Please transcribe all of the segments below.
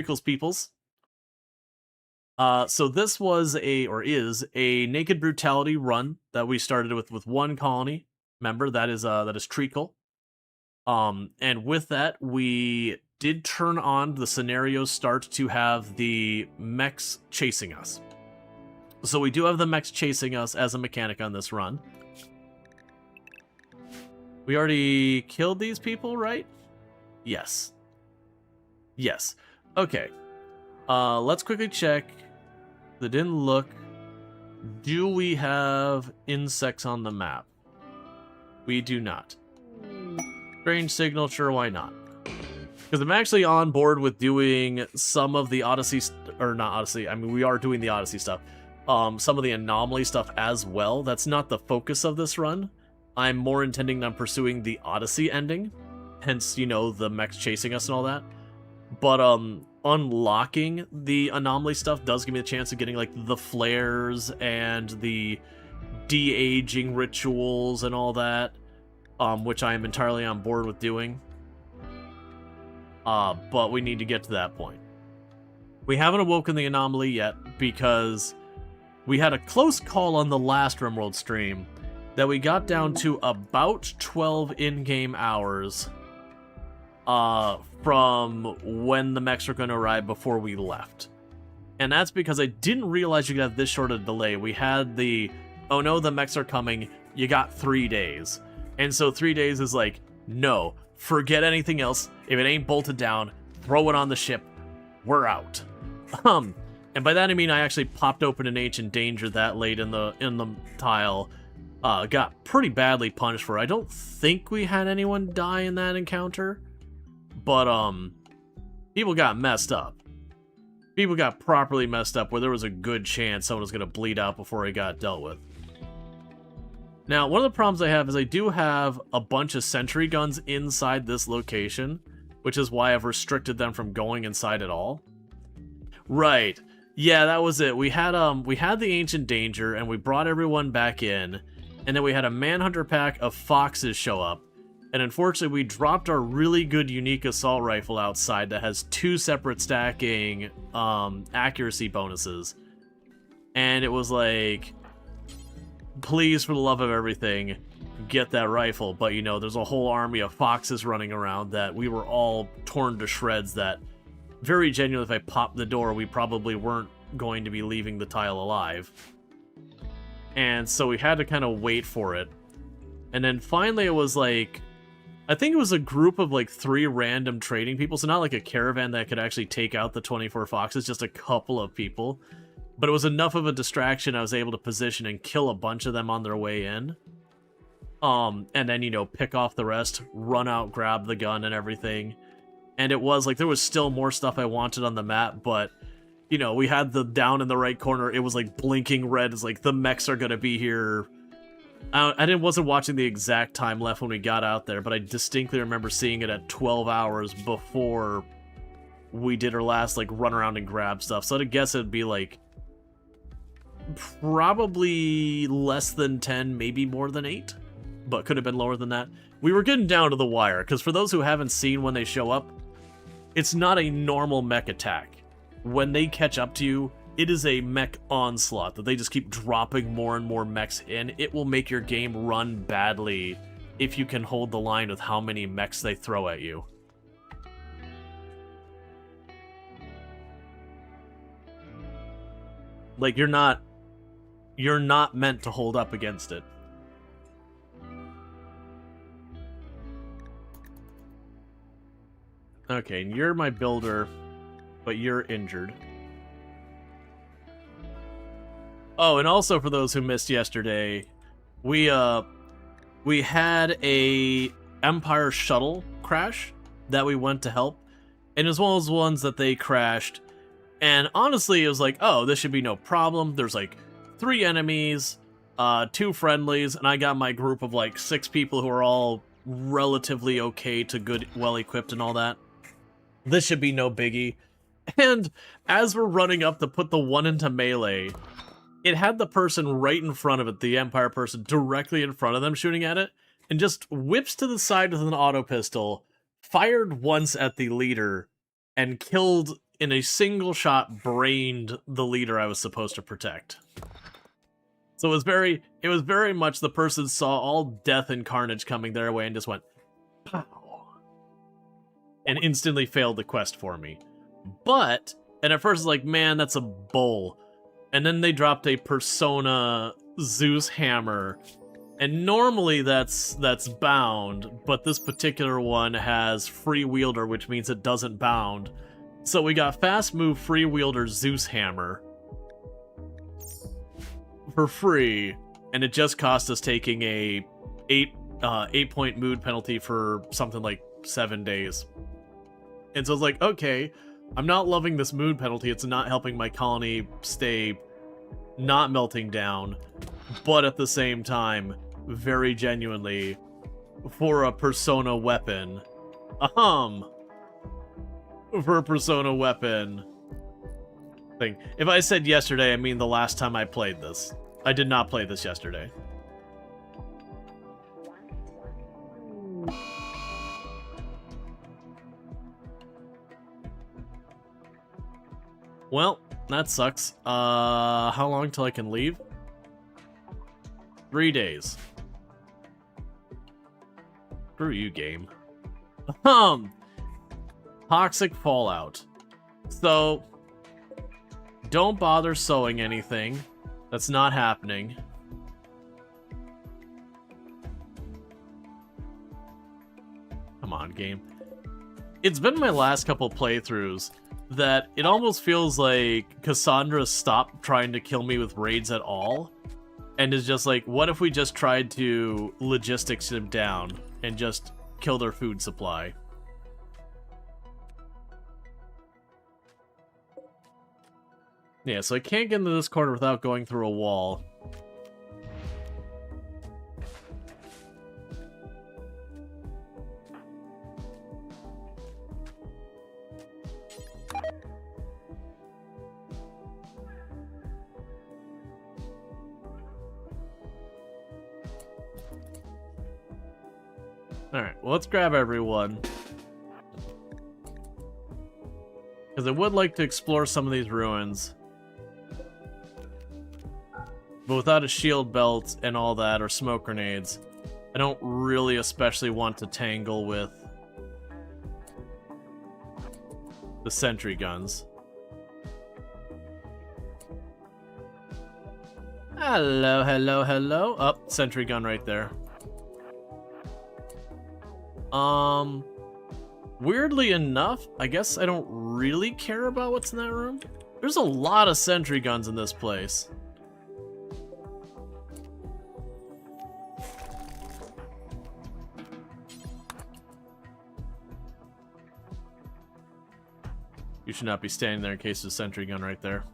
Pickles peoples. So this was is a Naked Brutality run that we started with one colony member, that is Treacle. And with that, we did turn on the scenarios start to have the mechs chasing us. So we do have the mechs chasing us as a mechanic on this run. We already killed these people, right? Yes. Yes. Okay. Let's quickly check. That didn't look. Do we have insects on the map? We do not. Strange signal, sure, why not? Because I'm actually on board with doing some of the Odyssey, or not Odyssey, I mean, we are doing the Odyssey stuff. Some of the anomaly stuff as well. That's not the focus of this run. I'm more intending on pursuing the Odyssey ending. Hence, you know, the mechs chasing us and all that. But, unlocking the anomaly stuff does give me the chance of getting, like, the flares and the de-aging rituals and all that. Which I am entirely on board with doing. But we need to get to that point. We haven't awoken the anomaly yet because we had a close call on the last RimWorld stream that we got down to about 12 in-game hours from when the mechs were going to arrive before we left. And that's because I didn't realize you could have this short of a delay. We had the, oh no, the mechs are coming, you got 3 days. And so 3 days is like, no, forget anything else. If it ain't bolted down, throw it on the ship. We're out. And by that I mean I actually popped open an Ancient Danger that late in the tile. Got pretty badly punished for it. I don't think we had anyone die in that encounter. But people got messed up. People got properly messed up where there was a good chance someone was gonna bleed out before it got dealt with. Now, one of the problems I have is I do have a bunch of sentry guns inside this location, which is why I've restricted them from going inside at all. Right. Yeah, that was it. We had the Ancient Danger, and we brought everyone back in, and then we had a Manhunter pack of foxes show up, and unfortunately we dropped our really good unique assault rifle outside that has 2 separate stacking accuracy bonuses. And it was like, please, for the love of everything, get that rifle. But, you know, there's a whole army of foxes running around that we were all torn to shreds that, very genuinely, if I popped the door, we probably weren't going to be leaving the tile alive. And so we had to kind of wait for it. And then finally it was like, I think it was a group of like 3 random trading people, so not like a caravan that could actually take out the 24 foxes, just a couple of people. But it was enough of a distraction I was able to position and kill a bunch of them on their way in. And then, you know, pick off the rest, run out, grab the gun and everything. And it was like, there was still more stuff I wanted on the map, but, you know, we had the down in the right corner, it was like blinking red, it's like, the mechs are gonna be here. Wasn't watching the exact time left when we got out there, but I distinctly remember seeing it at 12 hours before we did our last, like, run around and grab stuff. So I'd guess it'd be like, probably less than 10, maybe more than 8, but could have been lower than that. We were getting down to the wire, because for those who haven't seen when they show up, it's not a normal mech attack. When they catch up to you, it is a mech onslaught that they just keep dropping more and more mechs in. It will make your game run badly if you can hold the line with how many mechs they throw at you. Like, you're not meant to hold up against it. Okay, and you're my builder, but you're injured. Oh, and also for those who missed yesterday, we had a Empire shuttle crash that we went to help, and as well as ones that they crashed. And honestly, it was like, oh, this should be no problem. There's like 3 enemies, 2 friendlies, and I got my group of like 6 people who are all relatively okay to good, well-equipped and all that. This should be no biggie. And as we're running up to put the one into melee, it had the person right in front of it, the Empire person, directly in front of them shooting at it, and just whips to the side with an auto pistol, fired once at the leader, and killed in a single shot brained the leader I was supposed to protect. So it was very much the person saw all death and carnage coming their way and just went, pow, and instantly failed the quest for me. But, and at first it's like, man, that's a bull. And then they dropped a Persona Zeus hammer, and normally that's bound, but this particular one has free wielder, which means it doesn't bound. So we got fast move free wielder Zeus hammer for free, and it just cost us taking a 8-point mood penalty for something like 7 days. And so it's like, okay, I'm not loving this mood penalty. It's not helping my colony stay not melting down, but at the same time, very genuinely, for a Persona weapon, for a Persona weapon thing. If I said yesterday, I mean the last time I played this. I did not play this yesterday. Well, that sucks. How long till I can leave? 3 days. Screw you, game. Toxic fallout. So, don't bother sewing anything. That's not happening. Come on, game. It's been my last couple playthroughs that it almost feels like Cassandra stopped trying to kill me with raids at all, and is just like, what if we just tried to logistics them down and just kill their food supply? Yeah, so I can't get into this corner without going through a wall. Alright, well, let's grab everyone. Because I would like to explore some of these ruins. But without a shield belt and all that, or smoke grenades, I don't really especially want to tangle with the sentry guns. Hello, hello, hello. Oh, sentry gun right there. Weirdly enough, I guess I don't really care about what's in that room. There's a lot of sentry guns in this place. You should not be standing there in case there's a sentry gun right there.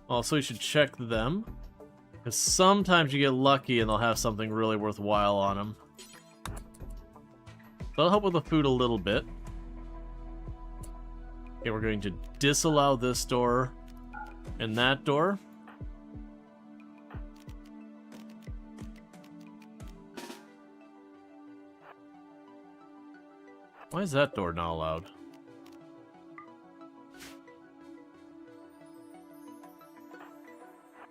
Also, you should check them, because sometimes you get lucky and they'll have something really worthwhile on them. So I'll help with the food a little bit. Okay, we're going to disallow this door and that door. Why is that door not allowed?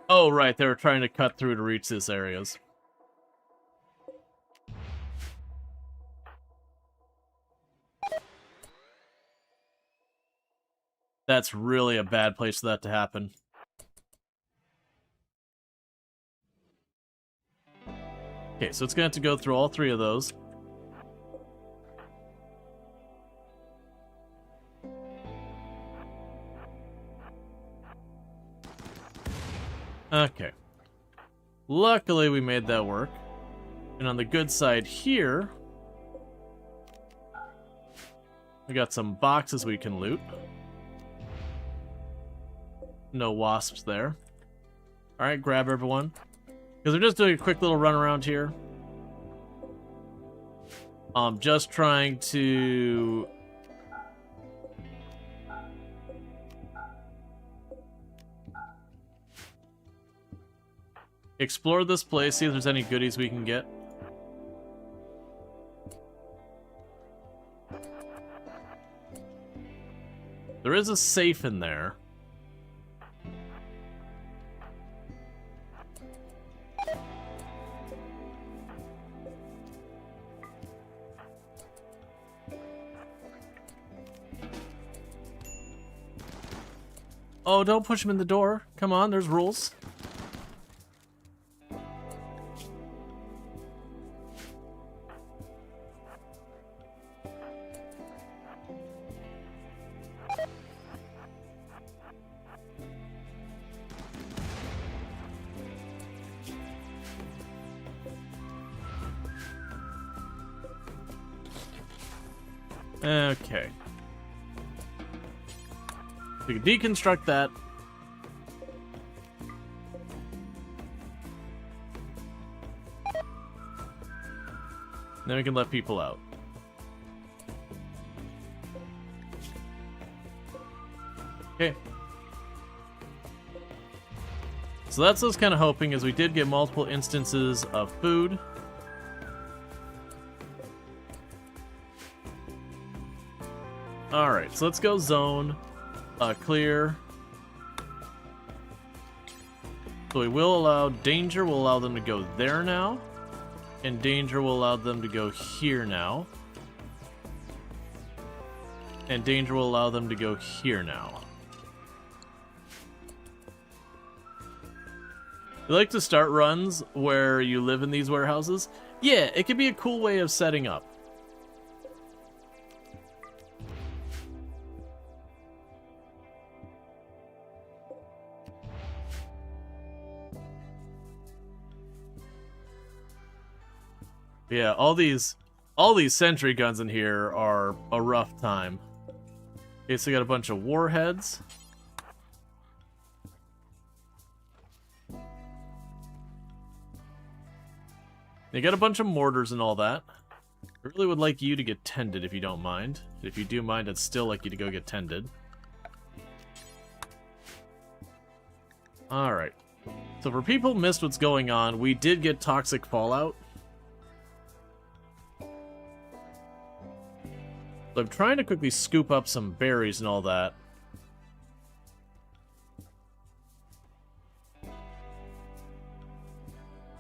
Oh, right, they were trying to cut through to reach these areas. That's really a bad place for that to happen. Okay, so it's gonna have to go through all three of those. Okay. Luckily, we made that work. And on the good side here, we got some boxes we can loot. No wasps there. Alright, grab everyone. Because we're just doing a quick little run around here. Just trying to... explore this place, see if there's any goodies we can get. There is a safe in there. Oh, don't push him in the door. Come on, there's rules. Okay. We can deconstruct that. Then we can let people out. Okay. So that's what I was kind of hoping, is we did get multiple instances of food. Alright, so let's go zone. Clear. So we will allow danger, will allow them to go there now. And danger will allow them to go here now. And danger will allow them to go here now. You like to start runs where you live in these warehouses? Yeah, it could be a cool way of setting up. Yeah, all these sentry guns in here are a rough time. Okay, so we got a bunch of warheads. They got a bunch of mortars and all that. I really would like you to get tended if you don't mind. If you do mind, I'd still like you to go get tended. Alright. So for people who missed what's going on, we did get toxic fallout. So I'm trying to quickly scoop up some berries and all that.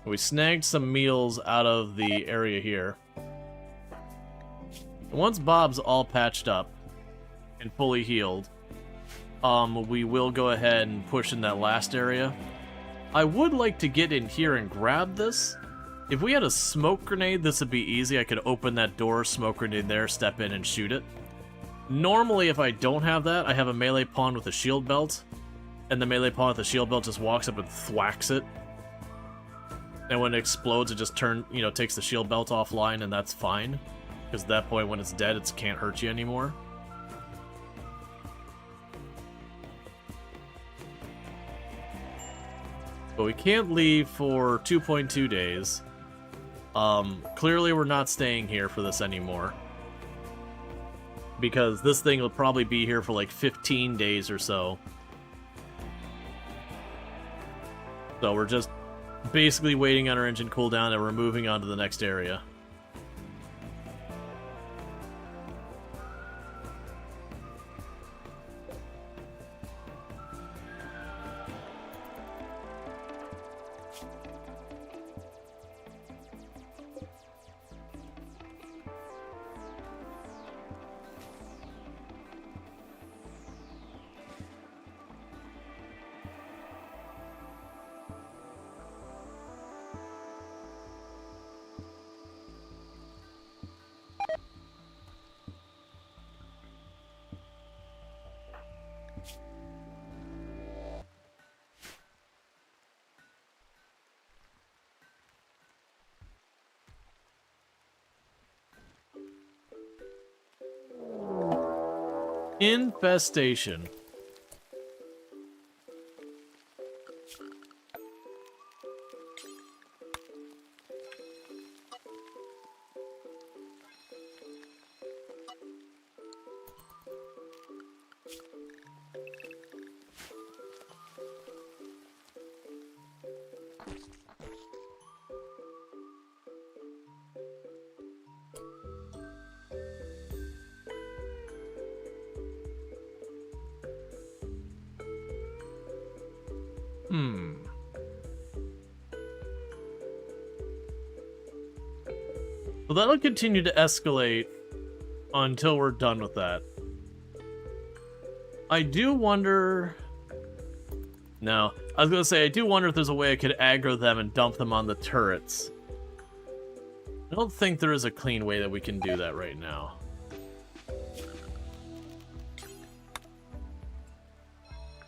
We snagged some meals out of the area here. Once Bob's all patched up and fully healed, we will go ahead and push in that last area. I would like to get in here and grab this. If we had a smoke grenade, this would be easy. I could open that door, smoke grenade there, step in and shoot it. Normally, if I don't have that, I have a melee pawn with a shield belt, and the melee pawn with the shield belt just walks up and thwacks it. And when it explodes, it just takes the shield belt offline, and that's fine. Because at that point, when it's dead, it can't hurt you anymore. But we can't leave for 2.2 days. Clearly we're not staying here for this anymore. Because this thing will probably be here for like 15 days or so. So we're just basically waiting on our engine cooldown and we're moving on to the next area. Infestation. So that'll continue to escalate until we're done with that. I do wonder... No, I was gonna say, I do wonder if there's a way I could aggro them and dump them on the turrets. I don't think there is a clean way that we can do that right now.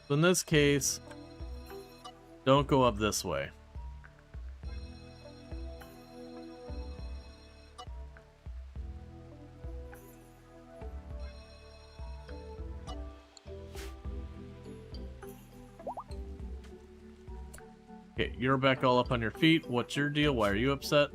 So in this case, don't go up this way. Okay, you're back all up on your feet. What's your deal? Why are you upset?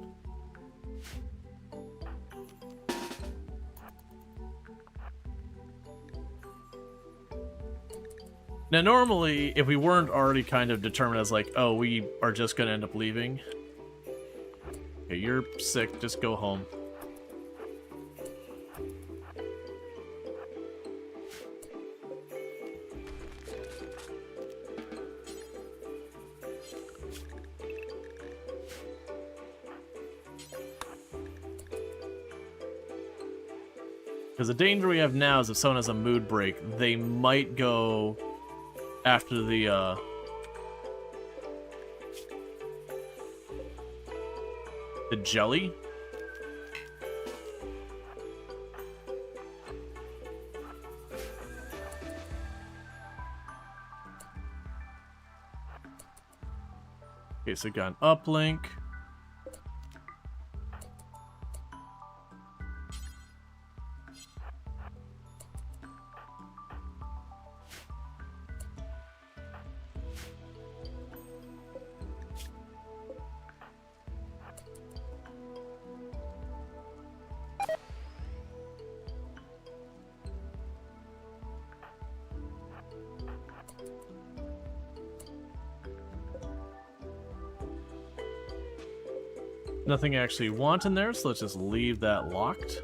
Now, normally, if we weren't already kind of determined as like, oh, we are just going to end up leaving. Okay, you're sick. Just go home. Because the danger we have now is if someone has a mood break, they might go after the jelly. Okay, so got an uplink. Nothing I actually want in there, so let's just leave that locked.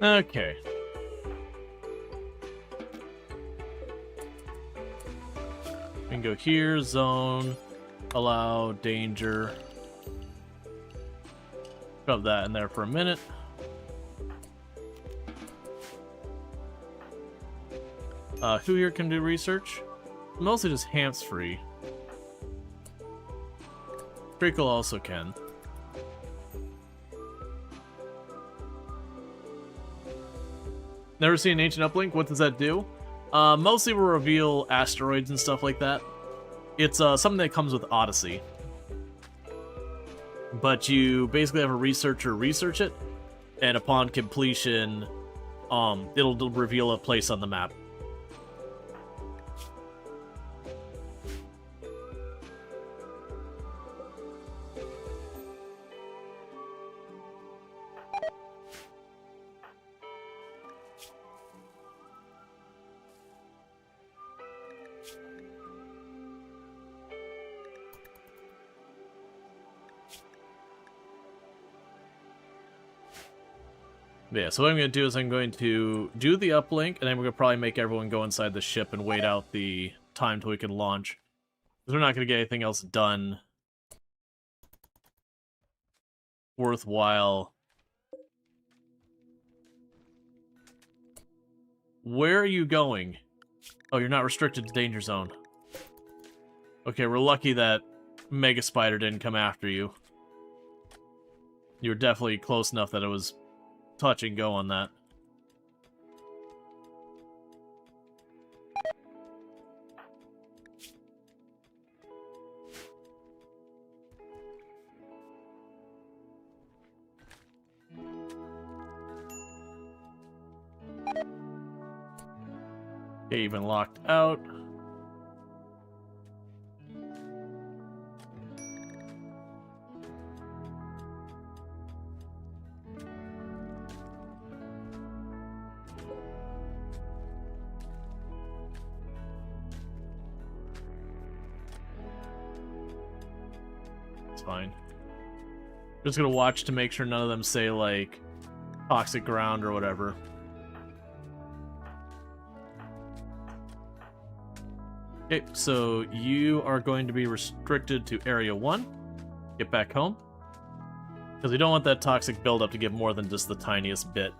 Okay. We can go here, zone, allow, danger. Shove that in there for a minute. Who here can do research? Mostly just hands-free. Treacle also can. Never seen an ancient uplink? What does that do? Mostly will reveal asteroids and stuff like that. It's something that comes with Odyssey. But you basically have a researcher research it, and upon completion, it'll reveal a place on the map. Yeah, so what I'm going to do is I'm going to do the uplink, and then we're going to probably make everyone go inside the ship and wait out the time till we can launch. Because we're not going to get anything else done worthwhile. Where are you going? Oh, you're not restricted to danger zone. Okay, we're lucky that Mega Spider didn't come after you. You were definitely close enough that it was touch and go on that. Okay, even locked out. fine. Just gonna watch to make sure none of them say, like, toxic ground or whatever. Okay, so you are going to be restricted to Area 1. Get back home. Because we don't want that toxic buildup to get more than just the tiniest bit.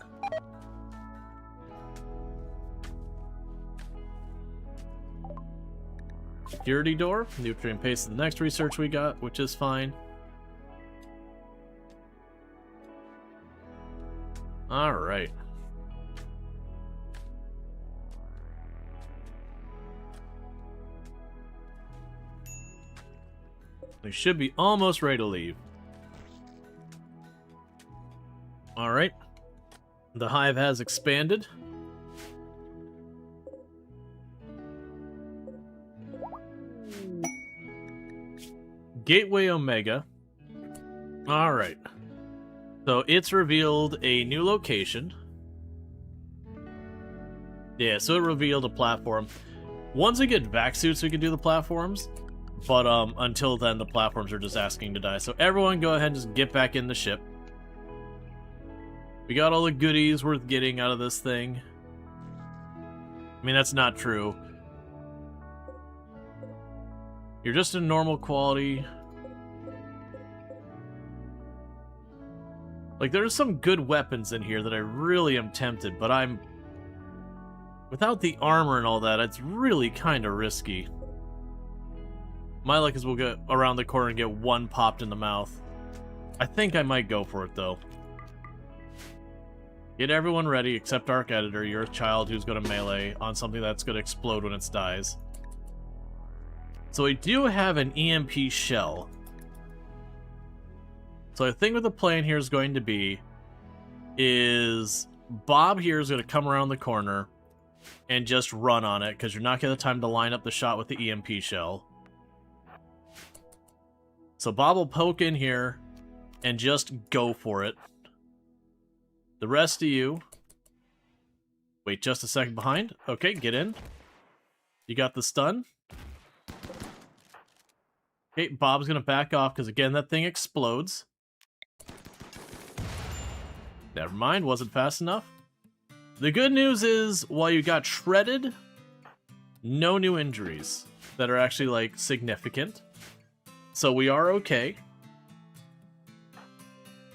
Security door. Nutrient paste is the next research we got, which is fine. Alright. We should be almost ready to leave. Alright. The hive has expanded. Gateway Omega. Alright. So it's revealed a new location. Yeah, so it revealed a platform. Once we get vac suits, we can do the platforms. But until then, the platforms are just asking to die. So everyone go ahead and just get back in the ship. We got all the goodies worth getting out of this thing. I mean, that's not true. You're just in normal quality. Like, there's some good weapons in here that I really am tempted, but I'm... Without the armor and all that, it's really kind of risky. My luck is we'll get around the corner and get one popped in the mouth. I think I might go for it, though. Get everyone ready, except Arc Editor. You're a child who's going to melee on something that's going to explode when it dies. So I do have an EMP shell. So I think what the plan here is going to be is Bob here is going to come around the corner and just run on it, because you're not going to have time to line up the shot with the EMP shell. So Bob will poke in here and just go for it. The rest of you... Wait just a second behind. Okay, get in. You got the stun. Okay, Bob's going to back off, because again, that thing explodes. Never mind, wasn't fast enough. The good news is, while you got shredded, no new injuries that are actually, like, significant. So we are okay.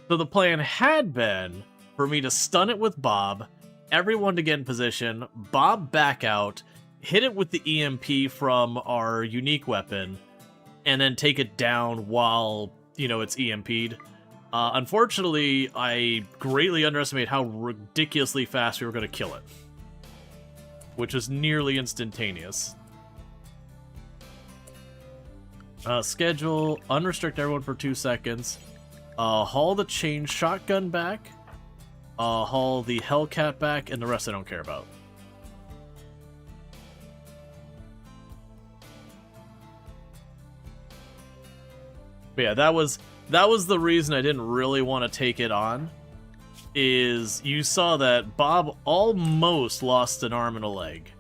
So the plan had been for me to stun it with Bob, everyone to get in position, Bob back out, hit it with the EMP from our unique weapon, and then take it down while, you know, it's EMP'd. Unfortunately, I greatly underestimated how ridiculously fast we were going to kill it, which is nearly instantaneous. Schedule, unrestrict everyone for 2 seconds. Haul the chain shotgun back. Haul the Hellcat back, and the rest I don't care about. But yeah, that was the reason I didn't really want to take it on. Is you saw that Bob almost lost an arm and a leg.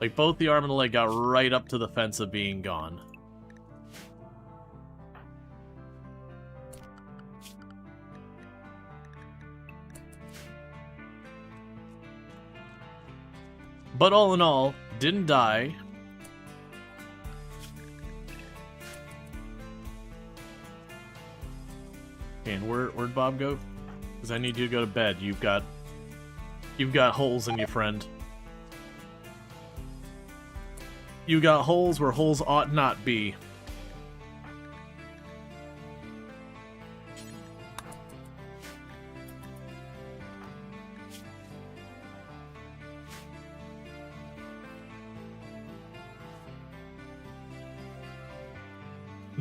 Like, both the arm and the leg got right up to the fence of being gone. But all in all, didn't die. And where'd Bob go? Because I need you to go to bed. You've got holes in you, friend. You got holes where holes ought not be.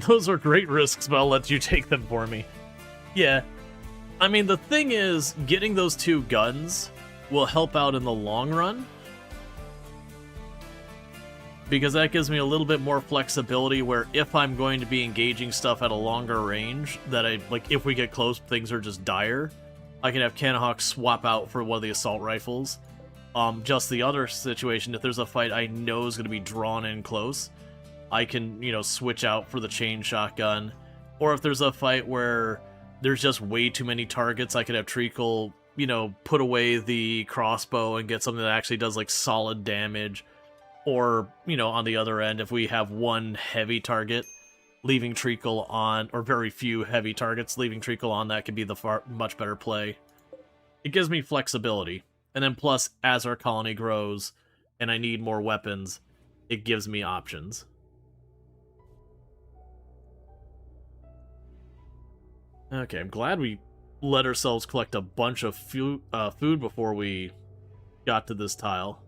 Those are great risks, but I'll let you take them for me. Yeah. I mean, the thing is, getting those 2 guns will help out in the long run. Because that gives me a little bit more flexibility where if I'm going to be engaging stuff at a longer range, that if we get close, things are just dire, I can have Canahawk swap out for one of the assault rifles. Just the other situation, if there's a fight I know is going to be drawn in close, I can, switch out for the chain shotgun Or if there's a fight where there's just way too many targets, I could have Treacle, you know, put away the crossbow and get something that actually does, like, solid damage. Or, you know, on the other end, if we have one heavy target, leaving Treacle on, or very few heavy targets, leaving Treacle on, that could be the much better play. It gives me flexibility. And then plus, as our colony grows, and I need more weapons, it gives me options. Okay, I'm glad we let ourselves collect a bunch of food before we got to this tile.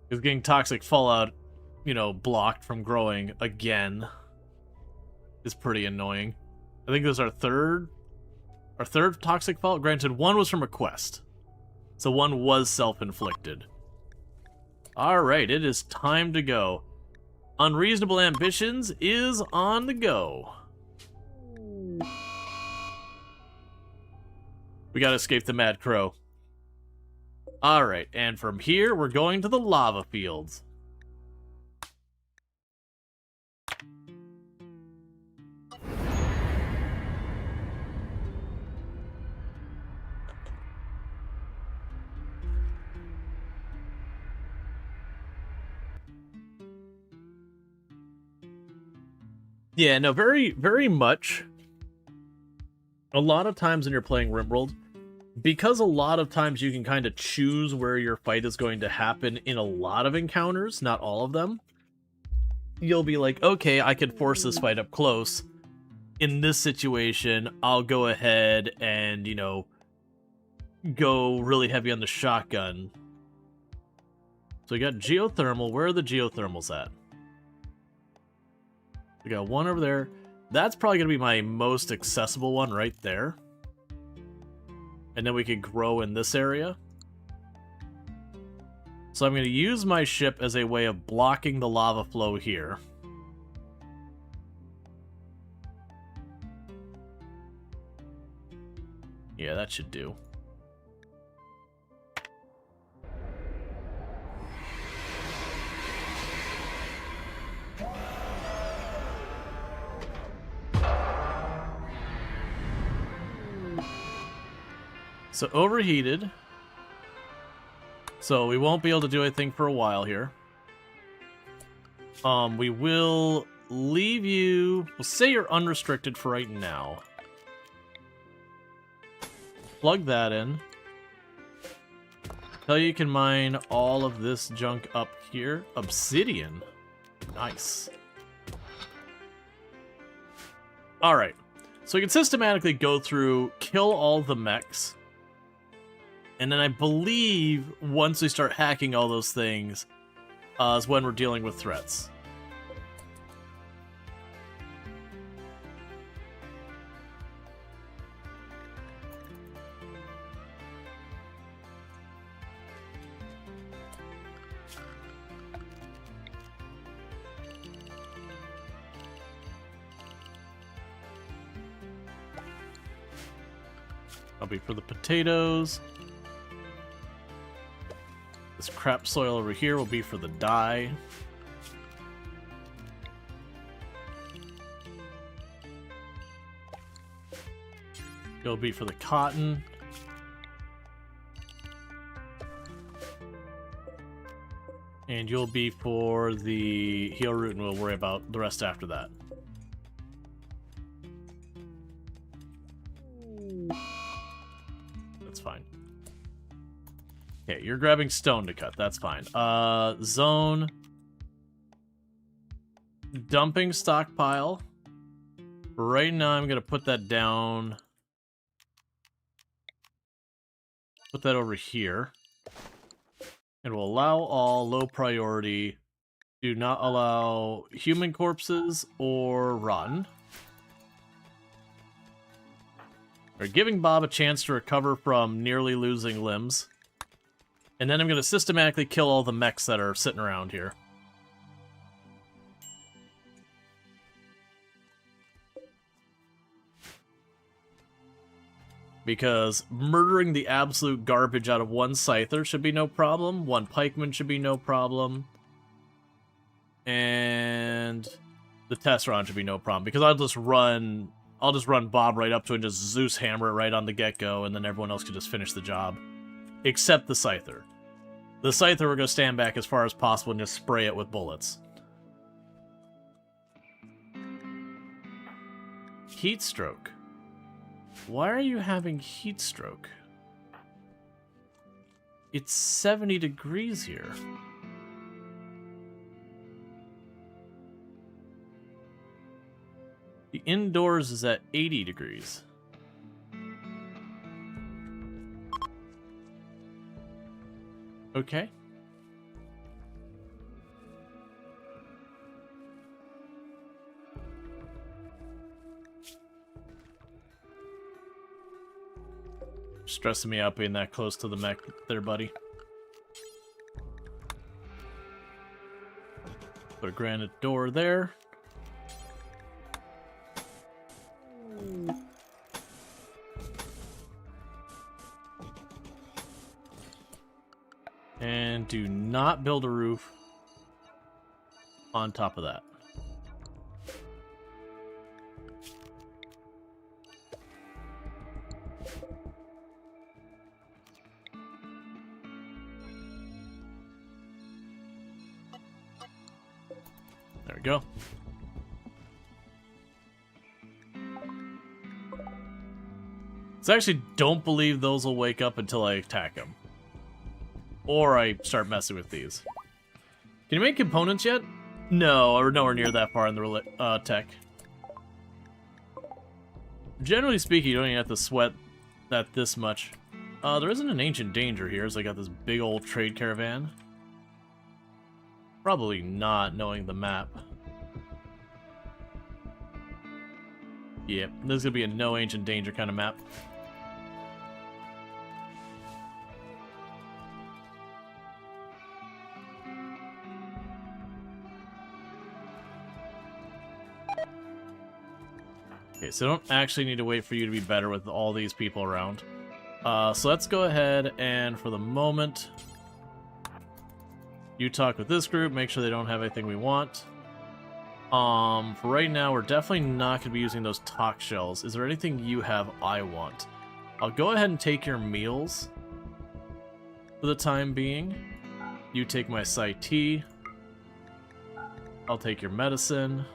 Because getting toxic fallout, you know, blocked from growing again is pretty annoying. I think this is our third toxic fallout. Granted, one was from a quest. So one was self-inflicted. Alright, it is time to go. Unreasonable Ambitions is on the go. We gotta escape the Mad Crow. Alright, and from here, we're going to the lava fields. Yeah, no, very, very much. A lot of times when you're playing RimWorld, because a lot of times you can kind of choose where your fight is going to happen in a lot of encounters, not all of them, you'll be like, okay, I can force this fight up close. In this situation, I'll go ahead and, you know, go really heavy on the shotgun. So we got geothermal. Where are the geothermals at? We got one over there. That's probably going to be my most accessible one right there. And then we could grow in this area. So I'm going to use my ship as a way of blocking the lava flow here. Yeah, that should do. So overheated. So we won't be able to do anything for a while here. We will leave you... We'll say you're unrestricted for right now. Plug that in. Tell you can mine all of this junk up here. Obsidian. Nice. Alright. So we can systematically go through, kill all the mechs. And then I believe once we start hacking all those things is when we're dealing with threats. I'll be for the potatoes. This crap soil over here will be for the dye. It'll be for the cotton. And you'll be for the heel root, and we'll worry about the rest after that. That's fine. Okay, you're grabbing stone to cut. That's fine. Zone. Dumping stockpile. Right now, I'm going to put that down. Put that over here. It will allow all low priority. Do not allow human corpses or rotten. We're giving Bob a chance to recover from nearly losing limbs. And then I'm going to systematically kill all the mechs that are sitting around here. Because murdering the absolute garbage out of one Scyther should be no problem. One Pikeman should be no problem. And the Tesseron should be no problem. Because I'll just run Bob right up to it and just Zeus hammer it right on the get-go, and then everyone else can just finish the job. Except the Scyther. The Scyther, we're going to stand back as far as possible and just spray it with bullets. Heat stroke. Why are you having heat stroke? It's 70 degrees here. The indoors is at 80 degrees. Okay. Stressing me out being that close to the mech there, buddy. Put a granite door there. And do not build a roof on top of that. There we go. So I actually don't believe those will wake up until I attack them. Or I start messing with these. Can you make components yet? No, we're nowhere near that far in the tech. Generally speaking, you don't even have to sweat that this much. There isn't an ancient danger here, so I got this big old trade caravan. Probably not, knowing the map. Yep, this is gonna be a no ancient danger kind of map. Okay, so I don't actually need to wait for you to be better with all these people around. So let's go ahead and, for the moment, you talk with this group, make sure they don't have anything we want. For right now, we're definitely not going to be using those talk shells. Is there anything you have I want? I'll go ahead and take your meals for the time being. You take my Psi-T. I'll take your medicine.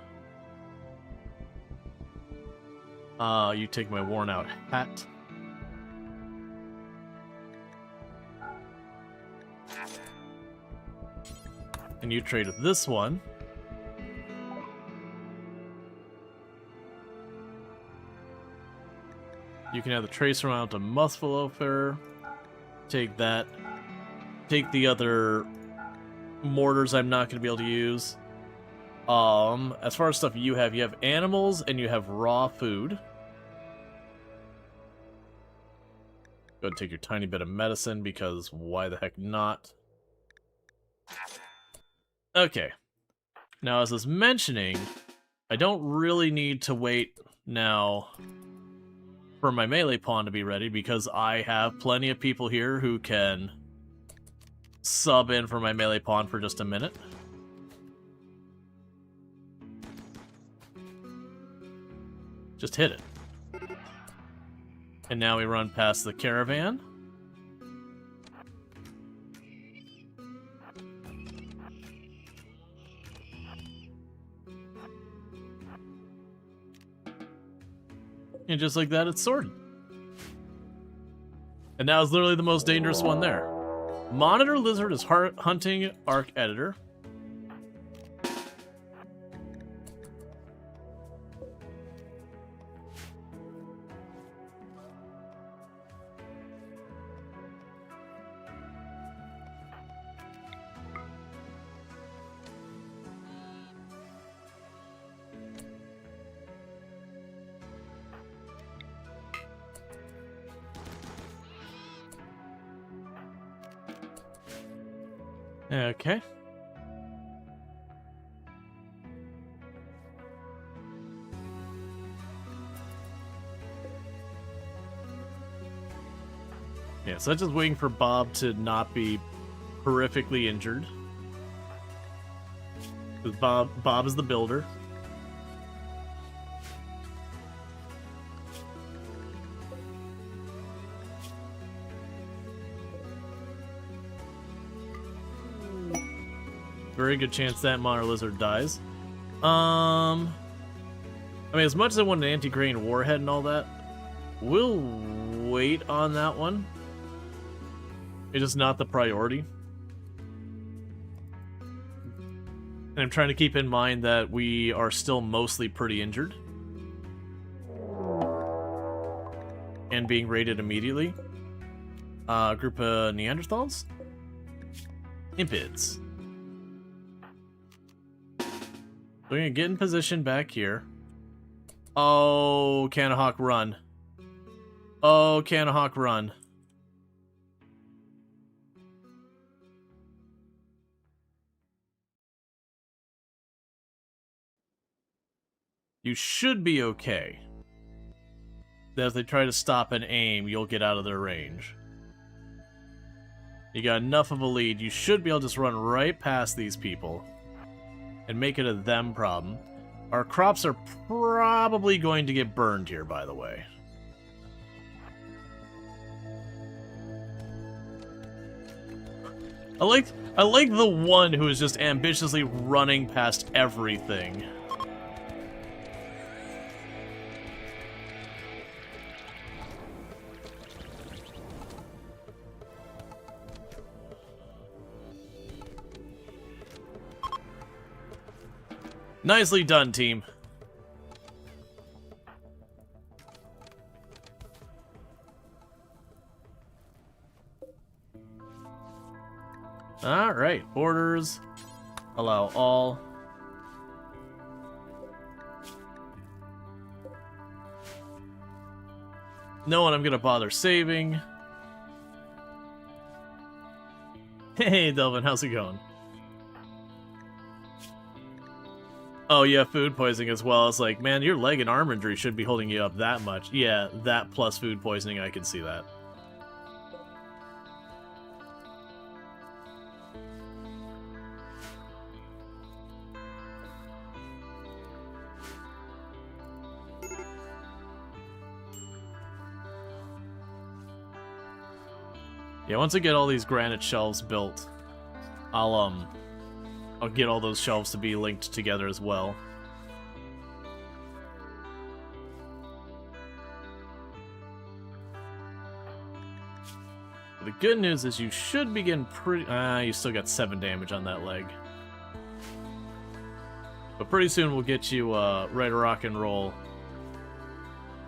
You take my worn out hat. And you trade with this one. You can have the tracer mount to Musphilofer. Take that. Take the other mortars I'm not going to be able to use. As far as stuff you have animals and you have raw food. Go ahead and take your tiny bit of medicine, because why the heck not? Okay. Now, as I was mentioning, I don't really need to wait now for my melee pawn to be ready, because I have plenty of people here who can sub in for my melee pawn for just a minute. Just hit it. And now we run past the caravan. And just like that, it's sorted. And now it's literally the most dangerous one there. Monitor Lizard is hunting Arc Editor. Okay. Yeah, so I'm just waiting for Bob to not be horrifically injured. Because Bob is the builder. Very good chance that Monitor Lizard dies. I mean, as much as I want an anti-grain warhead and all that, we'll wait on that one. It's just not the priority. And I'm trying to keep in mind that we are still mostly pretty injured. And being raided immediately. Group of Neanderthals? Impids. We're gonna get in position back here. Oh, Canahawk, run. Oh, Canahawk, run. You should be okay. That if they try to stop and aim, you'll get out of their range. You got enough of a lead, you should be able to just run right past these people. And make it a them problem. Our crops are probably going to get burned here, by the way. I like the one who is just ambitiously running past everything. Nicely done, team. Alright, orders. Allow all. No one I'm gonna bother saving. Hey, Delvin, how's it going? Oh, yeah, food poisoning as well. It's like, man, your leg and arm injury should be holding you up that much. Yeah, that plus food poisoning, I can see that. Yeah, once I get all these granite shelves built, I'll get all those shelves to be linked together as well. But the good news is you should be getting pretty... you still got 7 damage on that leg. But pretty soon we'll get you ready to rock and roll.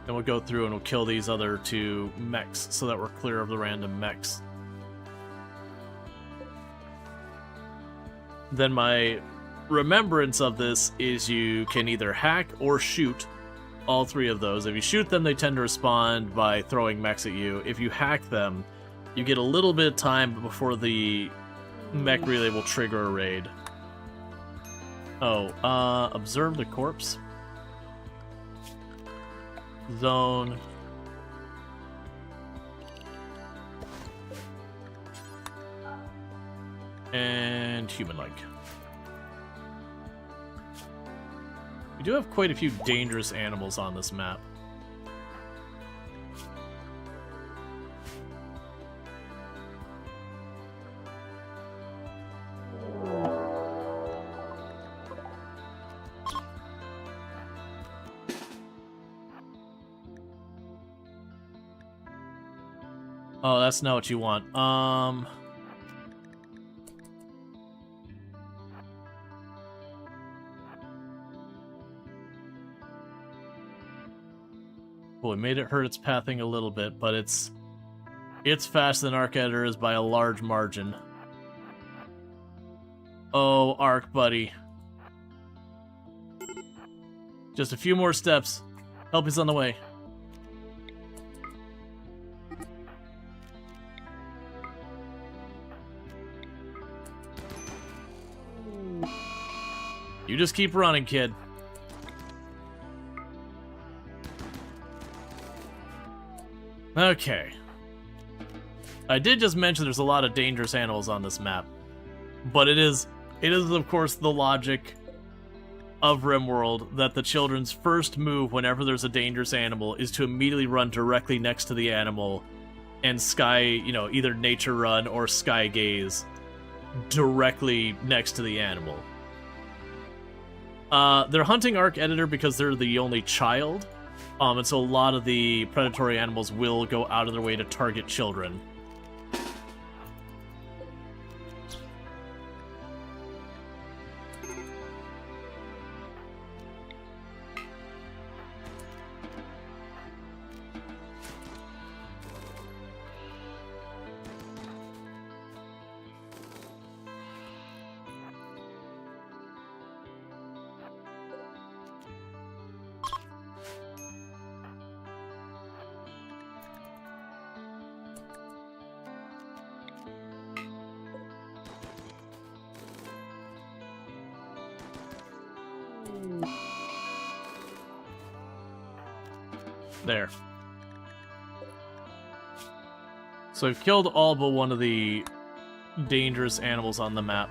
Then we'll go through and we'll kill these other 2 mechs so that we're clear of the random mechs. Then my remembrance of this is you can either hack or shoot all 3 of those. If you shoot them, they tend to respond by throwing mechs at you. If you hack them, you get a little bit of time before the mech relay will trigger a raid. Oh, observe the corpse. Zone. And human-like. We do have quite a few dangerous animals on this map. Oh, that's not what you want. Well, it made it hurt its pathing a little bit, but it's faster than Arc Editor is by a large margin. Oh, Arc, buddy. Just a few more steps. Help is on the way. You just keep running, kid. Okay. I did just mention there's a lot of dangerous animals on this map, but it is of course the logic of RimWorld that the children's first move whenever there's a dangerous animal is to immediately run directly next to the animal and sky, either nature run or sky gaze directly next to the animal. They're hunting Arc Editor because they're the only child, and so a lot of the predatory animals will go out of their way to target children. There. So I've killed all but one of the dangerous animals on the map.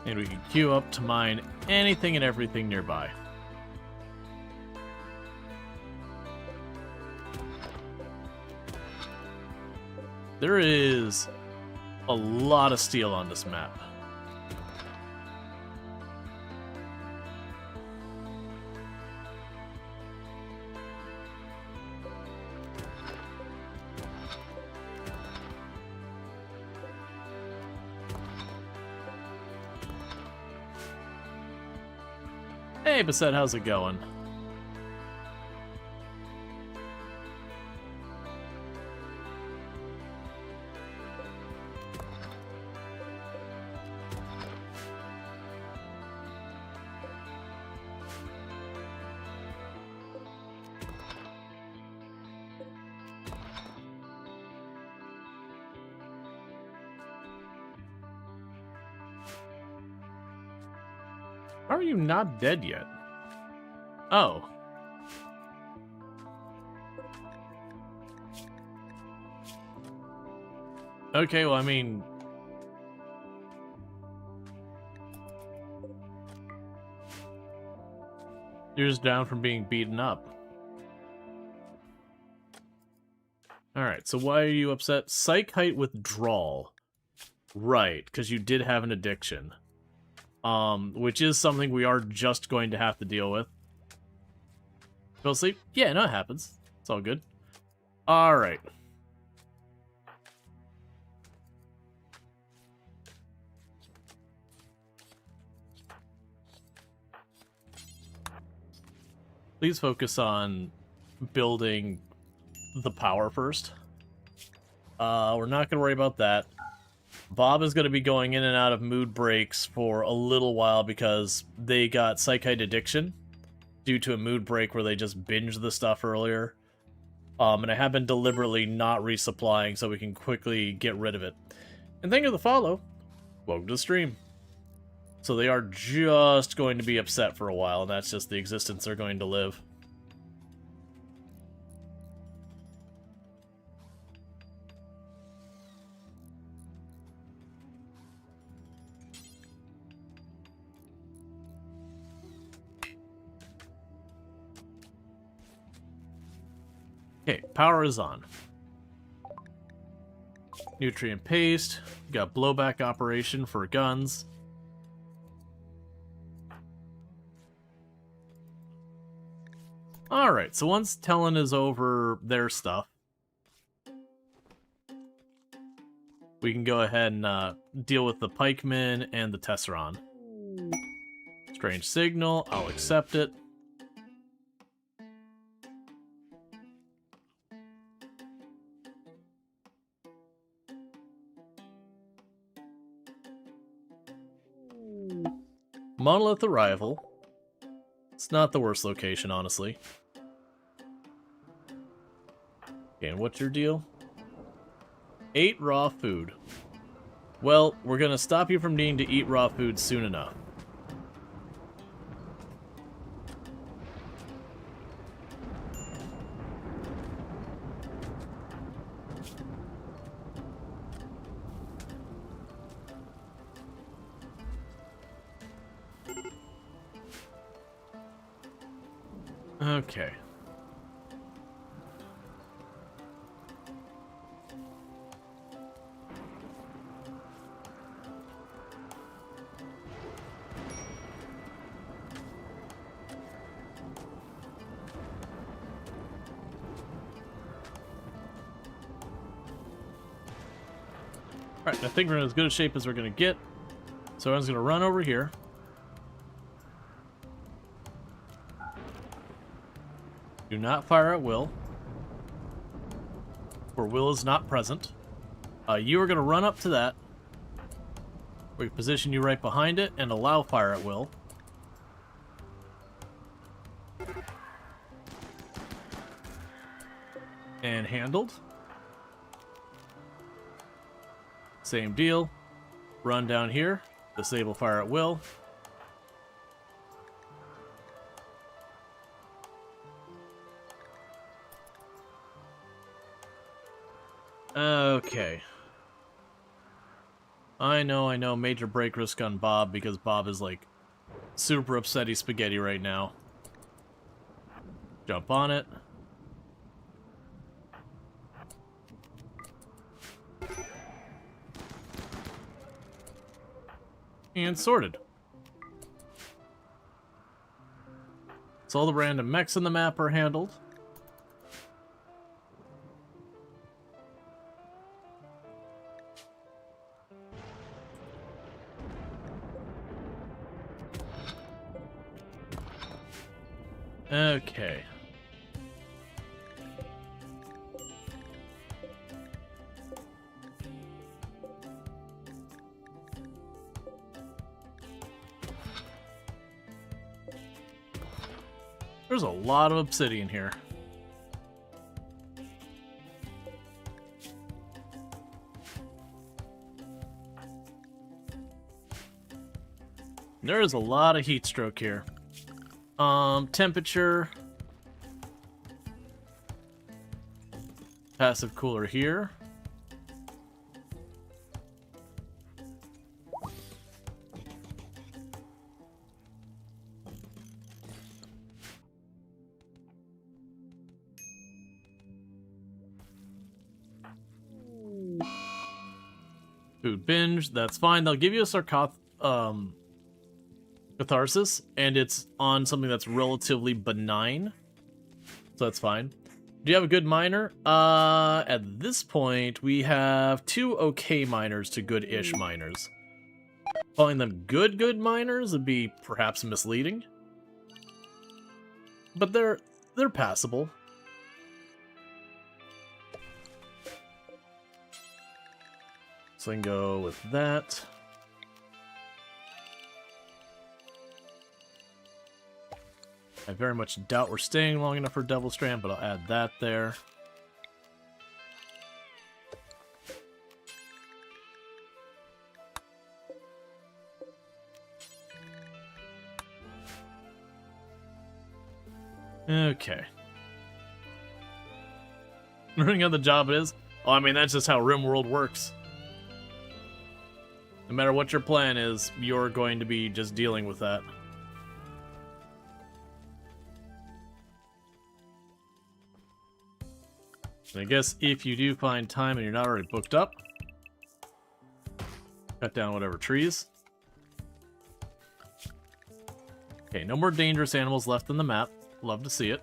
And we can queue up to mine anything and everything nearby. There is a lot of steel on this map. Hey, Bassett, how's it going? How are you not dead yet? Oh. Okay, well, I mean... You're just down from being beaten up. Alright, so why are you upset? Psych height withdrawal. Right, because you did have an addiction. Which is something we are just going to have to deal with. Fell asleep? Yeah, no, it happens. It's all good. Alright. Please focus on building the power first. We're not going to worry about that. Bob is going to be going in and out of mood breaks for a little while because they got psychite addiction due to a mood break where they just binged the stuff earlier. And I have been deliberately not resupplying so we can quickly get rid of it. And thank you for the follow. Welcome to the stream. So they are just going to be upset for a while, and that's just the existence they're going to live. Okay, power is on. Nutrient paste. We got blowback operation for guns. Alright, so once Talon is over their stuff, we can go ahead and deal with the pikemen and the Tesseron. Strange signal, I'll accept it. Monolith arrival. It's not the worst location, honestly. Okay, and what's your deal? 8 raw food. Well, we're gonna stop you from needing to eat raw food soon enough. Okay. Alright, I think we're in as good a shape as we're gonna get. So I was gonna run over here. Do not fire at Will. For Will is not present. You are gonna run up to that. We position you right behind it and allow fire at Will. And handled. Same deal. Run down here. Disable fire at will. Okay. I know. Major break risk on Bob because Bob is like super upsetty spaghetti right now. Jump on it. And sorted. So all the random mechs in the map are handled. Okay. There's a lot of obsidian here. There is a lot of heat stroke here. Temperature. Passive cooler here. Food binge, that's fine. They'll give you a catharsis, and it's on something that's relatively benign. So that's fine. Do you have a good miner? At this point, we have 2 okay miners to good-ish miners. Calling them good miners would be perhaps misleading. But they're passable. So I can go with that. I very much doubt we're staying long enough for Devil Strand, but I'll add that there. Okay. Learning how the job is? Oh, I mean, that's just how RimWorld works. No matter what your plan is, you're going to be just dealing with that. And I guess if you do find time and you're not already booked up, cut down whatever trees. Okay, no more dangerous animals left in the map. Love to see it.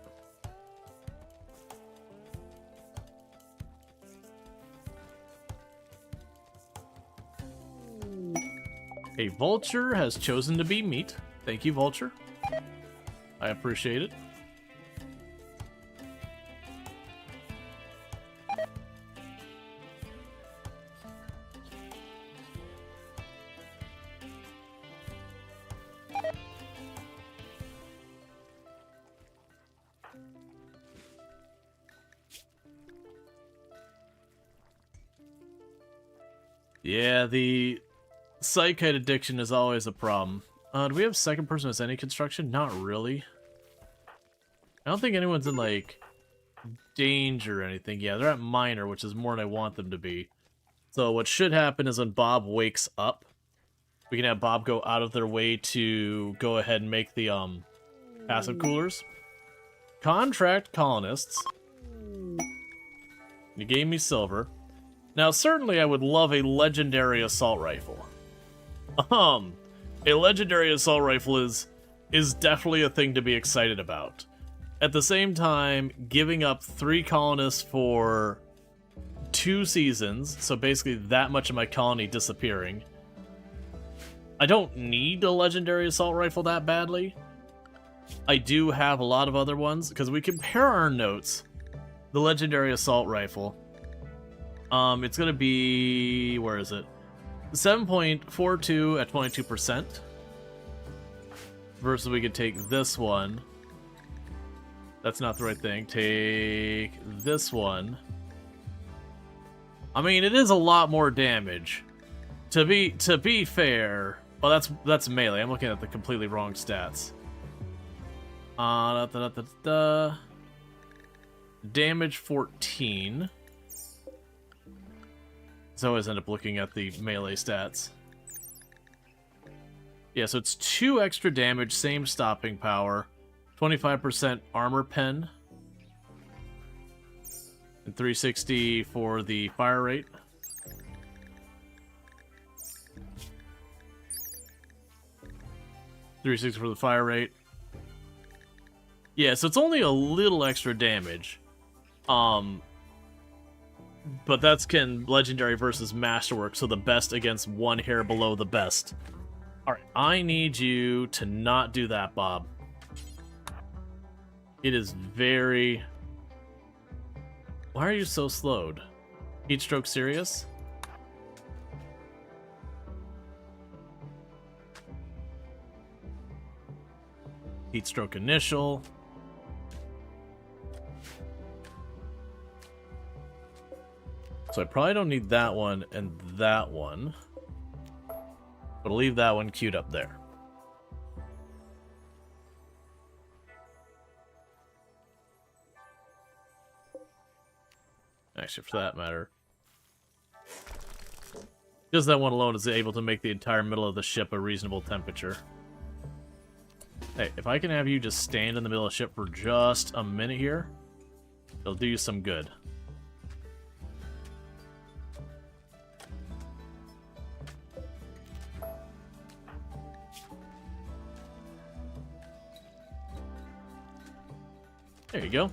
A vulture has chosen to be meat. Thank you, vulture. I appreciate it. Yeah, the psychite addiction is always a problem. Do we have second person as any construction? Not really. I don't think anyone's in, like, danger or anything. Yeah, they're at minor, which is more than I want them to be. So what should happen is when Bob wakes up, we can have Bob go out of their way to go ahead and make the passive coolers. Contract colonists. You gave me silver. Now, certainly I would love a legendary assault rifle. A legendary assault rifle is definitely a thing to be excited about. At the same time, giving up 3 colonists for 2 seasons, so basically that much of my colony disappearing. I don't need a legendary assault rifle that badly. I do have a lot of other ones, because we compare our notes. The legendary assault rifle. It's gonna be... where is it? 7.42 at 22%. Versus we could take this one. That's not the right thing. Take this one. I mean, it is a lot more damage. To be fair... well, that's melee. I'm looking at the completely wrong stats. Damage 14. So I always end up looking at the melee stats. Yeah, so it's 2 extra damage, same stopping power, 25% armor pen, and 360 for the fire rate. .360 for the fire rate. Yeah, so it's only a little extra damage. But that's legendary versus masterwork, so the best against 1 hair below the best. Alright, I need you to not do that, Bob. It is very... why are you so slowed? Heat stroke serious? Heat stroke initial. So I probably don't need that one and that one. But I'll leave that one queued up there. Actually, for that matter. Just that one alone is able to make the entire middle of the ship a reasonable temperature. Hey, if I can have you just stand in the middle of the ship for just a minute here, it'll do you some good. There you go.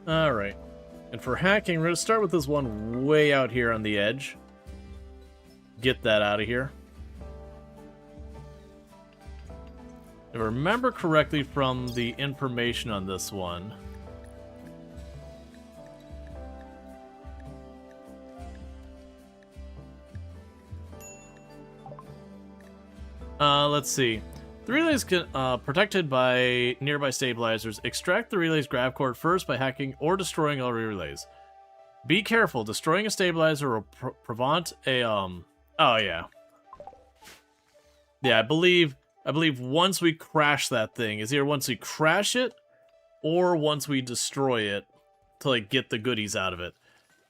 Alright. And for hacking, we're going to start with this one way out here on the edge. Get that out of here. If I remember correctly from the information on this one... let's see. The relays can, protected by nearby stabilizers. Extract the relay's grav cord first by hacking or destroying all relays. Be careful. Destroying a stabilizer will prevent a, oh, yeah. Yeah, I believe once we crash that thing, is either once we crash it, or once we destroy it to, like, get the goodies out of it.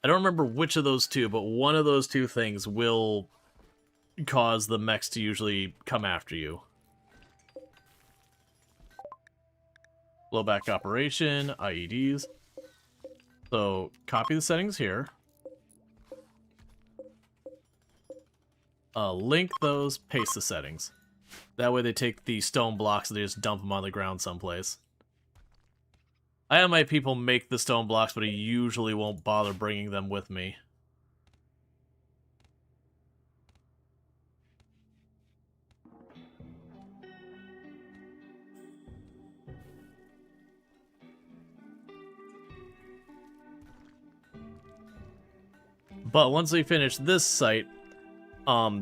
I don't remember which of those two, but one of those two things will cause the mechs to usually come after you. Blowback operation, IEDs. So, copy the settings here. Link those, paste the settings. That way they take the stone blocks and they just dump them on the ground someplace. I have my people make the stone blocks, but I usually won't bother bringing them with me. But once we finish this site,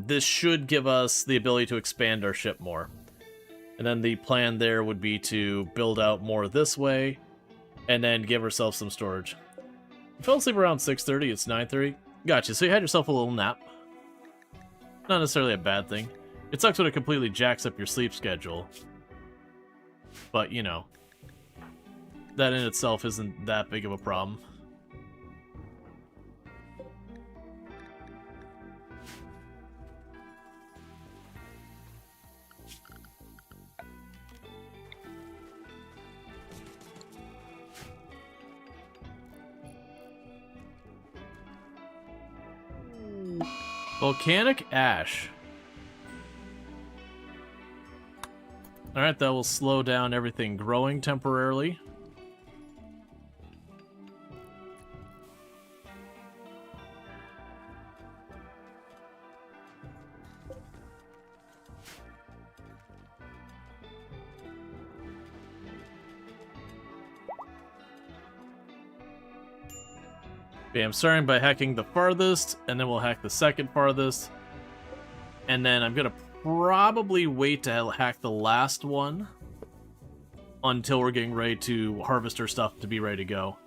this should give us the ability to expand our ship more. And then the plan there would be to build out more this way, and then give ourselves some storage. You fell asleep around 6:30, it's 9:30. Gotcha, so you had yourself a little nap. Not necessarily a bad thing. It sucks when it completely jacks up your sleep schedule. But, you know, that in itself isn't that big of a problem. Volcanic ash. Alright, that will slow down everything growing temporarily. Okay, I'm starting by hacking the farthest, and then we'll hack the second farthest. And then I'm gonna probably wait to hack the last one until we're getting ready to harvest our stuff to be ready to go.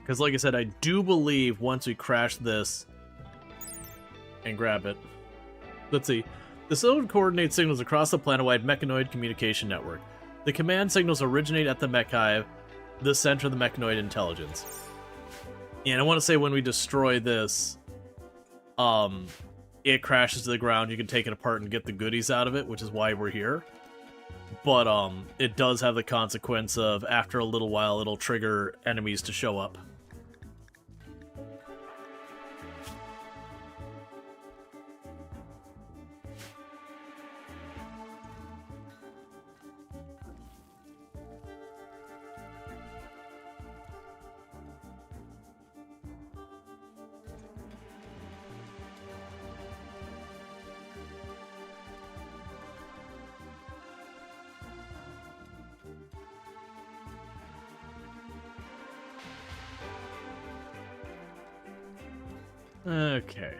Because like I said, I do believe once we crash this and grab it. Let's see. The zone coordinates signals across the planet-wide mechanoid communication network. The command signals originate at the mech hive, the center of the mechanoid intelligence. And I want to say when we destroy this, it crashes to the ground. You can take it apart and get the goodies out of it, which is why we're here. But it does have the consequence of after a little while, it'll trigger enemies to show up. Okay.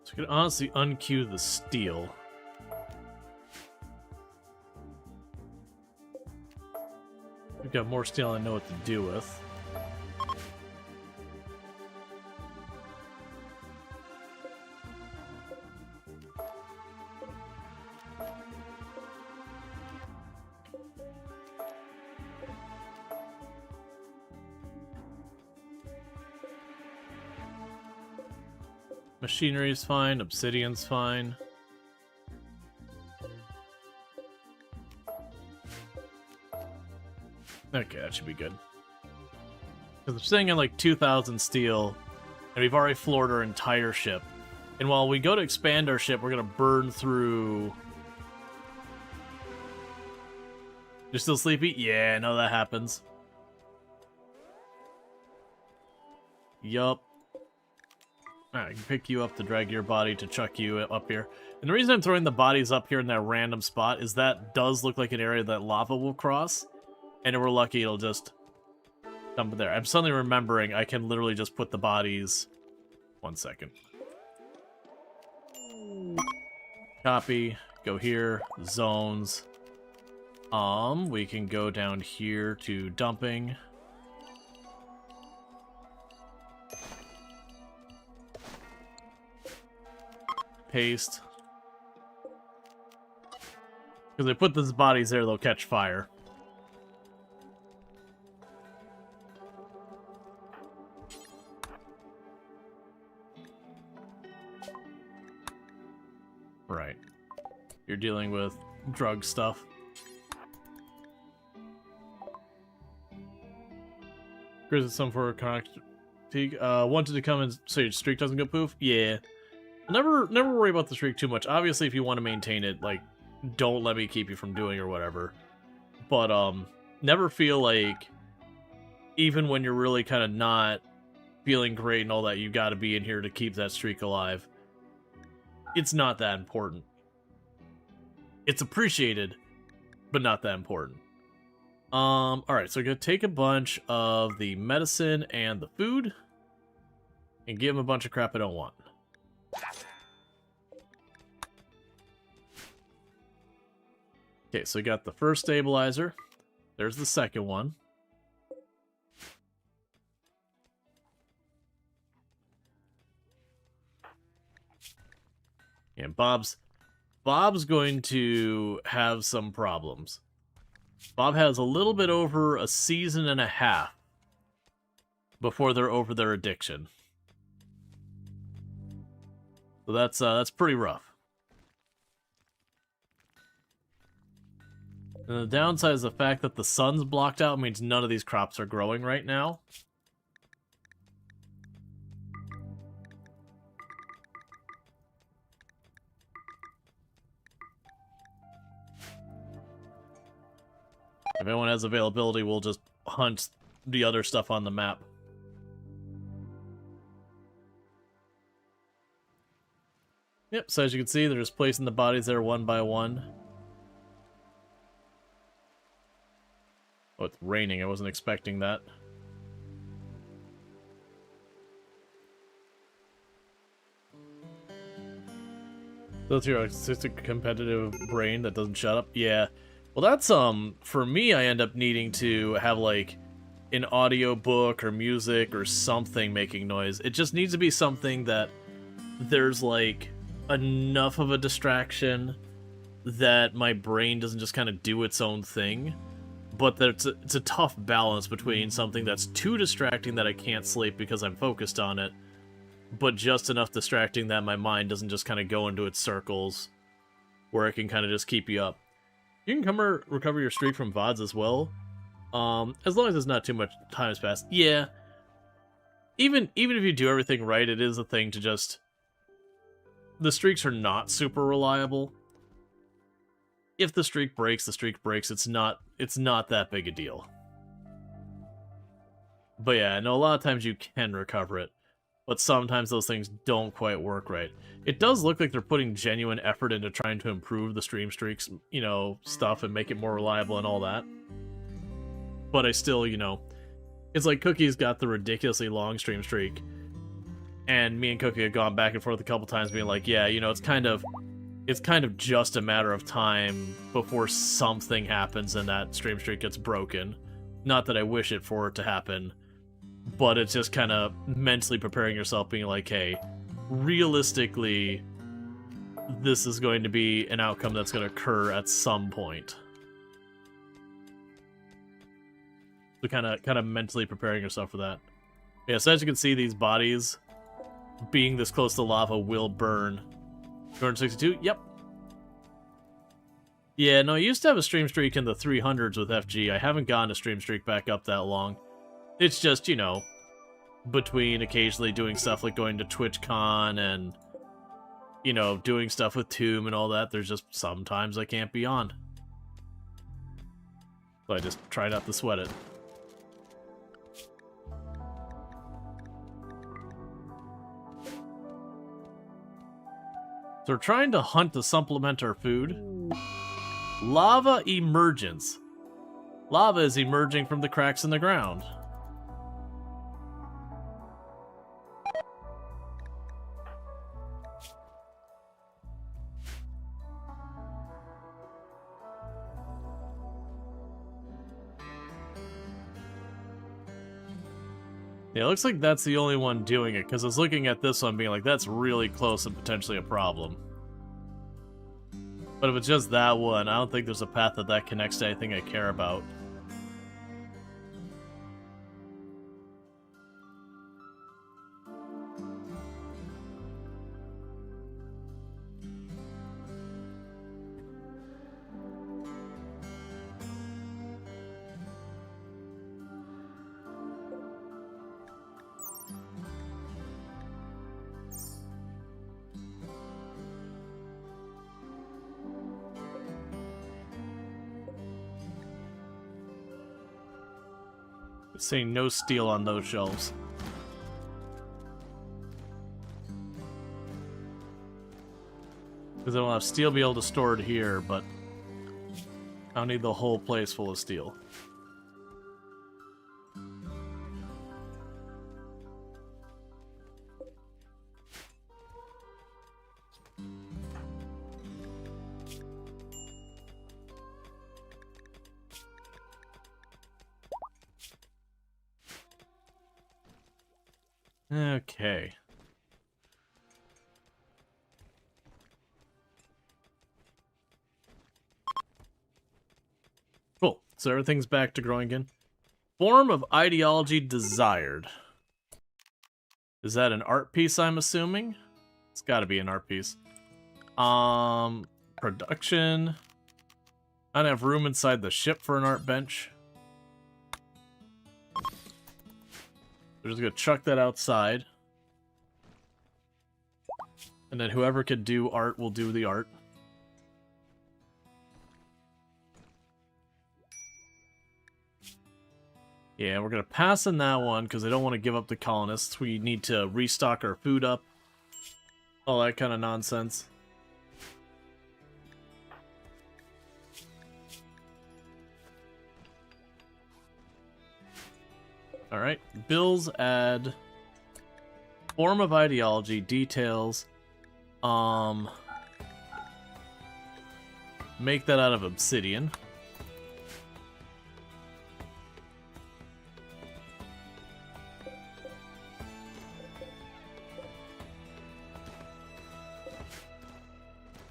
So we could honestly unqueue the steel. We've got more steel I know what to do with. Machinery's fine, obsidian's fine. Okay, that should be good. Because we're sitting at like 2,000 steel, and we've already floored our entire ship. And while we go to expand our ship, we're going to burn through... You're still sleepy? Yeah, I know that happens. Yup. Alright, I can pick you up to drag your body to chuck you up here. And the reason I'm throwing the bodies up here in that random spot is that does look like an area that lava will cross. And if we're lucky, it'll just dump it there. I'm suddenly remembering I can literally just put the bodies... 1 second. Copy. Go here. Zones. We can go down here to dumping. Paste. Because I put these bodies there, they'll catch fire. Right. You're dealing with drug stuff. Here's some for a connect. Wanted to come and so your streak doesn't go poof? Yeah. Never worry about the streak too much. Obviously, if you want to maintain it, like, don't let me keep you from doing or whatever. But never feel like, even when you're really kind of not feeling great and all that, you got to be in here to keep that streak alive. It's not that important. It's appreciated, but not that important. Alright, so we're gonna take a bunch of the medicine and the food and give him a bunch of crap I don't want. Okay, so we got the first stabilizer. There's the second one. And Bob's going to have some problems. Bob has a little bit over a season and a half before they're over their addiction. So that's pretty rough. And the downside is the fact that the sun's blocked out means none of these crops are growing right now. If anyone has availability, we'll just hunt the other stuff on the map. Yep, so as you can see, they're just placing the bodies there one by one. Oh, it's raining. I wasn't expecting that. So it's your autistic competitive brain that doesn't shut up? Yeah. Well, that's, for me, I end up needing to have, like, an audio book or music or something making noise. It just needs to be something that there's, like, enough of a distraction that my brain doesn't just kind of do its own thing. But that it's a tough balance between something that's too distracting that I can't sleep because I'm focused on it, but just enough distracting that my mind doesn't just kind of go into its circles, where it can kind of just keep you up. You can recover your streak from VODs as well, as long as it's not too much time has passed. Yeah, even if you do everything right, it is a thing to just... The streaks are not super reliable. If the streak breaks, the streak breaks. It's not that big a deal. But yeah, I know a lot of times you can recover it, but sometimes those things don't quite work right. It does look like they're putting genuine effort into trying to improve the stream streaks, you know, stuff and make it more reliable and all that. But I still, you know, it's like Cookie's got the ridiculously long stream streak, and me and Cookie have gone back and forth a couple times being like, yeah, you know, it's kind of just a matter of time before something happens and that stream streak gets broken. Not that I wish it for it to happen, but it's just kind of mentally preparing yourself, being like, hey, realistically, this is going to be an outcome that's going to occur at some point. So kind of mentally preparing yourself for that. Yeah, so as you can see, these bodies being this close to lava will burn. 262? Yep. Yeah, no, I used to have a stream streak in the 300s with FG. I haven't gotten a stream streak back up that long. It's just, you know, between occasionally doing stuff like going to TwitchCon and, you know, doing stuff with Tomb and all that, there's just sometimes I can't be on. So I just try not to sweat it. So we're trying to hunt to supplement our food. Lava emergence. Lava is emerging from the cracks in the ground. Yeah, it looks like that's the only one doing it, because I was looking at this one being like, that's really close and potentially a problem. But if it's just that one, I don't think there's a path that connects to anything I care about. Saying no steel on those shelves. Because I don't have steel be able to store it here, but I don't need the whole place full of steel. Okay. Cool. So everything's back to growing again. Form of ideology desired. Is that an art piece, I'm assuming? It's gotta be an art piece. Production. I don't have room inside the ship for an art bench. We're just gonna chuck that outside. And then whoever can do art will do the art. Yeah, we're gonna pass in that one because I don't want to give up the colonists. We need to restock our food up. All that kind of nonsense. Alright, bills add form of ideology, details. Make that out of obsidian.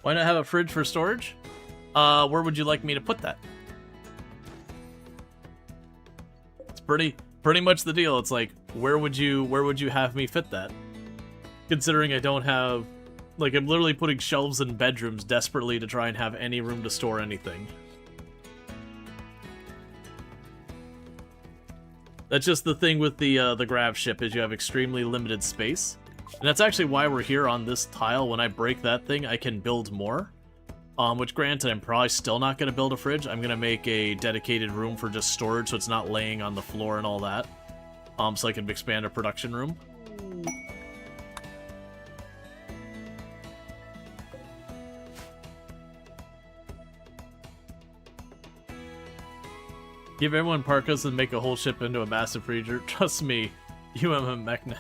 Why not have a fridge for storage? Where would you like me to put that? It's pretty much the deal. It's like, where would you have me fit that? Considering I don't have, like, I'm literally putting shelves in bedrooms desperately to try and have any room to store anything. That's just the thing with the grav ship, is you have extremely limited space. And that's actually why we're here on this tile. When I break that thing, I can build more. Which, granted, I'm probably still not going to build a fridge. I'm going to make a dedicated room for just storage, so it's not laying on the floor and all that. So I can expand a production room. Give everyone parkas and make a whole ship into a massive freezer. Trust me, you am a mechanic.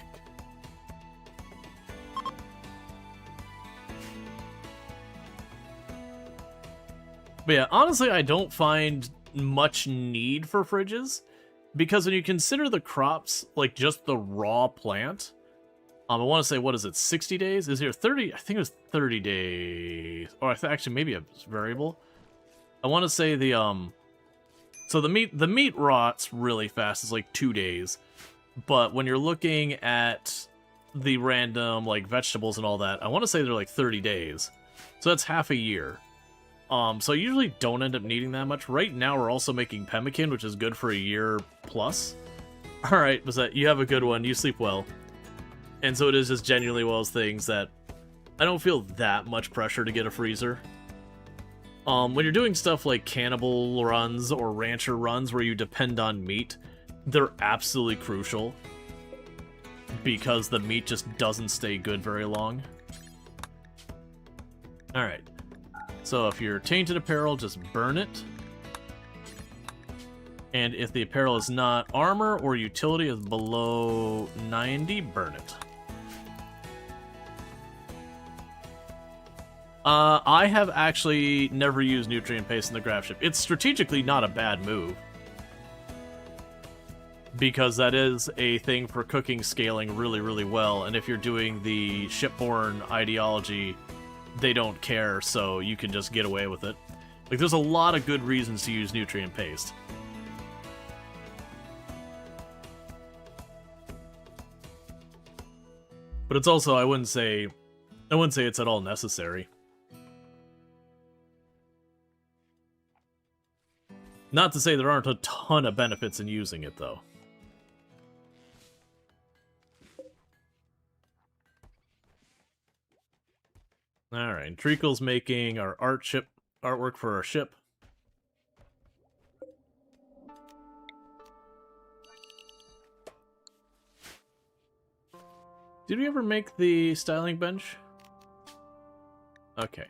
But yeah, honestly, I don't find much need for fridges, because when you consider the crops, like just the raw plant, I want to say, what is it, 60 days? Is there 30? I think it was 30 days. Or actually, maybe it's variable. I want to say the, so the meat rots really fast. It's like 2 days. But when you're looking at the random, like, vegetables and all that, I want to say they're like 30 days. So that's half a year. So I usually don't end up needing that much. Right now, we're also making pemmican, which is good for a year plus. Alright, was that you have a good one. You sleep well. And so it is just genuinely one of those things that I don't feel that much pressure to get a freezer. When you're doing stuff like cannibal runs or rancher runs where you depend on meat, they're absolutely crucial. Because the meat just doesn't stay good very long. Alright. So if you're tainted apparel, just burn it. And if the apparel is not armor or utility is below 90, burn it. I have actually never used nutrient paste in the graph ship. It's strategically not a bad move. Because that is a thing for cooking scaling really, really well. And if you're doing the shipborne ideology, they don't care, so you can just get away with it. Like, there's a lot of good reasons to use nutrient paste. But it's also, I wouldn't say it's at all necessary. Not to say there aren't a ton of benefits in using it, though. Alright, Treacle's making our artwork for our ship. Did we ever make the styling bench? Okay.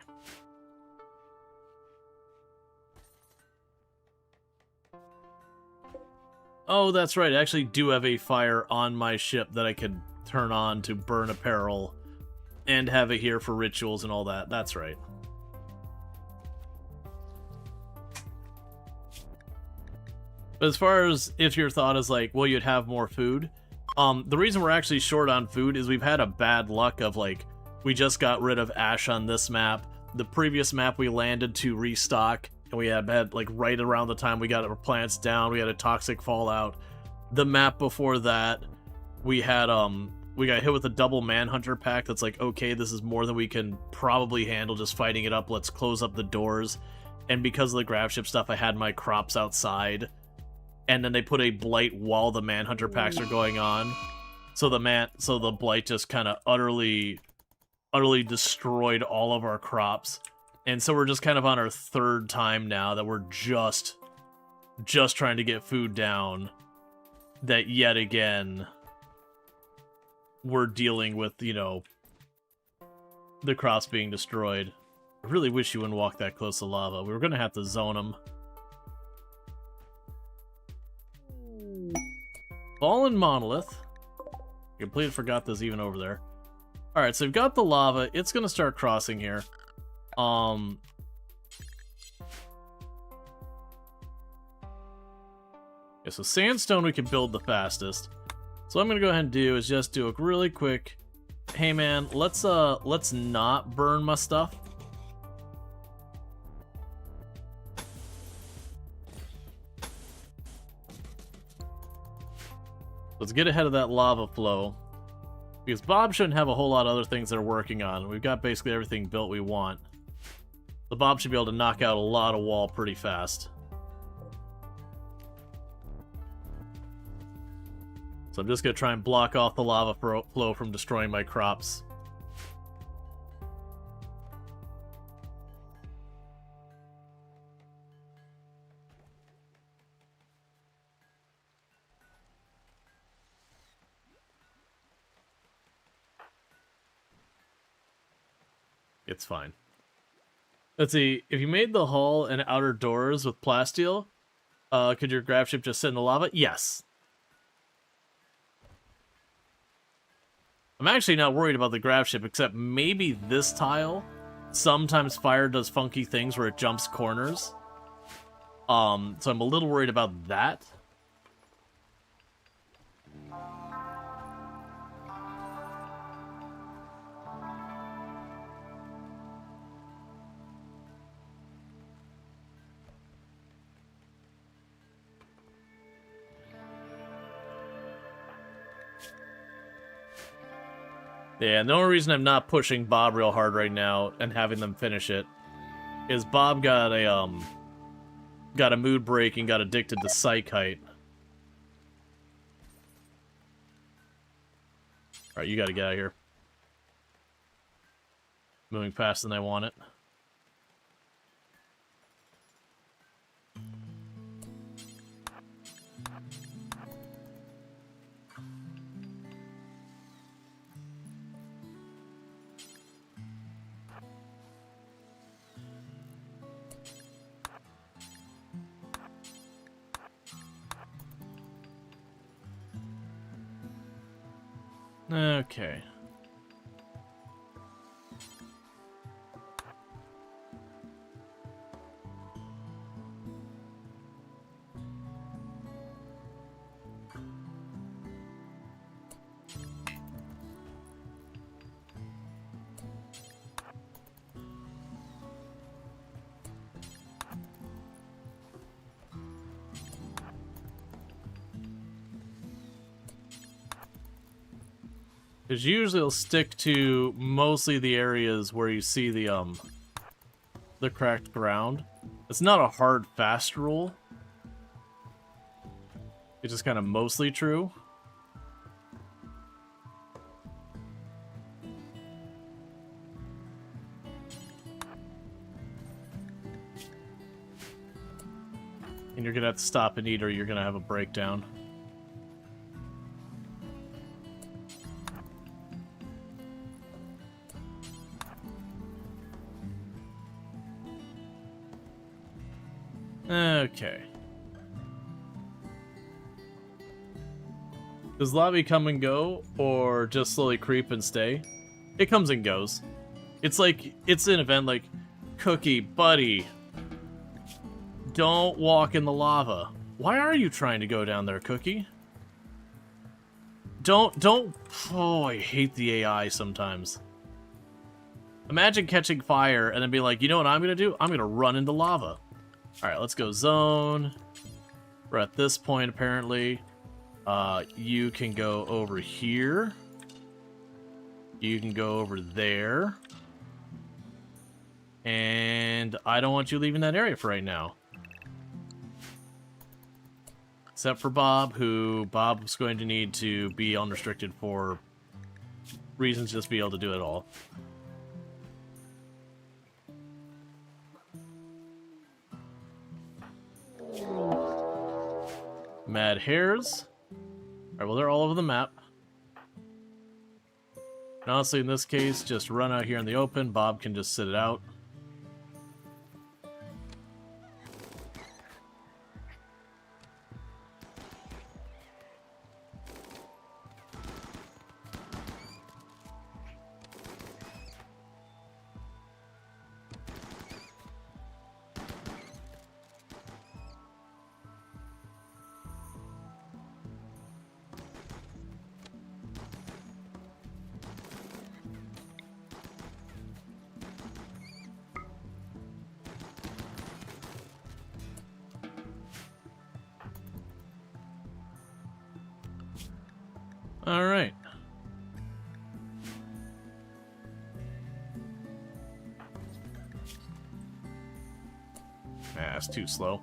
Oh, that's right. I actually do have a fire on my ship that I can turn on to burn apparel and have it here for rituals and all that. That's right. But as far as if your thought is like, well, you'd have more food, the reason we're actually short on food is we've had a bad luck of, like, we just got rid of ash on this map. The previous map we landed to restock, and we had like, right around the time we got our plants down, we had a toxic fallout. The map before that, we had, we got hit with a double manhunter pack that's like, okay, this is more than we can probably handle just fighting it up, let's close up the doors. And because of the grab ship stuff, I had my crops outside. And then they put a blight while the manhunter packs are going on. So the blight just kind of utterly destroyed all of our crops. And so we're just kind of on our third time now that we're just trying to get food down. That yet again, we're dealing with, you know, the crops being destroyed. I really wish you wouldn't walk that close to lava. We were going to have to zone them. Fallen Monolith. I completely forgot there's even over there. Alright, so we've got the lava. It's going to start crossing here. Yeah, so sandstone we can build the fastest. So what I'm going to go ahead and do is just do a really quick... Hey man, let's not burn my stuff. Let's get ahead of that lava flow. Because Bob shouldn't have a whole lot of other things they're working on. We've got basically everything built we want. So Bob should be able to knock out a lot of wall pretty fast. So I'm just going to try and block off the lava flow from destroying my crops. It's fine. Let's see. If you made the hull and outer doors with plasteel, could your grab ship just sit in the lava? Yes. I'm actually not worried about the grab ship, except maybe this tile. Sometimes fire does funky things where it jumps corners. So I'm a little worried about that. Yeah, and the only reason I'm not pushing Bob real hard right now and having them finish it is Bob got a mood break and got addicted to Psychite. Alright, you gotta get out of here. Moving faster than I want it. Okay. Because usually it'll stick to mostly the areas where you see the cracked ground. It's not a hard, fast rule. It's just kind of mostly true. And you're gonna have to stop and eat or you're gonna have a breakdown. Okay. Does lobby come and go, or just slowly creep and stay? It comes and goes. It's like, it's an event like, Cookie, buddy, don't walk in the lava. Why are you trying to go down there, Cookie? Don't, oh, I hate the AI sometimes. Imagine catching fire and then being like, you know what I'm gonna do? I'm gonna run into lava. Alright, let's go zone. We're at this point, apparently. You can go over here. You can go over there. And I don't want you leaving that area for right now. Except for Bob, who Bob's going to need to be unrestricted for reasons just be able to do it all. Mad hares. Alright, well, they're all over the map. And honestly, in this case, just run out here in the open. Bob can just sit it out. Alright. Ah, it's too slow.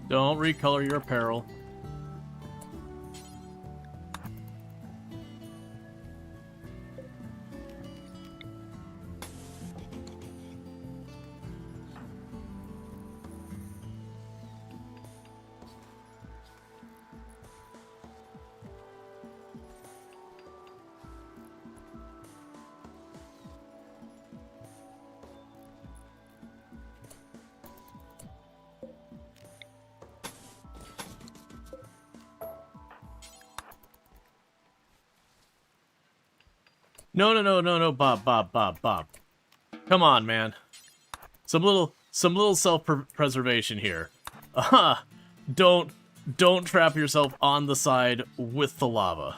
Don't recolor your apparel. No, Bob. Come on, man. Some little self-preservation here. Don't trap yourself on the side with the lava.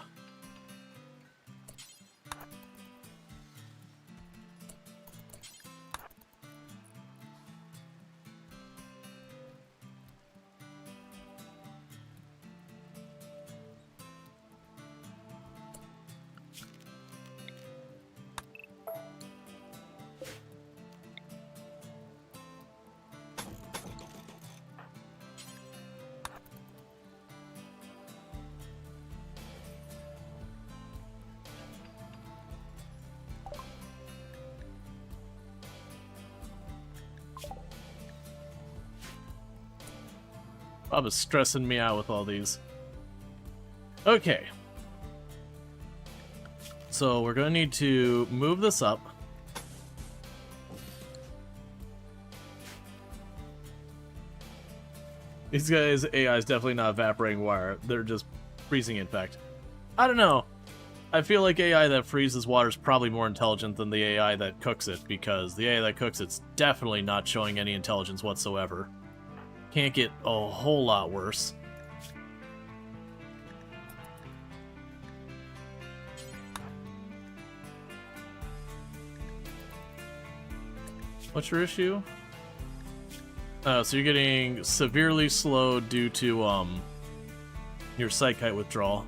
Bob is stressing me out with all these. Okay. So we're going to need to move this up. These guys' AI is definitely not evaporating wire. They're just freezing, in fact. I don't know. I feel like AI that freezes water is probably more intelligent than the AI that cooks it, because the AI that cooks it's definitely not showing any intelligence whatsoever. Can't get a whole lot worse. What's your issue? So you're getting severely slowed due to your sight kite withdrawal.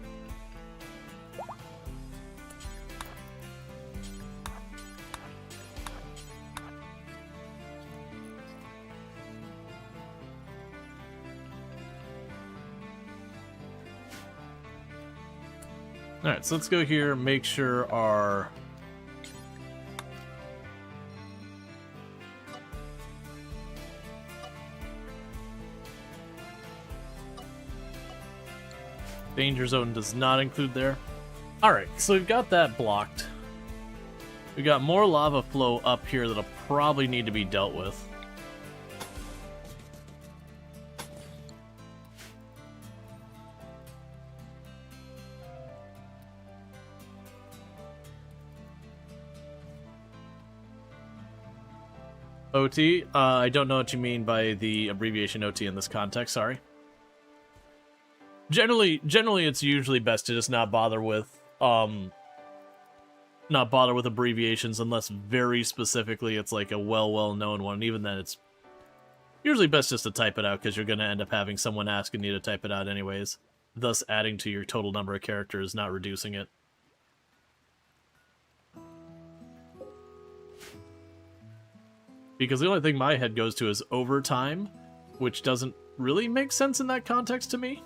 Alright, so let's go here, make sure our... danger zone does not include there. Alright, so we've got that blocked. We got more lava flow up here that'll probably need to be dealt with. OT? I don't know what you mean by the abbreviation OT in this context, sorry. Generally it's usually best to just not bother with abbreviations unless very specifically it's like a well-known one. Even then, it's usually best just to type it out because you're going to end up having someone asking you to type it out anyways, thus adding to your total number of characters, not reducing it. Because the only thing my head goes to is overtime, which doesn't really make sense in that context to me.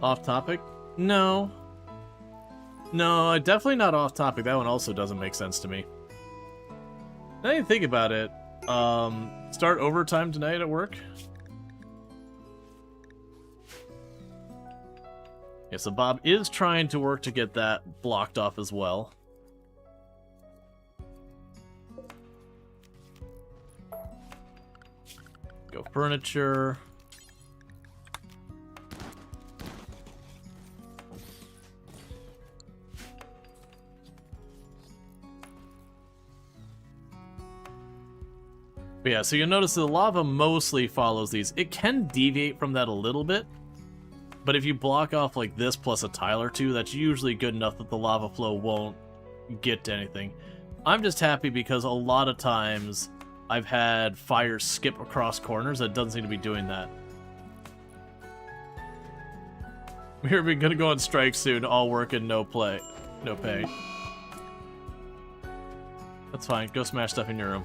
Off topic? No. No, definitely not off topic. That one also doesn't make sense to me. Now you think about it, start overtime tonight at work? Yeah, so Bob is trying to work to get that blocked off as well. Go furniture. But yeah, so you'll notice the lava mostly follows these. It can deviate from that a little bit, but if you block off like this plus a tile or two, that's usually good enough that the lava flow won't get to anything. I'm just happy because a lot of times I've had fires skip across corners that doesn't seem to be doing that. We're gonna go on strike soon, all work and no play. No pay. That's fine, go smash stuff in your room.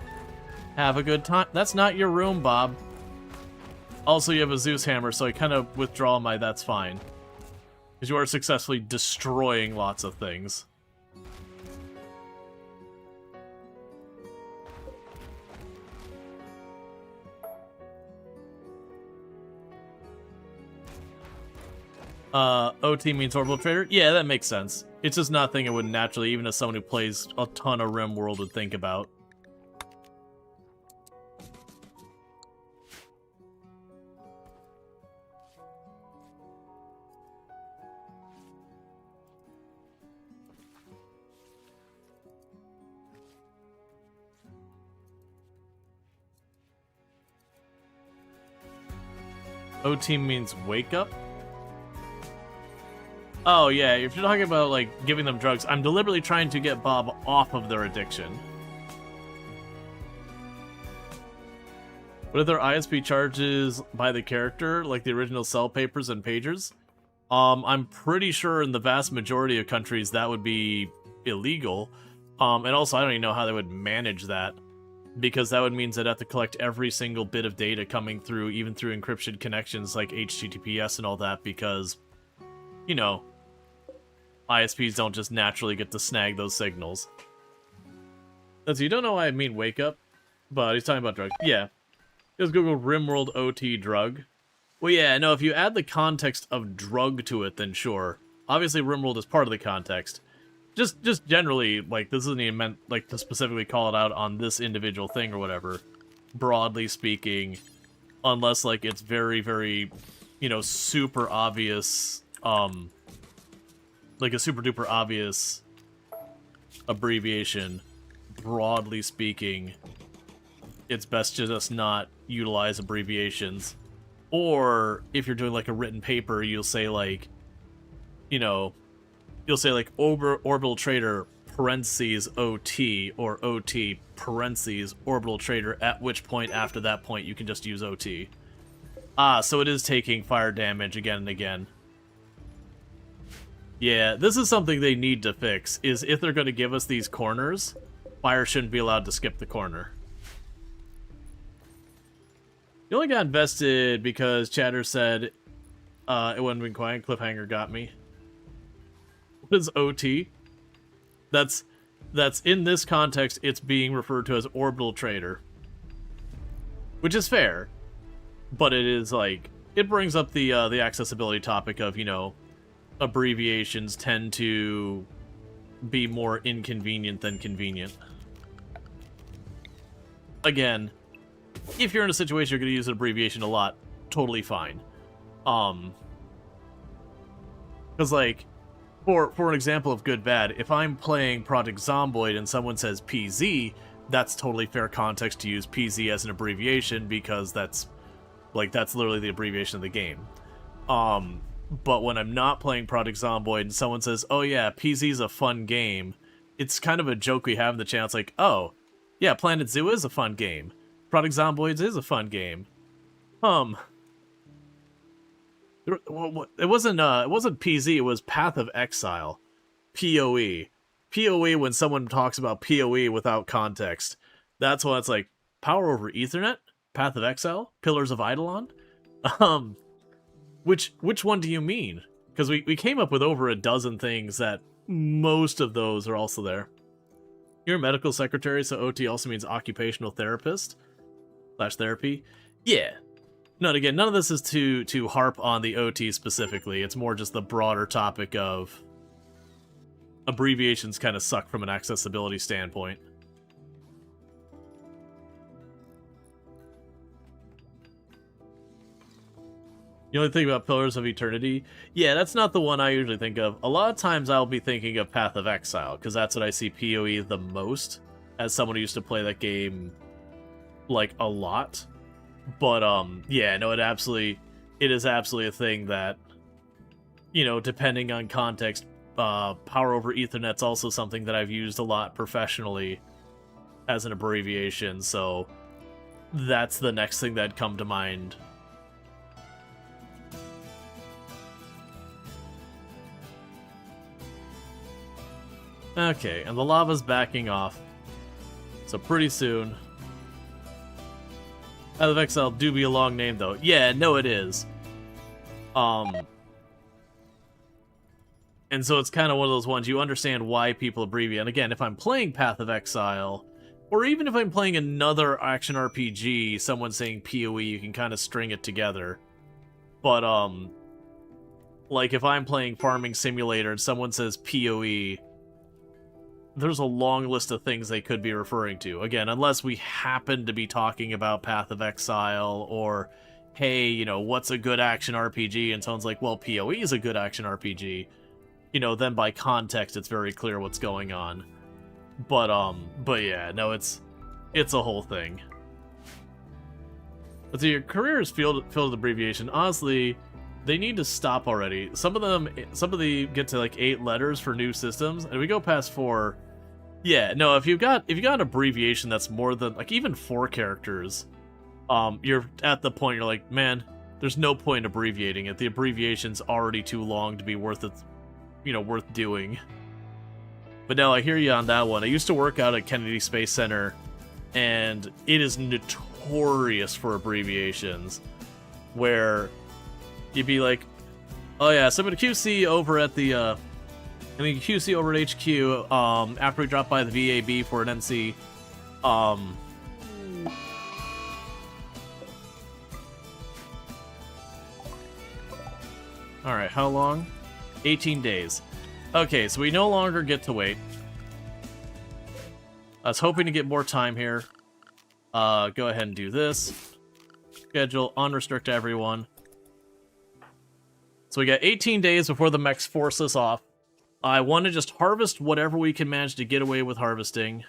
Have a good time. That's not your room, Bob. Also, you have a Zeus hammer, so I kind of withdraw my that's fine. Because you are successfully destroying lots of things. OT means orbital trader? Yeah, that makes sense. It's just not a thing I would naturally, even as someone who plays a ton of RimWorld, would think about. OT means wake up? Oh yeah, if you're talking about like giving them drugs, I'm deliberately trying to get Bob off of their addiction. What are their ISP charges by the character, like the original cell papers and pagers? I'm pretty sure in the vast majority of countries that would be illegal. And also I don't even know how they would manage that, because that would mean they'd have to collect every single bit of data coming through, even through encryption connections like HTTPS and all that, because, you know, ISPs don't just naturally get to snag those signals. So you don't know why I mean wake up, but he's talking about drugs. Yeah. Just Google RimWorld OT drug. Well, yeah, no, if you add the context of drug to it, then sure. Obviously, RimWorld is part of the context. Just generally, like, this isn't even meant, like, to specifically call it out on this individual thing or whatever. Broadly speaking, unless, like, it's very, very, you know, super obvious, like a super duper obvious abbreviation, broadly speaking, it's best to just not utilize abbreviations. Or, if you're doing, like, a written paper, you'll say, like, you know, you'll say, like, orbital trader, parentheses, OT, or OT, parentheses, orbital trader, at which point, after that point, you can just use OT. Ah, so it is taking fire damage again and again. Yeah, this is something they need to fix, is if they're going to give us these corners, fire shouldn't be allowed to skip the corner. You only got invested because Chatter said it wouldn't been quiet. Cliffhanger got me. What is OT? That's in this context, it's being referred to as orbital trader. Which is fair. But it is like, it brings up the accessibility topic of, you know, abbreviations tend to be more inconvenient than convenient. Again, if you're in a situation you're going to use an abbreviation a lot, totally fine. Because, like, for an example of good bad, if I'm playing Project Zomboid and someone says PZ, that's totally fair context to use PZ as an abbreviation because that's literally the abbreviation of the game. But when I'm not playing Project Zomboid and someone says, oh yeah, PZ's a fun game, it's kind of a joke we have in the channel. It's like, oh, yeah, Planet Zoo is a fun game. Project Zomboids is a fun game. It wasn't PZ, it was Path of Exile. PoE. PoE, when someone talks about PoE without context, that's when it's like, Power over Ethernet? Path of Exile? Pillars of Eidolon? Which one do you mean? Because we came up with over a dozen things that most of those are also there. You're a medical secretary, so OT also means occupational therapist / therapy. Yeah. No, and again, none of this is to harp on the OT specifically. It's more just the broader topic of abbreviations kind of suck from an accessibility standpoint. You only think about Pillars of Eternity? Yeah, that's not the one I usually think of. A lot of times I'll be thinking of Path of Exile, because that's what I see PoE the most, as someone who used to play that game, like, a lot. But, yeah, no, it is absolutely a thing that, you know, depending on context, Power over Ethernet's also something that I've used a lot professionally as an abbreviation, so that's the next thing that'd come to mind. Okay, and the lava's backing off. So pretty soon. Path of Exile do be a long name, though. Yeah, no, it is. And so it's kind of one of those ones, you understand why people abbreviate. And again, if I'm playing Path of Exile, or even if I'm playing another action RPG, someone saying PoE, you can kind of string it together. But, like, if I'm playing Farming Simulator and someone says PoE, there's a long list of things they could be referring to. Again, unless we happen to be talking about Path of Exile, or, hey, you know, what's a good action RPG? And someone's like, well, PoE is a good action RPG. You know, then by context, it's very clear what's going on. But yeah, no, it's a whole thing. Let's see, your career is filled with abbreviation. Honestly, they need to stop already. Some of them get to like 8 letters for new systems, and we go past 4. Yeah, no, if you've got an abbreviation that's more than like even 4 characters, you're at the point you're like, man, there's no point abbreviating it. The abbreviation's already too long to be worth it, you know, worth doing. But no, I hear you on that one. I used to work out at Kennedy Space Center, and it is notorious for abbreviations, where you'd be like, oh yeah, so I'm gonna QC over at the, QC over at HQ, after we drop by the VAB for an NC, Alright, how long? 18 days. Okay, so we no longer get to wait. I was hoping to get more time here. Go ahead and do this. Schedule, unrestrict everyone. So we got 18 days before the mechs force us off. I want to just harvest whatever we can manage to get away with harvesting.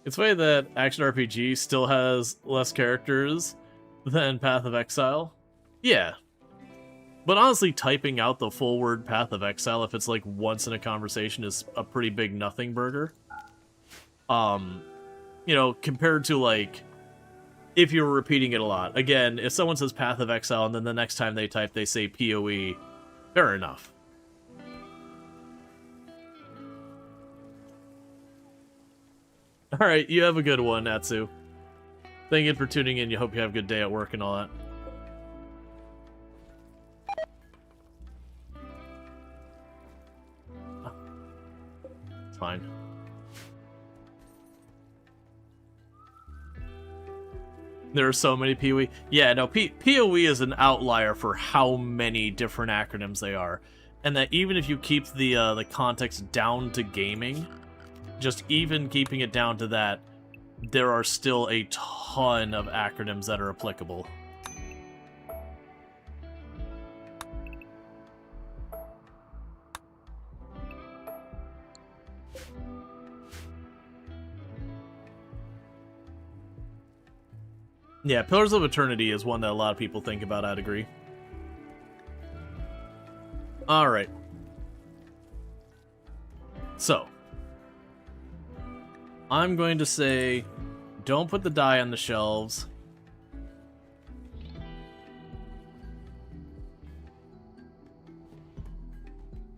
It's funny that Action RPG still has less characters than Path of Exile. Yeah. But honestly, typing out the full word Path of Exile, if it's like once in a conversation, is a pretty big nothing burger. You know, compared to, like, if you were repeating it a lot. Again, if someone says Path of Exile and then the next time they type they say PoE, fair enough. Alright, you have a good one, Natsu. Thank you for tuning in. You hope you have a good day at work and all that. It's fine. There are so many PoE. Yeah, no, PoE is an outlier for how many different acronyms they are. And that even if you keep the context down to gaming, just even keeping it down to that, there are still a ton of acronyms that are applicable. Yeah, Pillars of Eternity is one that a lot of people think about, I'd agree. Alright. So. I'm going to say, don't put the die on the shelves.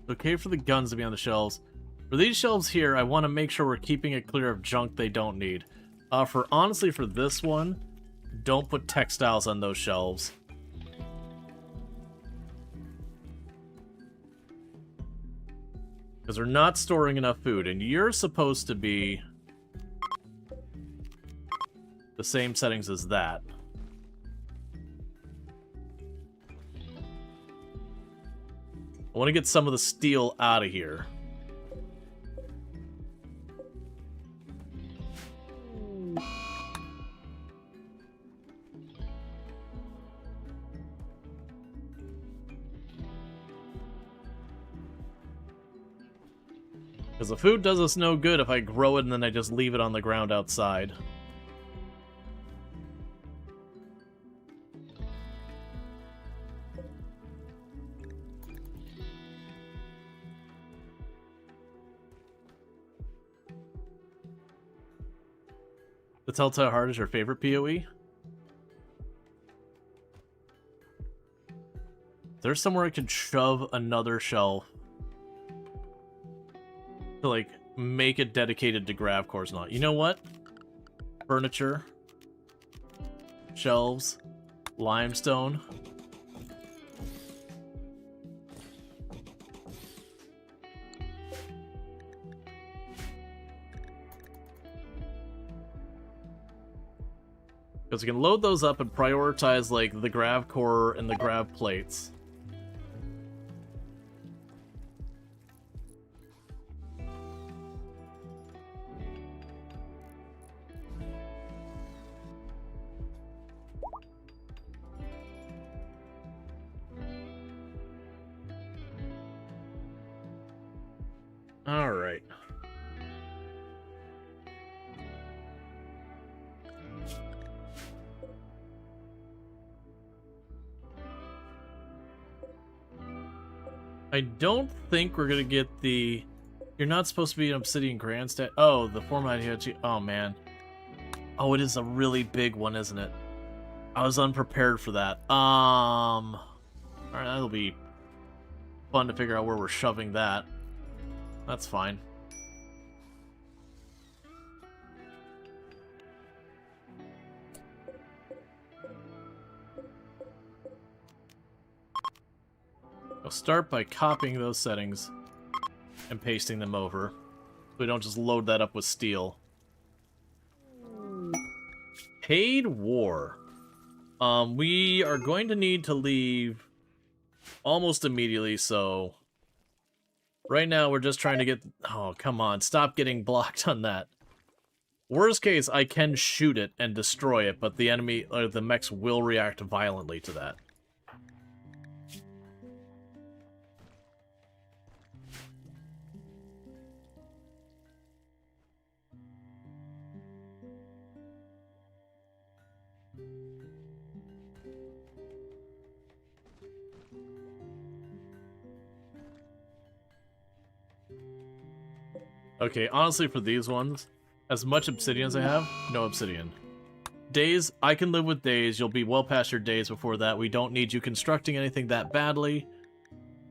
It's okay for the guns to be on the shelves. For these shelves here, I want to make sure we're keeping it clear of junk they don't need. Honestly, for this one, don't put textiles on those shelves. Because we're not storing enough food, and you're supposed to be the same settings as that. I want to get some of the steel out of here. Because the food does us no good if I grow it and then I just leave it on the ground outside. The Telltale Heart is your favorite PoE? There's somewhere I could shove another shelf to, like, make it dedicated to grav cores. Not. You know what? Furniture. Shelves. Limestone. Because we can load those up and prioritize, like, the grav core and the grav plates. Alright. I don't think we're gonna get the... You're not supposed to be an Obsidian Grandstand. Oh, the format here. Oh, man. Oh, it is a really big one, isn't it? I was unprepared for that. Alright, that'll be fun to figure out where we're shoving that. That's fine. I'll start by copying those settings and pasting them over, so we don't just load that up with steel. Paid War. We are going to need to leave almost immediately, so... Right now, we're just trying to get... Oh, come on. Stop getting blocked on that. Worst case, I can shoot it and destroy it, but the enemy, or the mechs will react violently to that. Okay, honestly, for these ones, As much obsidian as I have? No obsidian. Days, I can live with days. You'll be well past your days before that. We don't need you constructing anything that badly.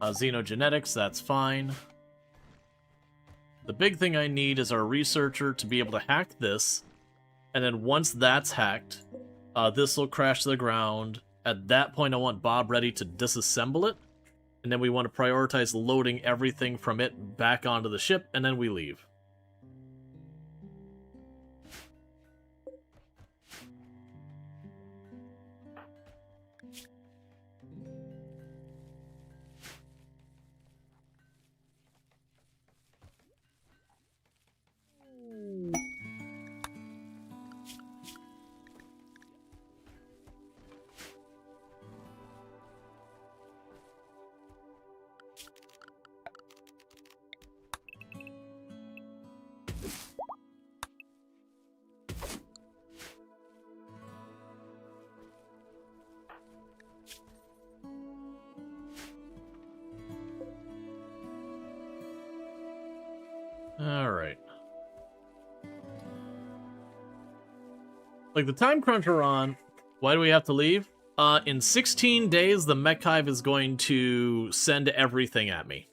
Xenogenetics, that's fine. The big thing I need is our researcher to be able to hack this. And then once that's hacked, this will crash to the ground. At that point, I want Bob ready to disassemble it. And then we want to prioritize loading everything from it back onto the ship, and then we leave. Alright. Like the time crunch we're on, why do we have to leave? In 16 days, the mech hive is going to send everything at me.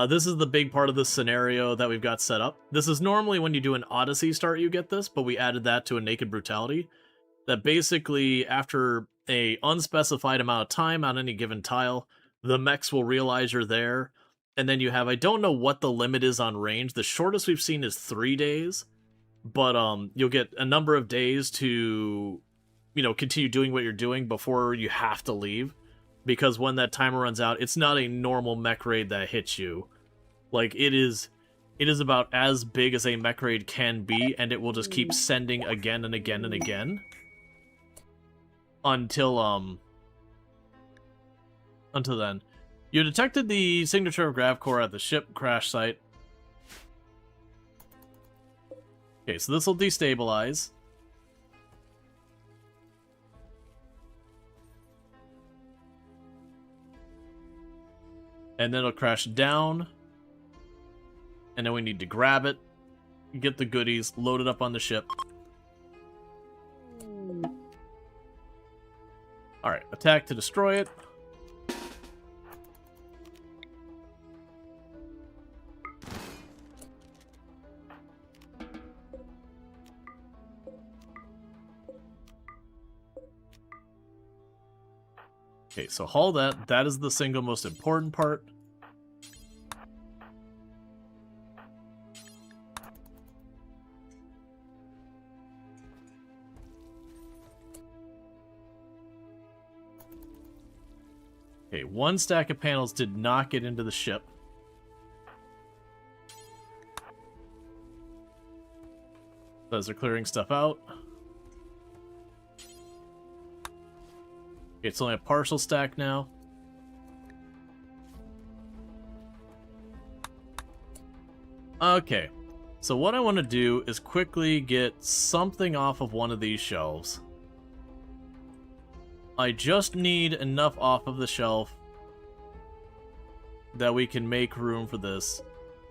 This is the big part of the scenario that we've got set up. This is normally when you do an Odyssey start you get this, but we added that to a Naked Brutality. That basically, after a unspecified amount of time on any given tile, the mechs will realize you're there. And then you have, I don't know what the limit is on range. The shortest we've seen is 3 days. But you'll get a number of days to, you know, continue doing what you're doing before you have to leave. Because when that timer runs out, it's not a normal mech raid that hits you. Like, it is about as big as a mech raid can be, and it will just keep sending again and again and again. Until then. You detected the signature of Gravcore at the ship crash site. Okay, so this will destabilize. And then it'll crash down. And then we need to grab it, get the goodies, load it up on the ship. Alright, attack to destroy it. Okay, so haul that. That is the single most important part. Okay, 1 stack of panels did not get into the ship. Those are clearing stuff out. It's only a partial stack now. Okay, so what I want to do is quickly get something off of one of these shelves. I just need enough off of the shelf that we can make room for this.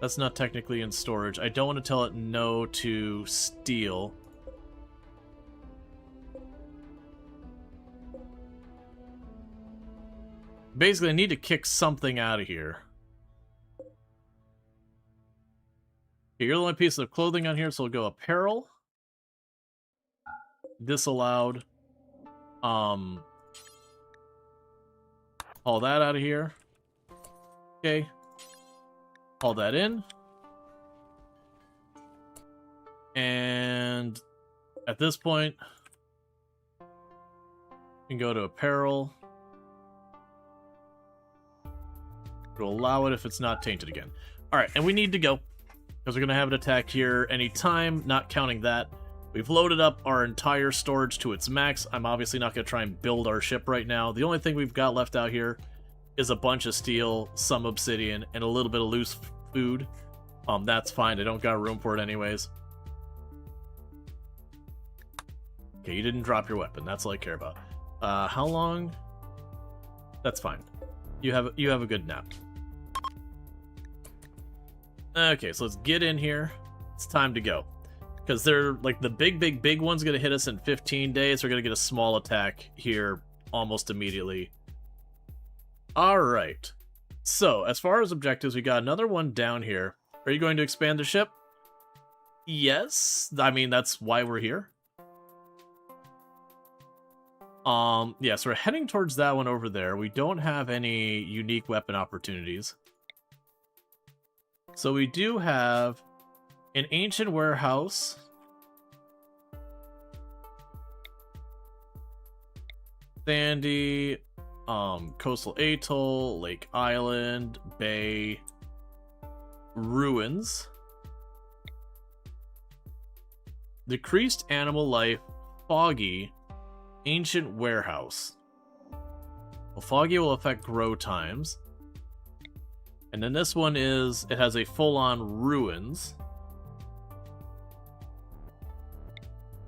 That's not technically in storage. I don't want to tell it no to steal. Basically, I need to kick something out of here. Okay, you're the only piece of clothing on here, so we'll go apparel. Disallowed. Haul that out of here. Okay. Haul that in. And at this point, we can go to apparel. It'll allow it if it's not tainted again. Alright, and we need to go. Because we're going to have an attack here anytime, not counting that. We've loaded up our entire storage to its max. I'm obviously not going to try and build our ship right now. The only thing we've got left out here is a bunch of steel, some obsidian, and a little bit of loose food. That's fine. I don't got room for it anyways. Okay, you didn't drop your weapon. That's all I care about. How long? That's fine. You have a good nap. Okay, so let's get in here. It's time to go. Because they're, like, the big one's going to hit us in 15 days. We're going to get a small attack here almost immediately. Alright. So, as far as objectives, we got another one down here. Are you going to expand the ship? Yes. I mean, that's why we're here. Yeah, so we're heading towards that one over there. We don't have any unique weapon opportunities. So we do have an ancient warehouse. Sandy, coastal atoll, lake island, bay, ruins. Decreased animal life, foggy, ancient warehouse. Well, foggy will affect grow times. And then this one is, it has a full-on ruins.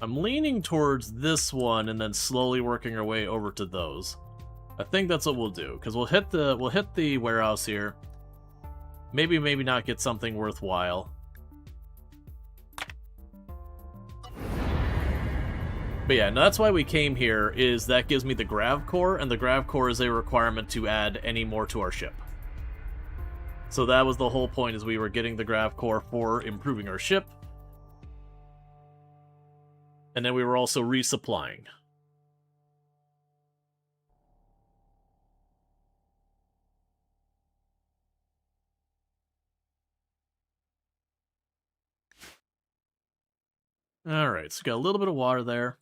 I'm leaning towards this one and then slowly working our way over to those. I think that's what we'll do, because we'll hit the warehouse here. Maybe not get something worthwhile. But yeah, no, that's why we came here, is that gives me the grav core, and the grav core is a requirement to add any more to our ship. So that was the whole point, is we were getting the grav core for improving our ship. And then we were also resupplying. Alright, so we got a little bit of water there.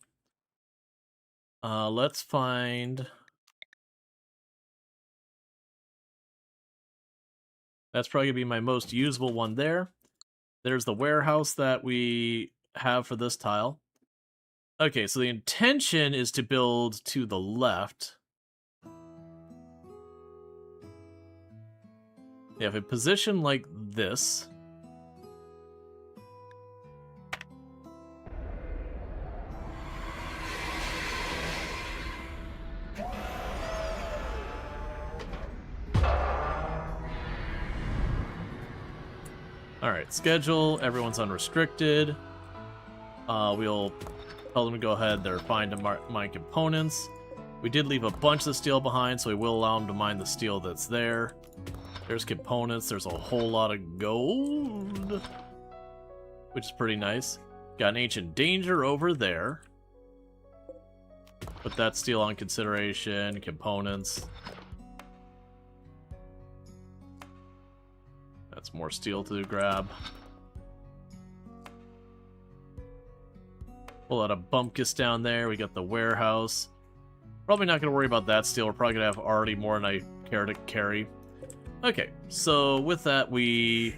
Let's find... That's probably going to be my most usable one there. There's the warehouse that we have for this tile. Okay, so the intention is to build to the left. Yeah, if a position like this... Alright, schedule, everyone's unrestricted. We'll tell them to go ahead, they're fine to mine components. We did leave a bunch of steel behind, so we will allow them to mine the steel that's there. There's components, there's a whole lot of gold, which is pretty nice. Got an ancient danger over there. Put that steel on consideration, components. That's more steel to grab. Pull out a bumpkus down there. We got the warehouse. Probably not going to worry about that steel. We're probably going to have already more than I care to carry. Okay, so with that, we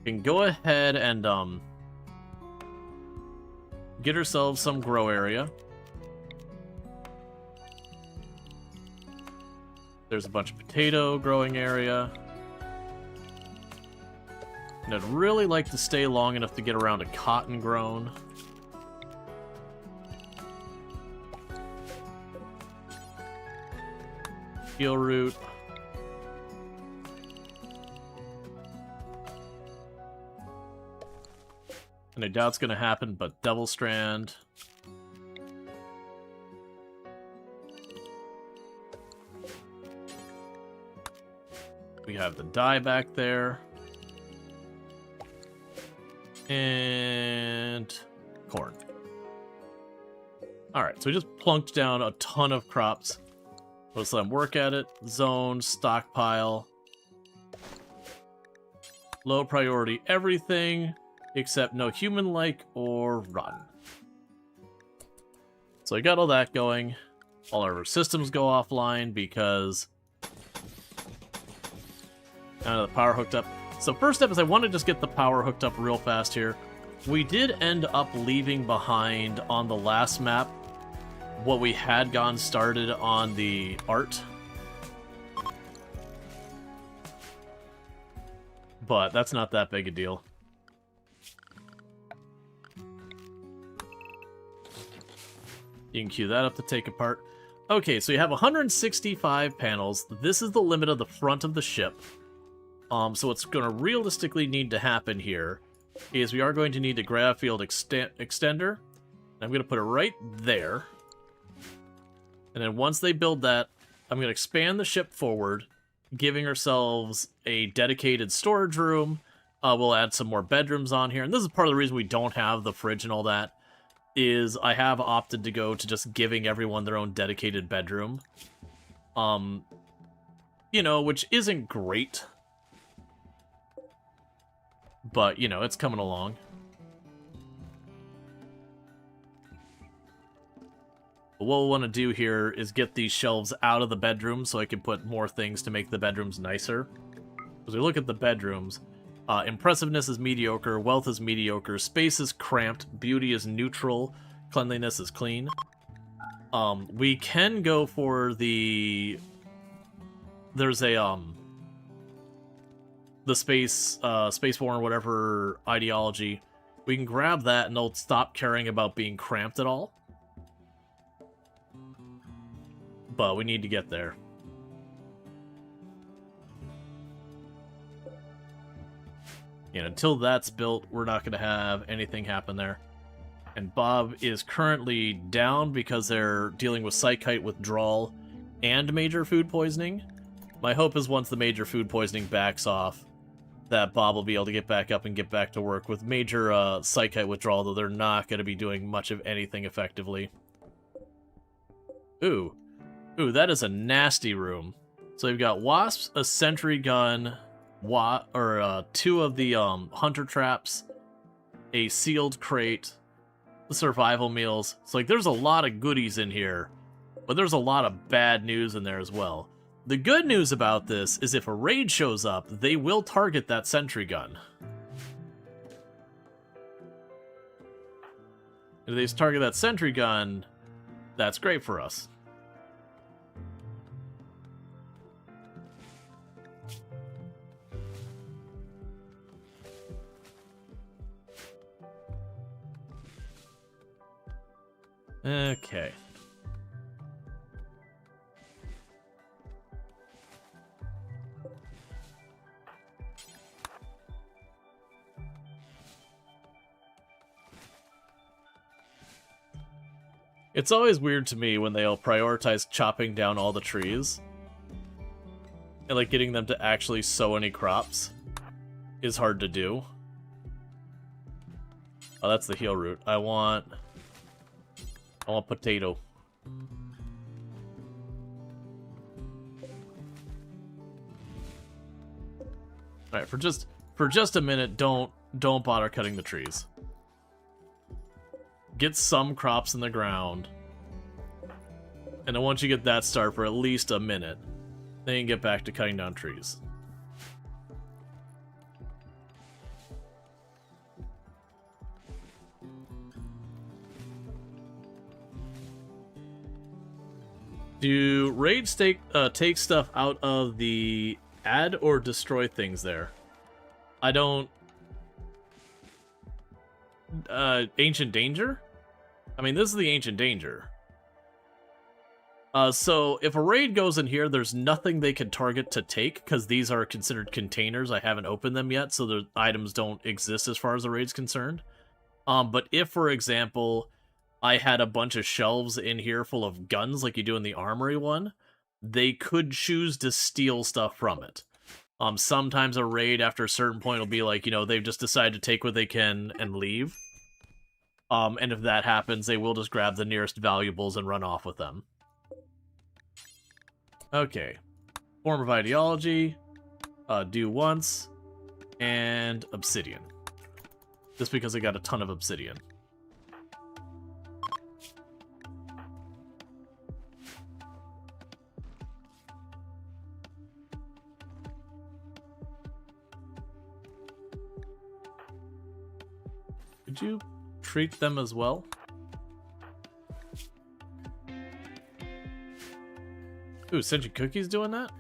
can go ahead and get ourselves some grow area. There's a bunch of potato growing area. And I'd really like to stay long enough to get around to cotton grown. Steel root. And I doubt it's going to happen, but Devil Strand. We have the dye back there. And corn. Alright, so we just plunked down a ton of crops. Let's let them work at it. Zone, stockpile. Low priority everything, except no human-like or rotten. So I got all that going. All our systems go offline because none of the power hooked up. So first step is I want to just get the power hooked up real fast here. We did end up leaving behind on the last map what we had gotten started on the art. But that's not that big a deal. You can queue that up to take apart. Okay, so you have 165 panels. This is the limit of the front of the ship. So what's going to realistically need to happen here is we are going to need a grav field extender. I'm going to put it right there. And then once they build that, I'm going to expand the ship forward, giving ourselves a dedicated storage room. We'll add some more bedrooms on here. And this is part of the reason we don't have the fridge and all that, is I have opted to go to just giving everyone their own dedicated bedroom. You know, which isn't great. But, you know, it's coming along. But what we'll want to do here is get these shelves out of the bedroom so I can put more things to make the bedrooms nicer. As we look at the bedrooms, impressiveness is mediocre, wealth is mediocre, space is cramped, beauty is neutral, cleanliness is clean. We can go for the... There's a, the Spaceborne, whatever ideology. We can grab that and they'll stop caring about being cramped at all. But we need to get there. And until that's built, we're not going to have anything happen there. And Bob is currently down because they're dealing with psychite withdrawal and major food poisoning. My hope is once the major food poisoning backs off, that Bob will be able to get back up and get back to work. With major psychite withdrawal, though, they're not going to be doing much of anything effectively. Ooh. Ooh, that is a nasty room. So we've got wasps, a sentry gun, two of the hunter traps, a sealed crate, the survival meals. So, like, there's a lot of goodies in here, but there's a lot of bad news in there as well. The good news about this is if a raid shows up, they will target that sentry gun. If they target that sentry gun, that's great for us. Okay. It's always weird to me when they'll prioritize chopping down all the trees. And, like, getting them to actually sow any crops is hard to do. Oh, that's the heal root. I want potato. Alright, for just a minute, don't bother cutting the trees. Get some crops in the ground. And then once you get that started for at least a minute, then you can get back to cutting down trees. Do raids take stuff out of the add or destroy things there? I don't... Ancient Danger? I mean, this is the Ancient Danger. So, if a raid goes in here, there's nothing they can target to take, because these are considered containers. I haven't opened them yet, so the items don't exist as far as the raid's concerned. But if, for example, I had a bunch of shelves in here full of guns, like you do in the Armory one, they could choose to steal stuff from it. Sometimes a raid, after a certain point, will be like, you know, they've just decided to take what they can and leave. And if that happens, they will just grab the nearest valuables and run off with them. Okay. Form of Ideology. Do once. And Obsidian. Just because I got a ton of Obsidian. Could you treat them as well? Ooh, Sentient Cookie's doing that?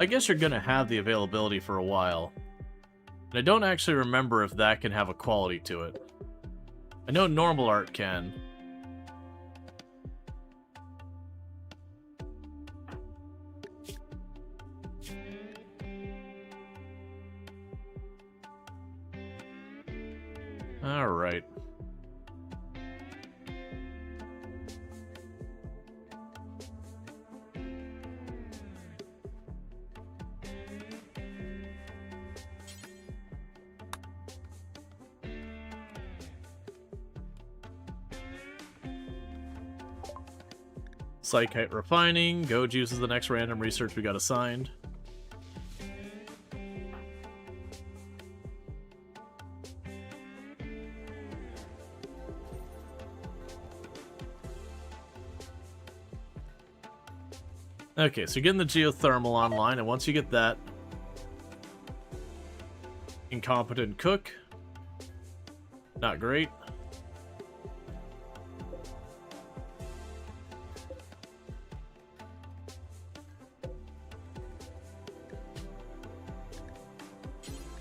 I guess you're gonna have the availability for a while. And I don't actually remember if that can have a quality to it. I know normal art can. Alright. Psychite refining. Go juice is the next random research we got assigned. Okay, so you're getting the geothermal online, and once you get that, incompetent cook, not great.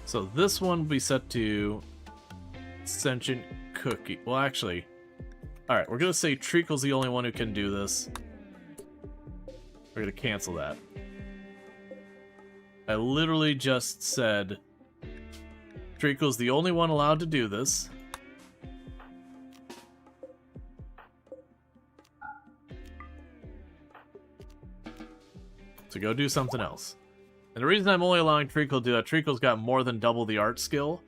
So this one will be set to sentient cookie. Well, actually, all right, we're gonna say Treacle's the only one who can do this. We're gonna cancel that. I literally just said Treacle's the only one allowed to do this. So go do something else. And the reason I'm only allowing Treacle to do that, Treacle's got more than double the art skill.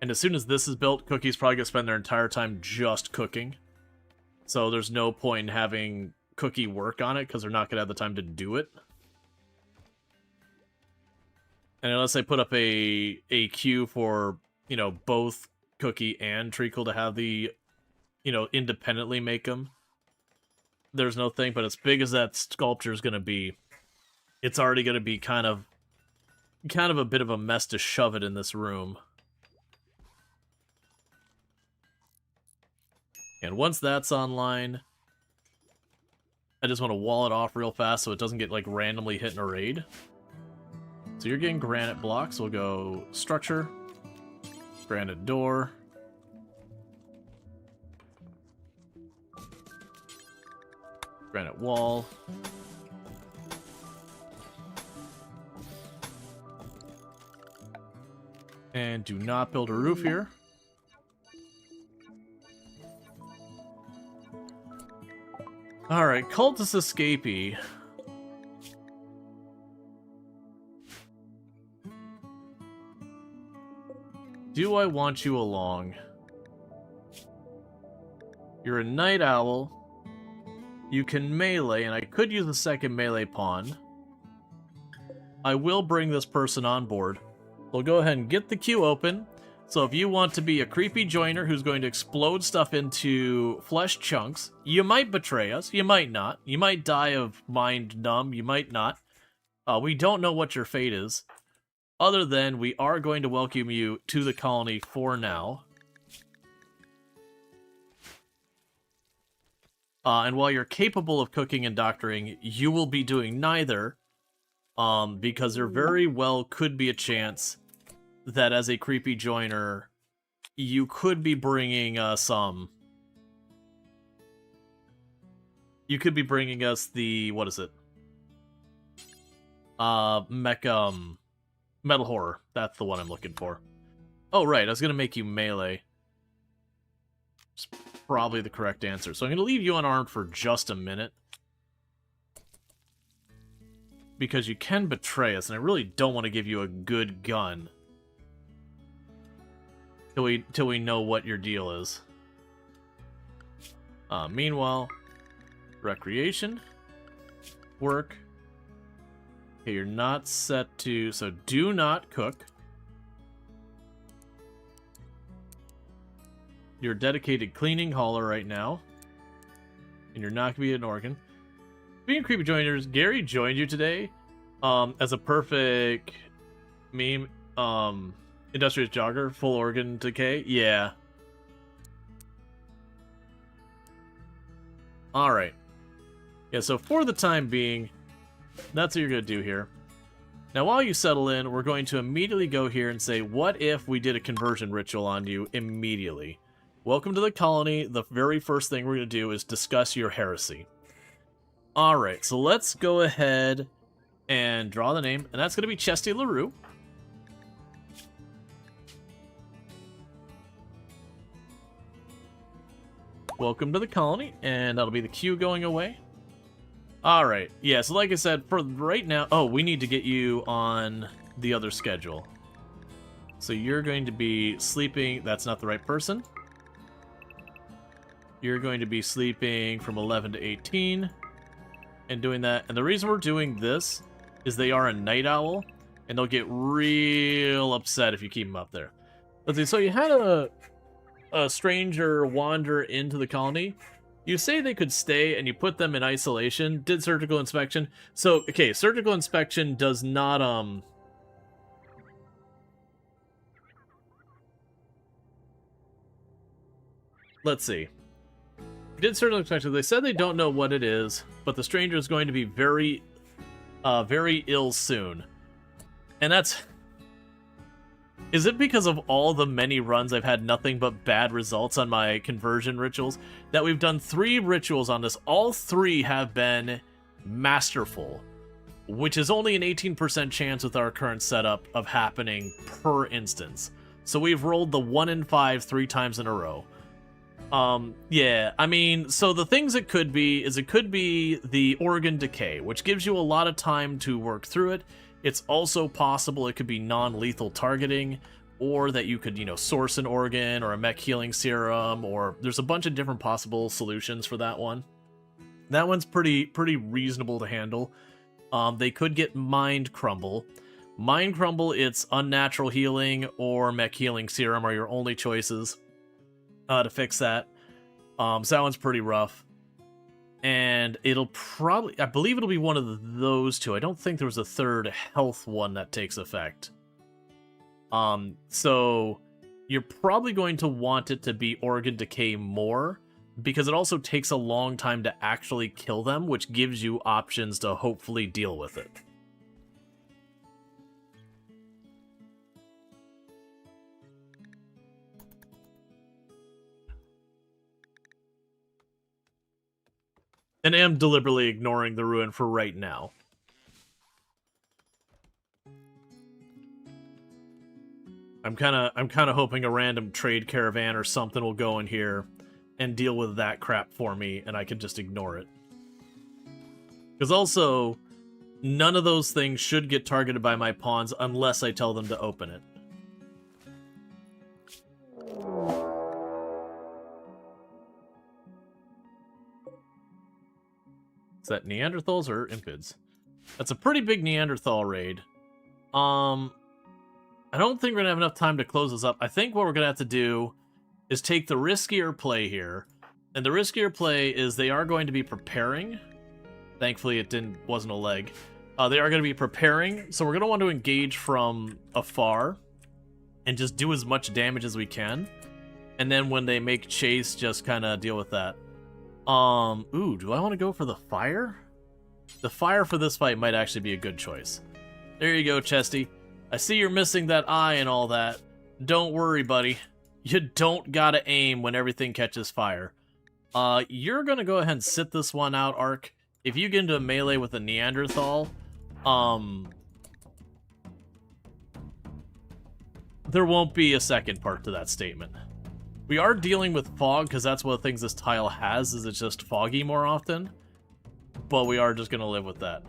And as soon as this is built, Cookie's probably gonna spend their entire time just cooking. So there's no point in having Cookie work on it, because they're not gonna have the time to do it. And unless I put up a queue for, you know, both Cookie and Treacle to have the, you know, independently make them, there's no thing. But as big as that sculpture is gonna be, it's already gonna be kind of a bit of a mess to shove it in this room. And once that's online, I just want to wall it off real fast so it doesn't get, like, randomly hit in a raid. So you're getting granite blocks. We'll go structure, granite door, granite wall, and do not build a roof here. Alright, Cultist Escapee. Do I want you along? You're a night owl. You can melee, and I could use a second melee pawn. I will bring this person on board. We'll go ahead and get the queue open. So if you want to be a creepy joiner who's going to explode stuff into flesh chunks, you might betray us, you might not. You might die of mind numb, you might not. We don't know what your fate is, other than we are going to welcome you to the colony for now. And while you're capable of cooking and doctoring, you will be doing neither, because there very well could be a chance that as a creepy joiner, you could be bringing us, you could be bringing us the, what is it? Metal Horror. That's the one I'm looking for. Oh, right, I was gonna make you melee. It's probably the correct answer. So I'm gonna leave you unarmed for just a minute. Because you can betray us, and I really don't want to give you a good gun. Till we know what your deal is. Meanwhile, recreation, work. Okay, you're not set to, so do not cook. You're dedicated cleaning hauler right now, and you're not gonna be an organ. Being a creepy joiners, Gary joined you today, as a perfect meme. Industrious jogger, full organ decay? Yeah. Alright. Yeah, so for the time being, that's what you're going to do here. Now, while you settle in, we're going to immediately go here and say, what if we did a conversion ritual on you immediately? Welcome to the colony. The very first thing we're going to do is discuss your heresy. Alright, so let's go ahead and draw the name, and that's going to be Chesty LaRue. Welcome to the colony, and that'll be the queue going away. Alright, yeah, so like I said, for right now... Oh, we need to get you on the other schedule. So you're going to be sleeping... That's not the right person. You're going to be sleeping from 11 to 18 and doing that. And the reason we're doing this is they are a night owl, and they'll get real upset if you keep them up there. Let's see, so you had a stranger wander into the colony. You say they could stay, and you put them in isolation. Did surgical inspection. So, okay, surgical inspection does not, let's see. Did surgical inspection. They said they don't know what it is, but the stranger is going to be very ill soon. And that's... Is it because of all the many runs I've had nothing but bad results on my conversion rituals that we've done 3 rituals on this? All 3 have been masterful, which is only an 18% chance with our current setup of happening per instance. So we've rolled the 1 in 5 3 times in a row. Yeah, I mean, so the things it could be is it could be the organ decay, which gives you a lot of time to work through it. It's also possible it could be non-lethal targeting, or that you could, you know, source an organ or a mech healing serum, or there's a bunch of different possible solutions for that one. That one's pretty reasonable to handle. They could get Mind Crumble. Mind Crumble, it's unnatural healing or mech healing serum are your only choices to fix that. So that one's pretty rough. And it'll probably... I believe it'll be one of those 2. I don't think there was a third health one that takes effect. So you're probably going to want it to be organ decay more, because it also takes a long time to actually kill them, which gives you options to hopefully deal with it. And am deliberately ignoring the ruin for right now. I'm kind of hoping a random trade caravan or something will go in here and deal with that crap for me, and I can just ignore it. Because also, none of those things should get targeted by my pawns unless I tell them to open it. Is that Neanderthals or Impids? That's a pretty big Neanderthal raid. I don't think we're going to have enough time to close this up. I think what we're going to have to do is take the riskier play here. And the riskier play is they are going to be preparing. Thankfully, it wasn't a leg. They are going to be preparing, so we're going to want to engage from afar and just do as much damage as we can. And then when they make chase, just kind of deal with that. Ooh, do I want to go for the fire? The fire for this fight might actually be a good choice. There you go, Chesty. I see you're missing that eye and all that. Don't worry, buddy. You don't gotta aim when everything catches fire. You're gonna go ahead and sit this one out, Ark. If you get into a melee with a Neanderthal, there won't be a second part to that statement. We are dealing with fog, because that's one of the things this tile has, is it's just foggy more often. But we are just going to live with that.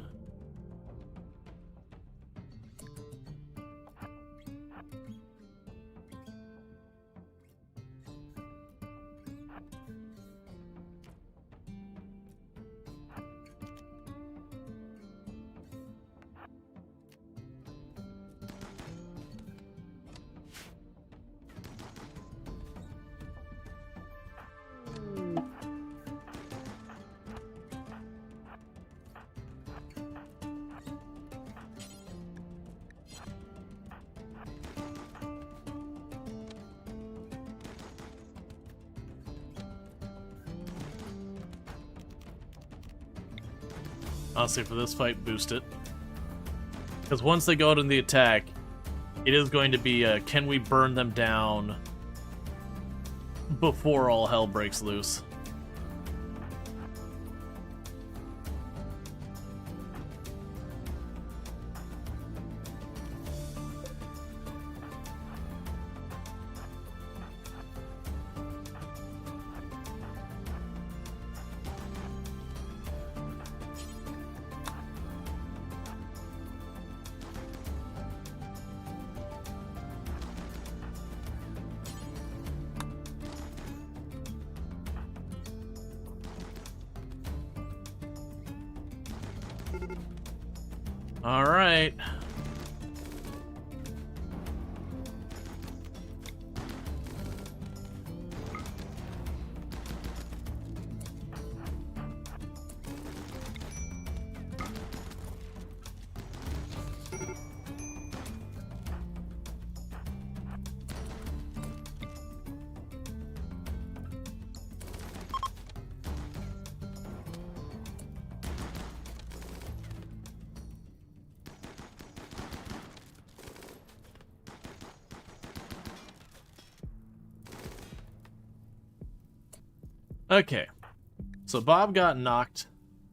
Honestly, for this fight, boost it. Because once they go out in the attack, it is going to be a, can we burn them down before all hell breaks loose? All right. Okay, so Bob got knocked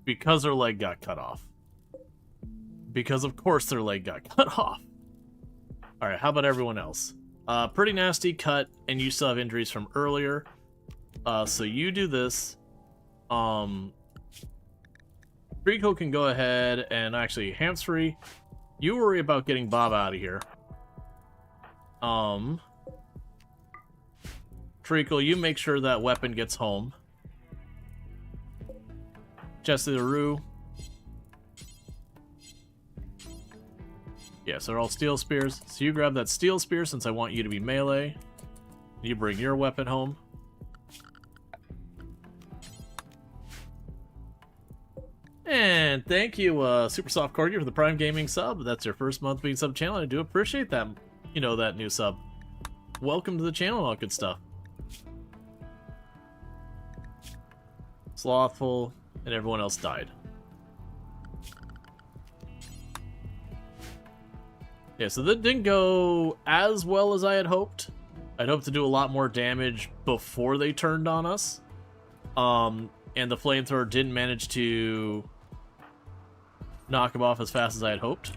because her leg got cut off. Because of course their leg got cut off. Alright, how about everyone else? Pretty nasty cut, and you still have injuries from earlier. So you do this. Rico can go ahead and actually hamstring. You worry about getting Bob out of here. Treacle, you make sure that weapon gets home. Jesse the Rue. Yeah, so they're all steel spears. So you grab that steel spear since I want you to be melee. You bring your weapon home. And thank you, Super Soft Corgi, for the Prime Gaming sub. That's your first month being sub channel. I do appreciate that, you know, that new sub. Welcome to the channel and all good stuff. Slothful, and everyone else died. Yeah, so that didn't go as well as I had hoped. I'd hoped to do a lot more damage before they turned on us. And the flamethrower didn't manage to knock him off as fast as I had hoped.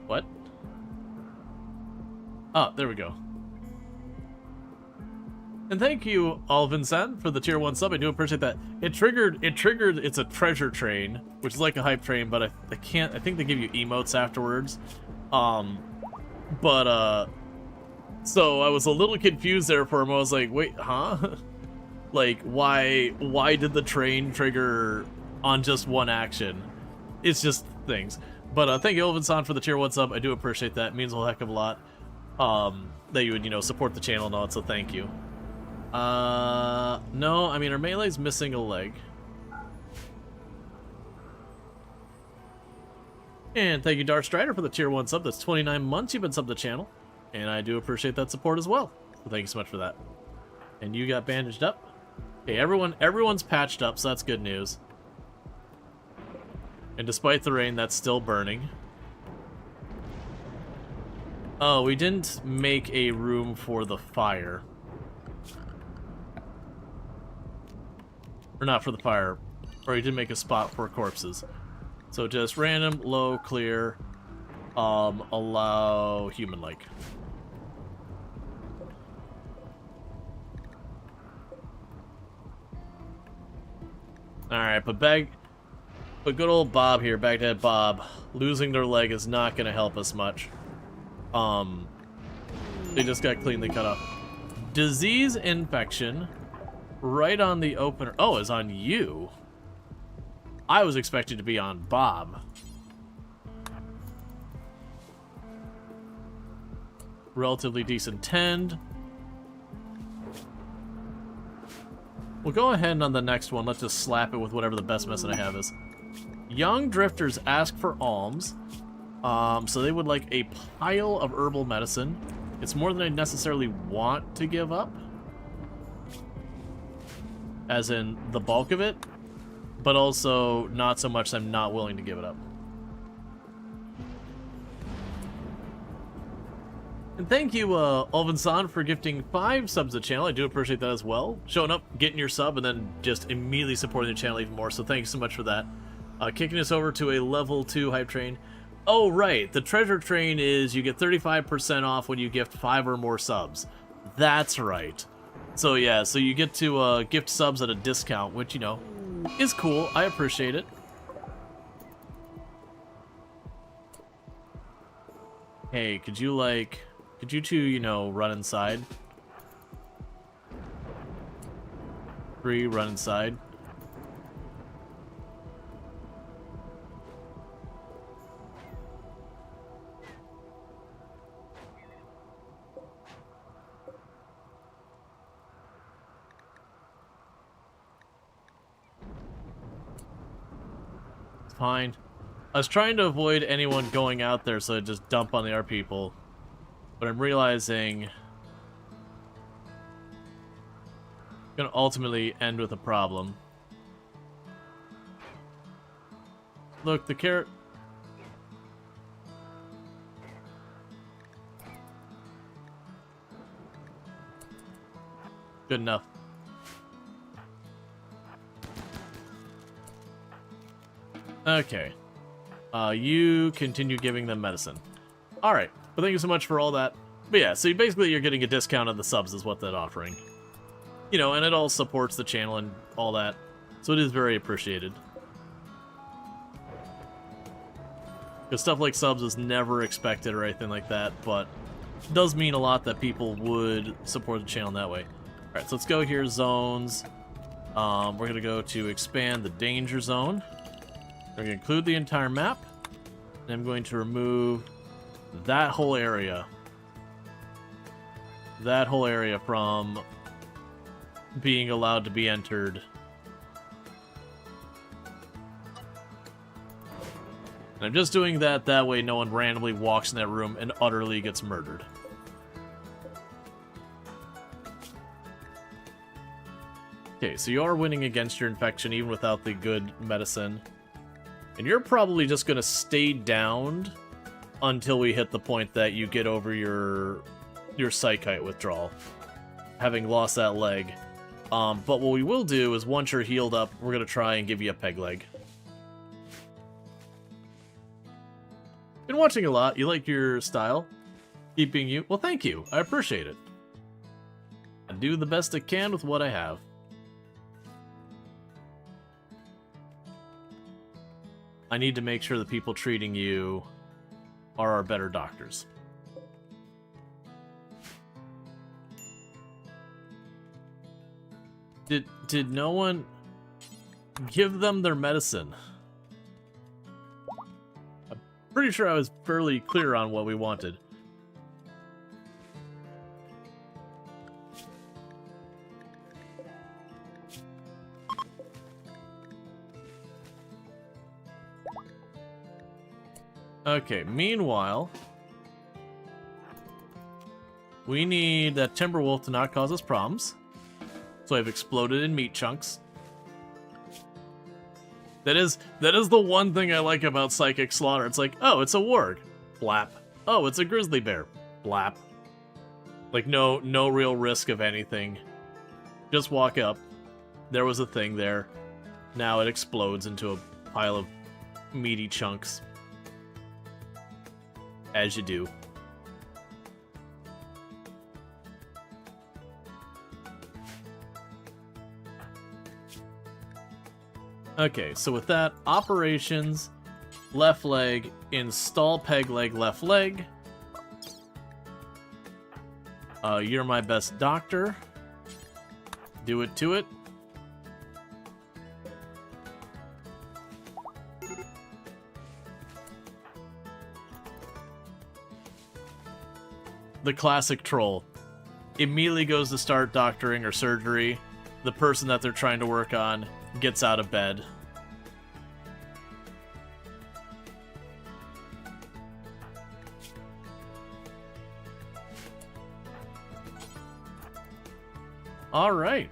What? Oh, there we go. And thank you, Alvin-san, for the tier 1 sub. I do appreciate that. It triggered, it's a treasure train, which is like a hype train, but I think they give you emotes afterwards. So I was a little confused there for him. I was like, wait, huh? Like, why did the train trigger on just one action? It's just things. But thank you, Alvin-san, for the tier 1 sub. I do appreciate that. It means a heck of a lot. That you would, you know, support the channel and all that, so thank you. No, I mean, our melee's missing a leg. And thank you, Darth Strider, for the tier 1 sub. That's 29 months you've been subbed to the channel. And I do appreciate that support as well. So thank you so much for that. And you got bandaged up. Okay, everyone's patched up, so that's good news. And despite the rain, that's still burning. Oh, we didn't make a room for the fire. Or not for the fire. Or we didn't make a spot for corpses. So just random, low, clear, allow human-like. Alright, but good old Bob here, Baghdad Bob, losing their leg is not going to help us much. They just got cleanly cut off. Disease infection, right on the opener. Oh, it's on you. I was expecting to be on Bob. Relatively decent tend. We'll go ahead on the next one. Let's just slap it with whatever the best medicine I have is. Young drifters ask for alms. So they would like a pile of herbal medicine. It's more than I necessarily want to give up. As in the bulk of it. But also not so much I'm not willing to give it up. And thank you, Alvin-san, for gifting 5 subs to the channel. I do appreciate that as well. Showing up, getting your sub, and then just immediately supporting the channel even more. So thank you so much for that. Kicking us over to a level 2 hype train. Oh, right. The treasure train is you get 35% off when you gift 5 or more subs. That's right. So yeah, so you get to gift subs at a discount, which, you know, is cool. I appreciate it. Hey, could you two, you know, run inside? 3, run inside. Fine. I was trying to avoid anyone going out there so I just dump on the R people. But I'm realizing it's gonna ultimately end with a problem. Look, the carrot. Good enough. Okay. You continue giving them medicine. Alright, but thank you so much for all that. But yeah, so basically you're getting a discount on the subs is what they're offering. You know, and it all supports the channel and all that. So it is very appreciated. Because stuff like subs is never expected or anything like that, but it does mean a lot that people would support the channel in that way. Alright, so let's go here, zones. We're going to go to expand the danger zone. We're going to include the entire map. And I'm going to remove that whole area. That whole area from being allowed to be entered. And I'm just doing that way no one randomly walks in that room and utterly gets murdered. Okay, so you are winning against your infection even without the good medicine. And you're probably just going to stay downed until we hit the point that you get over your psychite withdrawal, having lost that leg. But what we will do is once you're healed up, we're going to try and give you a peg leg. Been watching a lot. You like your style? Keeping you? Well, thank you. I appreciate it. I do the best I can with what I have. I need to make sure the people treating you are our better doctors. Did no one give them their medicine? I'm pretty sure I was fairly clear on what we wanted. Okay, meanwhile, we need that Timberwolf to not cause us problems. So I've exploded in meat chunks. That is the one thing I like about Psychic Slaughter. It's like, oh, it's a warg. Blap. Oh, it's a grizzly bear. Blap. Like, no real risk of anything. Just walk up. There was a thing there. Now it explodes into a pile of meaty chunks. As you do. Okay, so with that, operations, left leg, install peg leg, left leg. You're my best doctor. Do it to it. The classic troll. Immediately goes to start doctoring or surgery. The person that they're trying to work on gets out of bed. Alright.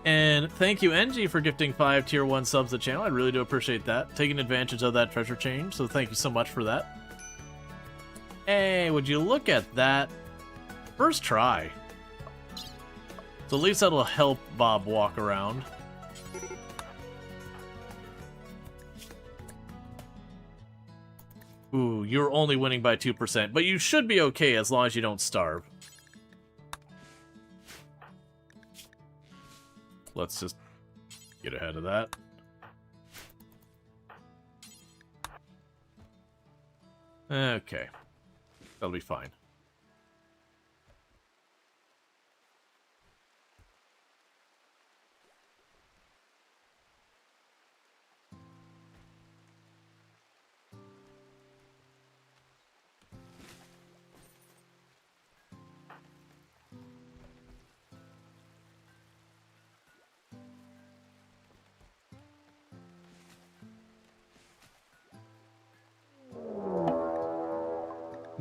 And thank you, NG, for gifting 5 tier 1 subs to the channel. I really do appreciate that. Taking advantage of that treasure change, so thank you so much for that. Hey, would you look at that? First try. So at least that'll help Bob walk around. Ooh, you're only winning by 2%, but you should be okay as long as you don't starve. Let's just get ahead of that. Okay. That'll be fine.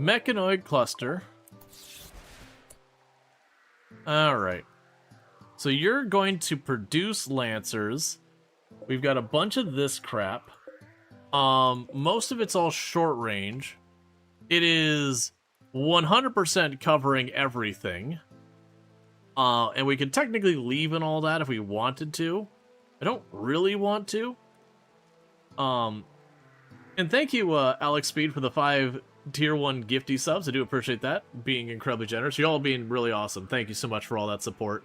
Mechanoid cluster. Alright. So you're going to produce Lancers. We've got a bunch of this crap. Most of it's all short range. It is 100% covering everything. And we could technically leave in all that if we wanted to. I don't really want to. And thank you, Alex Speed, for the 5 Tier 1 gifty subs. I do appreciate that, being incredibly generous. You all being really awesome. Thank you so much for all that support.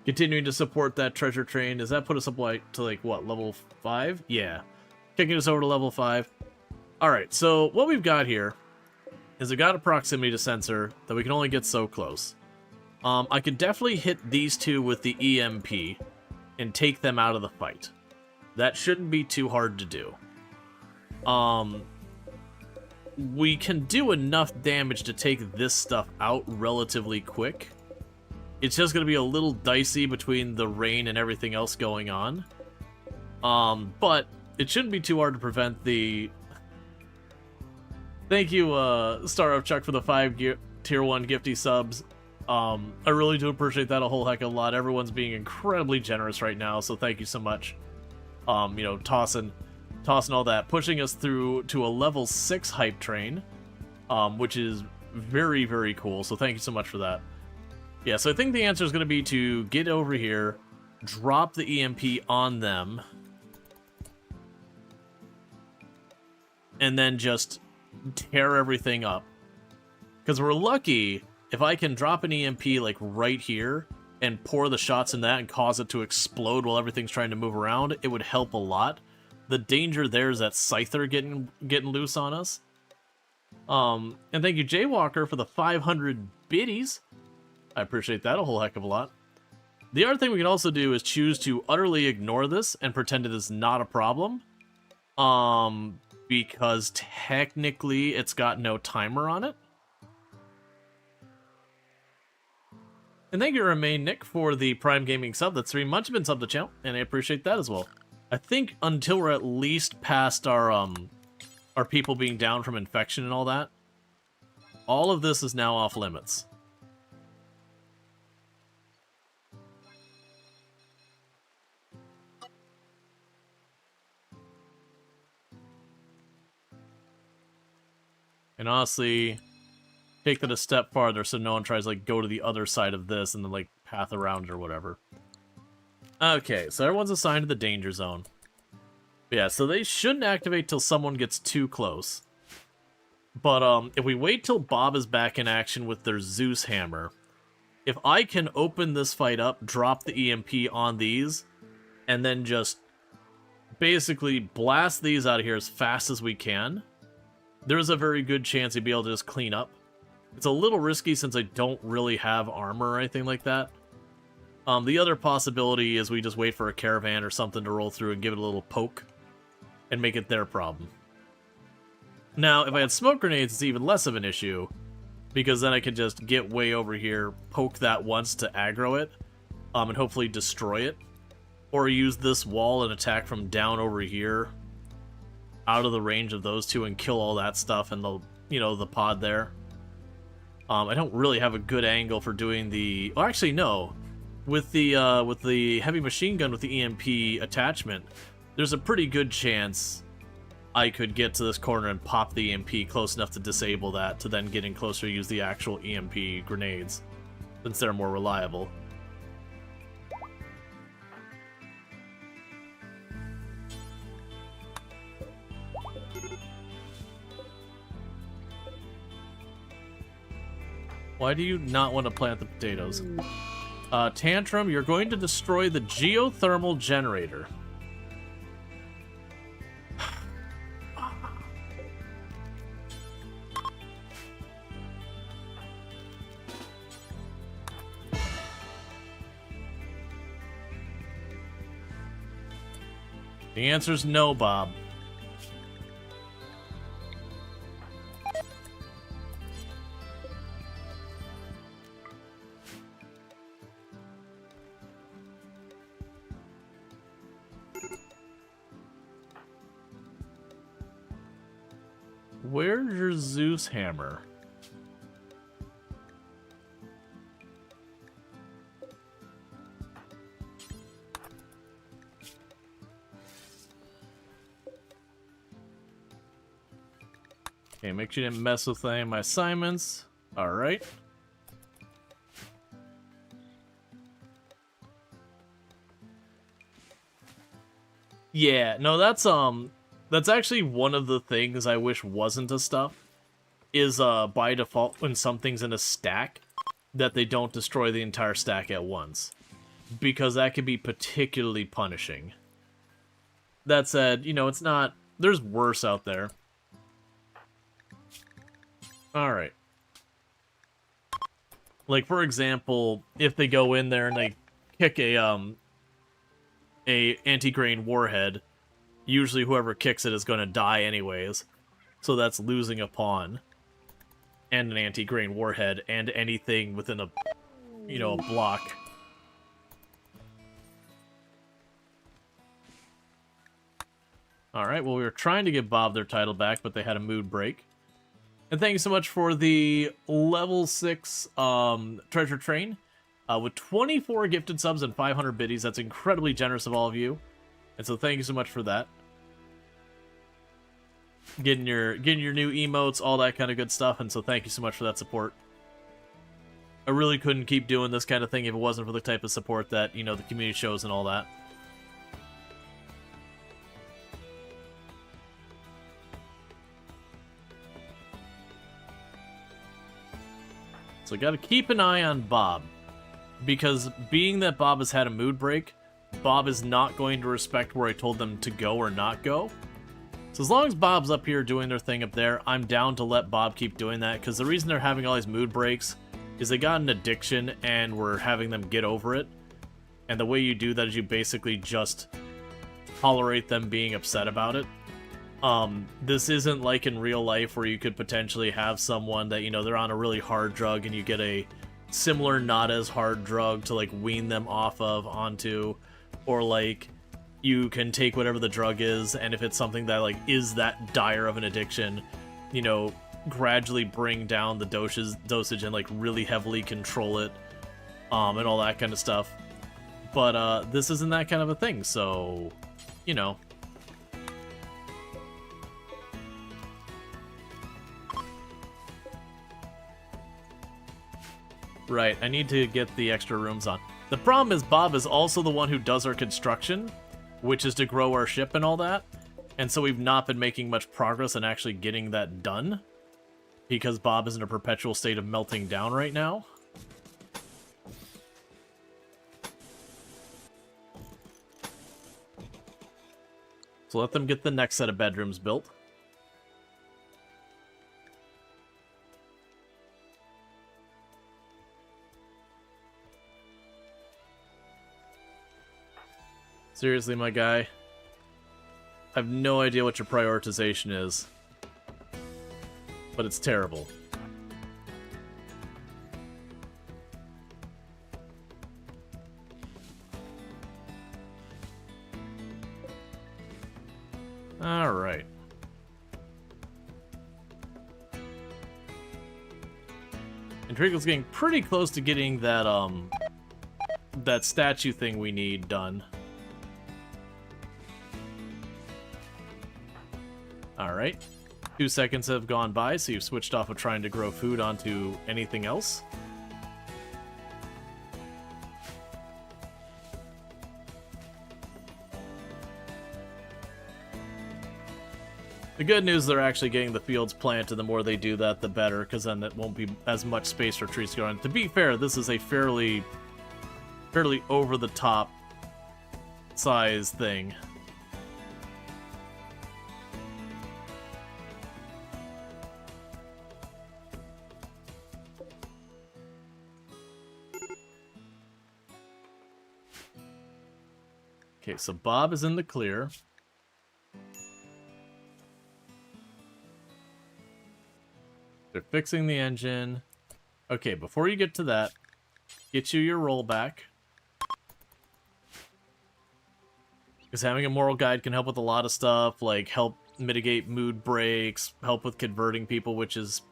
Continuing to support that treasure train. Does that put us up to like what, level 5? Yeah. Kicking us over to level 5. Alright, so what we've got here is we've got a proximity to sensor that we can only get so close. I could definitely hit these two with the EMP and take them out of the fight. That shouldn't be too hard to do. We can do enough damage to take this stuff out relatively quick. It's just going to be a little dicey between the rain and everything else going on. But it shouldn't be too hard to prevent the... Thank you, Star of Chuck, for the 5 Tier 1 gifty subs. I really do appreciate that a whole heck of a lot. Everyone's being incredibly generous right now, so thank you so much. You know, tossing all that, pushing us through to a level 6 hype train, which is very, very cool, so thank you so much for that. Yeah, so I think the answer is going to be to get over here, drop the EMP on them, and then just tear everything up. Because we're lucky if I can drop an EMP like right here and pour the shots in that and cause it to explode while everything's trying to move around, it would help a lot. The danger there is that Scyther getting loose on us. And thank you, Jaywalker, for the 500 biddies. I appreciate that a whole heck of a lot. The other thing we can also do is choose to utterly ignore this and pretend it is not a problem. Because technically it's got no timer on it. And thank you, Remain Nick, for the Prime Gaming sub. That's 3 months been sub to channel, and I appreciate that as well. I think until we're at least past our people being down from infection and all that, all of this is now off limits. And honestly, take that a step farther so no one tries to like go to the other side of this and then like path around it or whatever. Okay, so everyone's assigned to the danger zone. But yeah, so they shouldn't activate till someone gets too close. But if we wait till Bob is back in action with their Zeus hammer, if I can open this fight up, drop the EMP on these, and then just basically blast these out of here as fast as we can, there's a very good chance he'd be able to just clean up. It's a little risky since I don't really have armor or anything like that. The other possibility is we just wait for a caravan or something to roll through and give it a little poke and make it their problem. Now, if I had smoke grenades, it's even less of an issue, because then I could just get way over here, poke that once to aggro it, and hopefully destroy it. Or use this wall and attack from down over here, out of the range of those two, and kill all that stuff in the, you know, the pod there. I don't really have a good angle for doing the... Oh, actually, no. With the heavy machine gun with the EMP attachment, there's a pretty good chance I could get to this corner and pop the EMP close enough to disable that, to then get in closer to use the actual EMP grenades, since they're more reliable. Why do you not want to plant the potatoes? Tantrum, you're going to destroy the geothermal generator. The answer's no, Bob. Where's your Zeus hammer? Okay, make sure you didn't mess with any of my assignments. Alright. Yeah, no, that's actually one of the things I wish wasn't a stuff, is by default when something's in a stack, that they don't destroy the entire stack at once. Because that can be particularly punishing. That said, you know, it's not... There's worse out there. Alright. Like, for example, if they go in there and they kick a anti-grain warhead, usually whoever kicks it is going to die anyways. So that's losing a pawn. And an anti-grain warhead, and anything within a, you know, a block. Alright, well, we were trying to give Bob their title back, but they had a mood break. And thank you so much for the level 6 treasure train. With 24 gifted subs and 500 biddies, that's incredibly generous of all of you. And so thank you so much for that. Getting your new emotes, all that kind of good stuff, and so thank you so much for that support. I really couldn't keep doing this kind of thing if it wasn't for the type of support that, you know, the community shows and all that. So gotta keep an eye on Bob. Because being that Bob has had a mood break, Bob is not going to respect where I told them to go or not go. So as long as Bob's up here doing their thing up there, I'm down to let Bob keep doing that, because the reason they're having all these mood breaks is they got an addiction and we're having them get over it. And the way you do that is you basically just tolerate them being upset about it. This isn't like in real life where you could potentially have someone that, you know, they're on a really hard drug and you get a similar not as hard drug to like wean them off of onto, or like you can take whatever the drug is, and if it's something that like is that dire of an addiction, you know, gradually bring down the dosage and like really heavily control it, and all that kind of stuff. But this isn't that kind of a thing, so, you know. Right, I need to get the extra rooms on. The problem is Bob is also the one who does our construction, which is to grow our ship and all that. And so we've not been making much progress in actually getting that done, because Bob is in a perpetual state of melting down right now. So let them get the next set of bedrooms built. Seriously, my guy. I have no idea what your prioritization is. But it's terrible. Alright. And Treacle's getting pretty close to getting that, that statue thing we need done. Alright. 2 seconds have gone by, so you've switched off of trying to grow food onto anything else. The good news, they're actually getting the fields planted. The more they do that, the better, because then it won't be as much space for trees to grow. And to be fair, this is a fairly over-the-top size thing. Okay, so Bob is in the clear. They're fixing the engine. Okay, before you get to that, get you your rollback. Because having a moral guide can help with a lot of stuff, like help mitigate mood breaks, help with converting people, which is...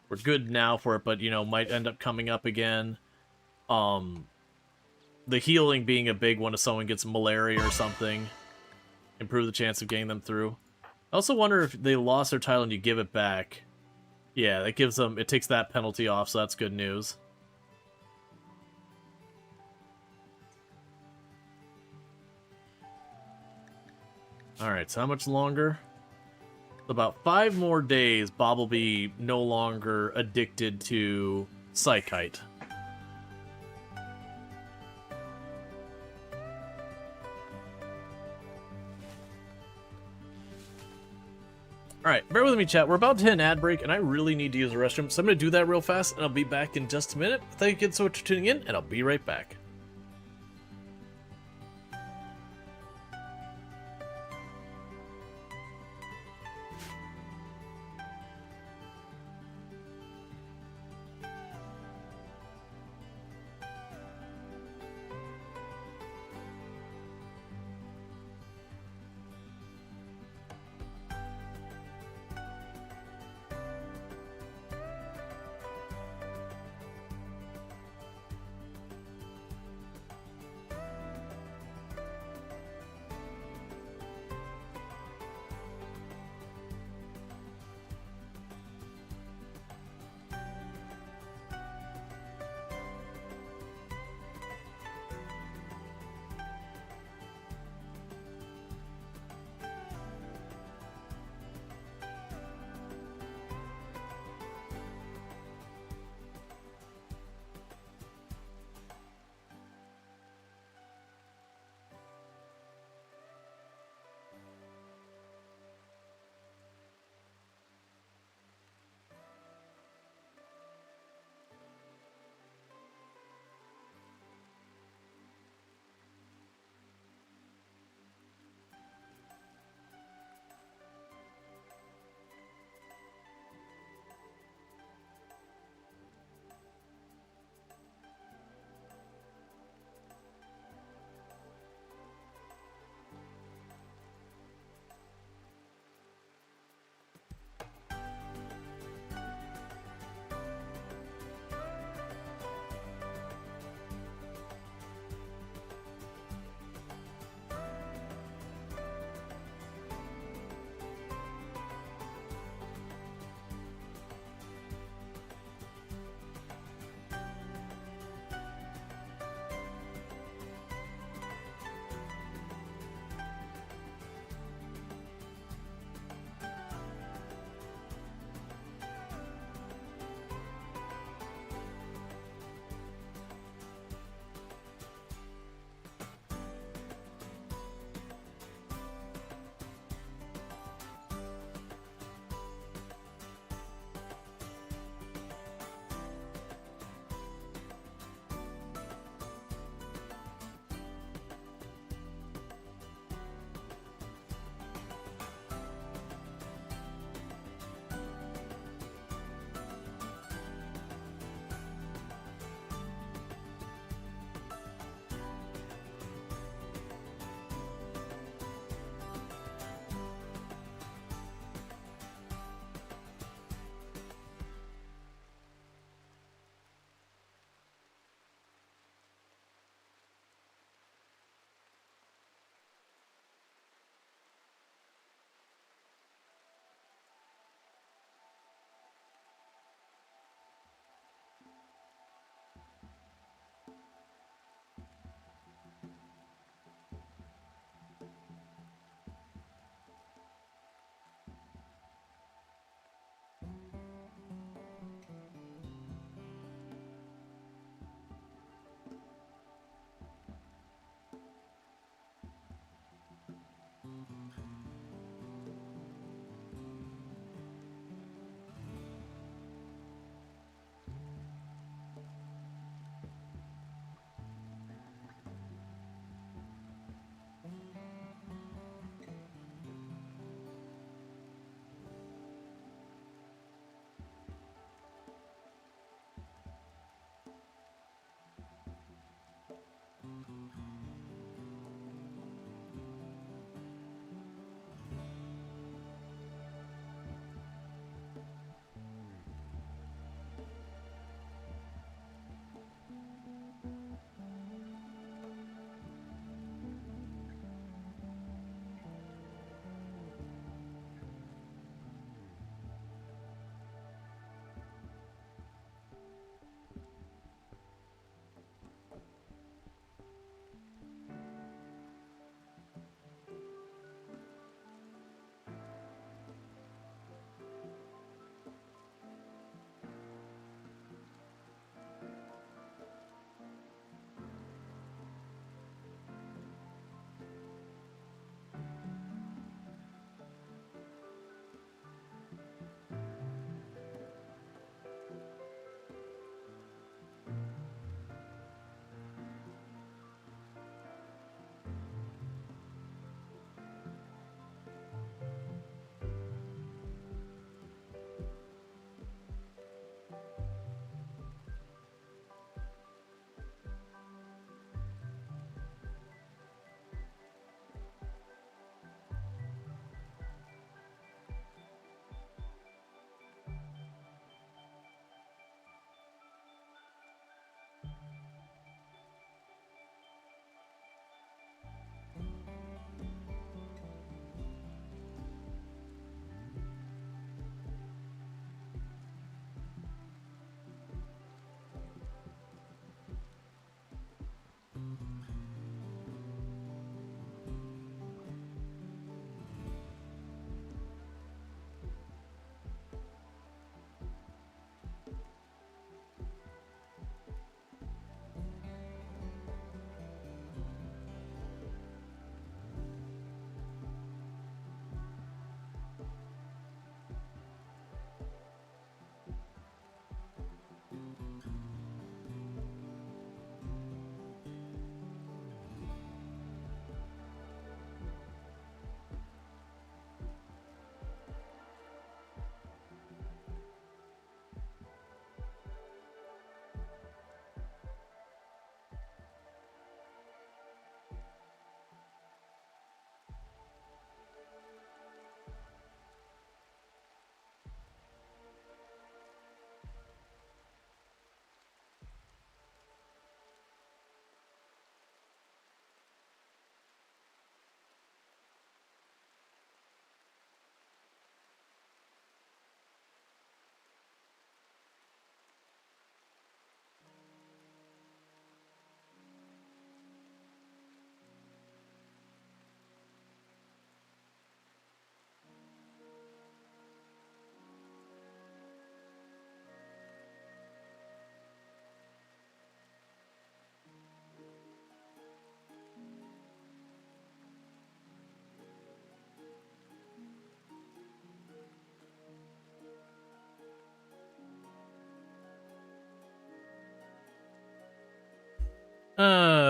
we're good now for it, but, you know, might end up coming up again. The healing being a big one if someone gets malaria or something. Improve the chance of getting them through. I also wonder if they lost their title and you give it back. Yeah, that gives them, it takes that penalty off, so that's good news. Alright, so how much longer? About 5 more days, Bob will be no longer addicted to Psychite. Alright, bear with me, chat. We're about to hit an ad break, and I really need to use the restroom, so I'm going to do that real fast, and I'll be back in just a minute. Thank you again so much for tuning in, and I'll be right back.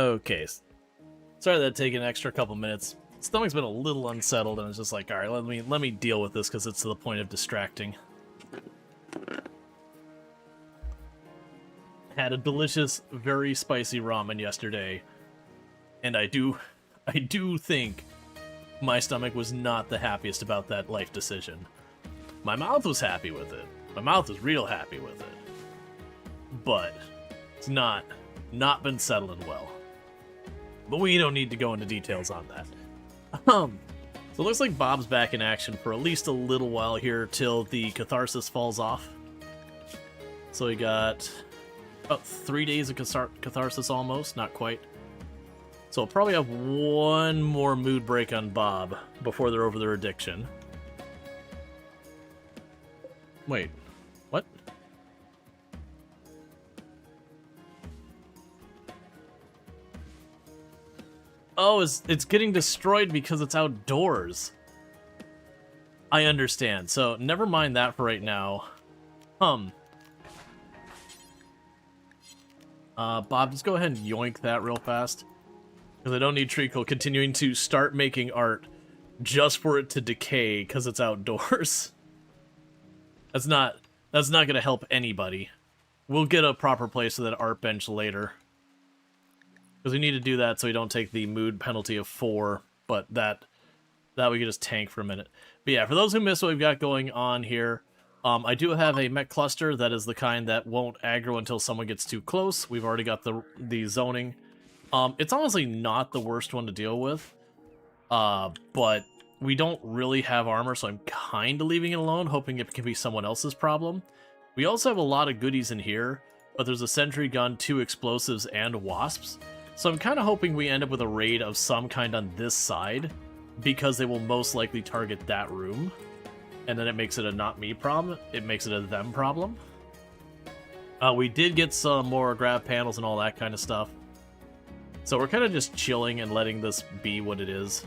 Okay. Sorry that taking an extra couple minutes. Stomach's been a little unsettled, and it's just like, all right, let me deal with this because it's to the point of distracting. Had a delicious, very spicy ramen yesterday, and I do think my stomach was not the happiest about that life decision. My mouth was happy with it. My mouth was real happy with it, but it's not been settling well. But we don't need to go into details on that. So it looks like Bob's back in action for at least a little while here till the catharsis falls off. So we got about 3 days of catharsis almost, not quite. So we'll probably have one more mood break on Bob before they're over their addiction. Wait, what? Oh, it's getting destroyed because it's outdoors. I understand. So never mind that for right now. Bob, just go ahead and yoink that real fast. Because I don't need Treacle continuing to start making art just for it to decay because it's outdoors. That's not going to help anybody. We'll get a proper place for that art bench later. Because we need to do that so we don't take the mood penalty of 4, but that we can just tank for a minute. But yeah, for those who missed what we've got going on here, I do have a mech cluster that is the kind that won't aggro until someone gets too close. We've already got the zoning. It's honestly not the worst one to deal with, but we don't really have armor, so I'm kind of leaving it alone, hoping it can be someone else's problem. We also have a lot of goodies in here, but there's a sentry gun, 2 explosives, and wasps. So I'm kind of hoping we end up with a raid of some kind on this side, because they will most likely target that room. And then it makes it a not me problem, it makes it a them problem. We did get some more grab panels and all that kind of stuff. So we're kind of just chilling and letting this be what it is.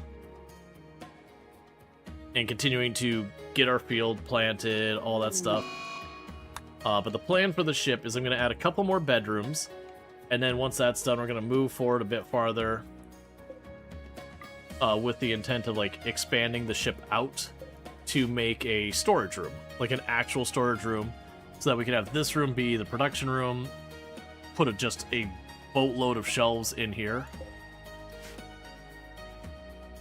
And continuing to get our field planted, all that stuff. But the plan for the ship is I'm going to add a couple more bedrooms. And then once that's done, we're going to move forward a bit farther. With the intent of like expanding the ship out to make a storage room. Like an actual storage room. So that we can have this room be the production room. Put just a boatload of shelves in here.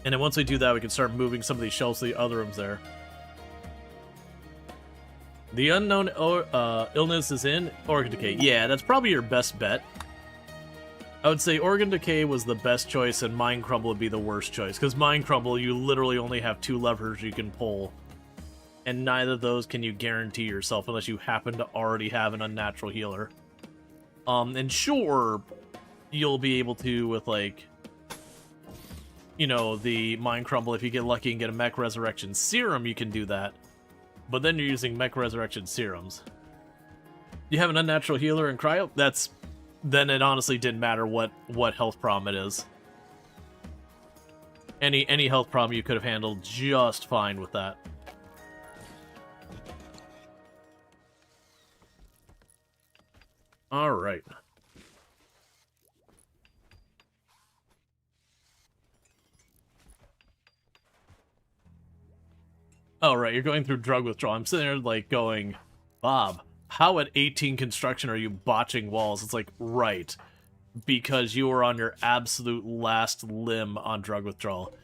And then once we do that, we can start moving some of these shelves to the other rooms there. The unknown illness is in organ decay. Yeah, that's probably your best bet. I would say organ decay was the best choice and mind crumble would be the worst choice. Because mind crumble, you literally only have 2 levers you can pull. And neither of those can you guarantee yourself unless you happen to already have an unnatural healer. And sure, you'll be able to with like, you know, the mind crumble. If you get lucky and get a mech resurrection serum, you can do that. But then you're using mech resurrection serums. You have an unnatural healer in cryo? Then it honestly didn't matter what health problem it is. Any health problem you could have handled just fine with that. All right. Oh, right, you're going through drug withdrawal. I'm sitting there, like, going, Bob, how at 18 construction are you botching walls? It's like, right, because you were on your absolute last limb on drug withdrawal.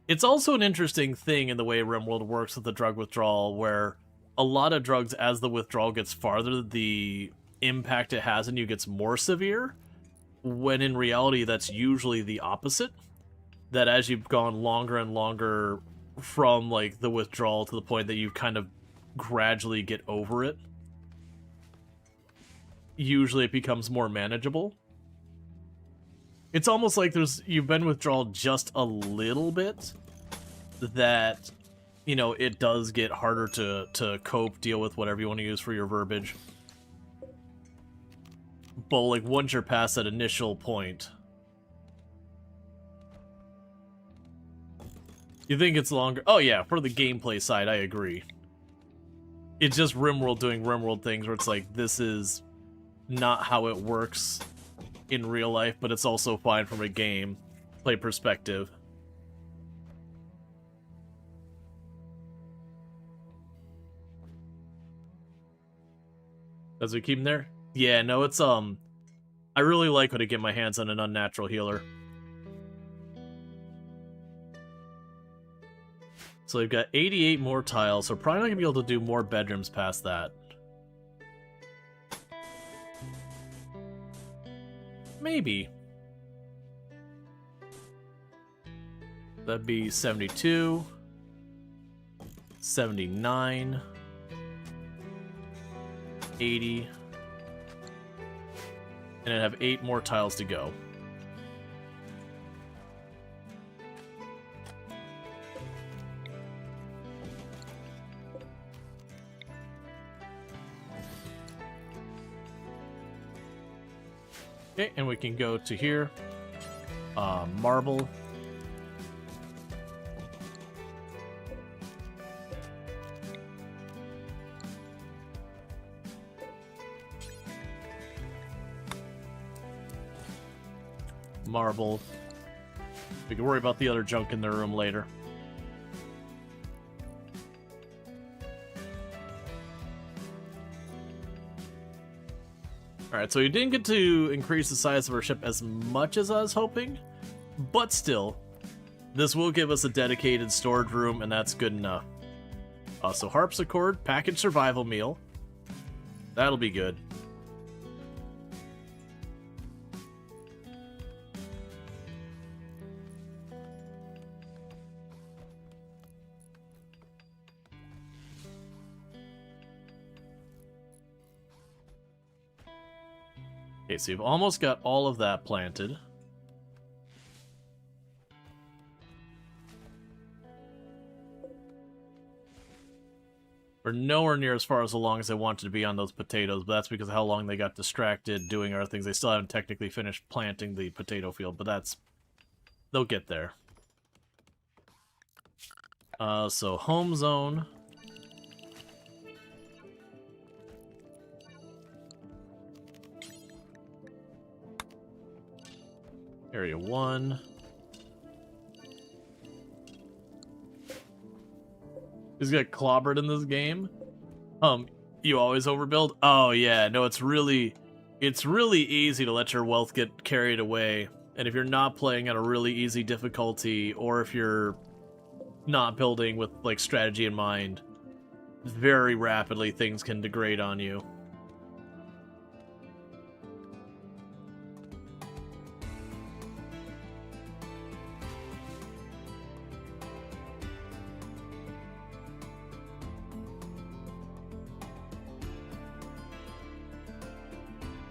It's also an interesting thing in the way RimWorld works with the drug withdrawal, where a lot of drugs, as the withdrawal gets farther, the impact it has on you gets more severe, when in reality that's usually the opposite. That as you've gone longer and longer from like the withdrawal to the point that you kind of gradually get over it, usually it becomes more manageable. It's almost like you've been withdrawal just a little bit, that, you know, it does get harder to cope, deal with, whatever you want to use for your verbiage. But like once you're past that initial point, you think it's longer. Oh yeah, for the gameplay side, I agree. It's just RimWorld doing RimWorld things where it's like, this is not how it works in real life, but it's also fine from a gameplay perspective. Does we keep him there? Yeah, no, it's, I really like when I get my hands on an unnatural healer. So we've got 88 more tiles, so we're probably not going to be able to do more bedrooms past that. Maybe. That'd be 72, 79, 80, and I have 8 more tiles to go. Okay, and we can go to here. Marble. Marble. We can worry about the other junk in the room later. Alright, so we didn't get to increase the size of our ship as much as I was hoping, but still, this will give us a dedicated storage room, and that's good enough. So harpsichord, packaged survival meal. That'll be good. Okay, so you've almost got all of that planted. We're nowhere near as far as long as I wanted to be on those potatoes, but that's because of how long they got distracted doing other things. They still haven't technically finished planting the potato field, but that's... they'll get there. So home zone. Area 1. He's got clobbered in this game. You always overbuild? Oh yeah, no, it's really easy to let your wealth get carried away. And if you're not playing at a really easy difficulty, or if you're not building with like strategy in mind, very rapidly things can degrade on you.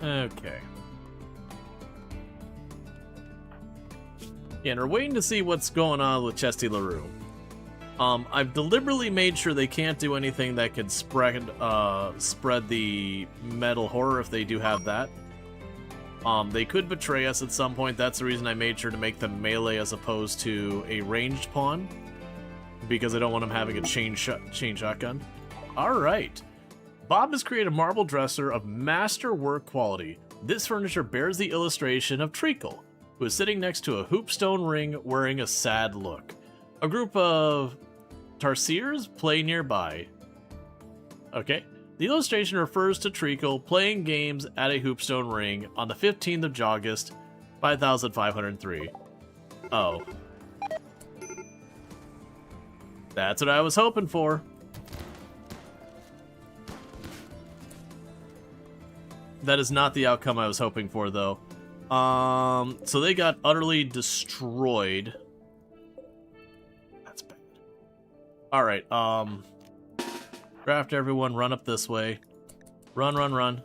Okay. Yeah, and we're waiting to see what's going on with Chesty LaRue. I've deliberately made sure they can't do anything that could spread the metal horror if they do have that. They could betray us at some point. That's the reason I made sure to make them melee as opposed to a ranged pawn, because I don't want them having a chain shotgun. Alright. Bob has created a marble dresser of masterwork quality. This furniture bears the illustration of Treacle, who is sitting next to a hoopstone ring wearing a sad look. A group of tarsiers play nearby. Okay. The illustration refers to Treacle playing games at a hoopstone ring on the 15th of August, 5503. Oh. That's what I was hoping for. That is not the outcome I was hoping for, though. So they got utterly destroyed. That's bad. Alright, draft everyone, run up this way. Run, run, run.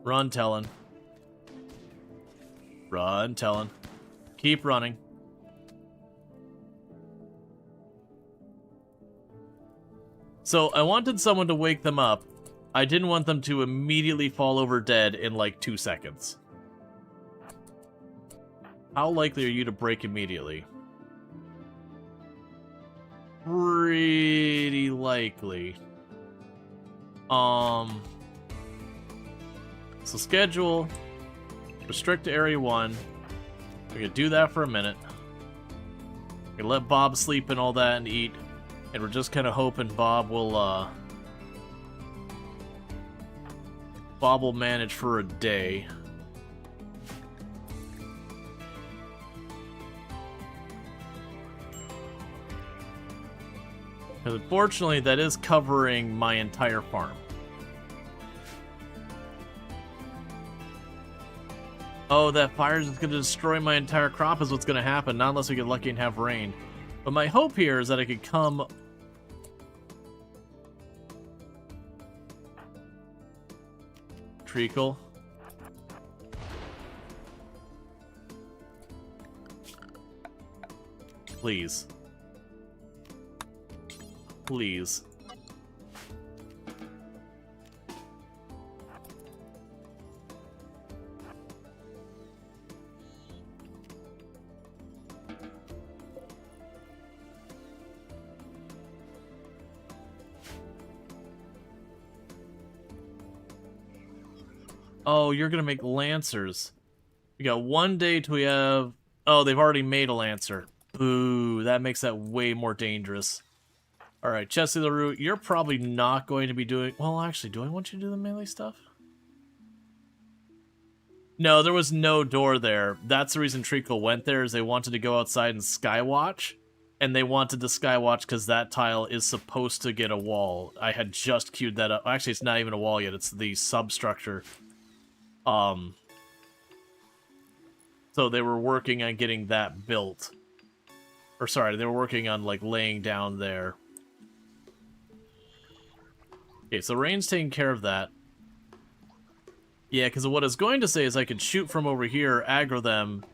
Run, Talon. Run, Talon. Keep running. So, I wanted someone to wake them up. I didn't want them to immediately fall over dead in like 2 seconds. How likely are you to break immediately? Pretty likely. So schedule. Restrict to Area 1. We can do that for a minute. We can let Bob sleep and all that and eat. And we're just kind of hoping Bob will manage for a day. Because unfortunately, that is covering my entire farm. Oh, that fire is going to destroy my entire crop is what's going to happen, not unless we get lucky and have rain. But my hope here is that I could come... Treacle. Please. Please. Oh, you're gonna make Lancers. We got 1 day till we have... Oh, they've already made a Lancer. Boo, that makes that way more dangerous. Alright, Chessie LaRue, you're probably not going to be doing... Well, actually, do I want you to do the melee stuff? No, there was no door there. That's the reason Treacle went there, is they wanted to go outside and skywatch. And they wanted to skywatch because that tile is supposed to get a wall. I had just queued that up. Actually, it's not even a wall yet. It's the substructure. So they were working on getting that built. Or sorry, they were working on, like, laying down there. Okay, so Rain's taking care of that. Yeah, because what I was going to say is I could shoot from over here, aggro them,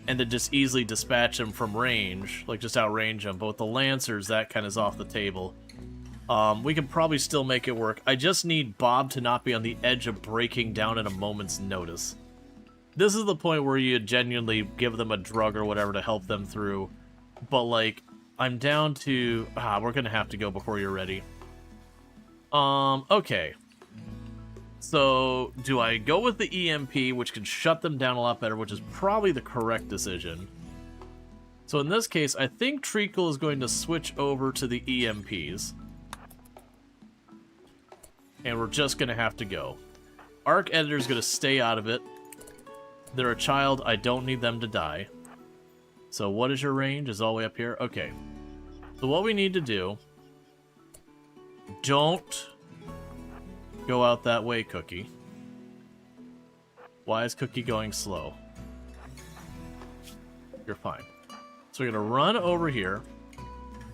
and then just easily dispatch them from range. Like, just outrange them. But with the Lancers, that kind of is off the table. We can probably still make it work. I just need Bob to not be on the edge of breaking down at a moment's notice. This is the point where you genuinely give them a drug or whatever to help them through. But, like, I'm down to... we're gonna have to go before you're ready. Okay. So, do I go with the EMP, which can shut them down a lot better, which is probably the correct decision. So in this case, I think Treacle is going to switch over to the EMPs. And we're just going to have to go. Arc Editor is going to stay out of it. They're a child. I don't need them to die. So what is your range? Is all the way up here? Okay. So what we need to do... Don't go out that way, Cookie. Why is Cookie going slow? You're fine. So we're going to run over here.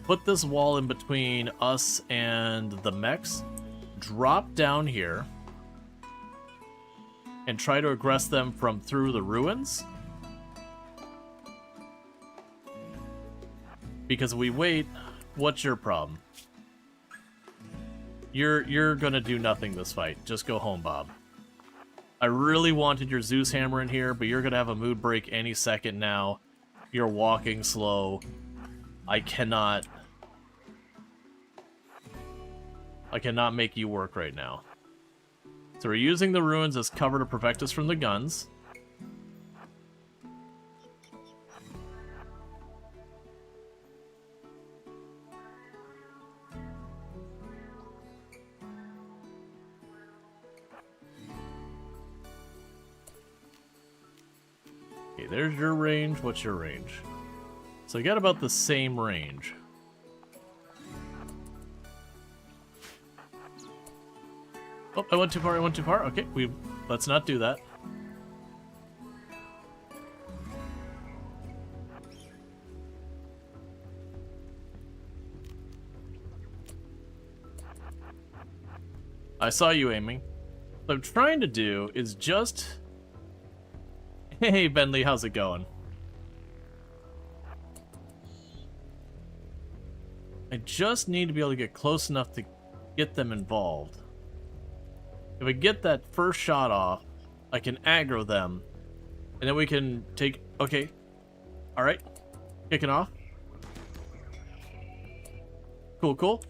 Put this wall in between us and the mechs. Drop down here. And try to aggress them from through the ruins. Because if we wait, what's your problem? You're gonna do nothing this fight. Just go home, Bob. I really wanted your Zeus Hammer in here, but you're gonna have a mood break any second now. You're walking slow. I cannot make you work right now. So we're using the ruins as cover to protect us from the guns. Okay, there's your range. What's your range? So you got about the same range. Oh, I went too far, I went too far. Okay, let's not do that. I saw you aiming. What I'm trying to do is just... Hey, Bentley, how's it going? I just need to be able to get close enough to get them involved. If I get that first shot off, I can aggro them. And then we can take... Okay. Alright. Kicking off. Cool, cool.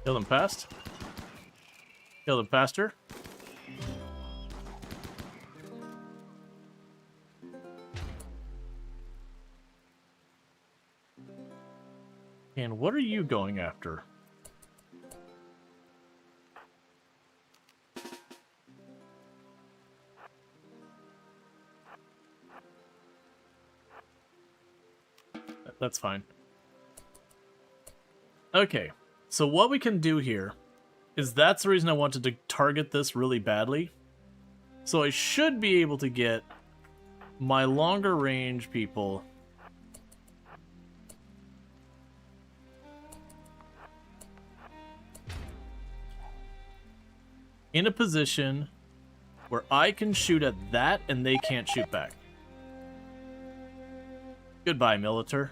Kill them fast. Kill them faster. And what are you going after? That's fine. Okay, so what we can do here is that's the reason I wanted to target this really badly. So I should be able to get my longer range people in a position where I can shoot at that and they can't shoot back. Goodbye, Militar.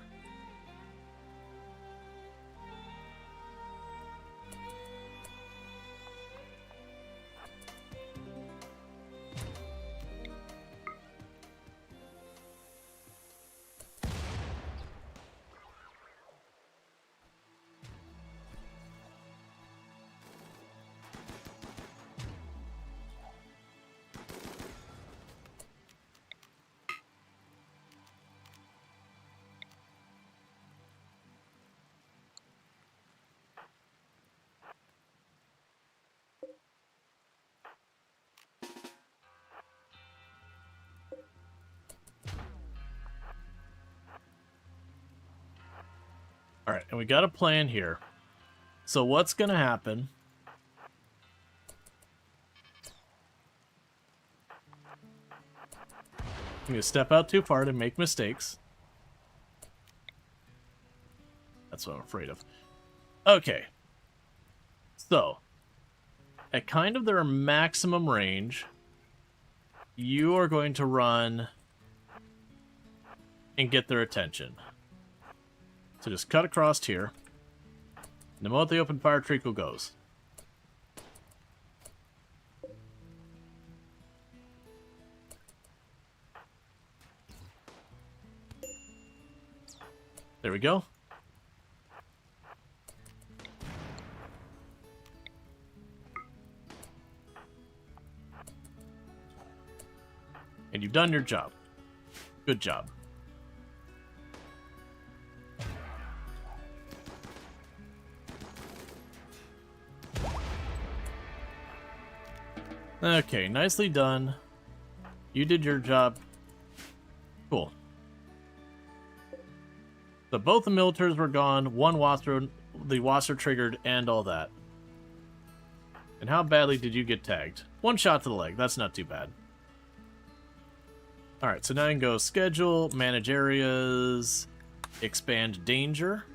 Alright, and we got a plan here. So what's going to happen... I'm going to step out too far to make mistakes. That's what I'm afraid of. Okay. So, at kind of their maximum range, you are going to run and get their attention. So just cut across here. And the moment they open fire, treacle goes. There we go. And you've done your job. Good job. Okay, nicely done. You did your job. Cool. So both the militars were gone, one the Wasser triggered, and all that. And how badly did you get tagged? One shot to the leg, that's not too bad. Alright, so now I can go schedule, manage areas, expand danger.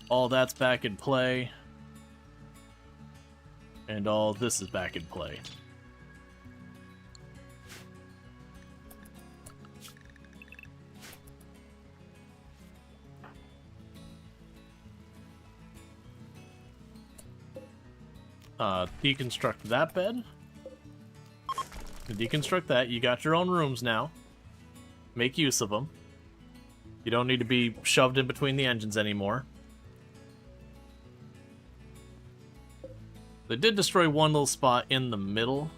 All that's back in play. And all this is back in play. Deconstruct that bed. Deconstruct that. You got your own rooms now. Make use of them. You don't need to be shoved in between the engines anymore. They did destroy one little spot in the middle.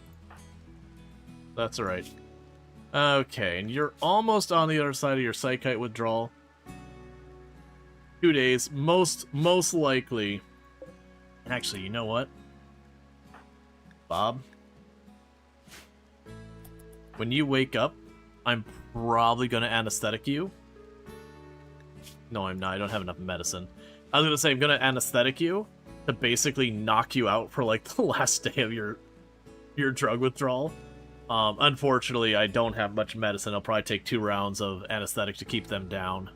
That's alright. Okay, and you're almost on the other side of your Psychite withdrawal. 2 days. Most likely... Actually, you know what? Bob? When you wake up, I'm probably going to anesthetic you. No, I'm not. I don't have enough medicine. I was going to say I'm going to anesthetic you to basically knock you out for like the last day of your drug withdrawal. Unfortunately, I don't have much medicine. I'll probably take 2 rounds of anesthetic to keep them down.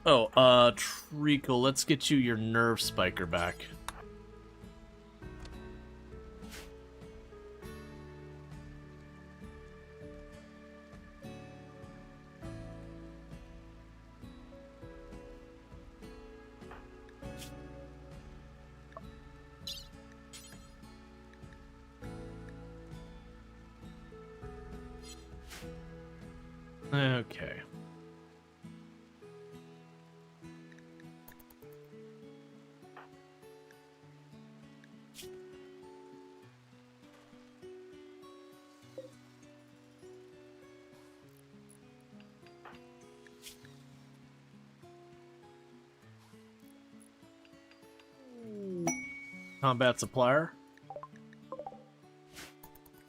Oh, Treacle, let's get you your nerve spiker back. Okay. Combat supplier.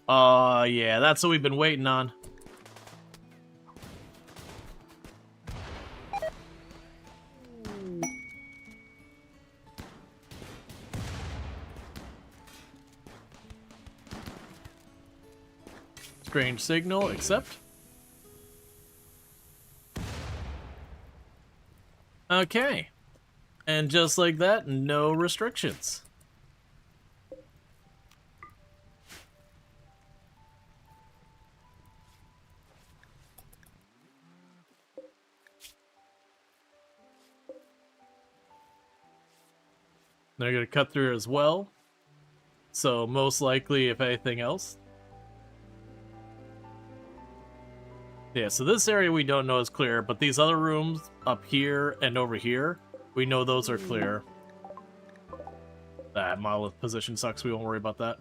Yeah, that's what we've been waiting on. Strange signal, accept. Okay. And just like that, no restrictions. They're going to cut through as well. So most likely, if anything else. Yeah, so this area we don't know is clear, but these other rooms up here and over here, we know those are clear. That monolith position sucks, we won't worry about that.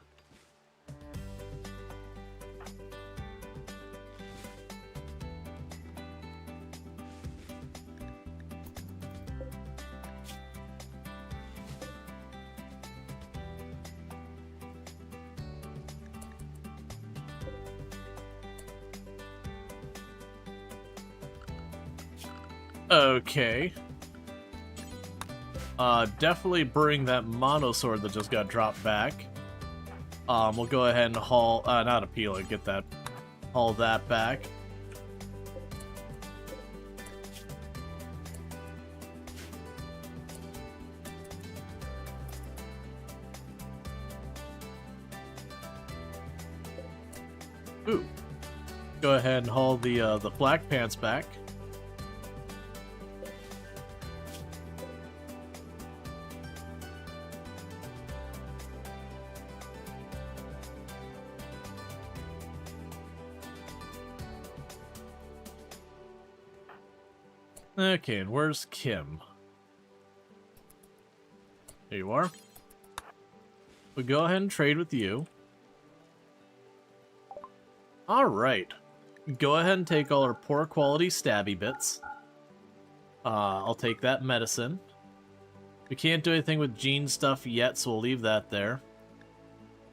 Okay. Definitely bring that mono sword that just got dropped back. We'll go ahead and haul, not appeal it, get that, haul that back. Ooh. Go ahead and haul the black pants back. Okay, and where's Kim? There you are. We'll go ahead and trade with you. Alright. Go ahead and take all our poor quality stabby bits. I'll take that medicine. We can't do anything with Jean stuff yet, so we'll leave that there.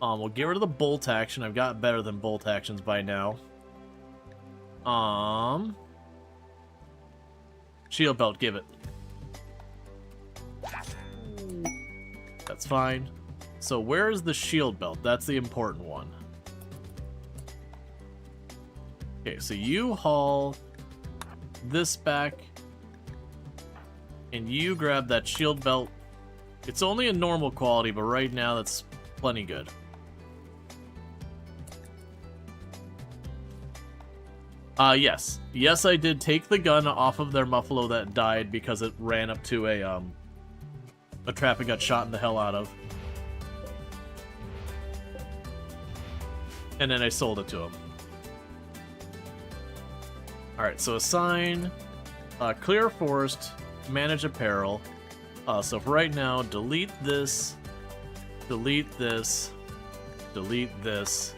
We'll get rid of the bolt action. I've got better than bolt actions by now. Shield belt, give it. That's fine. So where's the shield belt? That's the important one. Okay, so you haul this back, and you grab that shield belt. It's only a normal quality, but right now that's plenty good. Yes. Yes, I did take the gun off of their Muffalo that died because it ran up to a trap and got shot in the hell out of. And then I sold it to him. Alright, so assign, clear forest, manage apparel. So for right now, delete this, delete this, delete this,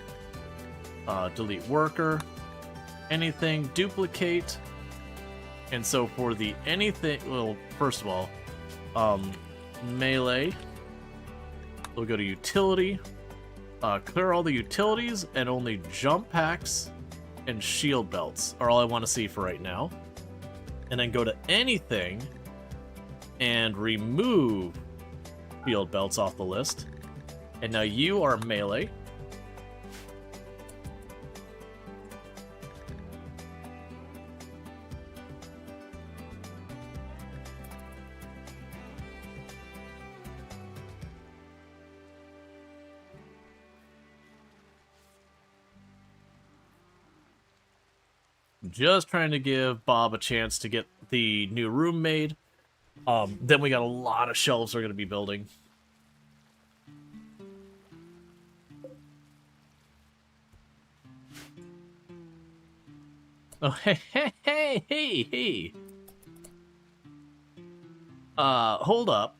delete worker. Anything, duplicate. And so for the anything, well, first of all, melee, we'll go to utility, clear all the utilities, and only jump packs and shield belts are all I want to see for right now. And then go to anything and remove shield belts off the list. And now you are melee. Just trying to give Bob a chance to get the new room made. Then we got a lot of shelves we're going to be building. Oh, hey. Hold up.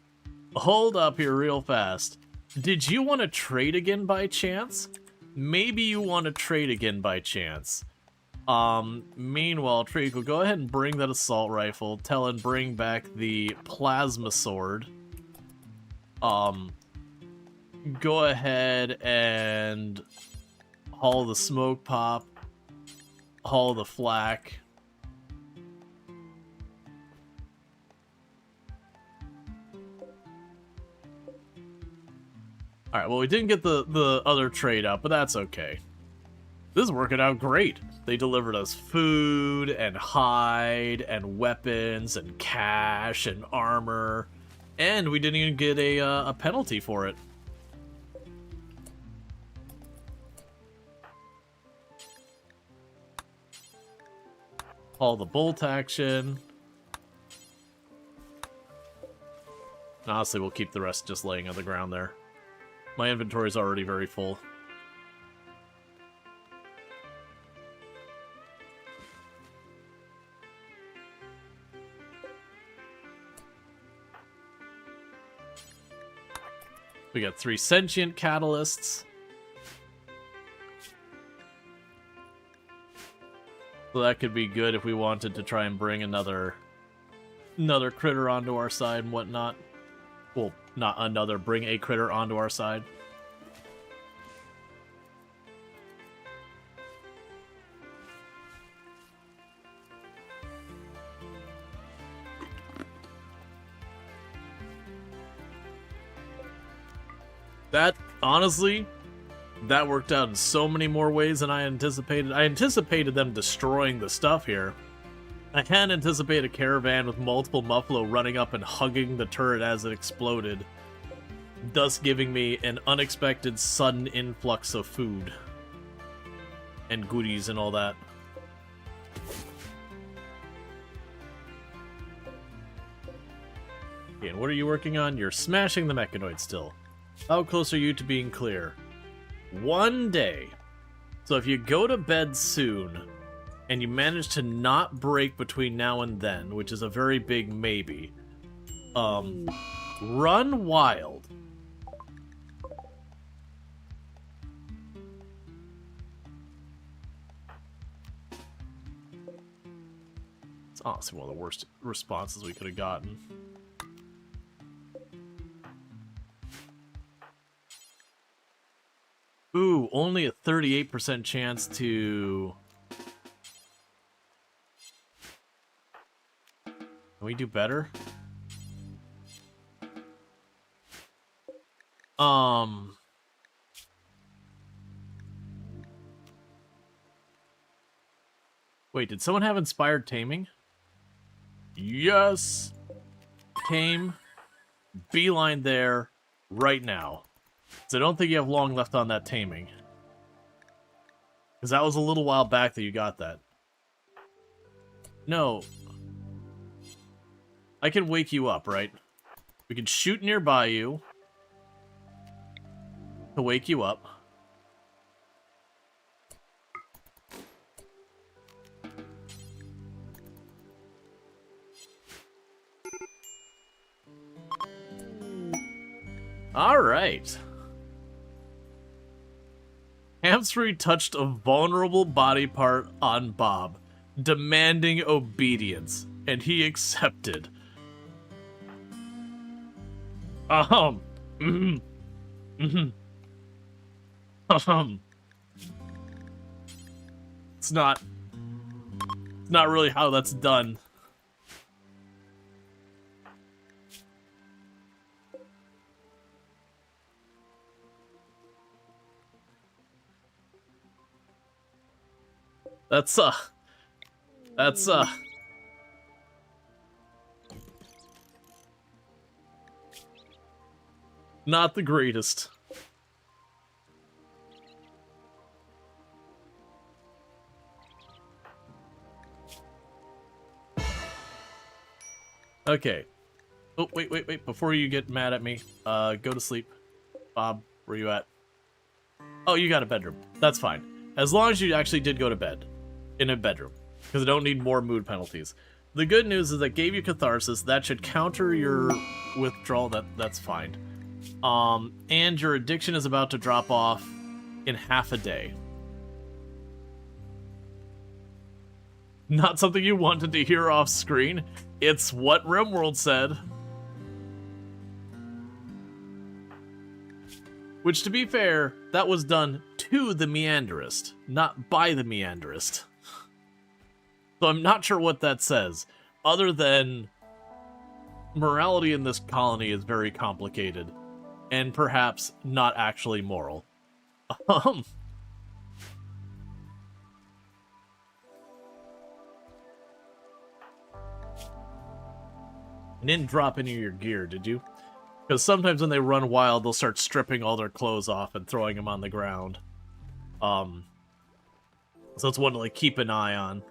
Hold up here real fast. Did you want to trade again by chance? Maybe you want to trade again by chance. Meanwhile, Treacle, go ahead and bring that assault rifle. Talon, bring back the plasma sword. Go ahead and haul the smoke pop. Haul the flak. Alright, well, we didn't get the other trade out, but that's okay. This is working out great. They delivered us food, and hide, and weapons, and cash, and armor. And we didn't even get a penalty for it. All the bolt action. And honestly, we'll keep the rest just laying on the ground there. My inventory is already very full. We got 3 sentient catalysts. So that could be good if we wanted to try and bring another critter onto our side and whatnot. Well, not another, bring a critter onto our side. That, honestly, that worked out in so many more ways than I anticipated. I anticipated them destroying the stuff here. I can't anticipate a caravan with multiple Muffalo running up and hugging the turret as it exploded, thus giving me an unexpected sudden influx of food and goodies and all that. Okay, and what are you working on? You're smashing the mechanoid still. How close are you to being clear? 1 day. So if you go to bed soon, and you manage to not break between now and then, which is a very big maybe, run wild. It's honestly one of the worst responses we could have gotten. Ooh, only a 38% chance to... Can we do better? Wait, did someone have inspired taming? Yes! Tame. Beeline there, right now. So I don't think you have long left on that taming. Because that was a little while back that you got that. No. I can wake you up, right? We can shoot nearby you to wake you up. Alright. Hamstry touched a vulnerable body part on Bob, demanding obedience, and he accepted. It's not really how that's done. That's not the greatest. Okay. Oh, wait. Before you get mad at me, go to sleep. Bob, where you at? Oh, you got a bedroom. That's fine. As long as you actually did go to bed. In a bedroom. Because I don't need more mood penalties. The good news is that gave you catharsis. That should counter your withdrawal. That's fine. And your addiction is about to drop off in half a day. Not something you wanted to hear off screen. It's what RimWorld said. Which, to be fair, that was done to the Meanderist, not by the Meanderist. So I'm not sure what that says, other than morality in this colony is very complicated, and perhaps not actually moral. I didn't drop any of your gear, did you? Because sometimes when they run wild, they'll start stripping all their clothes off and throwing them on the ground. So it's one to like keep an eye on.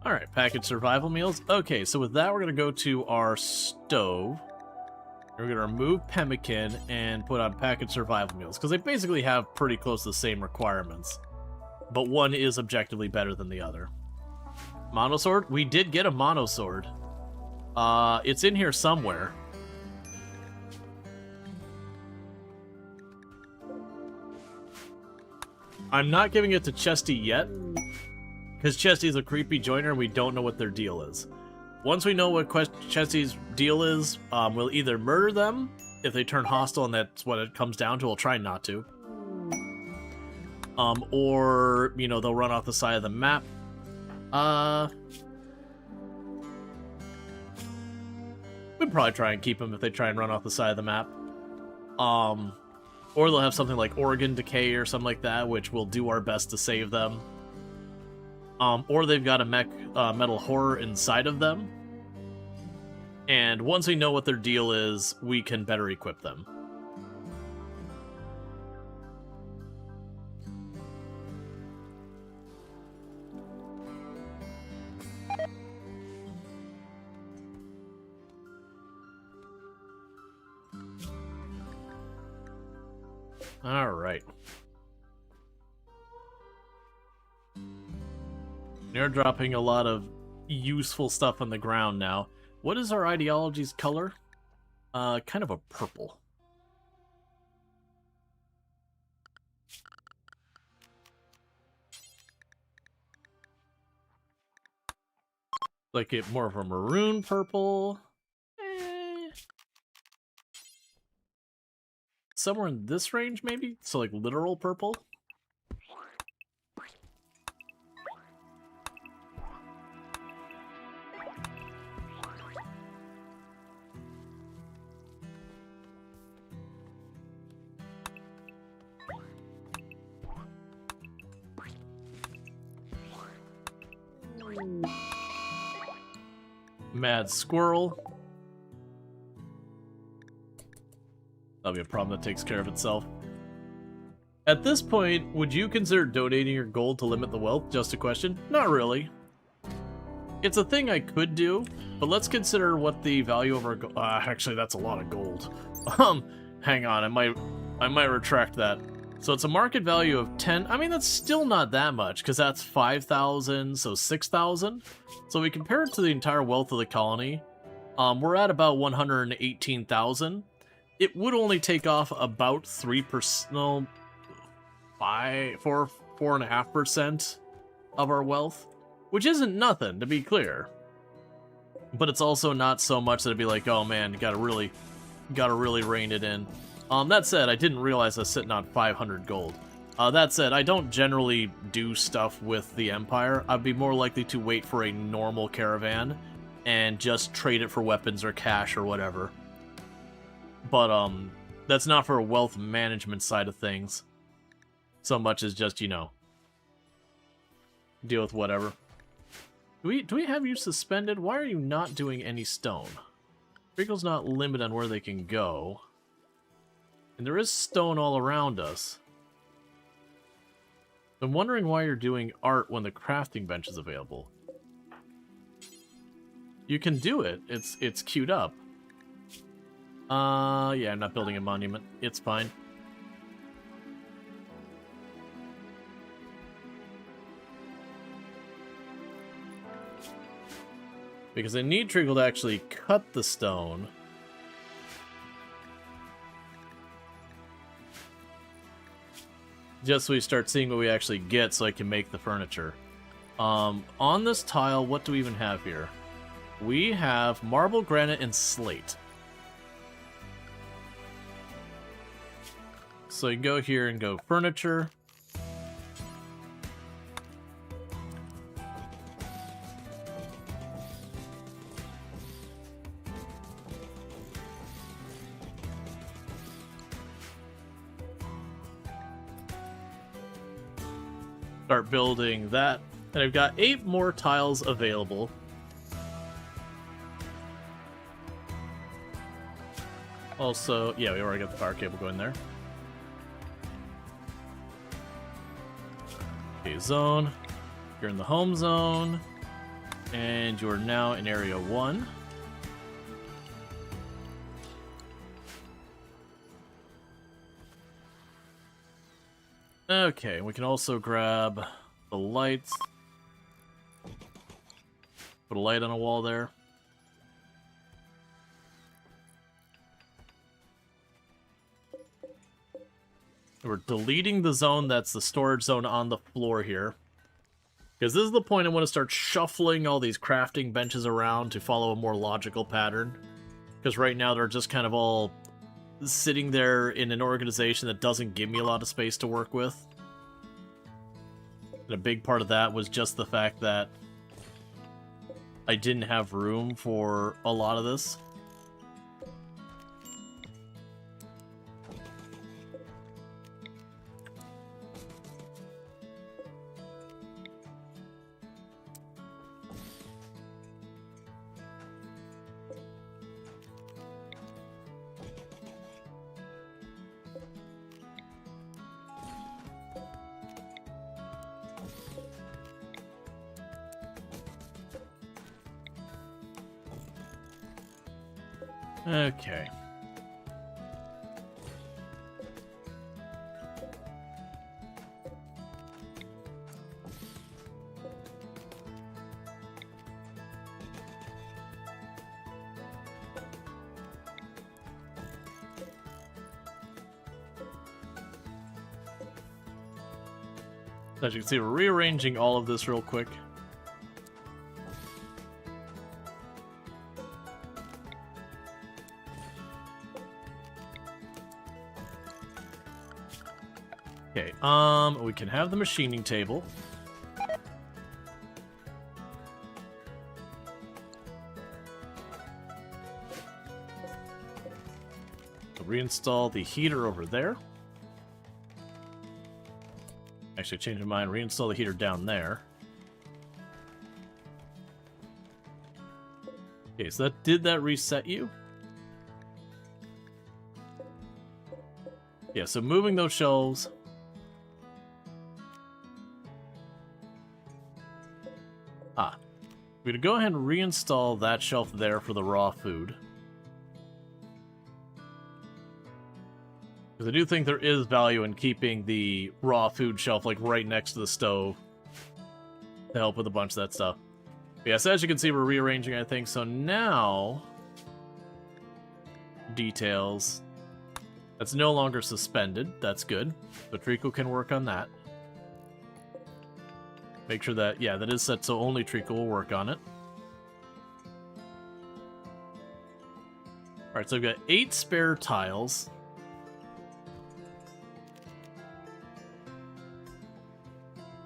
Alright, packaged survival meals. Okay, so with that, we're going to go to our stove. We're going to remove pemmican and put on packaged survival meals, because they basically have pretty close to the same requirements. But one is objectively better than the other. Monosword? We did get a monosword. It's in here somewhere. I'm not giving it to Chesty yet, because Chesty's a creepy joiner and we don't know what their deal is. Once we know what Chesty's deal is, we'll either murder them if they turn hostile, and that's what it comes down to. We'll try not to. Or, you know, they'll run off the side of the map. We'd probably try and keep them if they try and run off the side of the map. Or they'll have something like organ decay or something like that, which we'll do our best to save them. Or they've got a metal horror inside of them. And once we know what their deal is, we can better equip them. Alright. They're dropping a lot of useful stuff on the ground now. What is our ideology's color? Kind of a purple. Like it more of a maroon purple. Somewhere in this range, maybe? So, like, literal purple? Mad squirrel. That'll be a problem that takes care of itself. At this point, would you consider donating your gold to limit the wealth? Just a question. Not really. It's a thing I could do, but let's consider what the value of our gold... actually, that's a lot of gold. Hang on, I might retract that. So it's a market value of 10. I mean, that's still not that much, because that's 5,000, so 6,000. So we compare it to the entire wealth of the colony. We're at about 118,000. It would only take off about 3%, no, 4.5% of our wealth, which isn't nothing, to be clear. But it's also not so much that it'd be like, oh man, you gotta really rein it in. That said, I didn't realize I was sitting on 500 gold. That said, I don't generally do stuff with the Empire. I'd be more likely to wait for a normal caravan and just trade it for weapons or cash or whatever. But, that's not for a wealth management side of things. So much as just, you know, deal with whatever. Do we have you suspended? Why are you not doing any stone? Treacle's not limited on where they can go. And there is stone all around us. I'm wondering why you're doing art when the crafting bench is available. You can do it. It's queued up. Yeah, I'm not building a monument. It's fine. Because I need treacle to actually cut the stone. Just so we start seeing what we actually get so I can make the furniture. On this tile, what do we even have here? We have marble, granite, and slate. So you can go here and go furniture. Start building that. And I've got 8 more tiles available. Also, yeah, we already got the power cable going there. Okay, zone. You're in the home zone. And you're now in area 1. Okay, we can also grab the lights. Put a light on a wall there. We're deleting the zone that's the storage zone on the floor here. Because this is the point I want to start shuffling all these crafting benches around to follow a more logical pattern. Because right now they're just kind of all sitting there in an organization that doesn't give me a lot of space to work with. And a big part of that was just the fact that I didn't have room for a lot of this. Okay. As you can see, we're rearranging all of this real quick. Okay, we can have the machining table. Reinstall the heater over there. Actually, change my mind. Reinstall the heater down there. Okay, so did that reset you? Yeah, so moving those shelves. We're going to go ahead and reinstall that shelf there for the raw food. Because I do think there is value in keeping the raw food shelf like right next to the stove to help with a bunch of that stuff. But yeah, so as you can see, we're rearranging, I think. So now, details. That's no longer suspended. That's good. So Treacle can work on that. Make sure that, yeah, that is set so only Treacle will work on it. Alright, so I've got 8 spare tiles.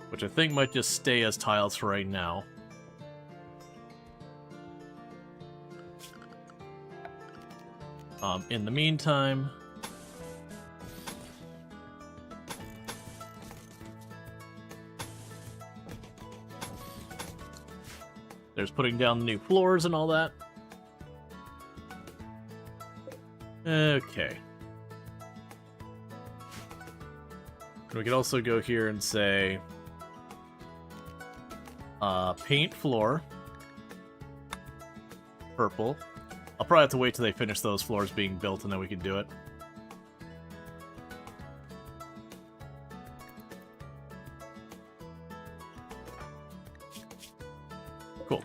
Which I think might just stay as tiles for right now. In the meantime, there's putting down the new floors and all that. Okay. And we could also go here and say paint floor purple, I'll probably have to wait till they finish those floors being built and then we can do it. Cool.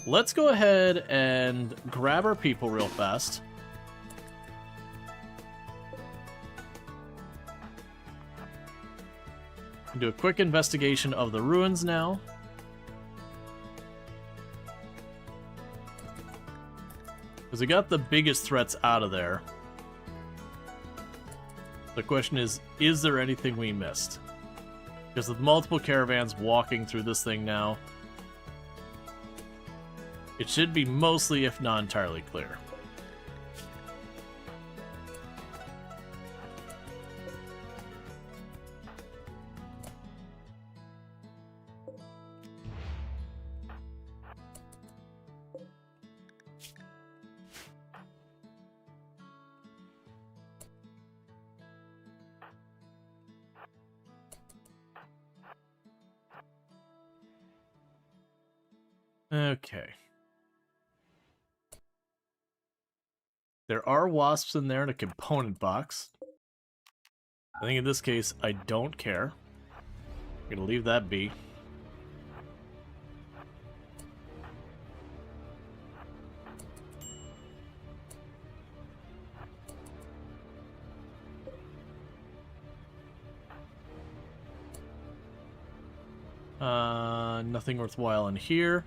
Let's go ahead and grab our people real fast. Do a quick investigation of the ruins now. Because we got the biggest threats out of there. The question is there anything we missed? Because with multiple caravans walking through this thing now, it should be mostly, if not entirely, clear. Okay. There are wasps in there in a component box. I think in this case, I don't care. I'm gonna leave that be. Nothing worthwhile in here.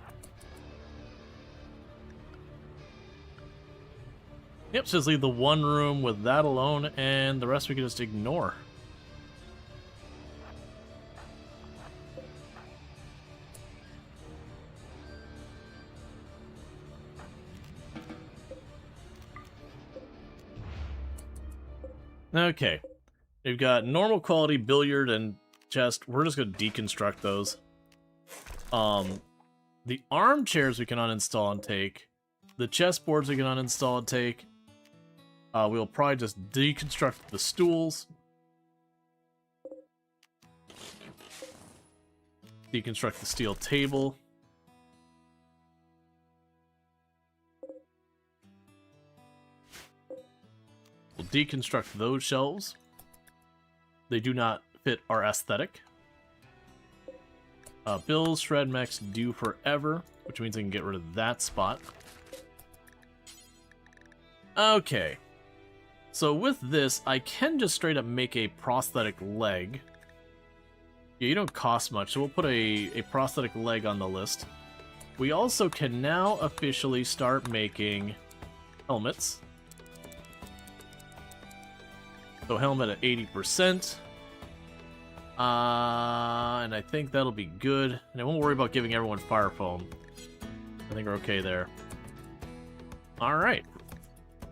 Yep, so just leave the one room with that alone, and the rest we can just ignore. Okay. We've got normal quality billiard and chest. We're just going to deconstruct those. The armchairs we can uninstall and take. The chessboards we can uninstall and take. We'll probably just deconstruct the stools. Deconstruct the steel table. We'll deconstruct those shelves. They do not fit our aesthetic. Bill's shred mechs do forever, which means I can get rid of that spot. Okay. So with this, I can just straight up make a prosthetic leg. Yeah, you don't cost much, so we'll put a prosthetic leg on the list. We also can now officially start making helmets. So helmet at 80%. And I think that'll be good. And I won't worry about giving everyone fire foam. I think we're okay there. Alright.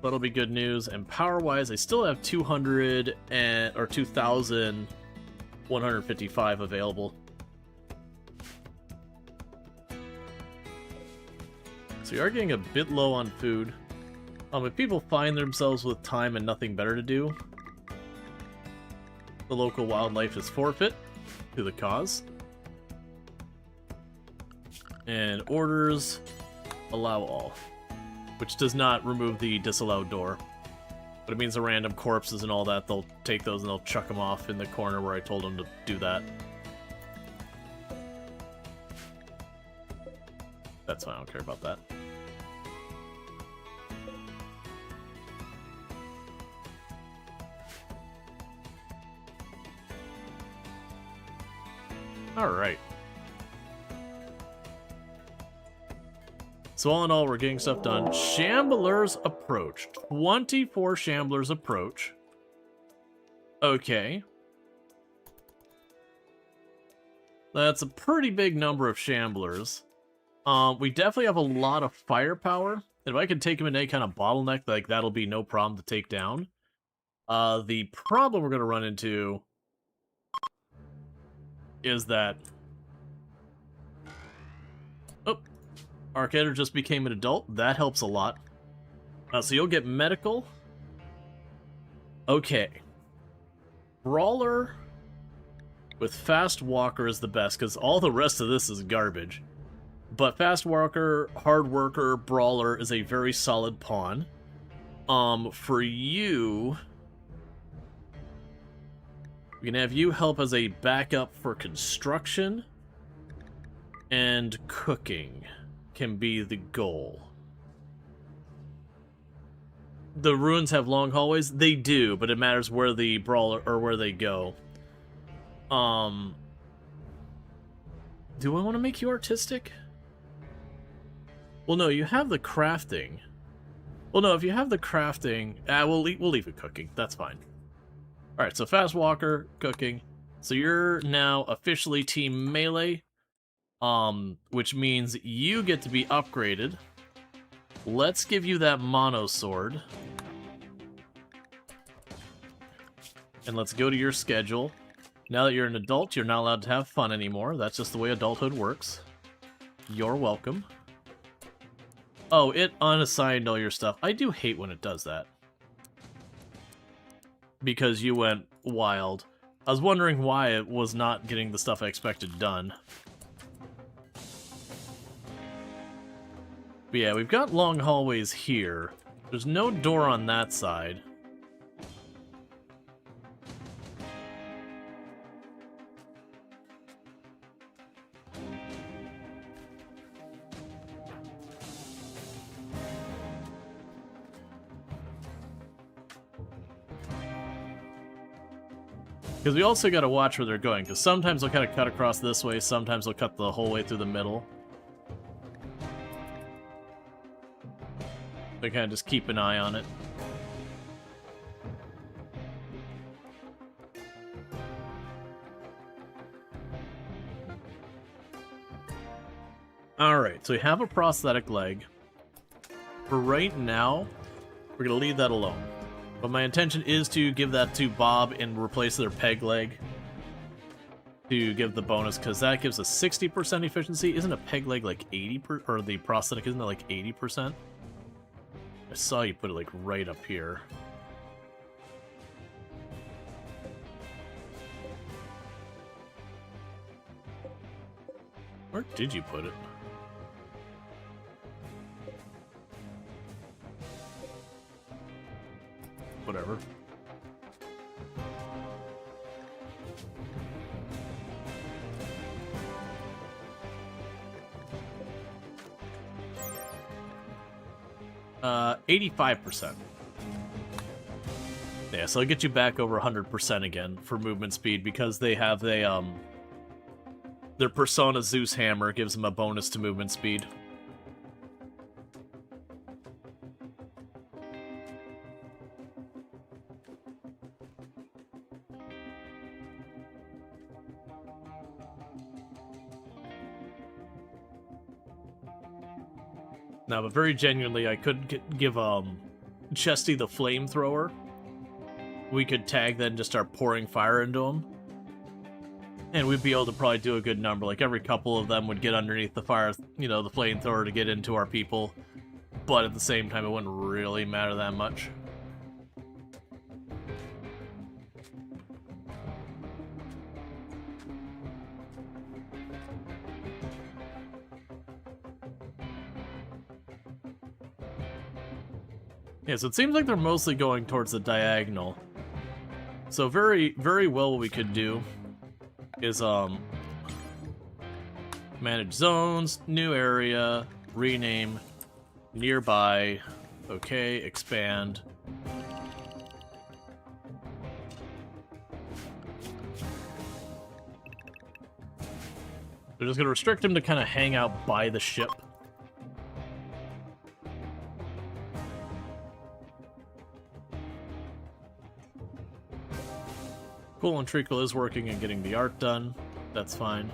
That'll be good news. And power-wise, I still have 2,155 available. So we are getting a bit low on food. If people find themselves with time and nothing better to do, the local wildlife is forfeit to the cause. And orders allow all, which does not remove the disallowed door. But it means the random corpses and all that, they'll take those and they'll chuck them off in the corner where I told them to do that. That's fine, I don't care about that. Alright. So all in all, we're getting stuff done. Shamblers approach. 24 Shamblers approach. Okay. That's a pretty big number of Shamblers. We definitely have a lot of firepower. If I can take them in any kind of bottleneck, like that'll be no problem to take down. The problem we're going to run into is that... Oh, Arcader just became an adult. That helps a lot. So you'll get medical. Okay. Brawler with fast walker is the best, because all the rest of this is garbage. But fast worker, hard worker, brawler is a very solid pawn. For you, we can have you help as a backup for construction, and cooking can be the goal. The ruins have long hallways? They do, but it matters where the brawler, or where they go. Do I want to make you artistic? Well, no, you have the crafting. Well, no, if you have the crafting, we'll leave it cooking. That's fine. All right, so fast walker, cooking. So you're now officially team melee, which means you get to be upgraded. Let's give you that mono sword. And let's go to your schedule. Now that you're an adult, you're not allowed to have fun anymore. That's just the way adulthood works. You're welcome. Oh, it unassigned all your stuff. I do hate when it does that. Because you went wild. I was wondering why it was not getting the stuff I expected done. But yeah, we've got long hallways here. There's no door on that side. Because we also got to watch where they're going, because sometimes they'll kind of cut across this way, sometimes they'll cut the whole way through the middle. They kind of just keep an eye on it. Alright, so we have a prosthetic leg. For right now, we're going to leave that alone. But my intention is to give that to Bob and replace their peg leg to give the bonus, because that gives a 60% efficiency. Isn't a peg leg like 80%, or the prosthetic, isn't it like 80%? I saw you put it like right up here. Where did you put it? Whatever. Uh, 85%. Yeah, so I'll get you back over 100% again for movement speed, because they have a, their Persona Zeus Hammer gives them a bonus to movement speed. Now, but very genuinely, I could give Chesty the flamethrower. We could tag then just start pouring fire into him. And we'd be able to probably do a good number. Like, every couple of them would get underneath the fire, you know, the flamethrower to get into our people. But at the same time, it wouldn't really matter that much. Yeah, so it seems like they're mostly going towards the diagonal. So very, very well what we could do is, manage zones, new area, rename, nearby, okay, expand. They're just going to restrict him to kind of hang out by the ship. Cool, and Treacle is working and getting the art done. That's fine.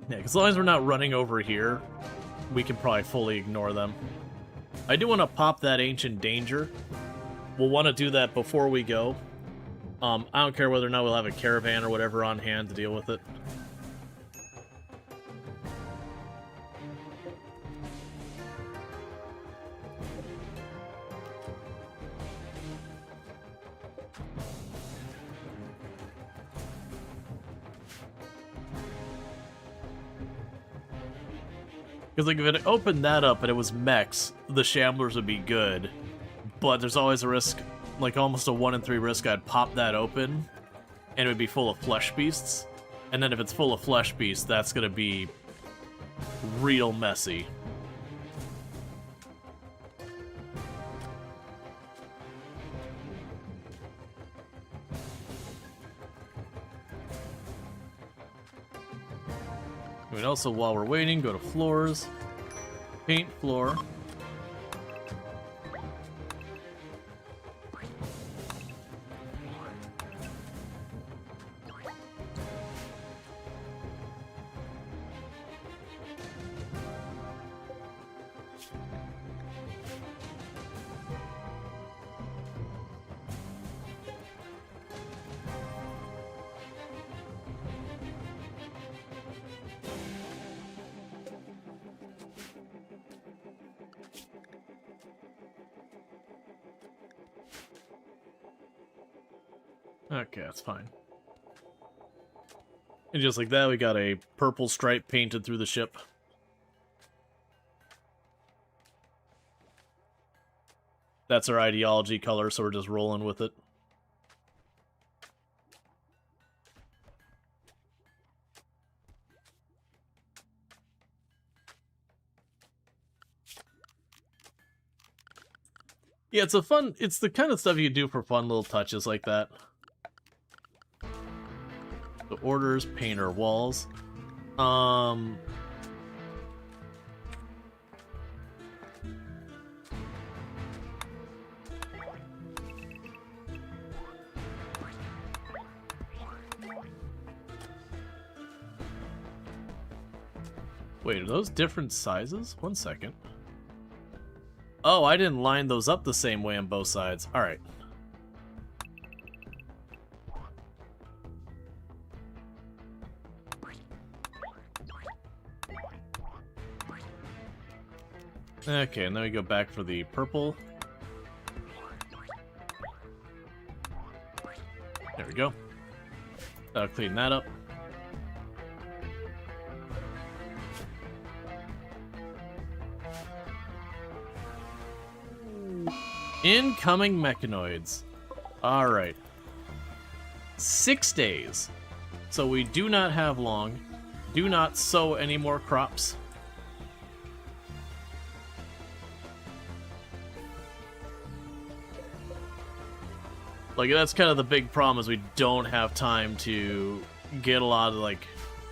Yeah, as long as we're not running over here, we can probably fully ignore them. I do want to pop that Ancient Danger. We'll want to do that before we go. I don't care whether or not we'll have a caravan or whatever on hand to deal with it. Because like if it opened that up and it was mechs, the Shamblers would be good. But there's always a risk, like almost a 1 in 3 risk I'd pop that open and it would be full of flesh beasts. And then if it's full of flesh beasts, that's gonna be real messy. We can also, while we're waiting, go to floors, paint floor. Okay, that's fine. And just like that, we got a purple stripe painted through the ship. That's our ideology color, so we're just rolling with it. Yeah, it's the kind of stuff you do for fun little touches like that. The orders, paint our walls. Wait, are those different sizes? 1 second. Oh, I didn't line those up the same way on both sides. Alright. Okay, and then we go back for the purple. There we go. That'll clean that up. Incoming mechanoids. Alright. 6 days. So we do not have long. Do not sow any more crops. Like, that's kind of the big problem, is we don't have time to get a lot of, like,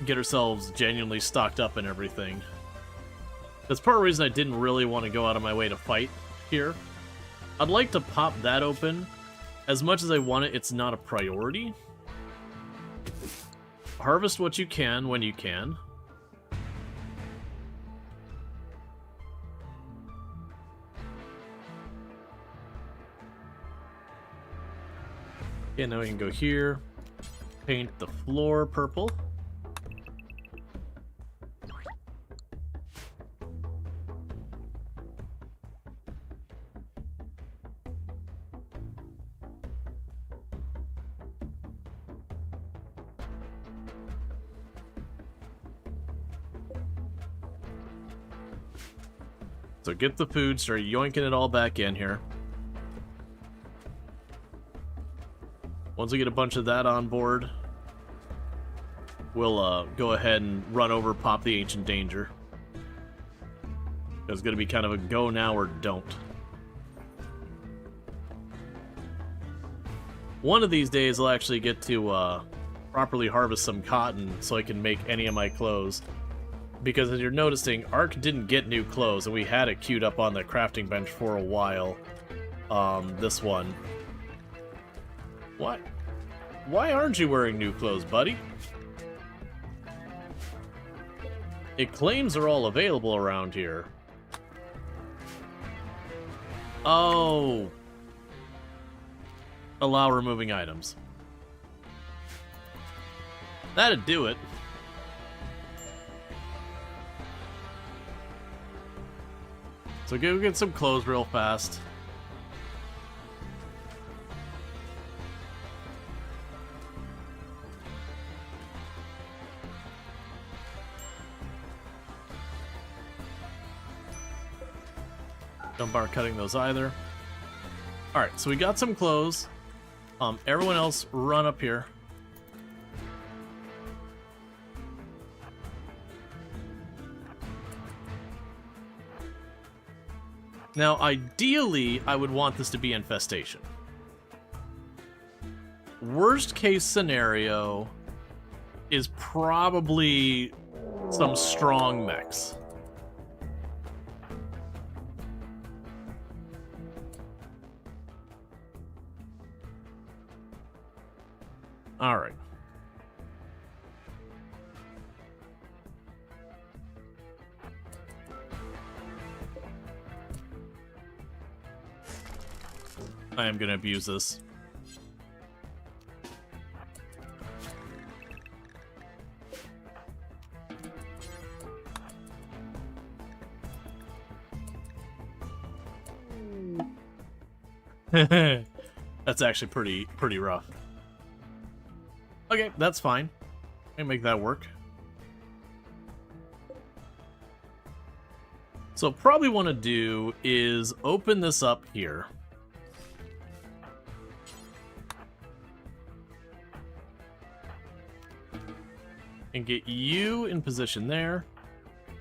get ourselves genuinely stocked up and everything. That's part of the reason I didn't really want to go out of my way to fight here. I'd like to pop that open. As much as I want it, it's not a priority. Harvest what you can when you can. Okay, now we can go here, paint the floor purple. So get the food, start yoinking it all back in here. Once we get a bunch of that on board, we'll go ahead and run over, pop the Ancient Danger. It's going to be kind of a go now or don't. One of these days I'll actually get to properly harvest some cotton so I can make any of my clothes. Because as you're noticing, Ark didn't get new clothes, and we had it queued up on the crafting bench for a while. This one. What? Why aren't you wearing new clothes, buddy? It claims they're all available around here. Oh. Allow removing items. That'd do it. So go get some clothes real fast. Don't bother cutting those either. Alright, so we got some clothes. Everyone else run up here. Now, ideally, I would want this to be infestation. Worst case scenario is probably some strong mechs. All right. I am going to abuse this. That's actually pretty rough. Okay, that's fine. I can make that work. So probably want to do is open this up here. And get you in position there,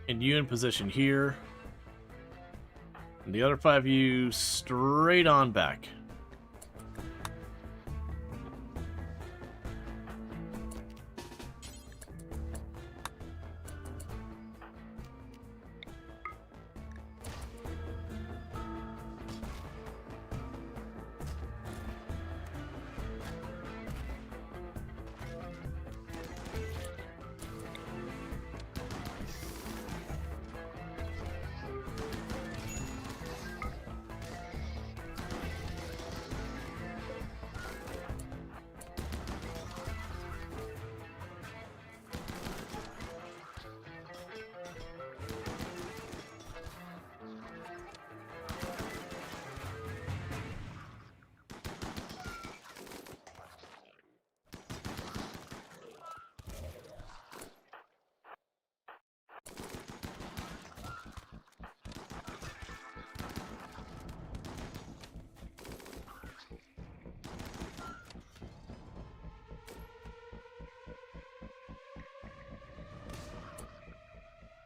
and you in position here, and the other 5 of you straight on back.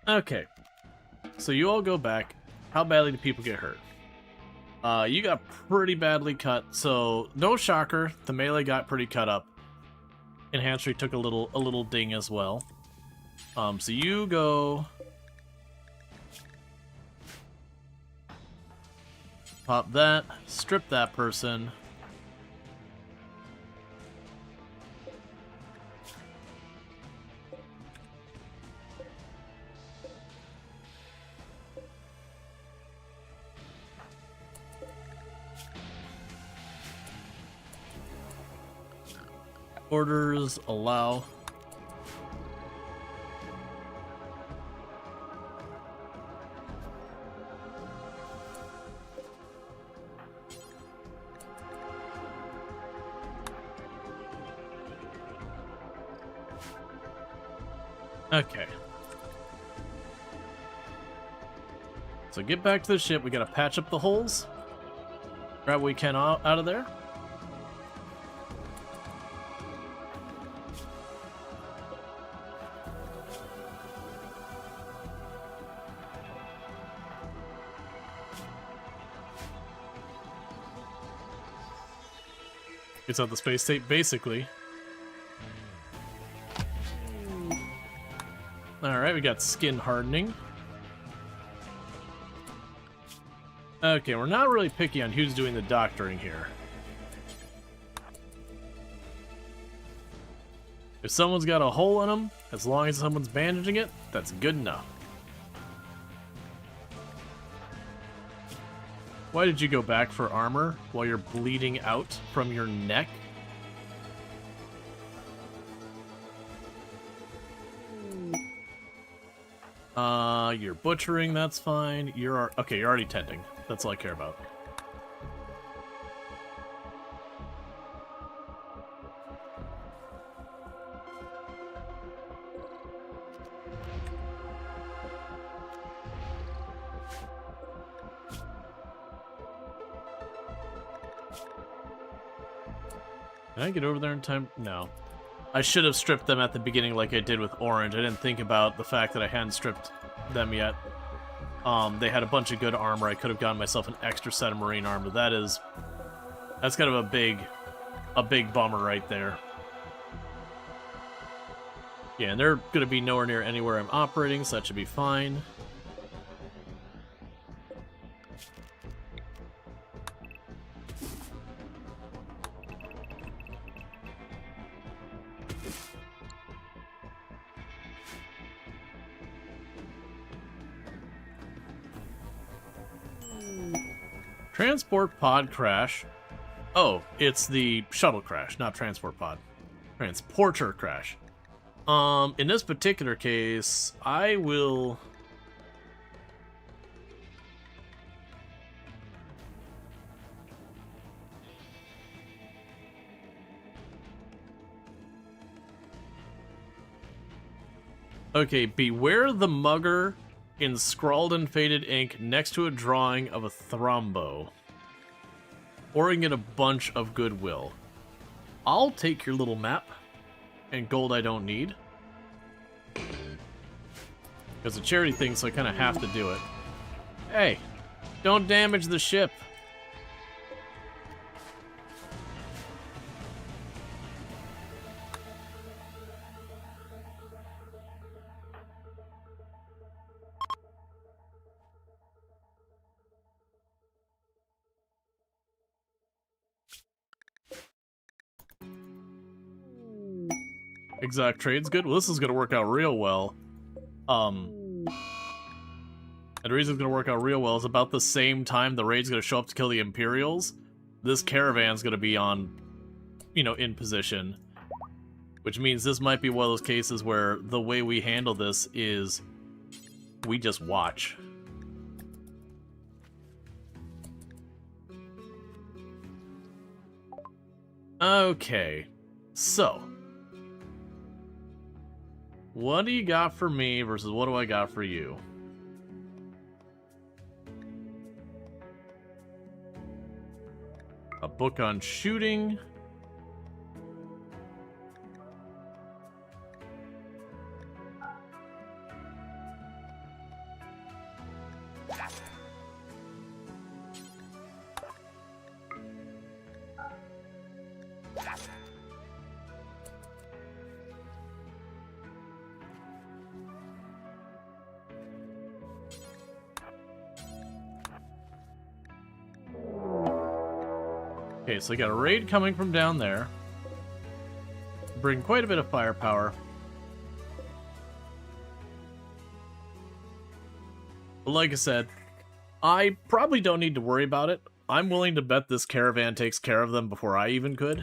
Okay, so you all go back. How badly do people get hurt? You got pretty badly cut, so no shocker. The melee got pretty cut up. Enhancery took a little ding as well. So you go pop that, strip that person. Orders allow. Okay. So get back to the ship. We gotta patch up the holes. Grab what we can out of there. Gets out the space tape, basically. Alright, we got skin hardening. Okay, we're not really picky on who's doing the doctoring here. If someone's got a hole in them, as long as someone's bandaging it, that's good enough. Why did you go back for armor while you're bleeding out from your neck? You're butchering, that's fine. Okay, you're already tending. That's all I care about. Can I get over there in time? No. I should have stripped them at the beginning like I did with Orange. I didn't think about the fact that I hadn't stripped them yet. They had a bunch of good armor. I could have gotten myself an extra set of marine armor. That's kind of a big bummer right there. Yeah, and they're going to be nowhere near anywhere I'm operating, so that should be fine. Transport pod crash. Oh, it's the shuttle crash, not transport pod. Transporter crash. In this particular case, I will... Okay, beware the mugger in scrawled and faded ink next to a drawing of a thrombo. Or you can get a bunch of goodwill. I'll take your little map. And gold I don't need. Because it's a charity thing, so I kind of have to do it. Hey, don't damage the ship. Exact trade's good. Well, this is going to work out real well. And the reason it's going to work out real well is about the same time the raid's going to show up to kill the Imperials. This caravan's going to be on, in position. Which means this might be one of those cases where the way we handle this is we just watch. Okay, so... what do you got for me versus what do I got for you? A book on shooting. Okay, so I got a raid coming from down there. Bring quite a bit of firepower. But like I said, I probably don't need to worry about it. I'm willing to bet this caravan takes care of them before I even could.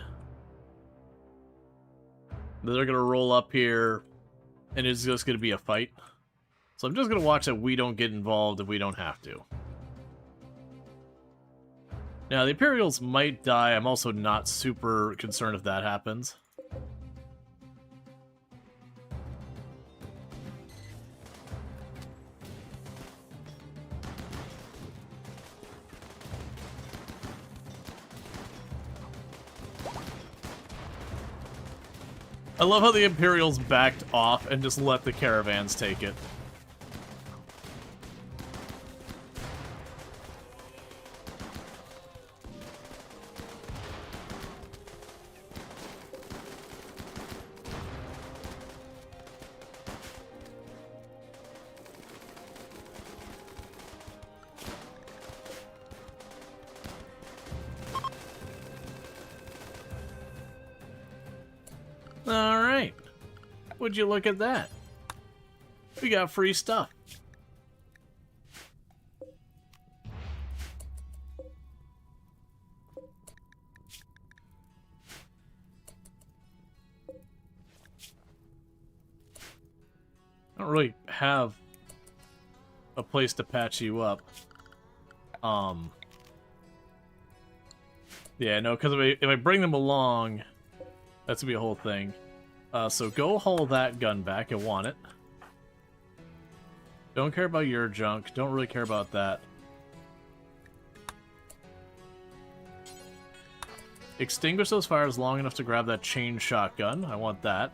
They're going to roll up here, and it's just going to be a fight. So I'm just going to watch that we don't get involved if we don't have to. Now, the Imperials might die. I'm also not super concerned if that happens. I love how the Imperials backed off and just let the caravans take it. Alright. Would you look at that? We got free stuff. I don't really have a place to patch you up. Yeah, no, because if I bring them along, that's gonna be a whole thing. So go haul that gun back. I want it. Don't care about your junk. Don't really care about that. Extinguish those fires long enough to grab that chain shotgun. I want that.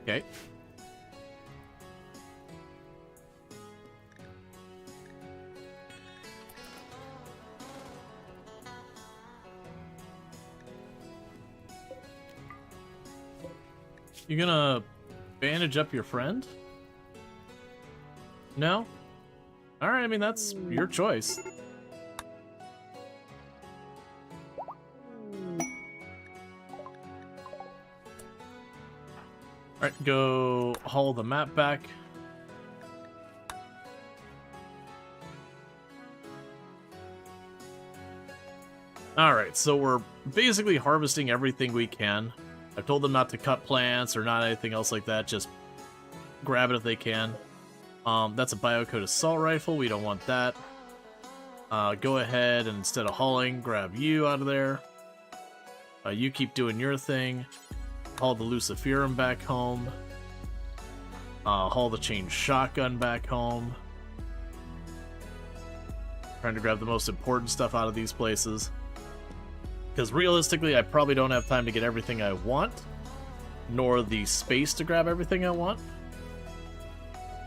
Okay. You gonna bandage up your friend? No? Alright, I mean, that's your choice. Alright, go haul the map back. Alright, so we're basically harvesting everything we can. I've told them not to cut plants or not anything else like that, just grab it if they can. That's a biocode assault rifle, we don't want that. Go ahead and instead of hauling, grab you out of there. You keep doing your thing. Haul the Luciferum back home. Haul the chain shotgun back home. Trying to grab the most important stuff out of these places. Because realistically, I probably don't have time to get everything I want, nor the space to grab everything I want.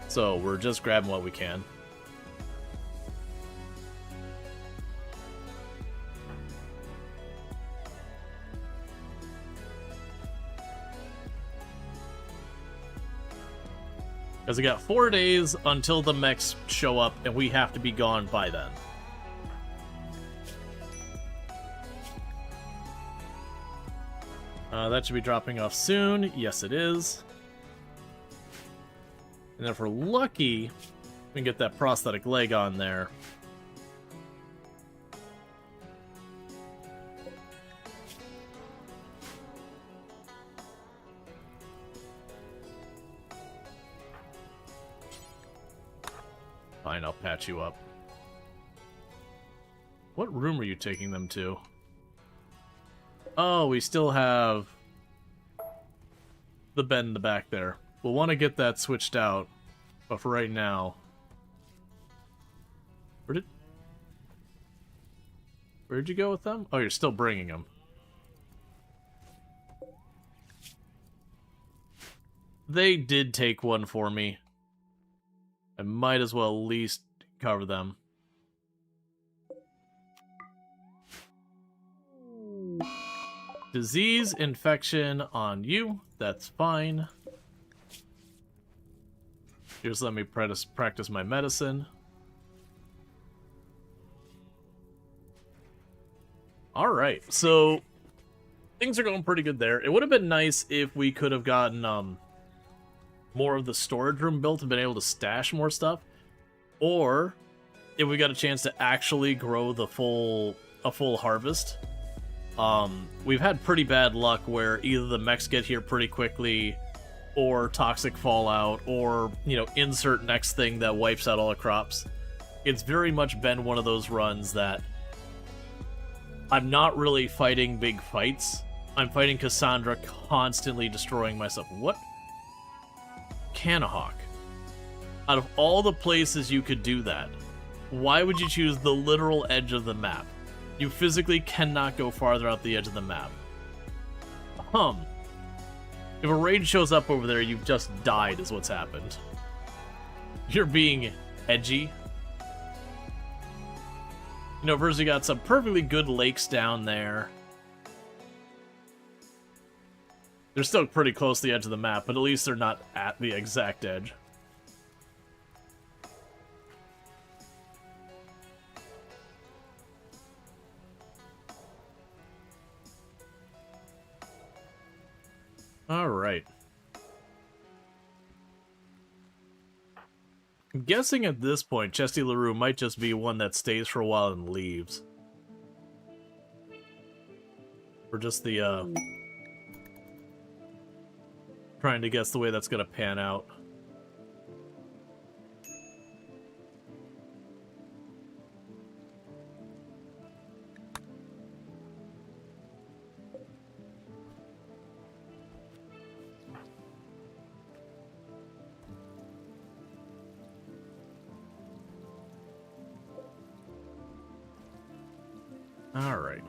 So we're just grabbing what we can. Because we got 4 days until the mechs show up, and we have to be gone by then. That should be dropping off soon. Yes, it is. And if we're lucky, we can get that prosthetic leg on there. Fine, I'll patch you up. What room are you taking them to? Oh, we still have the bed in the back there. We'll want to get that switched out, but for right now... Where'd you go with them? Oh, you're still bringing them. They did take one for me. I might as well at least cover them. Disease infection on you. That's fine. Just let me practice my medicine. Alright, so things are going pretty good there. It would have been nice if we could have gotten more of the storage room built and been able to stash more stuff. Or if we got a chance to actually grow a full harvest. We've had pretty bad luck where either the mechs get here pretty quickly, or toxic fallout, or, you know, insert next thing that wipes out all the crops. It's very much been one of those runs that I'm not really fighting big fights. I'm fighting Cassandra constantly destroying myself. What? Canahawk. Out of all the places you could do that, why would you choose the literal edge of the map? You physically cannot go farther out the edge of the map. If a raid shows up over there, you've just died is what's happened. You're being edgy. You know, first you got some perfectly good lakes down there. They're still pretty close to the edge of the map, but at least they're not at the exact edge. Alright. I'm guessing at this point, Chesty LaRue might just be one that stays for a while and leaves. Or just the, trying to guess the way that's gonna pan out. Alright.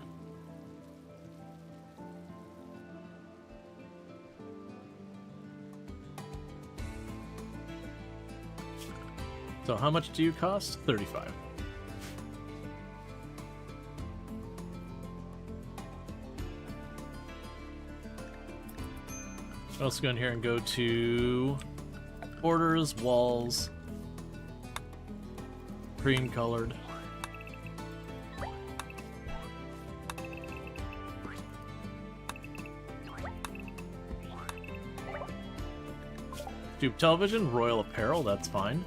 So how much do you cost? 35. Let's go in here and go to orders, walls, cream colored. Tube television, royal apparel, that's fine.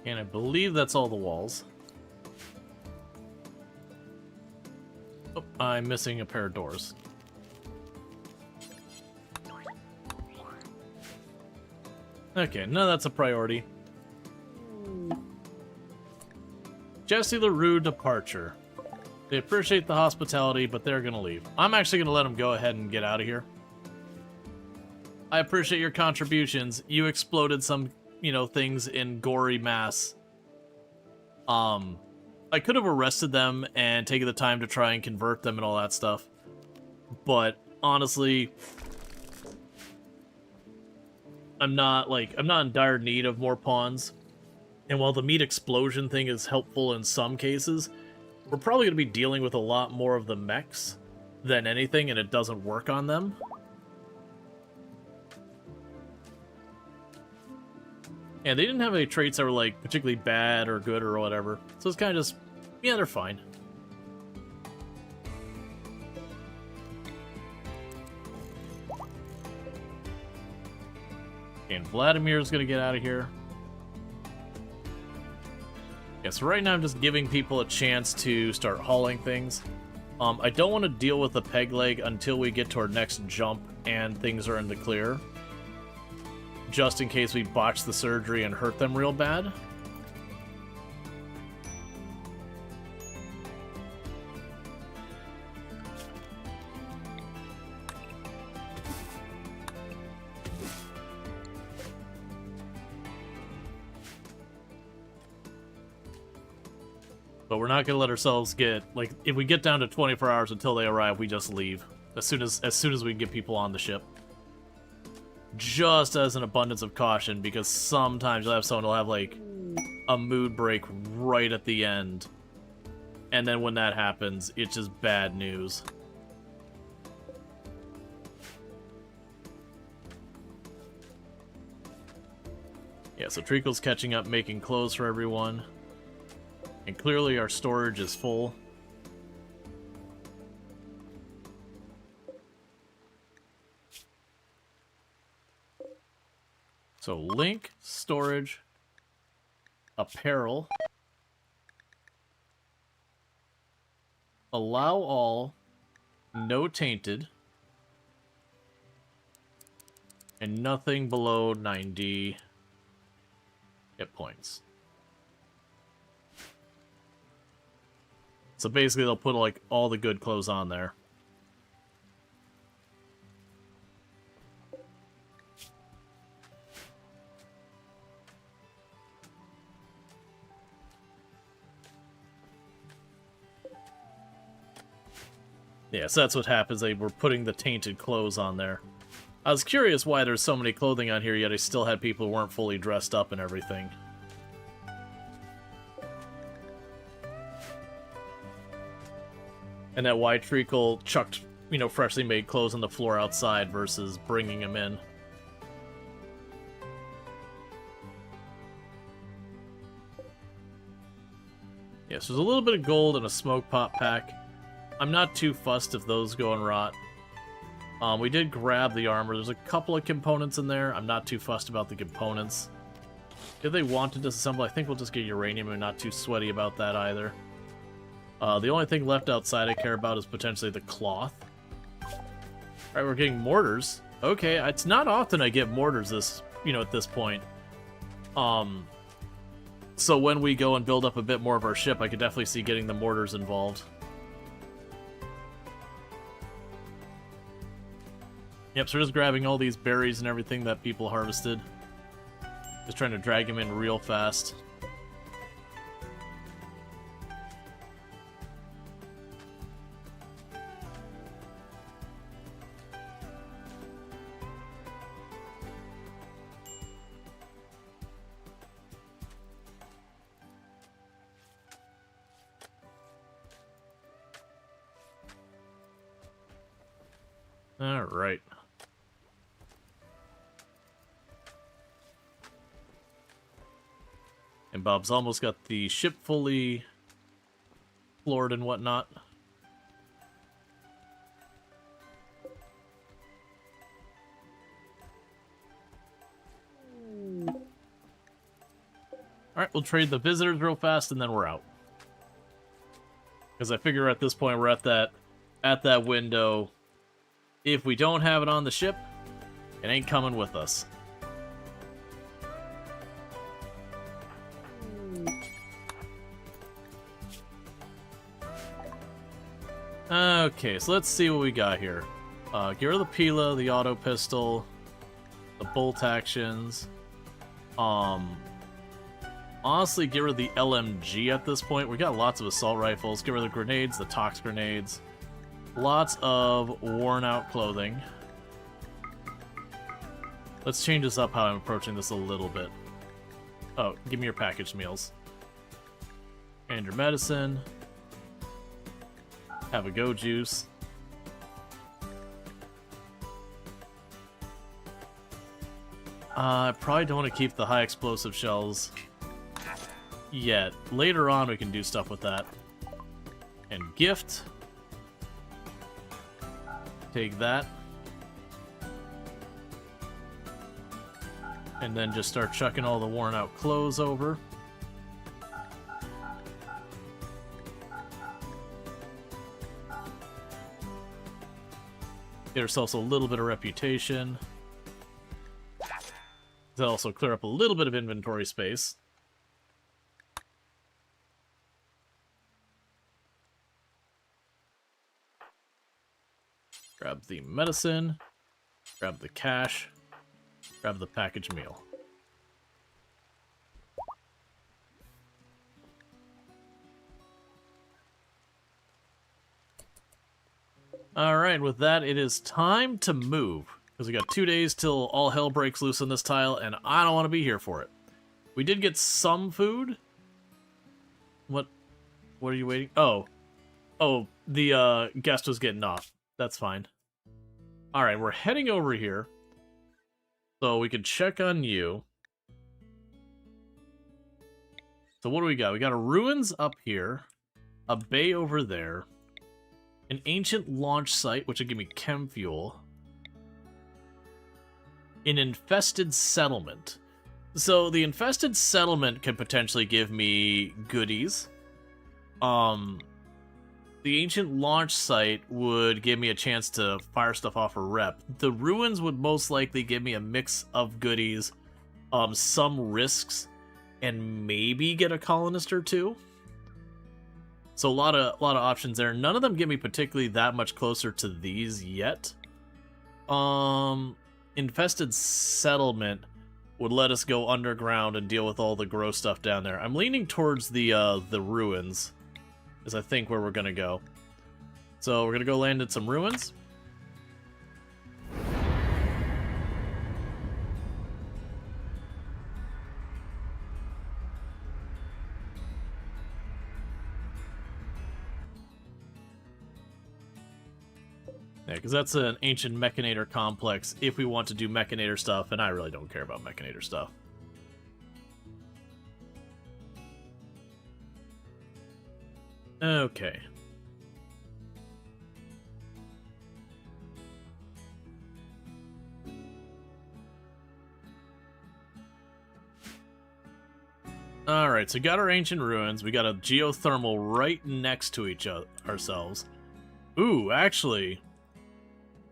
And I believe that's all the walls. Oh, I'm missing a pair of doors. Okay, no, that's a priority. Jesse LaRue departure. They appreciate the hospitality, but they're gonna leave. I'm actually gonna let them go ahead and get out of here. I appreciate your contributions. You exploded some, you know, things in gory mass. I could have arrested them and taken the time to try and convert them and all that stuff. But honestly, I'm not in dire need of more pawns. And while the meat explosion thing is helpful in some cases, we're probably going to be dealing with a lot more of the mechs than anything, and it doesn't work on them. And they didn't have any traits that were, like, particularly bad or good or whatever. So it's kind of just, yeah, they're fine. And Vladimir's gonna get out of here. Yeah, so right now I'm just giving people a chance to start hauling things. I don't want to deal with the peg leg until we get to our next jump and things are in the clear. Just in case we botch the surgery and hurt them real bad. But we're not gonna let ourselves get, like, if we get down to 24 hours until they arrive, we just leave as soon as we can get people on the ship. Just as an abundance of caution, because sometimes you'll have someone who'll have, like, a mood break right at the end. And then when that happens, it's just bad news. Yeah, so Treacle's catching up, making clothes for everyone. And clearly our storage is full. So link, storage, apparel, allow all, no tainted, and nothing below 90 hit points. So basically they'll put, like, all the good clothes on there. Yeah, so that's what happens. They were putting the tainted clothes on there. I was curious why there's so many clothing on here, yet I still had people who weren't fully dressed up and everything. And that why Treacle chucked, you know, freshly made clothes on the floor outside versus bringing them in. Yeah, so there's a little bit of gold and a smoke pop pack. I'm not too fussed if those go and rot. We did grab the armor. There's a couple of components in there. I'm not too fussed about the components. If they want to disassemble, I think we'll just get uranium. I'm not too sweaty about that either. The only thing left outside I care about is potentially the cloth. Alright, we're getting mortars. Okay, it's not often I get mortars at this point. So So when we go and build up a bit more of our ship, I could definitely see getting the mortars involved. Yep, so we're just grabbing all these berries and everything that people harvested. Just trying to drag them in real fast. All right. And Bob's almost got the ship fully floored and whatnot. Alright, we'll trade the visitors real fast and then we're out. Because I figure at this point we're at that window. If we don't have it on the ship, it ain't coming with us. Okay, so let's see what we got here. Get rid of the Pila, the auto pistol, the bolt actions. Honestly, get rid of the LMG at this point. We got lots of assault rifles. Get rid of the grenades, the tox grenades. Lots of worn out clothing. Let's change this up how I'm approaching this a little bit. Oh, give me your packaged meals. And your medicine. Have a go juice. I probably don't want to keep the high explosive shells yet. Later on we can do stuff with that. And gift. Take that. And then just start chucking all the worn out clothes over. Get ourselves a little bit of reputation. That'll also clear up a little bit of inventory space. Grab the medicine, grab the cash, grab the packaged meal. Alright, with that, it is time to move. Because we got 2 days till all hell breaks loose on this tile, and I don't want to be here for it. We did get some food. What are you waiting? Oh, the guest was getting off. That's fine. Alright, we're heading over here. So we can check on you. So what do we got? We got a ruins up here. A bay over there. An ancient launch site, which will give me chem fuel. An infested settlement. So the infested settlement can potentially give me goodies. The ancient launch site would give me a chance to fire stuff off a rep. The ruins would most likely give me a mix of goodies, some risks, and maybe get a colonist or two. So a lot of options there. None of them get me particularly that much closer to these yet. Infested settlement would let us go underground and deal with all the gross stuff down there. I'm leaning towards the ruins, is I think where we're gonna go. So we're gonna go land in some ruins. Yeah, because that's an ancient Mechanator complex if we want to do Mechanator stuff, and I really don't care about Mechanator stuff. Okay. Alright, so we got our ancient ruins. We got a geothermal right next to ourselves. Ooh, actually,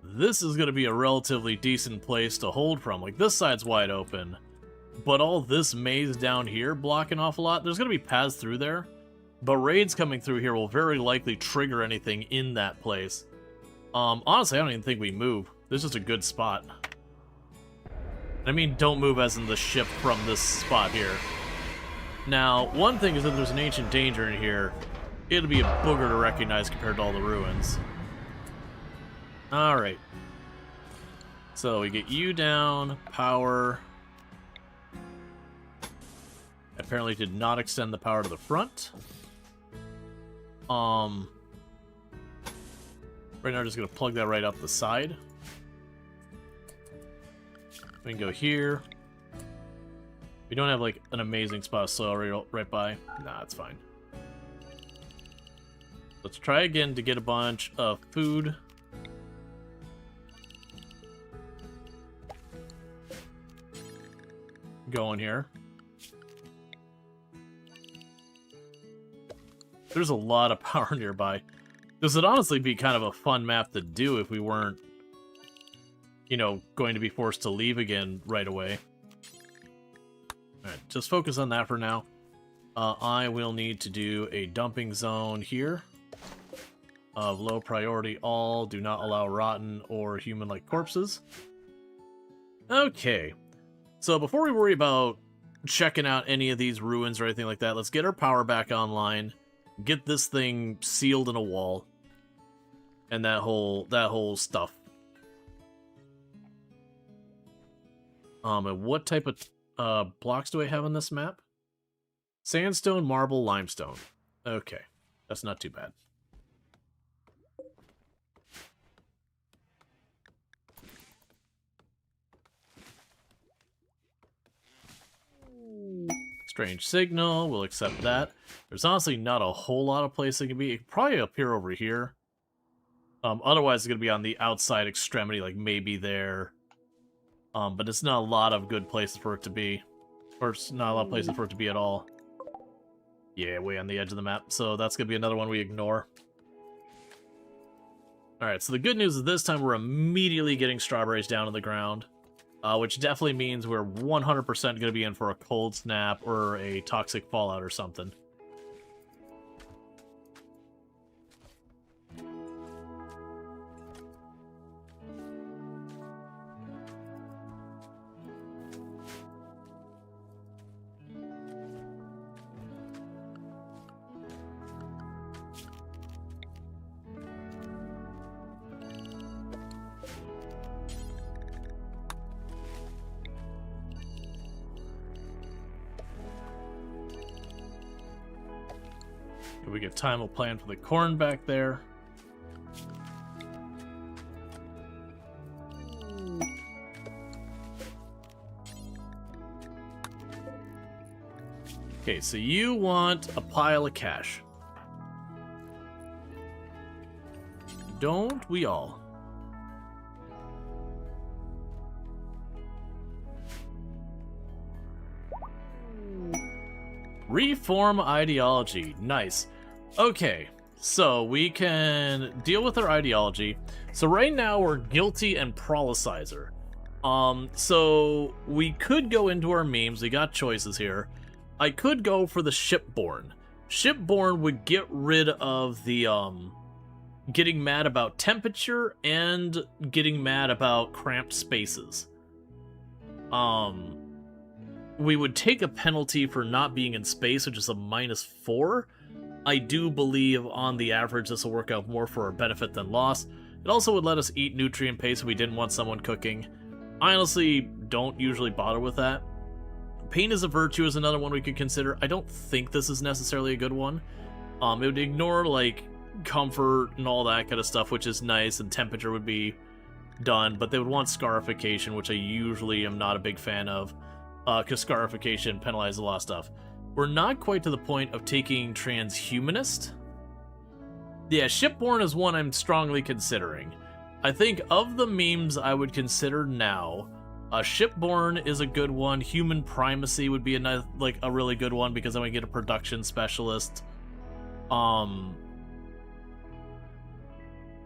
this is going to be a relatively decent place to hold from. Like, this side's wide open. but all this maze down here blocking off a lot. There's going to be paths through there, but raids coming through here will very likely trigger anything in that place. Honestly, I don't even think we move. This is a good spot. I mean, don't move as in the ship from this spot here. Now, one thing is that there's an ancient danger in here. It'll be a booger to recognize compared to all the ruins. Alright. So we get you down, power. Apparently did not extend the power to the front. Right now, we're just gonna plug that right up the side. We can go here. We don't have like an amazing spot of soil right by. Nah, it's fine. Let's try again to get a bunch of food. Going here. There's a lot of power nearby. This would honestly be kind of a fun map to do if we weren't, you know, going to be forced to leave again right away. Alright, just focus on that for now. I will need to do a dumping zone here. Of low priority all. Do not allow rotten or human-like corpses. Okay. So before we worry about checking out any of these ruins or anything like that, let's get our power back online. Get this thing sealed in a wall. And that whole stuff. And what type of blocks do I have on this map? Sandstone, marble, limestone. Okay. That's not too bad. Strange signal. We'll accept that. There's honestly not a whole lot of place it can be. It could probably appear over here. Otherwise, it's going to be on the outside extremity, like maybe there. But it's not a lot of good places for it to be. Or it's not a lot of places for it to be at all. Yeah, way on the edge of the map. So that's going to be another one we ignore. Alright, so the good news is this time we're immediately getting strawberries down on the ground. Which definitely means we're 100% going to be in for a cold snap or a toxic fallout or something. We get time will plan for the corn back there. Okay, so you want a pile of cash. Don't we all? Reform ideology. Nice. Okay, so we can deal with our ideology. So right now we're guilty and prolicizer. So we could go into our memes. We got choices here. I could go for the shipborne. Shipborne would get rid of the getting mad about temperature and getting mad about cramped spaces. We would take a penalty for not being in space, which is a -4. I do believe on the average this will work out more for our benefit than loss. It also would let us eat nutrient paste if we didn't want someone cooking. I honestly don't usually bother with that. Pain is a virtue is another one we could consider. I don't think this is necessarily a good one. It would ignore like comfort and all that kind of stuff, which is nice, and temperature would be done, but they would want scarification, which I usually am not a big fan of, because scarification penalizes a lot of stuff. We're not quite to the point of taking transhumanist. Yeah, shipborne is one I'm strongly considering. I think of the memes I would consider now, shipborne is a good one. Human primacy would be a nice, like a really good one, because then we get a production specialist.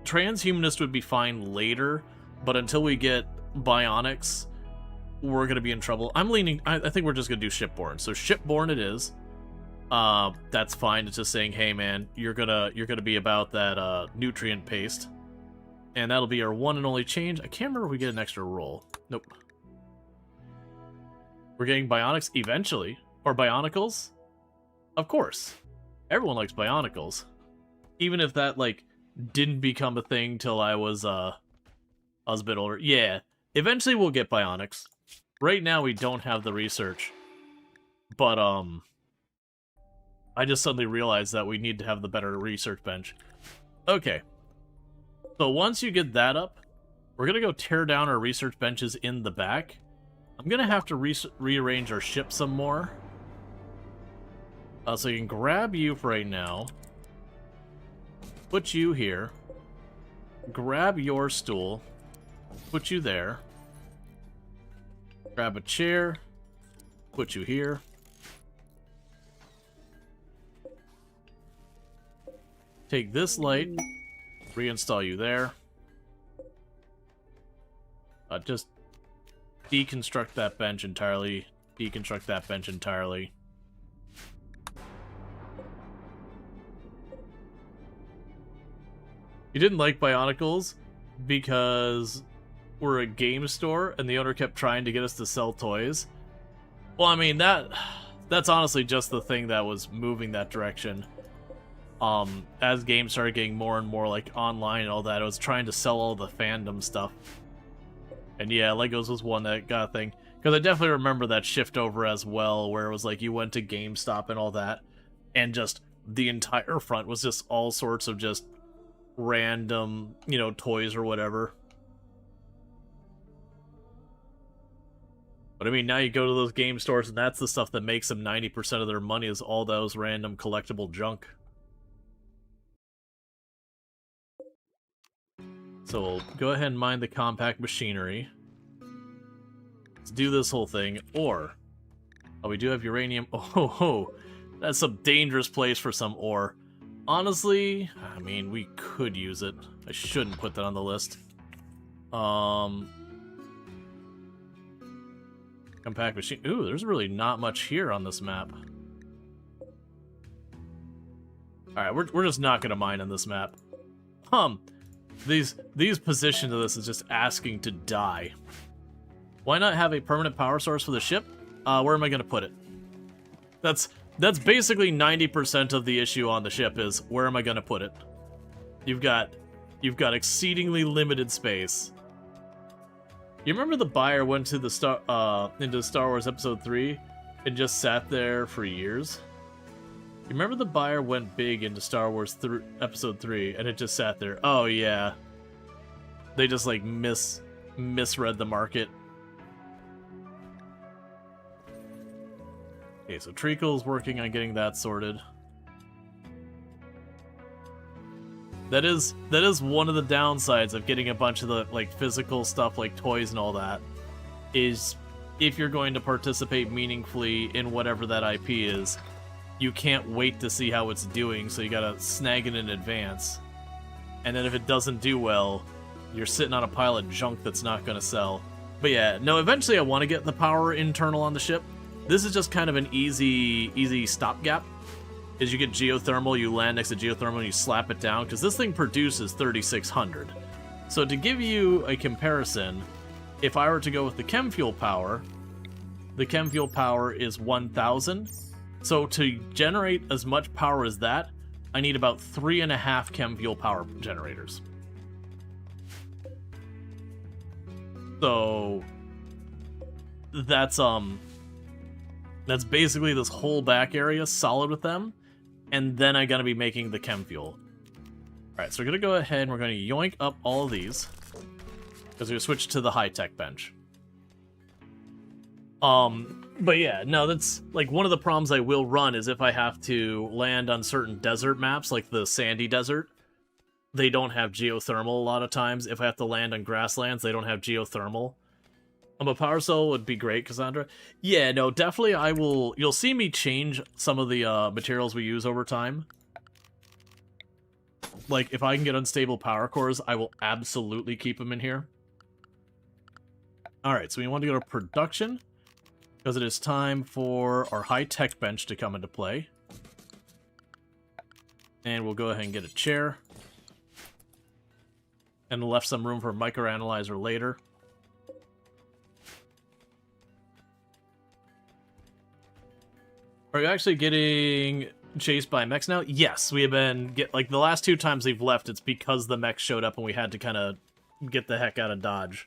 Transhumanist would be fine later, but until we get bionics, we're gonna be in trouble. I'm leaning. I think we're just gonna do shipborne. So shipborne it is. That's fine. It's just saying, hey man, you're gonna be about that nutrient paste, and that'll be our one and only change. I can't remember if we get an extra roll. Nope. We're getting bionics eventually, or bionicles. Of course, everyone likes bionicles, even if that like didn't become a thing till I was a bit older. Yeah, eventually we'll get bionics. Right now we don't have the research, but I just suddenly realized that we need to have the better research bench. Okay, so once you get that up, we're gonna go tear down our research benches in the back. I'm gonna have to rearrange our ship some more. So you can grab you for right now. Put you here. Grab your stool. Put you there. Grab a chair. Put you here. Take this light. Reinstall you there. Just deconstruct that bench entirely. Deconstruct that bench entirely. You didn't like Bionicles because we're a game store and the owner kept trying to get us to sell toys. Well, I mean, that's honestly just the thing that was moving that direction. As games started getting more and more like online and all that, it was trying to sell all the fandom stuff. And yeah, Legos was one that got a thing. Because I definitely remember that shift over as well, where it was like you went to GameStop and all that, and just the entire front was just all sorts of just random, you know, toys or whatever. But I mean, now you go to those game stores and that's the stuff that makes them 90% of their money, is all those random collectible junk. So we'll go ahead and mine the compact machinery. Let's do this whole thing. Or, oh, we do have uranium. Oh, that's a dangerous place for some ore. Honestly, I mean, we could use it. I shouldn't put that on the list. Compact machine. Ooh, there's really not much here on this map. Alright, we're just not gonna mine on this map. These positions of this is just asking to die. Why not have a permanent power source for the ship? Where am I gonna put it? That's basically 90% of the issue on the ship, is where am I gonna put it? You've got exceedingly limited space. You remember the buyer went to the into Star Wars Episode 3 and just sat there for years? You remember the buyer went big into Star Wars Episode 3 and it just sat there? Oh yeah. They just like misread the market. Okay, so Treacle's working on getting that sorted. That is one of the downsides of getting a bunch of the like physical stuff like toys and all that, is if you're going to participate meaningfully in whatever that IP is, you can't wait to see how it's doing, so you gotta snag it in advance. And then if it doesn't do well, you're sitting on a pile of junk that's not gonna sell. But yeah, no, eventually I want to get the power internal on the ship. This is just kind of an easy stopgap. Is you get geothermal, you land next to geothermal, and you slap it down, because this thing produces 3,600. So to give you a comparison, if I were to go with the chem fuel power, the chem fuel power is 1,000. So to generate as much power as that, I need about 3.5 chem fuel power generators. So that's basically this whole back area solid with them, and then I'm gonna be making the chem fuel. Alright, so we're gonna go ahead and we're gonna yoink up all of these, because we're gonna switch to the high-tech bench. But yeah, no, that's like one of the problems I will run is if I have to land on certain desert maps, like the sandy desert, they don't have geothermal a lot of times. If I have to land on grasslands, they don't have geothermal. A power cell would be great, Cassandra. Yeah, no, definitely I will. You'll see me change some of the materials we use over time. Like, if I can get unstable power cores, I will absolutely keep them in here. Alright, so we want to go to production, because it is time for our high-tech bench to come into play. And we'll go ahead and get a chair. And left some room for a microanalyzer later. Are you actually getting chased by mechs now? Yes, we have been... like, the last 2 times they've left, it's because the mechs showed up and we had to kind of get the heck out of Dodge.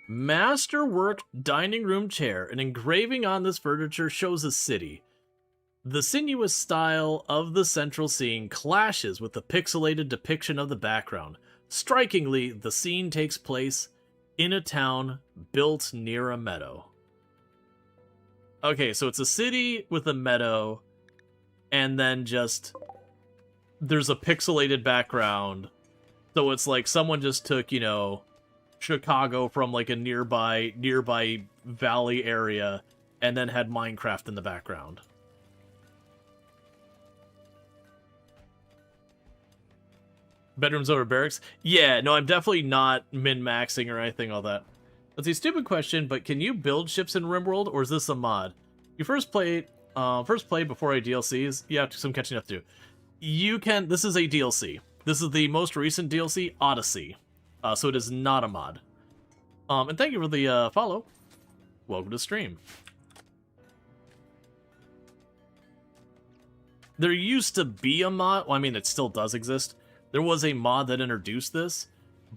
Masterwork dining room chair. An engraving on this furniture shows a city. The sinuous style of the central scene clashes with the pixelated depiction of the background. Strikingly, the scene takes place in a town built near a meadow. Okay, so it's a city with a meadow, and then just... there's a pixelated background. So it's like someone just took, you know, Chicago from like a nearby valley area and then had Minecraft in the background. Bedrooms over barracks? Yeah, no, I'm definitely not min-maxing or anything all that. That's a stupid question, but can you build ships in RimWorld, or is this a mod? You first played before a DLCs? Yeah, some catching up to do. You can, this is a DLC. This is the most recent DLC, Odyssey. So it is not a mod. And thank you for the follow. Welcome to stream. There used to be a mod, well, I mean, it still does exist. There was a mod that introduced this,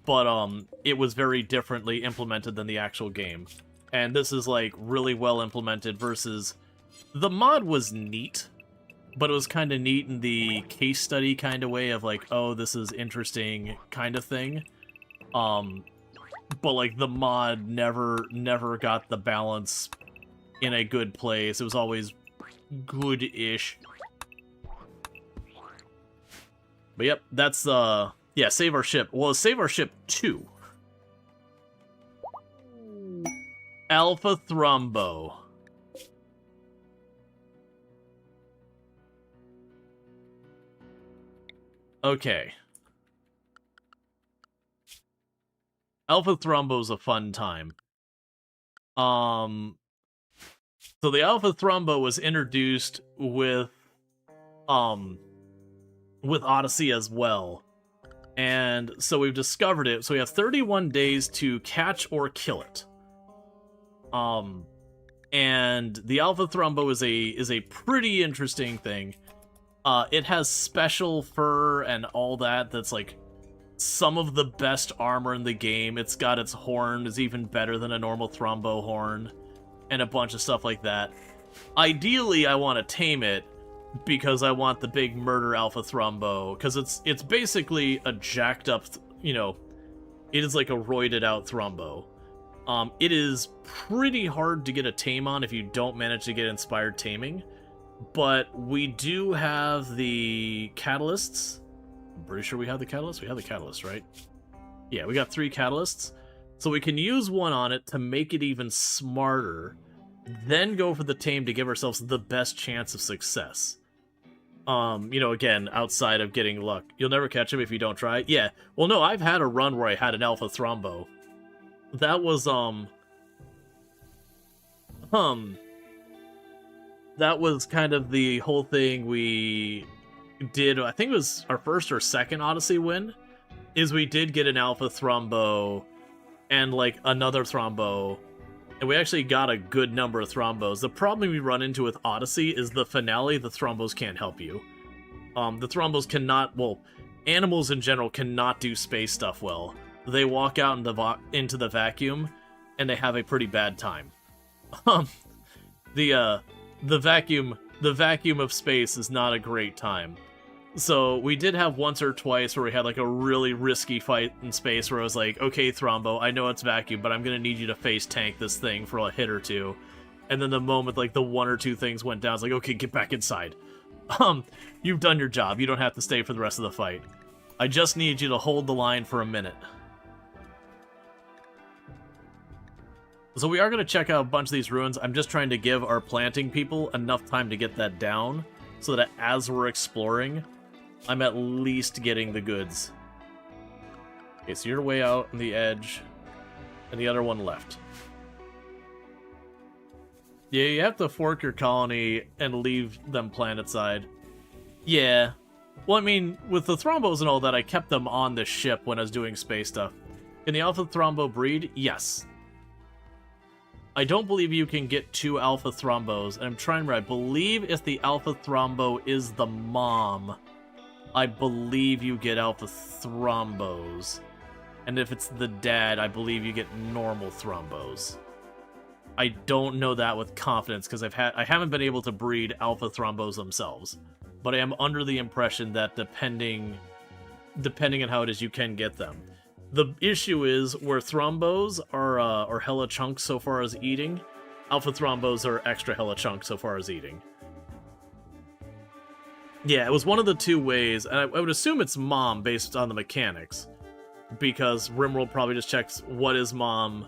but it was very differently implemented than the actual game. And this is, like, really well implemented versus... the mod was neat, but it was kind of neat in the case study kind of way of, like, oh, this is interesting kind of thing. But, like, the mod never got the balance in a good place. It was always good-ish. But yep, that's, yeah, Save Our Ship. Well, Save Our Ship 2. Alpha Thrombo. Okay. Alpha Thrombo's a fun time. So the Alpha Thrombo was introduced with Odyssey as well. And so we've discovered it. So we have 31 days to catch or kill it. And the Alpha Thrombo is a pretty interesting thing. It has special fur and all that that's like some of the best armor in the game. It's got its horn is even better than a normal Thrombo horn, and a bunch of stuff like that. Ideally, I want to tame it because I want the big murder Alpha Thrombo, because it's basically a jacked up, you know, it is like a roided out Thrombo. It is pretty hard to get a tame on if you don't manage to get inspired taming, but we do have the catalysts. I'm pretty sure we have the catalysts. We have the catalysts, right? Yeah, we got 3 catalysts. So we can use one on it to make it even smarter, then go for the tame to give ourselves the best chance of success. You know, again, outside of getting luck. You'll never catch him if you don't try. Yeah, well, no, I've had a run where I had an Alpha Thrombo. That was, that was kind of the whole thing we did. I think it was our first or second Odyssey win, is we did get an Alpha Thrombo and, like, another Thrombo, and we actually got a good number of Thrombos. The problem we run into with Odyssey is the finale, the Thrombos can't help you. The Thrombos cannot, well, animals in general cannot do space stuff well. They walk out into the vacuum, and they have a pretty bad time. The vacuum of space is not a great time. So we did have once or twice where we had like a really risky fight in space where I was like, okay, Thrombo, I know it's vacuum, but I'm gonna need you to face tank this thing for a hit or two. And then the moment like the 1 or 2 things went down, I was like, okay, get back inside. You've done your job. You don't have to stay for the rest of the fight. I just need you to hold the line for a minute. So we are going to check out a bunch of these ruins. I'm just trying to give our planting people enough time to get that down, so that as we're exploring, I'm at least getting the goods. Okay, so you're way out on the edge, and the other one left. Yeah, you have to fork your colony and leave them planet-side. Yeah. Well, I mean, with the Thrombos and all that, I kept them on the ship when I was doing space stuff. Can the Alpha Thrombo breed? Yes. I don't believe you can get 2 Alpha Thrombos, and I'm trying to remember, I believe if the Alpha Thrombo is the mom, I believe you get Alpha Thrombos. And if it's the dad, I believe you get normal Thrombos. I don't know that with confidence because I haven't been able to breed Alpha Thrombos themselves, but I am under the impression that depending on how it is, you can get them. The issue is where Thrombos are hella chunks so far as eating, Alpha Thrombos are extra hella chunks so far as eating. Yeah, it was one of the 2 ways, and I would assume it's mom based on the mechanics, because RimWorld probably just checks what is mom.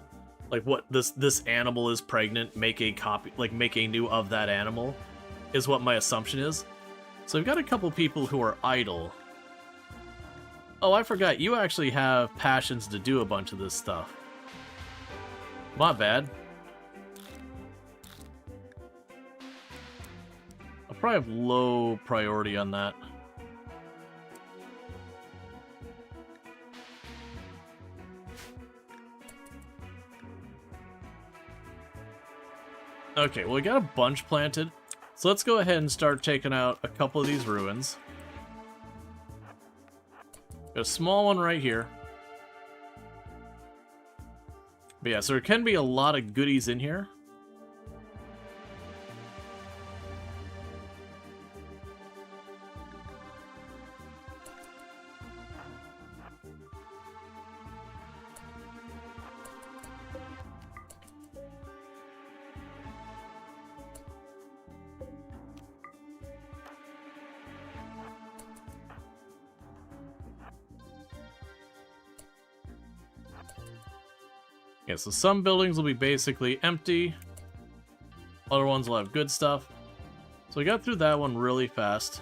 Like, what this animal is pregnant, make a copy, like, make a new of that animal, is what my assumption is. So we've got a couple people who are idle. Oh, I forgot, you actually have passions to do a bunch of this stuff. My bad. I'll probably have low priority on that. Okay, well, we got a bunch planted, so let's go ahead and start taking out a couple of these ruins. Got a small one right here. But yeah, so there can be a lot of goodies in here. Yeah, so some buildings will be basically empty. Other ones will have good stuff. So we got through that one really fast.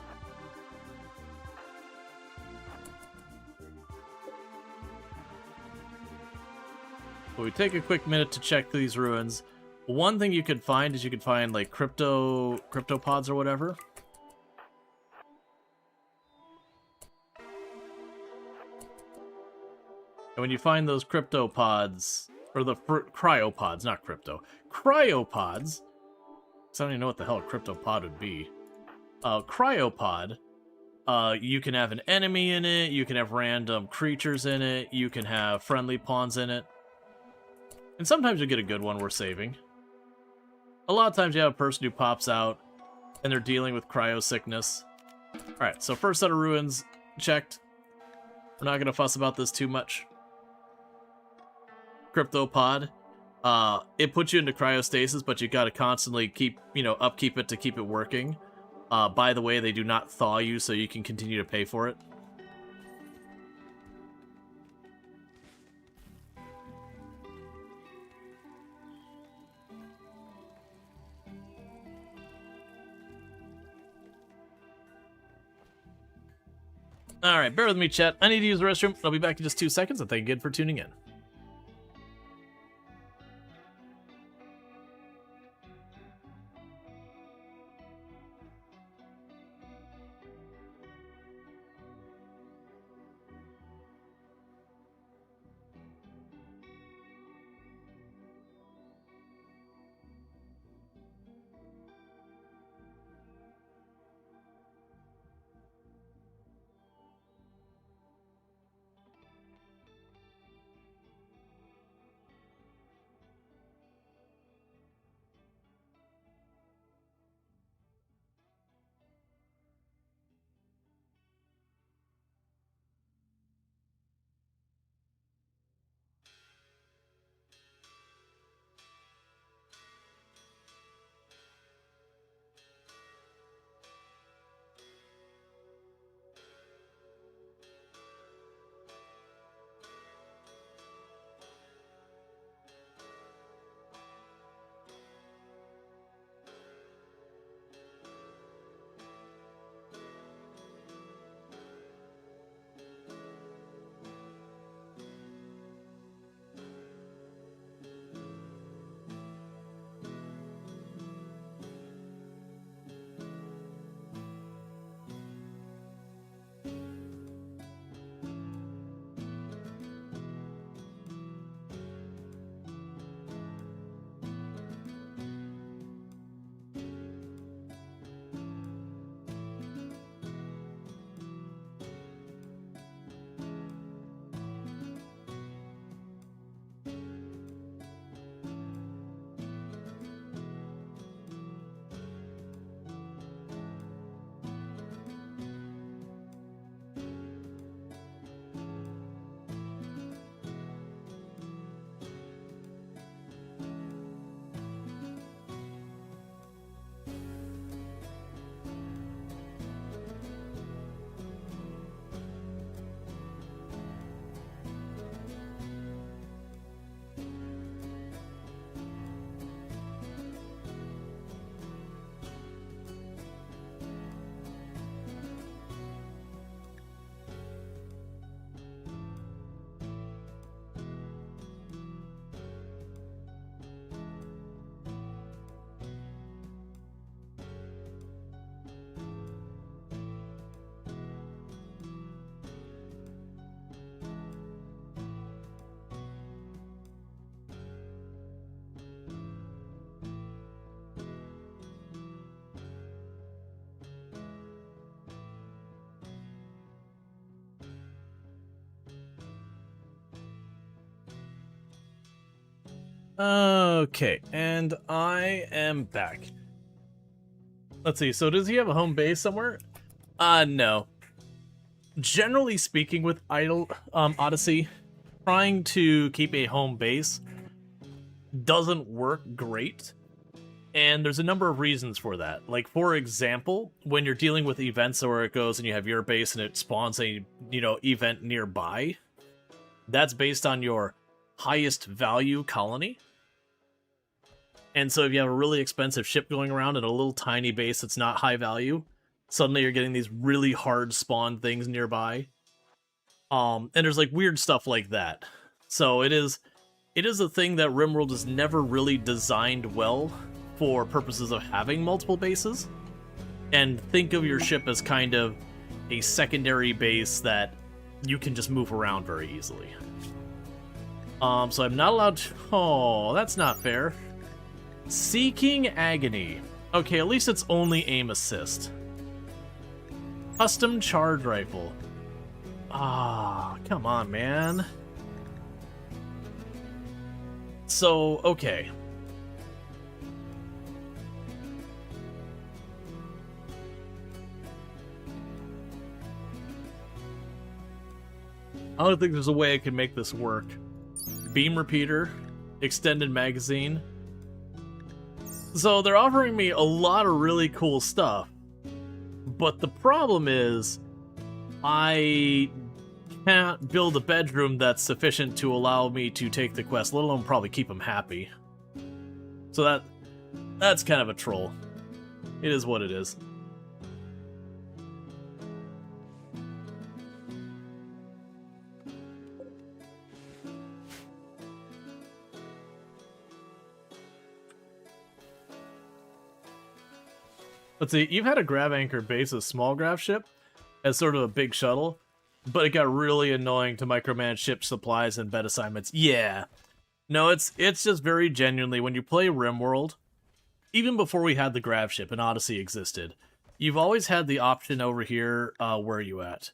But we take a quick minute to check these ruins. One thing you could find is you could find like cryptopods or whatever. And when you find those cryptopods, or the cryopods, not crypto, cryopods, because I don't even know what the hell a cryptopod would be. Cryopod, you can have an enemy in it, you can have random creatures in it, you can have friendly pawns in it. And sometimes you get a good one worth saving. A lot of times you have a person who pops out, and they're dealing with cryo sickness. Alright, so first set of ruins checked. We're not going to fuss about this too much. Cryptopod. It puts you into cryostasis, but you gotta constantly upkeep it to keep it working. By the way, they do not thaw you, so you can continue to pay for it. Alright, bear with me, chat. I need to use the restroom. I'll be back in just 2 seconds, and thank you again for tuning in. Okay, and I am back. Let's see, so does he have a home base somewhere? No. Generally speaking with Odyssey, trying to keep a home base doesn't work great. And there's a number of reasons for that. Like, for example, when you're dealing with events where it goes and you have your base and it spawns a, event nearby, that's based on your highest value colony. And so if you have a really expensive ship going around and a little tiny base that's not high value, suddenly you're getting these really hard spawn things nearby. And there's like weird stuff like that. So it is a thing that RimWorld is never really designed well for purposes of having multiple bases. And think of your ship as kind of a secondary base that you can just move around very easily. So I'm not allowed to... Oh, that's not fair. Seeking Agony. Okay, at least it's only aim assist. Custom charge rifle. Ah, come on, man. So, okay. I don't think there's a way I can make this work. Beam repeater, extended magazine. So they're offering me a lot of really cool stuff. But the problem is, I can't build a bedroom that's sufficient to allow me to take the quest, let alone probably keep them happy. So that's kind of a troll. It is what it is. Let's see, you've had a grav anchor base, a small grav ship, as sort of a big shuttle, but it got really annoying to micromanage ship supplies and bed assignments. Yeah. No, it's just very genuinely, when you play RimWorld, even before we had the grav ship and Odyssey existed, you've always had the option over here, where are you at?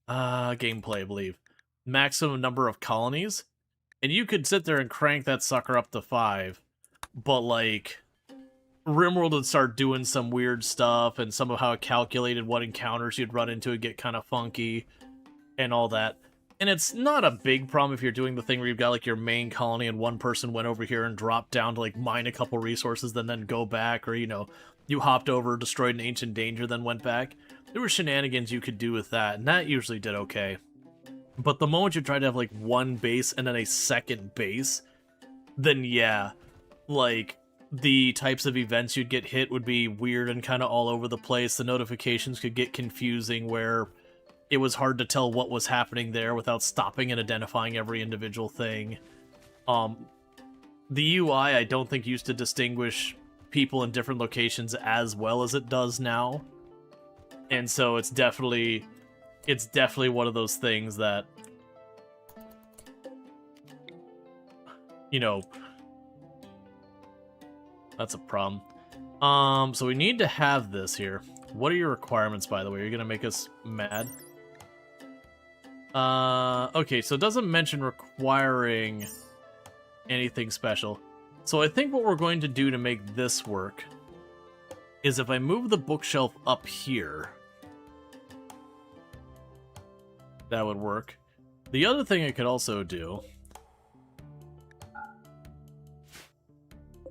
Gameplay, I believe. Maximum number of colonies, and you could sit there and crank that sucker up to 5, but like... RimWorld would start doing some weird stuff, and some of how it calculated what encounters you'd run into would get kind of funky, and all that. And it's not a big problem if you're doing the thing where you've got like your main colony and one person went over here and dropped down to like mine a couple resources, then go back, or you hopped over, destroyed an ancient danger, then went back. There were shenanigans you could do with that, and that usually did okay. But the moment you try to have like one base and then a second base, then yeah, like... the types of events you'd get hit would be weird and kind of all over the place. The notifications could get confusing where it was hard to tell what was happening there without stopping and identifying every individual thing. The UI, I don't think, used to distinguish people in different locations as well as it does now. And so it's definitely one of those things that, that's a problem. So we need to have this here. What are your requirements, by the way? Are you gonna make us mad? Okay, so it doesn't mention requiring anything special. So I think what we're going to do to make this work is if I move the bookshelf up here, that would work. The other thing I could also do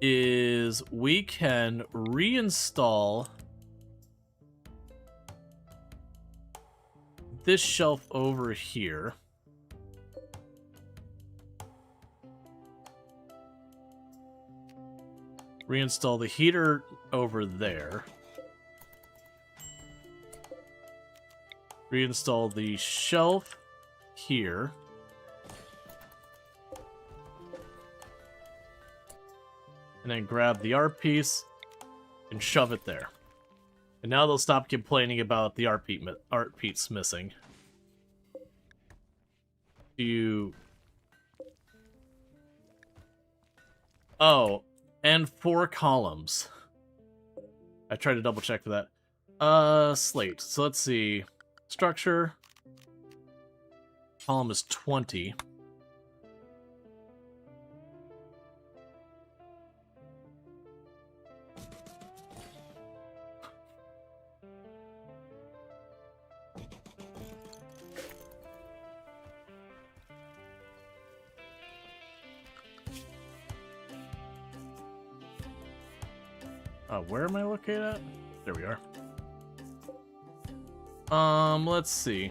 is we can reinstall this shelf over here. Reinstall the heater over there. Reinstall the shelf here. And then grab the art piece and shove it there. And now they'll stop complaining about the art piece missing. Oh, and 4 columns. I tried to double check for that. Slate. So let's see. Structure. Column is 20. Where am I located at? There we are. Let's see.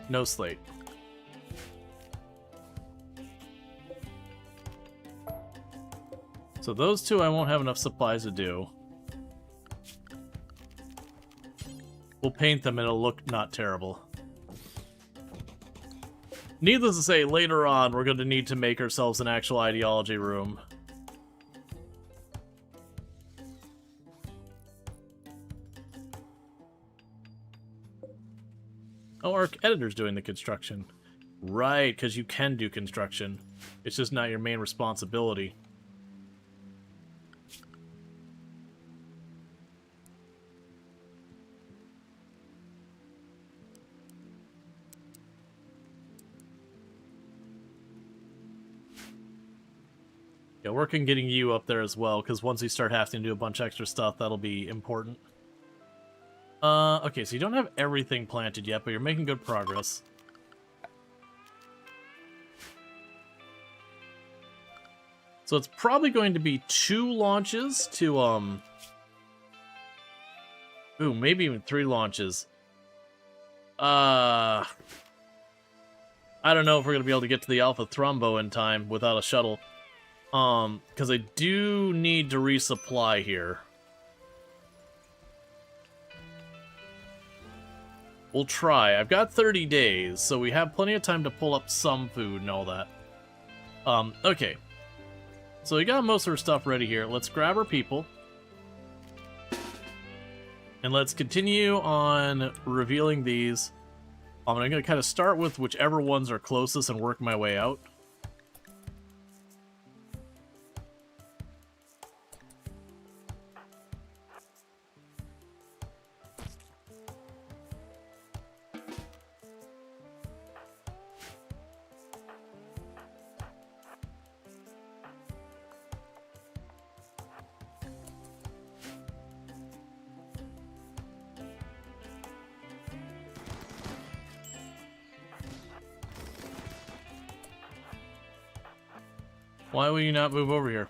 No slate. So those two I won't have enough supplies to do. We'll paint them and it'll look not terrible. Needless to say, later on, we're going to need to make ourselves an actual ideology room. Oh, our editor's doing the construction. Right, because you can do construction. It's just not your main responsibility. Yeah, work on getting you up there as well, because once you start having to do a bunch of extra stuff, that'll be important. Okay, so you don't have everything planted yet, but you're making good progress. So it's probably going to be 2 launches to, ooh, maybe even 3 launches. I don't know if we're going to be able to get to the Alpha Thrumbo in time without a shuttle. Because I do need to resupply here. We'll try. I've got 30 days, so we have plenty of time to pull up some food and all that. Okay. So we got most of our stuff ready here. Let's grab our people. And let's continue on revealing these. I'm going to kind of start with whichever ones are closest and work my way out. Why will you not move over here?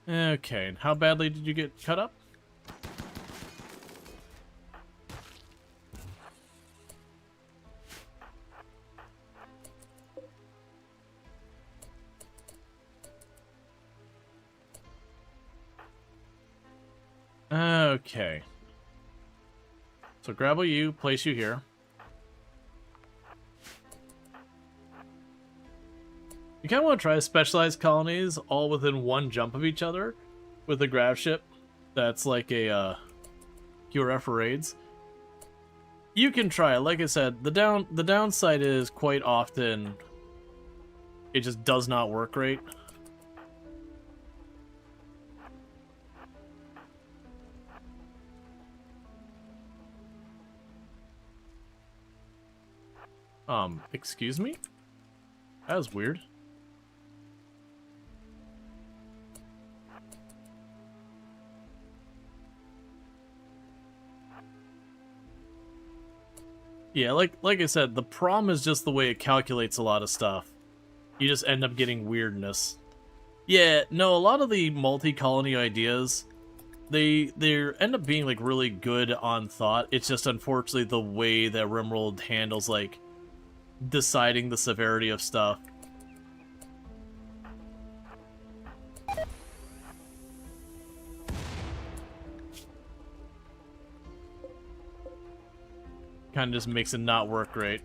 Okay, and how badly did you get cut up? Okay. So grab you, place you here. You kind of want to try specialized colonies all within one jump of each other with a grav ship that's like a QRF for raids. You can try it. Like I said, the downside is quite often it just does not work great. Excuse me? That was weird. Yeah, like I said, the problem is just the way it calculates a lot of stuff. You just end up getting weirdness. Yeah, no, a lot of the multi-colony ideas, they end up being like really good on thought. It's just unfortunately the way that RimWorld handles like deciding the severity of stuff. Kind of just makes it not work great.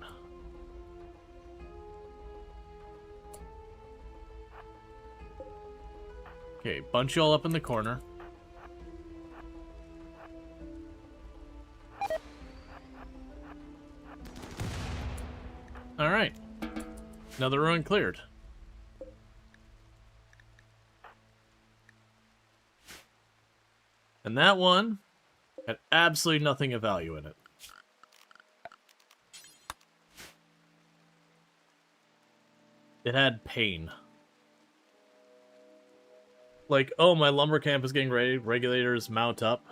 Okay, bunch you all up in the corner. Alright. Another ruin cleared. And that one had absolutely nothing of value in it. It had pain. Like, oh, my lumber camp is getting ready. Regulators mount up.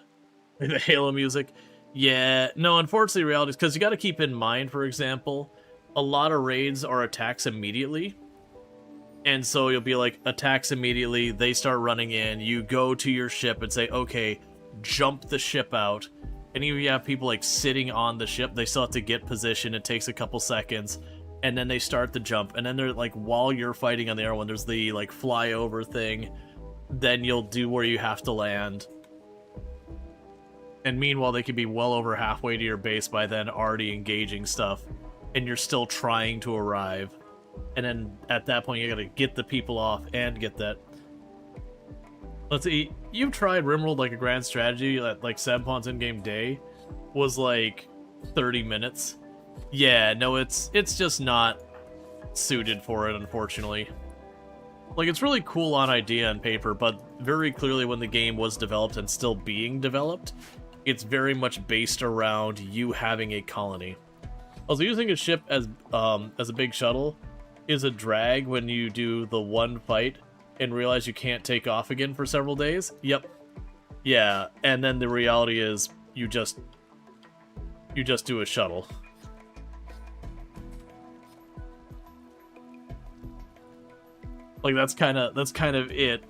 The Halo music. Yeah, no, unfortunately, reality is because you got to keep in mind, for example, a lot of raids are attacks immediately. And so you'll be like, attacks immediately, they start running in, you go to your ship and say, okay, jump the ship out. And even if you have people like sitting on the ship, they still have to get position, it takes a couple seconds, and then they start the jump. And then they're like, while you're fighting on the air, when there's the like flyover thing, then you'll do where you have to land. And meanwhile, they could be well over halfway to your base by then, already engaging stuff, and you're still trying to arrive. And then at that point, you gotta get the people off and get that. Let's see, you've tried RimWorld like a grand strategy at like Sebpon's in-game day was like 30 minutes. Yeah, no, it's just not suited for it, unfortunately. Like, it's really cool on idea and paper, but very clearly when the game was developed and still being developed, it's very much based around you having a colony. Also, using a ship as a big shuttle is a drag when you do the one fight and realize you can't take off again for several days. Yep. Yeah, and then the reality is you just do a shuttle. Like, that's kind of it.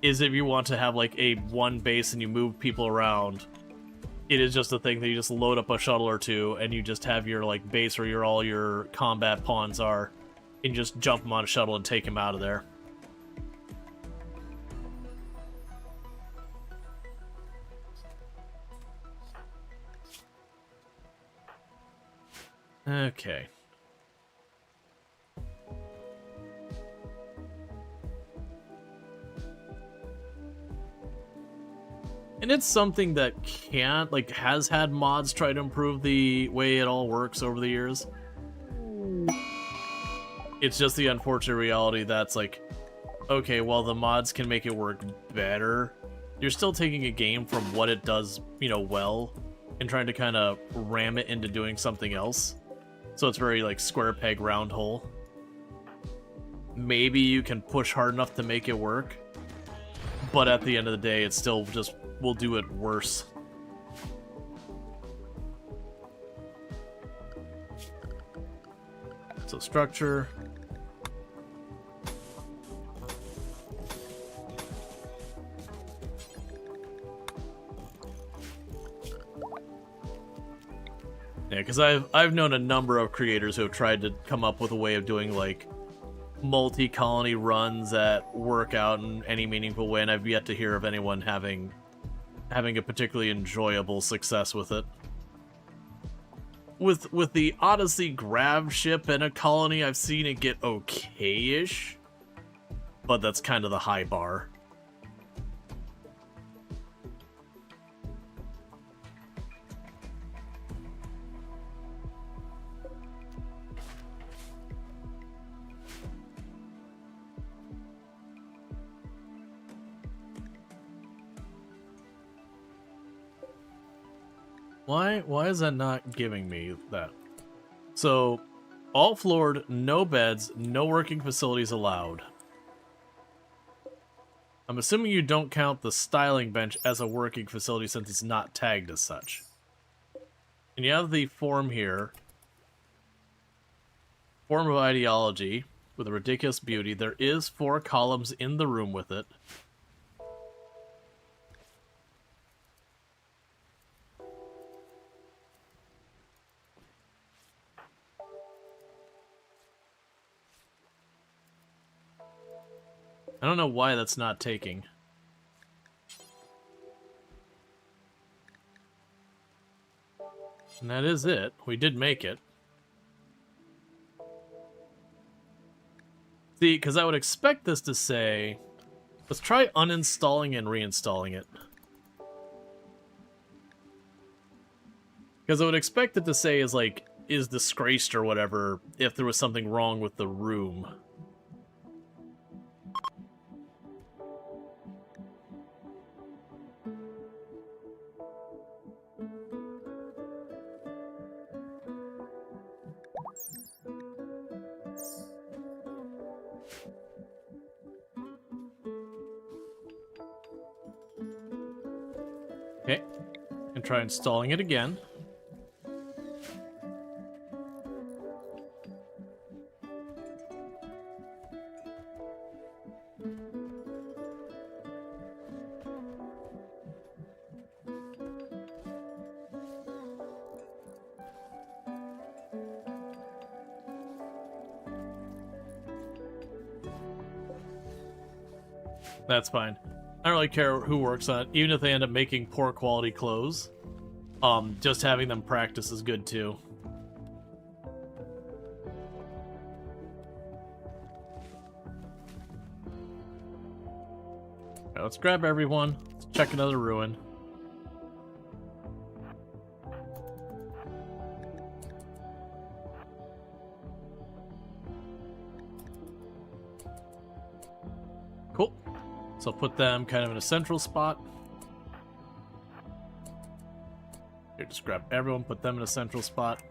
Is if you want to have like a one base and you move people around, it is just a thing that you just load up a shuttle or two and you just have your like base where all your combat pawns are, and just jump them on a shuttle and take them out of there. Okay. And it's something that has had mods try to improve the way it all works over the years. It's just the unfortunate reality that's like, okay, while the mods can make it work better, you're still taking a game from what it does, well, and trying to kind of ram it into doing something else. So it's very like square peg, round hole. Maybe you can push hard enough to make it work, but at the end of the day, it still just will do it worse. So structure. Yeah, because I've known a number of creators who have tried to come up with a way of doing like multi-colony runs that work out in any meaningful way, and I've yet to hear of anyone having a particularly enjoyable success with it. With the Odyssey grav ship and a colony, I've seen it get okay-ish, but that's kind of the high bar. Why is that not giving me that? So, all floored, no beds, no working facilities allowed. I'm assuming you don't count the styling bench as a working facility since it's not tagged as such. And you have the form here. Form of ideology with a ridiculous beauty. There is 4 columns in the room with it. I don't know why that's not taking. And that is it. We did make it. See, because I would expect this to say, let's try uninstalling and reinstalling it. Because I would expect it to say is disgraced or whatever if there was something wrong with the room. Okay. And try installing it again. That's fine. I don't really care who works on it, even if they end up making poor quality clothes. Just having them practice is good too. Right, let's grab everyone. Let's check another ruin. Cool. So I'll put them kind of in a central spot. Here, just grab everyone, put them in a central spot.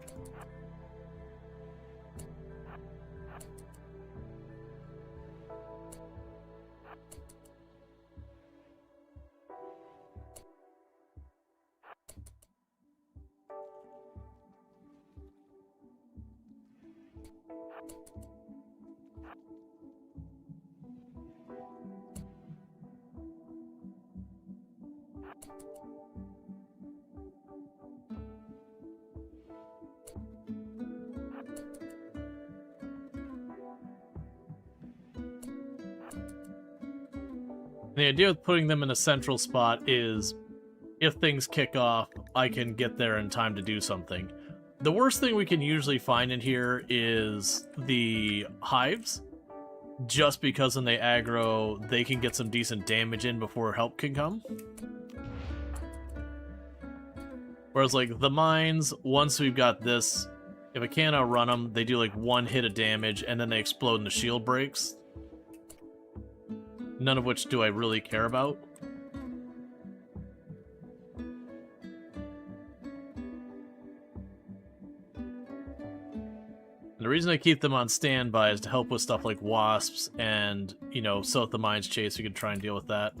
The idea with putting them in a central spot is, if things kick off, I can get there in time to do something. The worst thing we can usually find in here is the hives, just because when they aggro, they can get some decent damage in before help can come. Whereas, like, the mines, once we've got this, if I can't outrun them, they do, like, one hit of damage, and then they explode and the shield breaks. None of which do I really care about. And the reason I keep them on standby is to help with stuff like wasps and, you know, so if the mines chase, we can try and deal with that.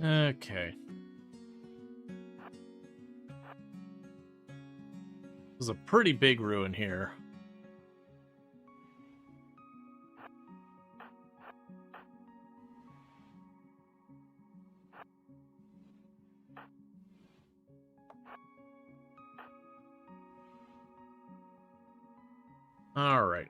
Okay. There's a pretty big ruin here. All right.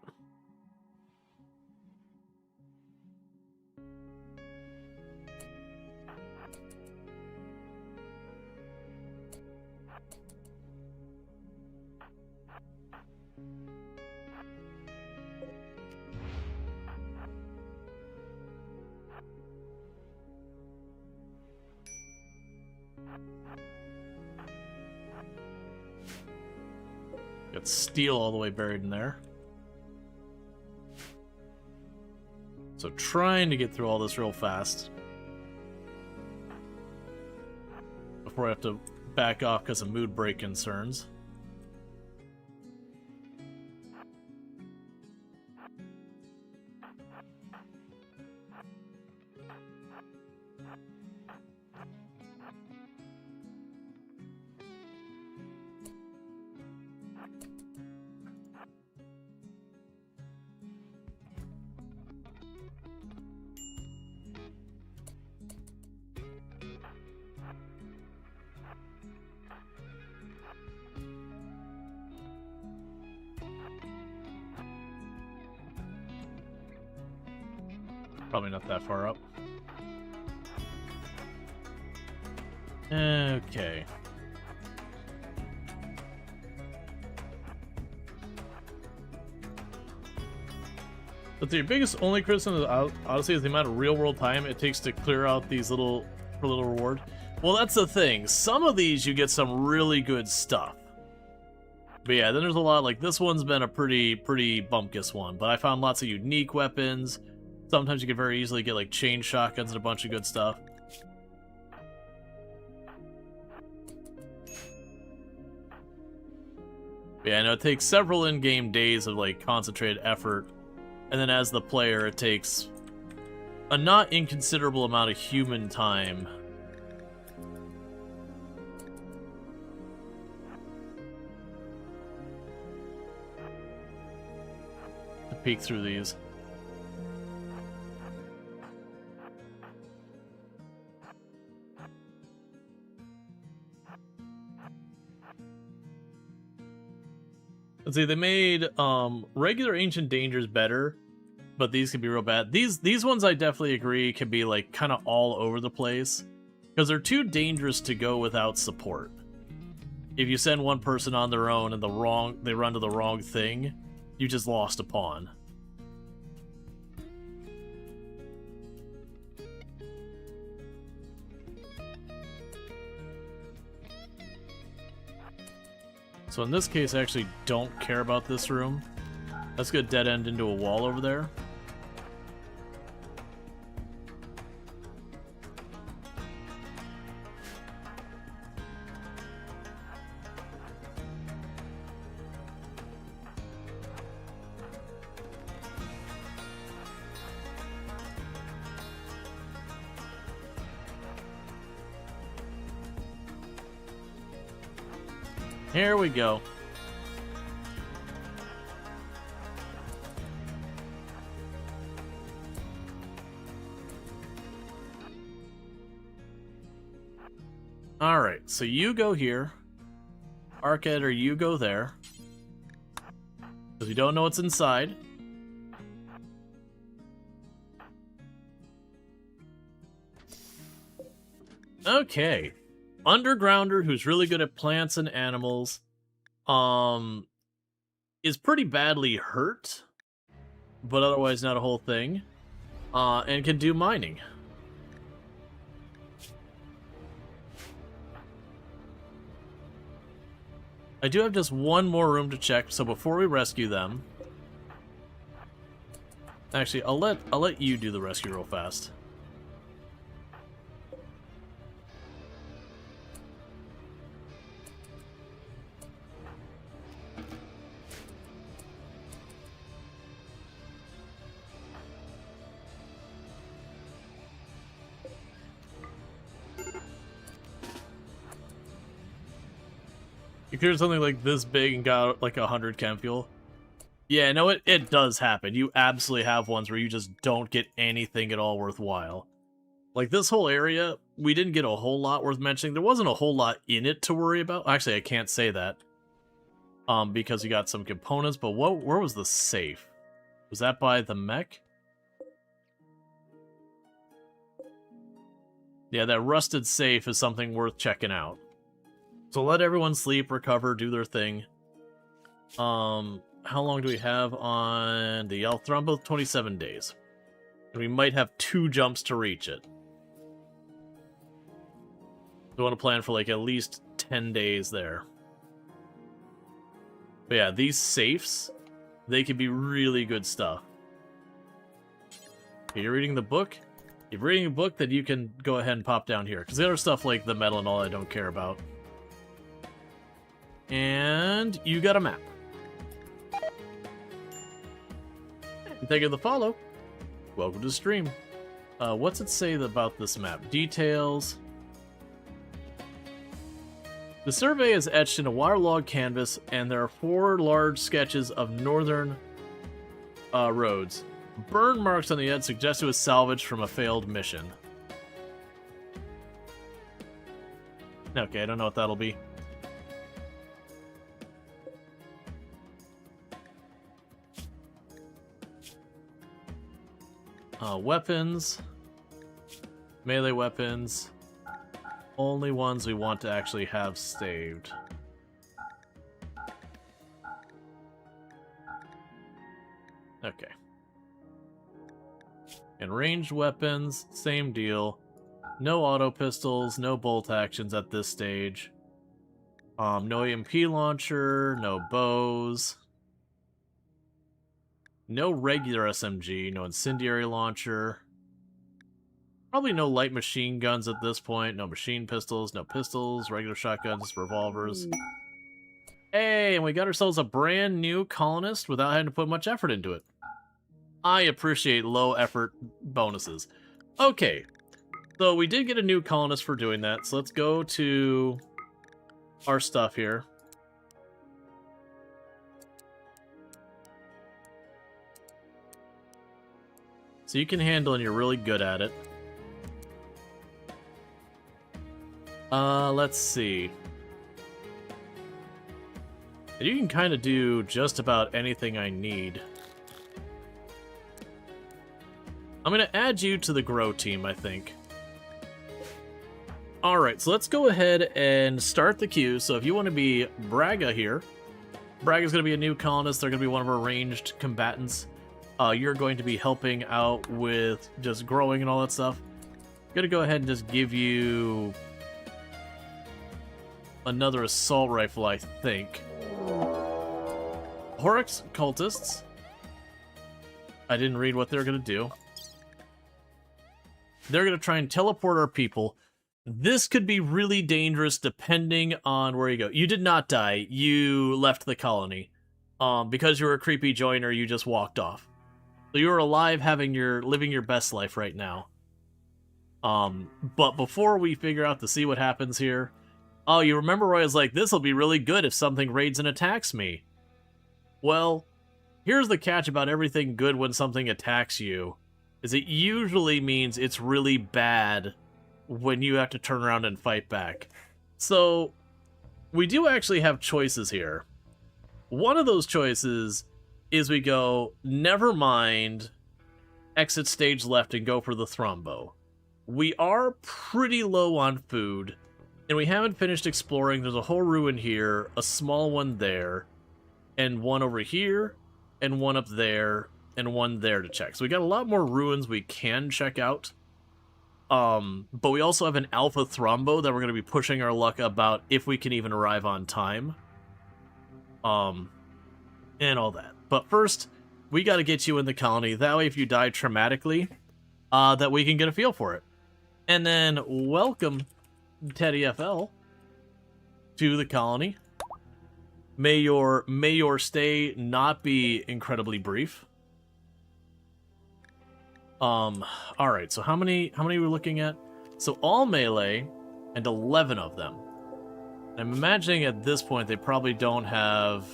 Got steel all the way buried in there. So trying to get through all this real fast before I have to back off because of mood break concerns. Probably not that far up. Okay. But the biggest only criticism of Odyssey is the amount of real-world time it takes to clear out these little reward. Well, that's the thing. Some of these you get some really good stuff. But yeah, then there's a lot, like this one's been a pretty bumpkiss one, but I found lots of unique weapons. Sometimes you can very easily get like chain shotguns and a bunch of good stuff. But yeah, I know it takes several in-game days of like concentrated effort, and then as the player it takes a not inconsiderable amount of human time to peek through these. Let's see, they made regular ancient dangers better, but these can be real bad. These ones I definitely agree can be like kind of all over the place because they're too dangerous to go without support. If you send one person on their own and they run to the wrong thing, you just lost a pawn. So in this case, I actually don't care about this room. Let's get dead end into a wall over there. Here we go. Alright, so you go here. Arcaditor, you go there. Because we don't know what's inside. Okay. Undergrounder, who's really good at plants and animals, is pretty badly hurt, but otherwise not a whole thing, and can do mining. I do have just one more room to check, so before we rescue them, actually, I'll let you do the rescue real fast. You cleared something like this big and got like 100 chem fuel. Yeah, no, it does happen. You absolutely have ones where you just don't get anything at all worthwhile. Like this whole area, we didn't get a whole lot worth mentioning. There wasn't a whole lot in it to worry about. Actually, I can't say that. Because you got some components, but where was the safe? Was that by the mech? Yeah, that rusted safe is something worth checking out. So let everyone sleep, recover, do their thing. How long do we have on the Althrumbo? 27 days. And we might have 2 jumps to reach it. We want to plan for like at least 10 days there. But yeah, these safes, they can be really good stuff. Okay, you're reading the book? If you're reading a book, then you can go ahead and pop down here. Because the other stuff like the metal and all I don't care about. And you got a map. Thank you for the follow. Welcome to the stream. What's it say about this map? Details. The survey is etched in a waterlogged canvas, and there are 4 large sketches of northern roads. Burn marks on the edge suggest it was salvaged from a failed mission. Okay, I don't know what that'll be. Weapons. Melee weapons. only ones we want to actually have saved. Okay. And ranged weapons, same deal. No auto pistols, no bolt actions at this stage. No EMP launcher, no bows. No regular SMG, no incendiary launcher. Probably no light machine guns at this point, no machine pistols, no pistols, regular shotguns, revolvers. Hey, and we got ourselves a brand new colonist without having to put much effort into it. I appreciate low effort bonuses. Okay, so we did get a new colonist for doing that, so let's go to our stuff here. So you can handle and you're really good at it. Let's see. And you can kind of do just about anything I need. I'm going to add you to the grow team, I think. Alright, so let's go ahead and start the queue. So if you want to be Braga here, Braga's going to be a new colonist. They're going to be one of our ranged combatants. You're going to be helping out with just growing and all that stuff. I'm going to go ahead and just give you another assault rifle, I think. Horrocks cultists. I didn't read what they're going to do. They're going to try and teleport our people. This could be really dangerous depending on where you go. You did not die. You left the colony. Because you were a creepy joiner, you just walked off. So you're alive, living your best life right now. But before we figure out to see what happens here... Oh, you remember where I was like, this will be really good if something raids and attacks me. Well, here's the catch about everything good when something attacks you. Is it usually means it's really bad when you have to turn around and fight back. So, we do actually have choices here. One of those choices is we go, never mind, exit stage left and go for the Thrombo. We are pretty low on food, and we haven't finished exploring. There's a whole ruin here, a small one there, and one over here, and one up there, and one there to check. So we got a lot more ruins we can check out. But we also have an Alpha Thrombo that we're going to be pushing our luck about if we can even arrive on time. And all that. But first, we got to get you in the colony. That way, if you die traumatically, that we can get a feel for it. And then, welcome, Teddy FL, to the colony. May your stay not be incredibly brief. Alright, so how many are we looking at? So all melee, and 11 of them. I'm imagining at this point they probably don't have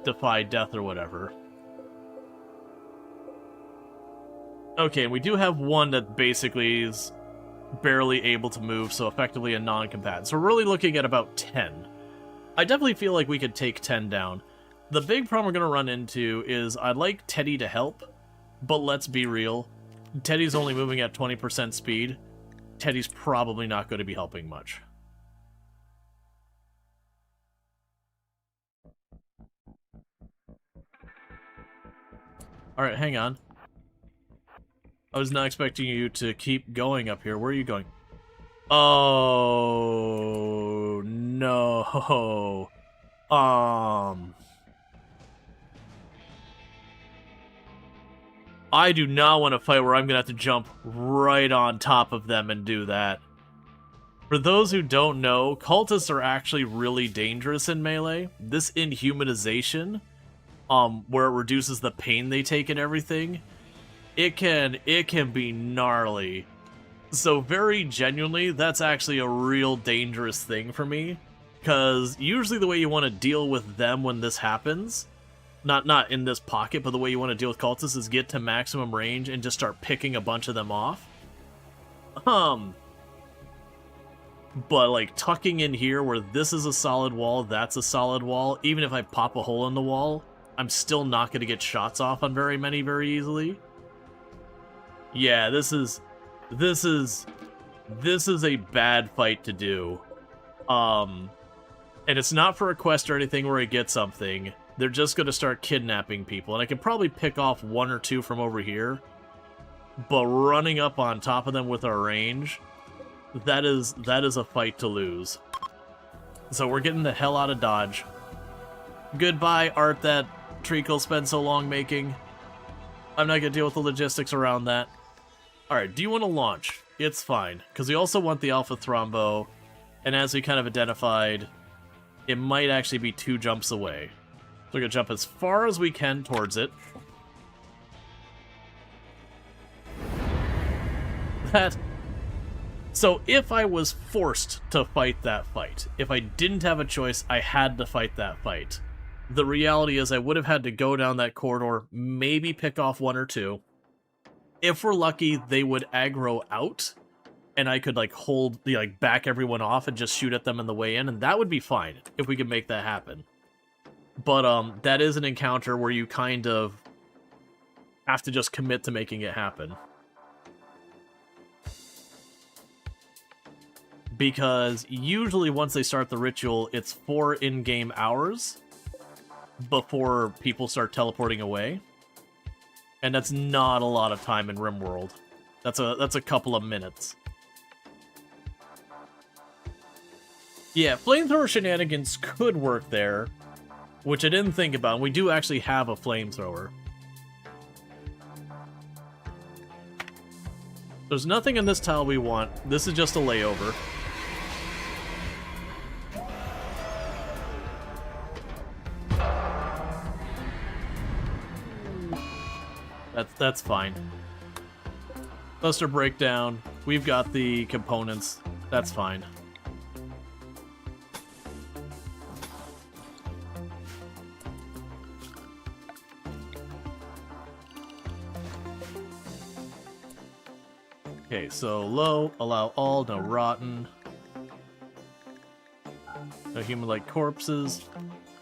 Defy Death or whatever. Okay, and we do have one that basically is barely able to move, so effectively a non-combatant. So we're really looking at about 10. I definitely feel like we could take 10 down. The big problem we're going to run into is I'd like Teddy to help, but let's be real. Teddy's only moving at 20% speed. Teddy's probably not going to be helping much. Alright, hang on. I was not expecting you to keep going up here. Where are you going? Oh, no. I do not want to fight where I'm going to have to jump right on top of them and do that. For those who don't know, cultists are actually really dangerous in Melee. This inhumanization, where it reduces the pain they take and everything, it can be gnarly. So very genuinely, that's actually a real dangerous thing for me. Because usually the way you want to deal with them when this happens, not in this pocket, but the way you want to deal with cultists is get to maximum range and just start picking a bunch of them off. But like tucking in here where this is a solid wall, that's a solid wall, even if I pop a hole in the wall, I'm still not going to get shots off on very many very easily. Yeah, this is This is a bad fight to do. And it's not for a quest or anything where I get something. They're just going to start kidnapping people. And I can probably pick off 1 or 2 from over here. But running up on top of them with our range, that is a fight to lose. So we're getting the hell out of Dodge. Goodbye, art that Treacle spent so long making. I'm not going to deal with the logistics around that. Alright, do you want to launch? It's fine. Because we also want the Alpha Thrombo. And as we kind of identified, it might actually be 2 jumps away. So we're going to jump as far as we can towards it. So if I was forced to fight that fight, if I didn't have a choice, I had to fight that fight. The reality is I would have had to go down that corridor, maybe pick off 1 or 2. If we're lucky, they would aggro out, and I could back everyone off and just shoot at them on the way in, and that would be fine if we could make that happen. But that is an encounter where you kind of have to just commit to making it happen. Because usually once they start the ritual, it's 4 in-game hours before people start teleporting away. And that's not a lot of time in RimWorld. That's a couple of minutes. Yeah, flamethrower shenanigans could work there, which I didn't think about. We do actually have a flamethrower. There's nothing in this tile we want. This is just a layover. That's fine. Cluster breakdown. We've got the components. That's fine. Okay, so low, allow all, no rotten. No human-like corpses.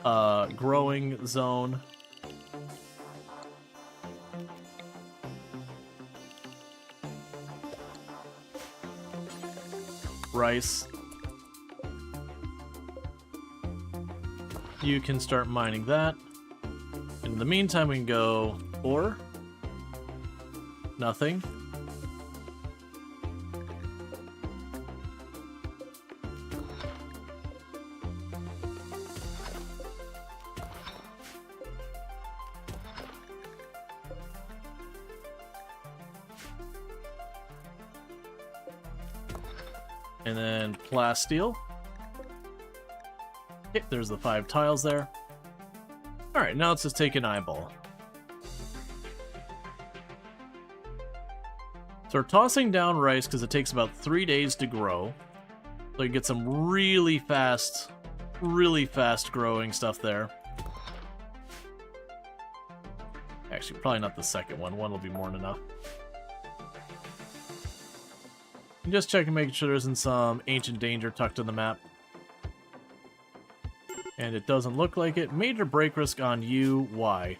Growing zone. Rice. You can start mining that. In the meantime, we can go ore. Nothing. And then plasteel. Okay, there's the 5 tiles there. Alright, now let's just take an eyeball. So we're tossing down rice because it takes about 3 days to grow. So you get some really fast growing stuff there. Actually, probably not the second one. One will be more than enough. Just checking, making sure there isn't some ancient danger tucked in the map. And it doesn't look like it. Major break risk on you. Why?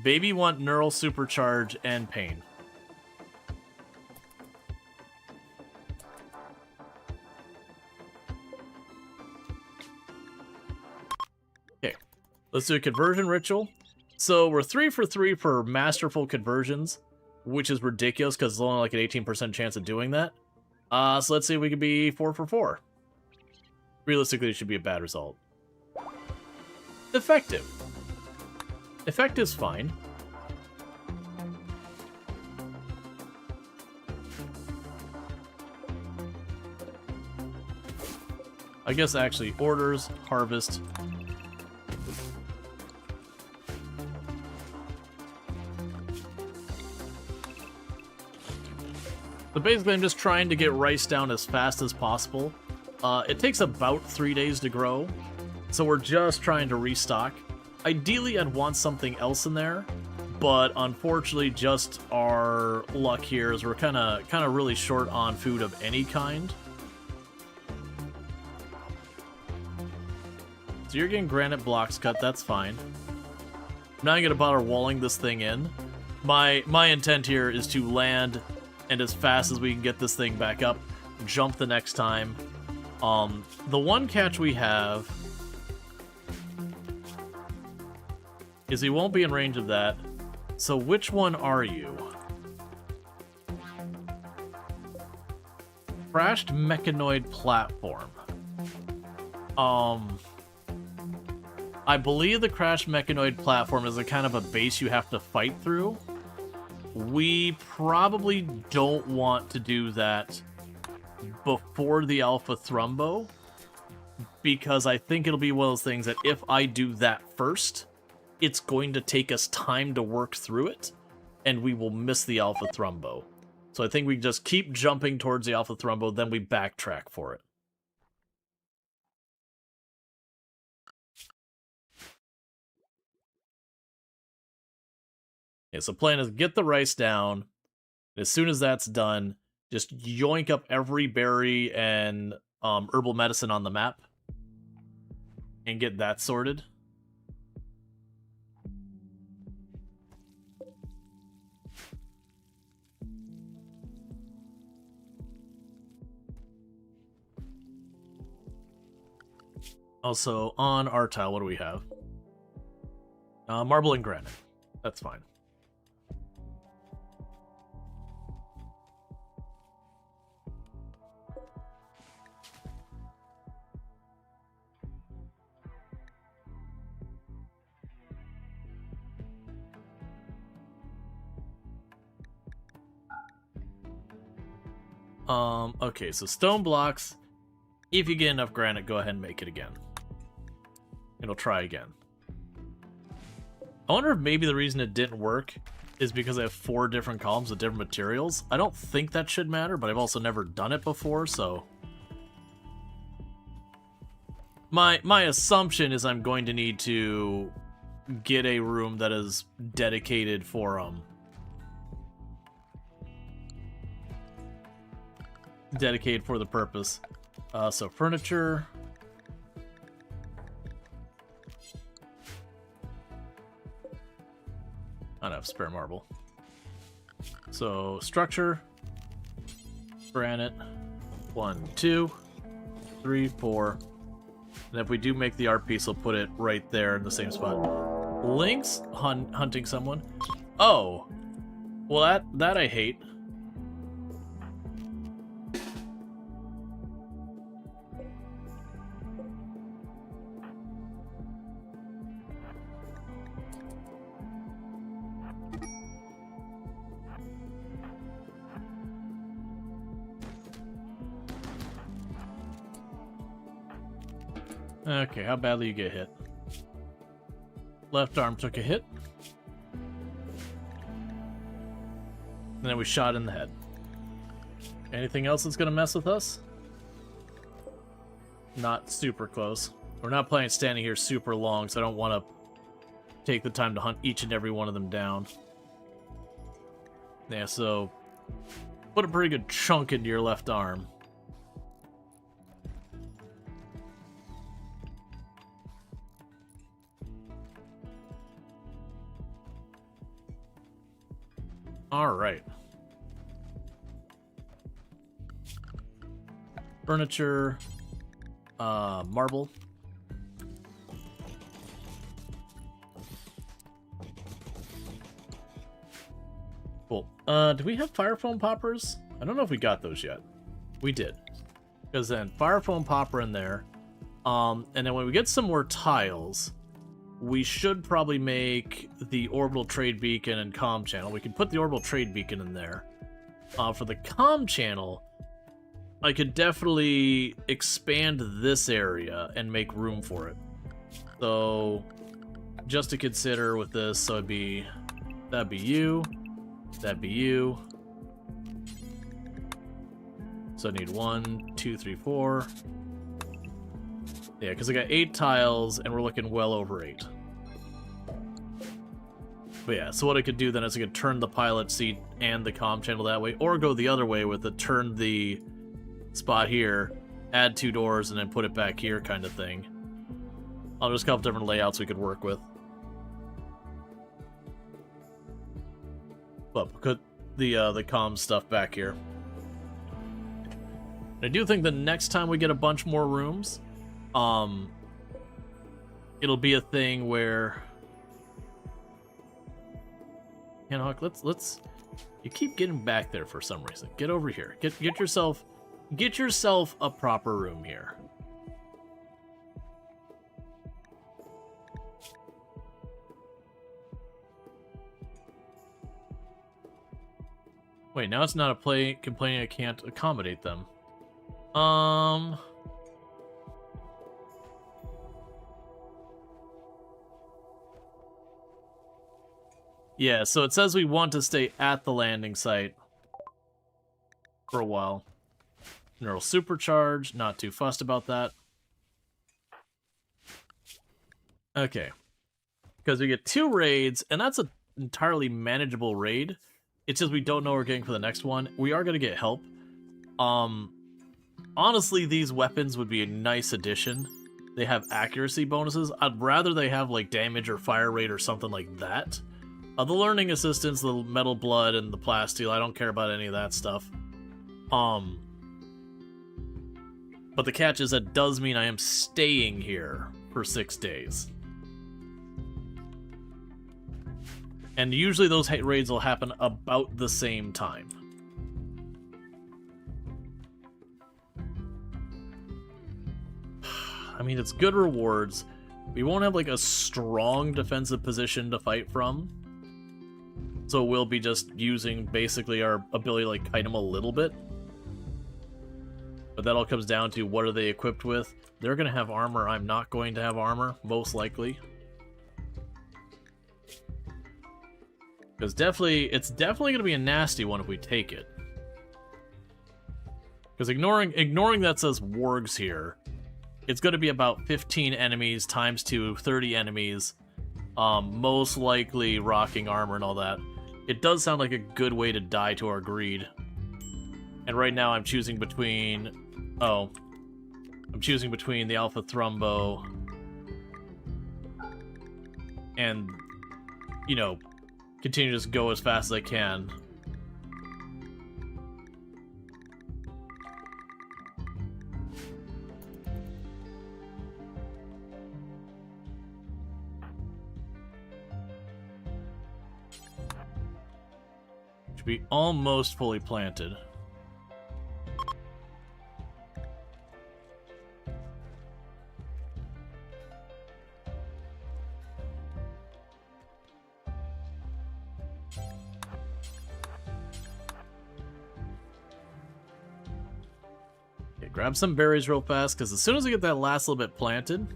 Baby want neural supercharge and pain. Okay, let's do a conversion ritual. So we're 3 for 3 for masterful conversions, which is ridiculous because it's only like an 18% chance of doing that. So let's see if we can be 4 for 4. Realistically, it should be a bad result. Effective. Effective's fine. I guess actually orders, harvest. So basically, I'm just trying to get rice down as fast as possible. It takes about 3 days to grow, so we're just trying to restock. Ideally, I'd want something else in there, but unfortunately, just our luck here is we're kind of really short on food of any kind. So you're getting granite blocks cut, that's fine. I'm not gonna bother walling this thing in. My intent here is to land and as fast as we can get this thing back up, jump the next time. The one catch we have is he won't be in range of that. So which one are you? Crashed mechanoid platform. I believe the crashed mechanoid platform is a kind of a base you have to fight through. We probably don't want to do that before the Alpha Thrumbo, because I think it'll be one of those things that if I do that first, it's going to take us time to work through it, and we will miss the Alpha Thrumbo. So I think we just keep jumping towards the Alpha Thrumbo, then we backtrack for it. Okay, so plan is get the rice down. As soon as that's done, just yoink up every berry and herbal medicine on the map and get that sorted. Also, on our tile, what do we have? Marble and granite. That's fine. Okay, so stone blocks. If you get enough granite, go ahead and make it again. It'll try again. I wonder if maybe the reason it didn't work is because I have 4 different columns of different materials. I don't think that should matter, but I've also never done it before, so... My assumption is I'm going to need to get a room that is dedicated for, dedicated for the purpose. So furniture. I don't have spare marble. So structure, granite, 1, 2, 3, 4. And if we do make the art piece, I'll put it right there in the same spot. Lynx hunting someone. Oh, well that I hate. Okay, how badly you get hit? Left arm took a hit. And then we shot in the head. Anything else that's gonna mess with us? Not super close. We're not planning standing here super long, so I don't want to take the time to hunt each and every one of them down. Yeah, so put a pretty good chunk into your left arm. Alright. Furniture. Marble. Cool. Do we have fire foam poppers? I don't know if we got those yet. We did. Because then fire foam popper in there. And then when we get some more tiles, we should probably make the orbital trade beacon and comm channel. We can put the orbital trade beacon in there. For the comm channel, I could definitely expand this area and make room for it. So, just to consider with this, so that'd be you, that'd be you. So I need 1, 2, 3, 4. Yeah, because I got 8 tiles, and we're looking well over 8. But yeah, so what I could do then is I could turn the pilot seat and the comm channel that way, or go the other way with it, turn the spot here, add 2 doors, and then put it back here kind of thing. There's a couple different layouts we could work with. But the comm stuff back here. I do think the next time we get a bunch more rooms, it'll be a thing where, you know, let's. You keep getting back there for some reason. Get over here. Get yourself a proper room here. Wait, now it's not a play complaining I can't accommodate them. Yeah, so it says we want to stay at the landing site for a while. Neural supercharge, not too fussed about that. Okay. Because we get 2 raids, and that's an entirely manageable raid. It's just we don't know what we're getting for the next one. We are going to get help. Honestly, these weapons would be a nice addition. They have accuracy bonuses. I'd rather they have, like, damage or fire rate or something like that. The learning assistance, the metal blood, and the plasteel, I don't care about any of that stuff. But the catch is that does mean I am staying here for 6 days. And usually those raids will happen about the same time. I mean, it's good rewards. We won't have, like, a strong defensive position to fight from. So we'll be just using, basically, our ability to, like, kite them a little bit. But that all comes down to what are they equipped with. They're going to have armor. I'm not going to have armor, most likely. Because it's definitely going to be a nasty one if we take it. Because ignoring that says wargs here, it's going to be about 15 enemies times 2, 30 enemies. Most likely rocking armor and all that. It does sound like a good way to die to our greed. And right now I'm choosing between... Oh. I'm choosing between the Alpha Thrumbo and, you know, continue to just go as fast as I can. Should be almost fully planted. Grab some berries real fast, because as soon as I get that last little bit planted,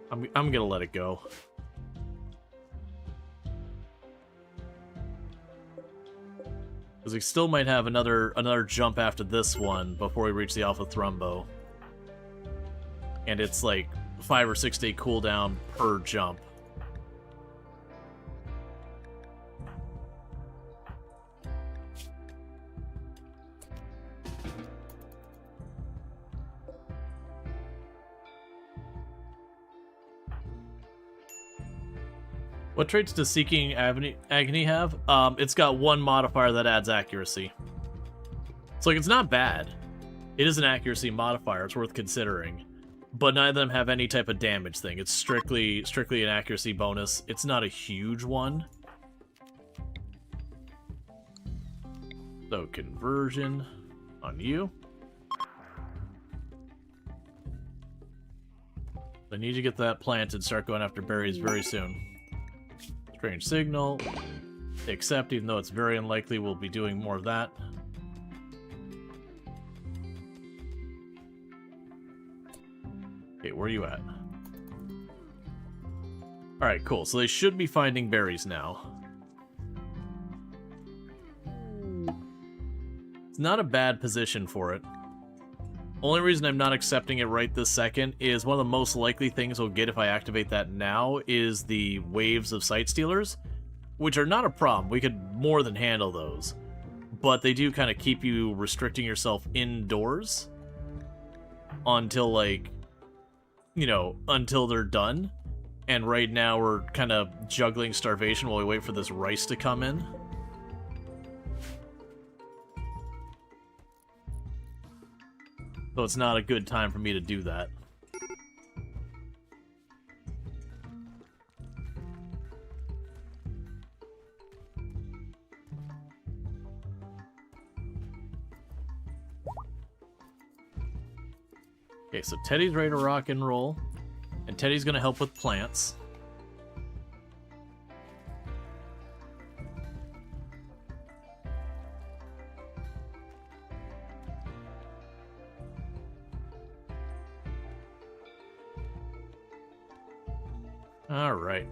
I'm gonna let it go. Because we still might have another jump after this one before we reach the Alpha Thrumbo. And it's like 5 or 6 day cooldown per jump. What traits does Seeking Agony have? It's got one modifier that adds accuracy. So, like, it's not bad. It is an accuracy modifier. It's worth considering. But neither of them have any type of damage thing. It's strictly an accuracy bonus. It's not a huge one. So, conversion on you. I need to get that planted, start going after berries very soon. Strange signal. Accept, even though it's very unlikely we'll be doing more of that. Okay, where are you at? Alright, cool. So they should be finding berries now. It's not a bad position for it. Only reason I'm not accepting it right this second is one of the most likely things we'll get if I activate that now is the waves of Sight Stealers, which are not a problem. We could more than handle those. But they do kind of keep you restricting yourself indoors until, like, you know, until they're done. And right now we're kind of juggling starvation while we wait for this rice to come in. So it's not a good time for me to do that. Okay, so Teddy's ready to rock and roll. And Teddy's gonna help with plants. Alright.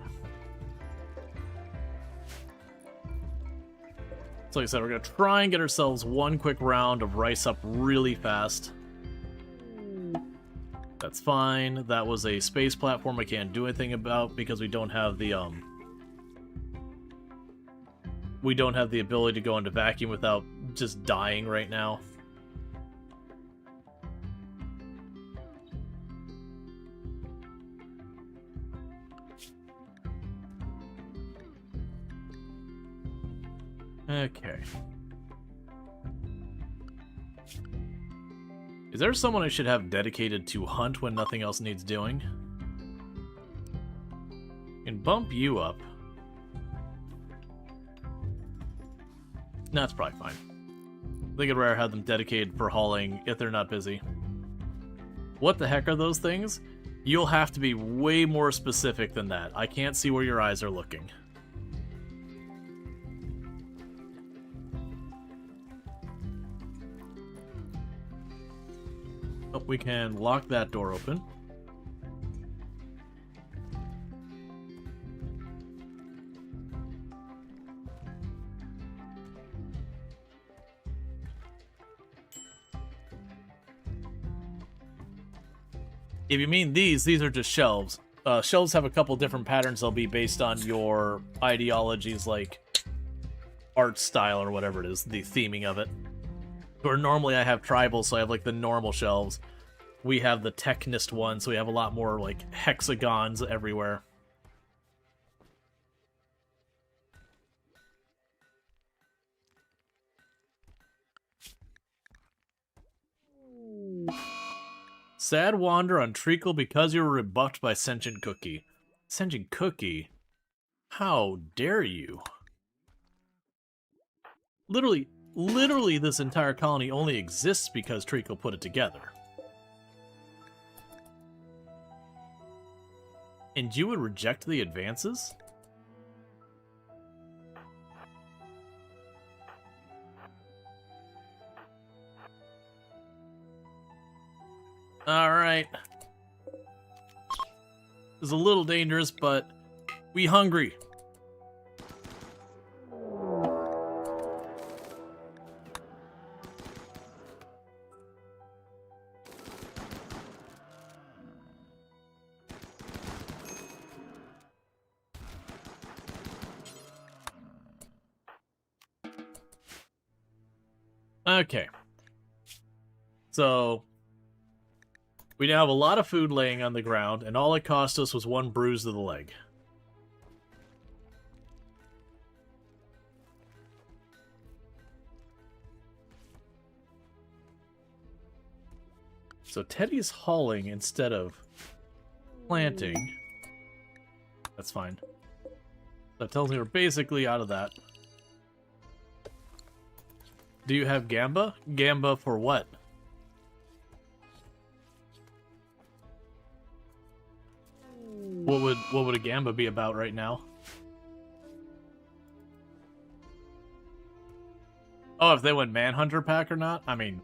So like I said, we're gonna try and get ourselves one quick round of rice up really fast. That's fine. That was a space platform I can't do anything about because we don't have the ability to go into vacuum without just dying right now. Okay. Is there someone I should have dedicated to hunt when nothing else needs doing? And bump you up. No, that's probably fine. I think I'd rather have them dedicated for hauling if they're not busy. What the heck are those things? You'll have to be way more specific than that. I can't see where your eyes are looking. Oh, we can lock that door open. If you mean these are just shelves. Shelves have a couple different patterns. They'll be based on your ideologies, like art style or whatever it is, the theming of it. Or normally I have tribal, so I have like the normal shelves. We have the technist one, so we have a lot more like hexagons everywhere. Sad wander on Treacle because you were rebuffed by Sentient Cookie. Sentient Cookie? How dare you? Literally this entire colony only exists because Treacle put it together. And you would reject the advances? Alright. This is a little dangerous, but we hungry. Okay. So we now have a lot of food laying on the ground, and all it cost us was one bruise to the leg. So Teddy's hauling instead of planting. That's fine. That tells me we're basically out of that. Do you have Gamba? Gamba for what? What would a Gamba be about right now? Oh, if they went Manhunter pack or not? I mean,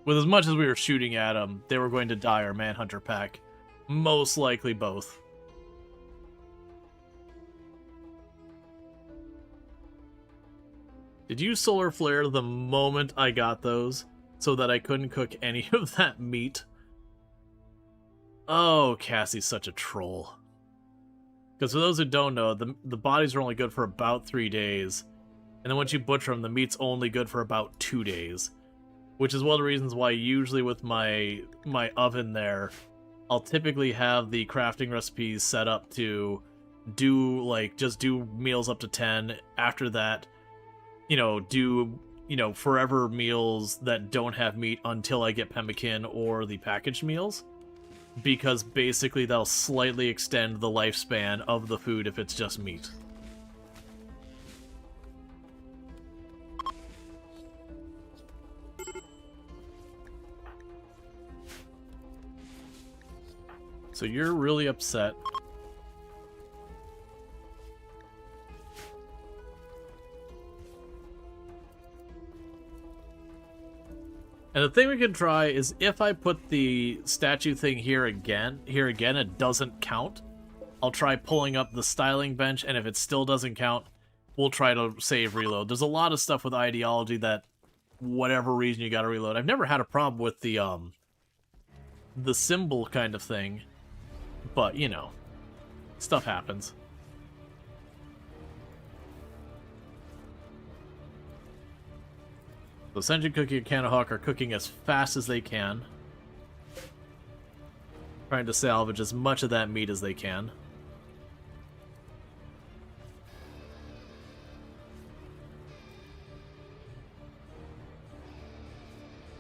with as much as we were shooting at them, they were going to die or Manhunter pack. Most likely both. Did you solar flare the moment I got those so that I couldn't cook any of that meat? Oh, Cassie's such a troll. Because for those who don't know, the bodies are only good for about 3 days. And then once you butcher them, the meat's only good for about 2 days. Which is one of the reasons why usually with my oven there, I'll typically have the crafting recipes set up to do, like, just do meals up to 10. After that, you know, do you know, forever meals that don't have meat until I get pemmican or the packaged meals, because basically they'll slightly extend the lifespan of the food if it's just meat. So you're really upset. And the thing we can try is if I put the statue thing here again, it doesn't count. I'll try pulling up the styling bench, and if it still doesn't count, we'll try to save reload. There's a lot of stuff with ideology that, whatever reason, you gotta reload. I've never had a problem with the symbol kind of thing, but, you know, stuff happens. So Senju Cookie and Kanahawk are cooking as fast as they can, trying to salvage as much of that meat as they can.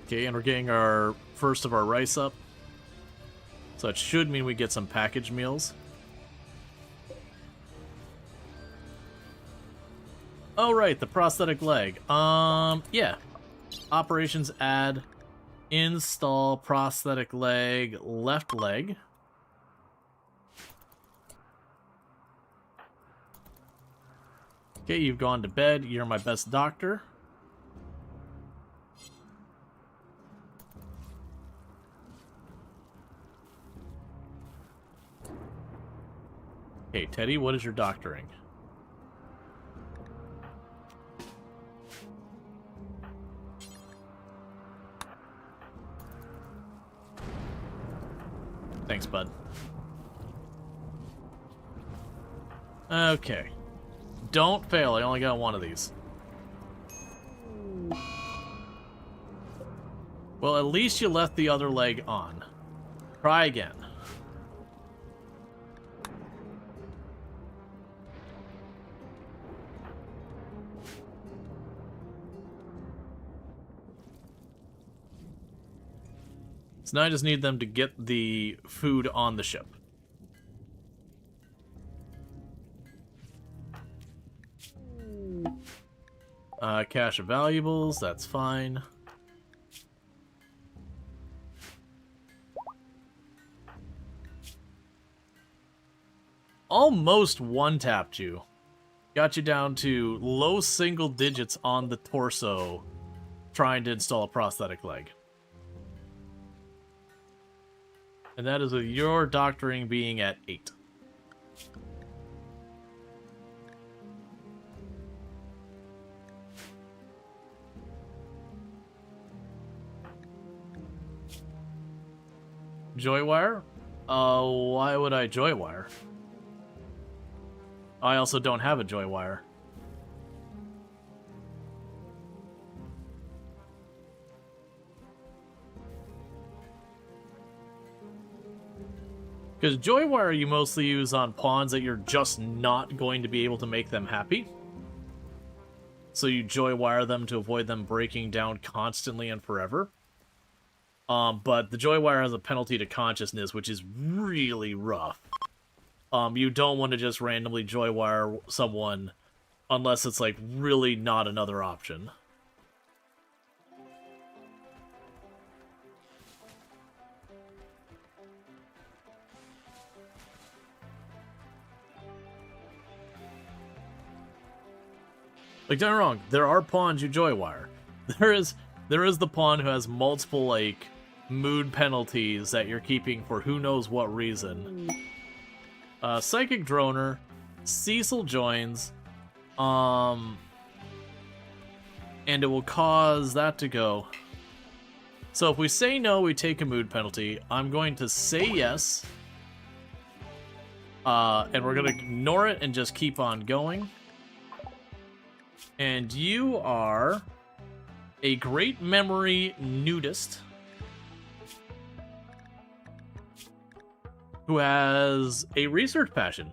Okay, and we're getting our first of our rice up. So it should mean we get some packaged meals. Oh, right, the prosthetic leg. Yeah. Operations add, install prosthetic leg, left leg. Okay, you've gone to bed. You're my best doctor. Okay, Teddy, what is your doctoring? Thanks, bud. Okay. Don't fail, I only got one of these. Well, at least you left the other leg on. Try again. So now I just need them to get the food on the ship. Cache of valuables, that's fine. Almost one-tapped you. Got you down to low single digits on the torso trying to install a prosthetic leg. And that is with your doctoring being at 8. Joywire? Why would I joywire? I also don't have a joywire. Because joywire you mostly use on pawns that you're just not going to be able to make them happy. So you joywire them to avoid them breaking down constantly and forever. But the joywire has a penalty to consciousness, which is really rough. You don't want to just randomly joywire someone unless it's like really not another option. Like, don't get me wrong, there are pawns you joywire. There is the pawn who has multiple, like, mood penalties that you're keeping for who knows what reason. Psychic Droner, Cecil joins, and it will cause that to go. So if we say no, we take a mood penalty. I'm going to say yes, and we're going to ignore it and just keep on going. And you are a great memory nudist who has a research passion.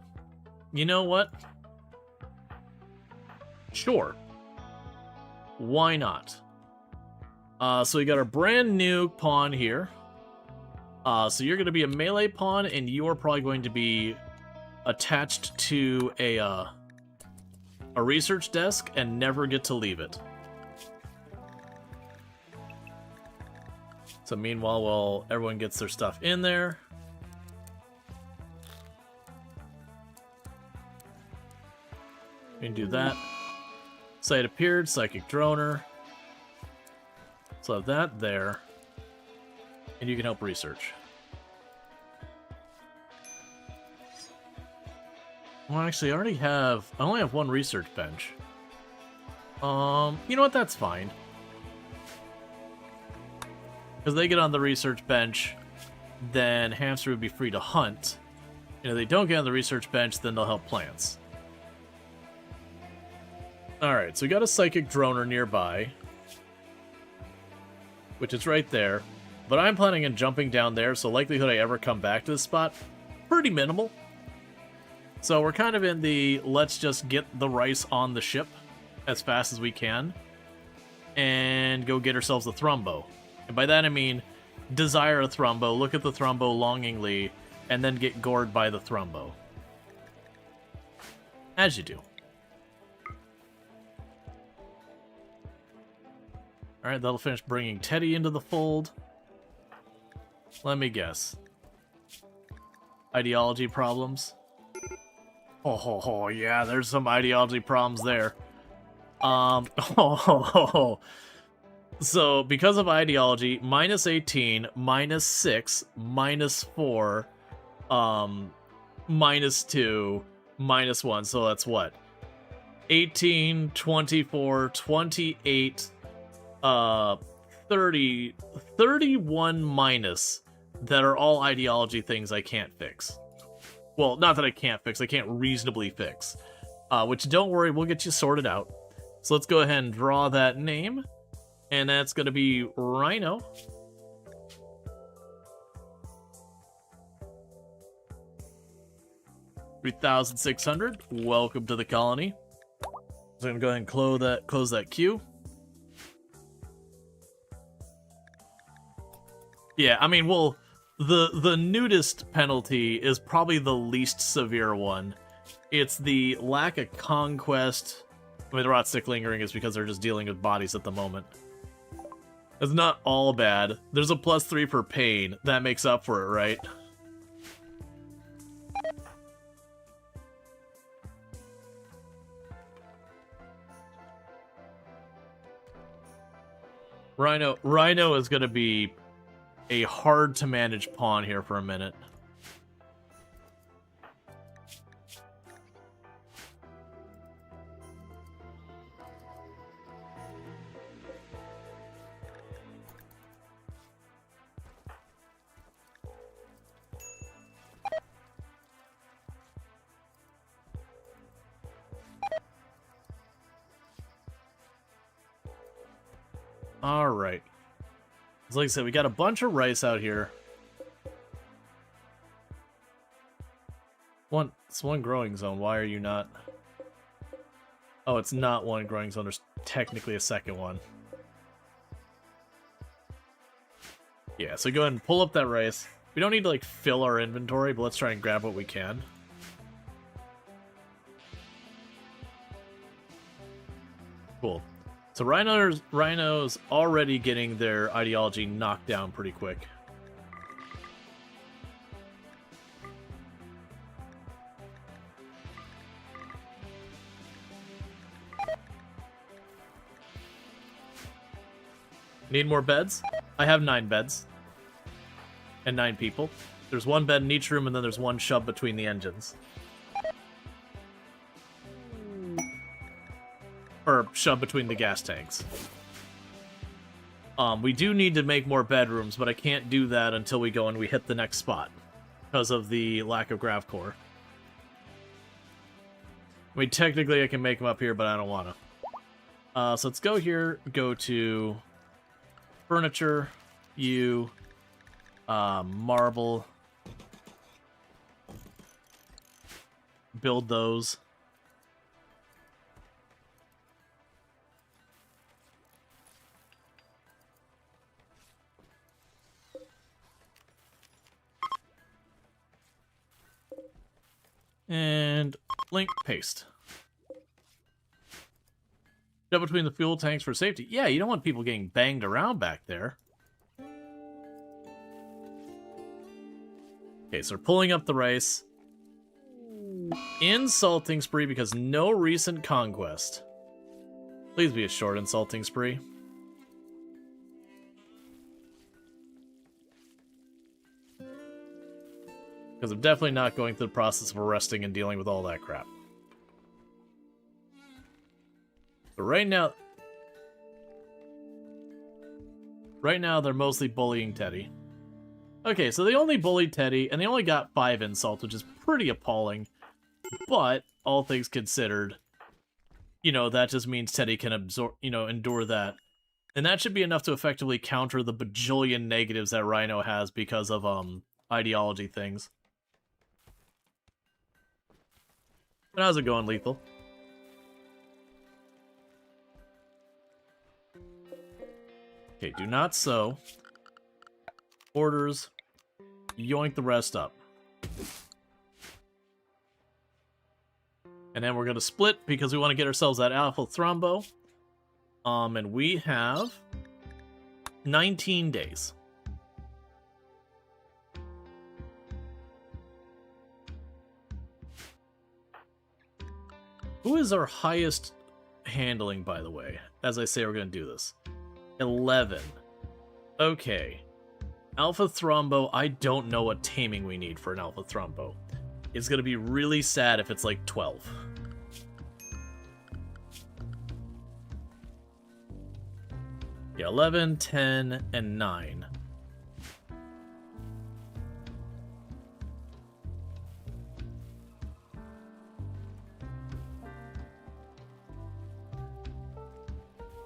You know what? Sure. Why not? So we got our brand new pawn here. So you're going to be a melee pawn, and you are probably going to be attached to a research desk and never get to leave it. So meanwhile, while everyone gets their stuff in there, we can do that. Site appeared, psychic droner. So have that there, and you can help research. Well, actually, I only have one research bench. You know what? That's fine. Because they get on the research bench, then Hamster would be free to hunt. And if they don't get on the research bench, then they'll help plants. Alright, so we got a psychic droner nearby, which is right there. But I'm planning on jumping down there, so likelihood I ever come back to this spot, pretty minimal. So we're kind of in the let's just get the rice on the ship as fast as we can and go get ourselves a thrumbo. And by that I mean desire a thrumbo, look at the thrumbo longingly, and then get gored by the thrumbo. As you do. Alright, that'll finish bringing Teddy into the fold. Let me guess. Ideology problems? Oh, yeah, there's some ideology problems there. So, because of ideology, minus 18, minus 6, minus 4, minus 2, minus 1. So that's what? 18, 24, 28, 30, 31 minus that are all ideology things I can't fix. Well, not that I can't fix, I can't reasonably fix. Which, don't worry, we'll get you sorted out. So let's go ahead and draw that name. And that's going to be Rhino. $3,600. Welcome to the colony. So I'm going to go ahead and close that queue. Yeah, I mean, well, the nudist penalty is probably the least severe one. It's the lack of conquest. I mean, the rot stick lingering is because they're just dealing with bodies at the moment. It's not all bad. There's a +3 for pain. That makes up for it, right? Rhino is going to be a hard-to-manage pawn here for a minute. Alright. Like I said, we got a bunch of rice out here. It's one growing zone. Why are you not? Oh, it's not one growing zone. There's technically a second one. Yeah, so go ahead and pull up that rice. We don't need to, like, fill our inventory, but let's try and grab what we can. Cool. So Rhino's already getting their ideology knocked down pretty quick. Need more beds? I have 9 beds. And 9 people. There's 1 bed in each room, and then there's 1 shoved between the engines. Or shoved between the gas tanks. We do need to make more bedrooms, but I can't do that until we go and we hit the next spot. Because of the lack of grav core. I mean, technically I can make them up here, but I don't want to. So let's go here, go to furniture, marble, build those. And link, paste. Jump between the fuel tanks for safety. Yeah, you don't want people getting banged around back there. Okay, so we're pulling up the rice. Insulting spree because no recent conquest. Please be a short insulting spree. Because I'm definitely not going through the process of arresting and dealing with all that crap. But right now they're mostly bullying Teddy. Okay, so they only bullied Teddy, and they only got 5 insults, which is pretty appalling. But, all things considered, you know, that just means Teddy can absorb, you know, endure that. And that should be enough to effectively counter the bajillion negatives that Rhino has because of, ideology things. But how's it going, Lethal? Okay, do not sew. Orders. Yoink the rest up. And then we're going to split because we want to get ourselves that Alpha Thrombo. And we have 19 days. Who is our highest handling, by the way? As I say, we're going to do this. 11. Okay. Alpha Thrombo, I don't know what taming we need for an Alpha Thrombo. It's going to be really sad if it's like 12. Yeah, 11, 10, and 9.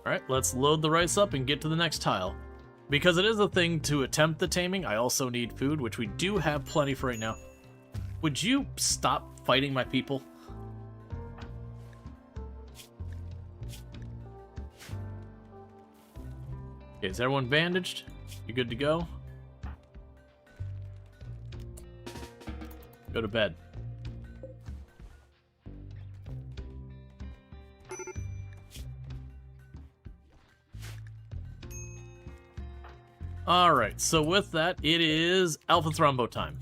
Alright, let's load the rice up and get to the next tile. Because it is a thing to attempt the taming, I also need food, which we do have plenty for right now. Would you stop fighting my people? Okay, is everyone bandaged? You good to go? Go to bed. Alright, so with that, it is Alpha Thrombo time.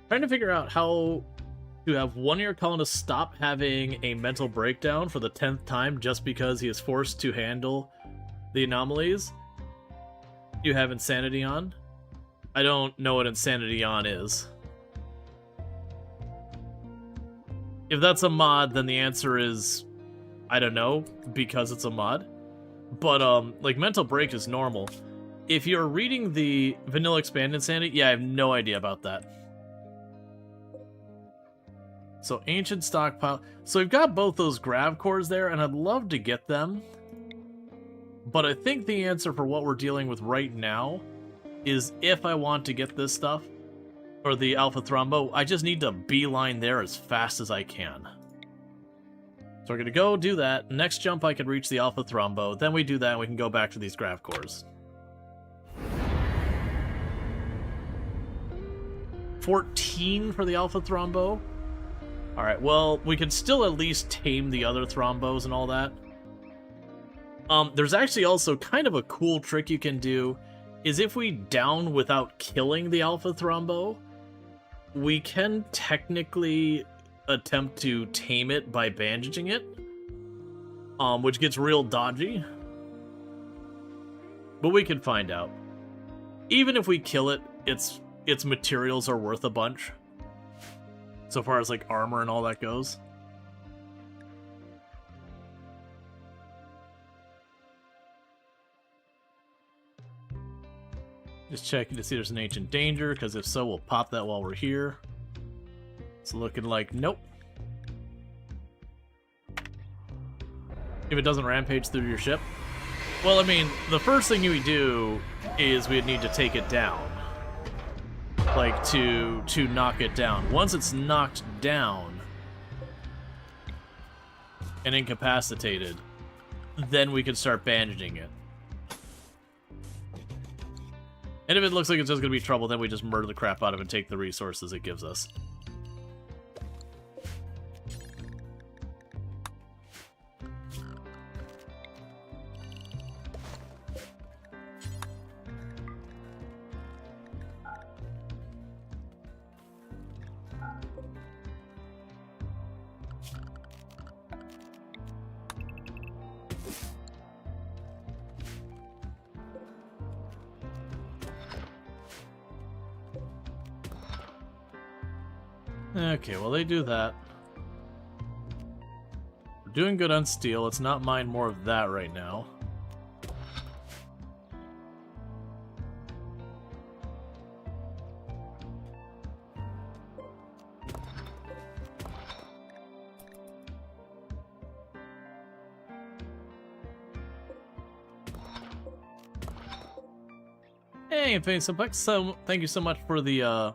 Trying to figure out how to have one of your colonists stop having a mental breakdown for the 10th time just because he is forced to handle the anomalies. You have Insanity on. I don't know what Insanity on is. If that's a mod, then the answer is, I don't know, because it's a mod. But, like, mental break is normal. If you're reading the Vanilla Expand Insanity, yeah, I have no idea about that. So, Ancient Stockpile. So, we've got both those grav cores there, and I'd love to get them. But I think the answer for what we're dealing with right now is if I want to get this stuff, or the Alpha Thrombo, I just need to beeline there as fast as I can. So we're going to go do that. Next jump, I can reach the Alpha Thrombo. Then we do that, and we can go back to these grav cores. 14 for the Alpha Thrombo. Alright, well, we can still at least tame the other Thrombos and all that. There's actually also kind of a cool trick you can do, is if we down without killing the Alpha Thrombo, we can technically attempt to tame it by bandaging it, which gets real dodgy. But we can find out. Even if we kill it, its materials are worth a bunch. So far as, like, armor and all that goes. Just checking to see if there's an ancient danger, because if so, we'll pop that while we're here. It's looking like nope. If it doesn't rampage through your ship. Well, I mean, the first thing we do is we'd need to take it down. Like, to knock it down. Once it's knocked down and incapacitated, then we can start bandaging it. And if it looks like it's just going to be trouble, then we just murder the crap out of it and take the resources it gives us. Okay, well they do that. We're doing good on steel. Let's not mind more of that right now. Hey, Infinity Simplex, so thank you so much for the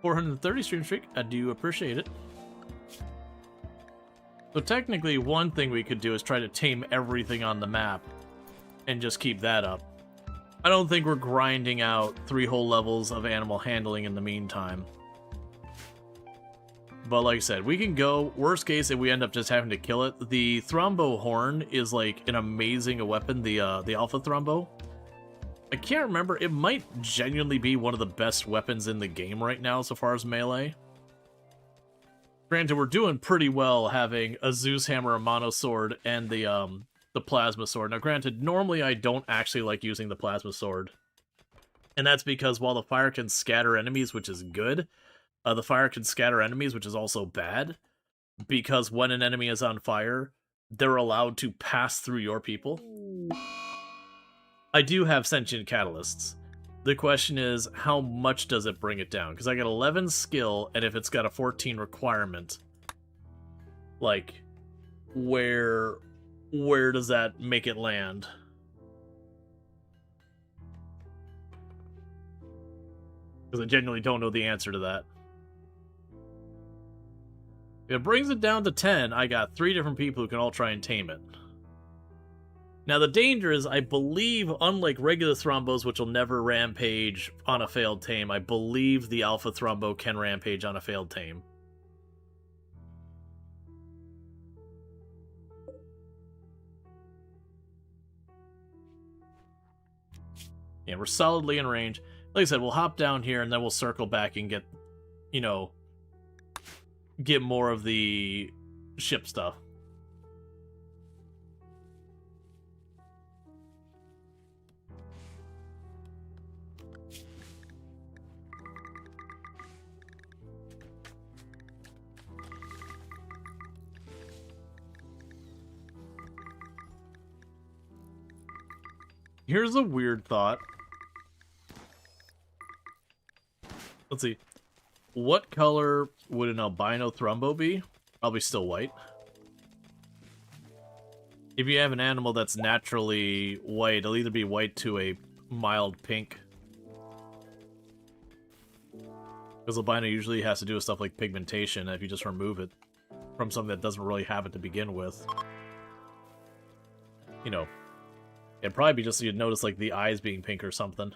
430 stream streak. I do appreciate it. So technically, one thing we could do is try to tame everything on the map and just keep that up. I don't think we're grinding out 3 whole levels of animal handling in the meantime. But like I said, we can go. Worst case, if we end up just having to kill it, the Thrombo Horn is like an amazing weapon, the Alpha Thrombo. I can't remember, it might genuinely be one of the best weapons in the game right now so far as melee. Granted, we're doing pretty well having a Zeus Hammer, a Mono Sword, and the Plasma Sword. Now granted, normally I don't actually like using the Plasma Sword. And that's because while the fire can scatter enemies, which is good, the fire can scatter enemies, which is also bad. Because when an enemy is on fire, they're allowed to pass through your people. I do have sentient catalysts. The question is, how much does it bring it down? Because I got 11 skill, and if it's got a 14 requirement, like, where does that make it land? Because I genuinely don't know the answer to that. If it brings it down to 10, I got 3 different people who can all try and tame it. Now, the danger is, I believe, unlike regular Thrombos, which will never rampage on a failed tame, I believe the Alpha Thrombo can rampage on a failed tame. Yeah, we're solidly in range. Like I said, we'll hop down here, and then we'll circle back and get, you know, get more of the ship stuff. Here's a weird thought. Let's see. What color would an albino Thrombo be? Probably still white. If you have an animal that's naturally white, it'll either be white to a mild pink. Because albino usually has to do with stuff like pigmentation if you just remove it from something that doesn't really have it to begin with. You know, it'd probably be just so you'd notice like the eyes being pink or something.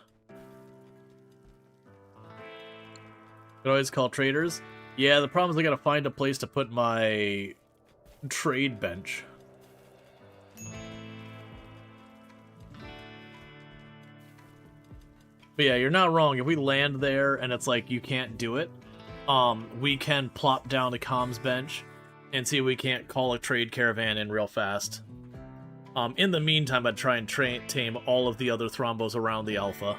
Could always call traders. Yeah, the problem is I gotta find a place to put my trade bench. But yeah, you're not wrong. If we land there and it's like you can't do it, we can plop down a comms bench and see if we can't call a trade caravan in real fast. In the meantime, I'd try and tame all of the other Thrombos around the Alpha.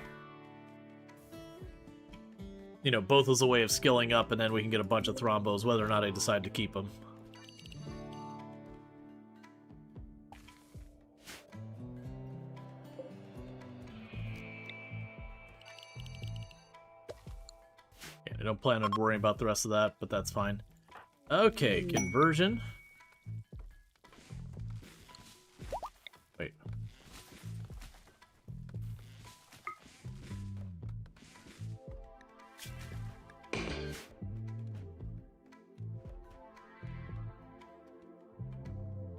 You know, both as a way of skilling up, and then we can get a bunch of Thrombos, whether or not I decide to keep them. Yeah, I don't plan on worrying about the rest of that, but that's fine. Okay, conversion. Wait.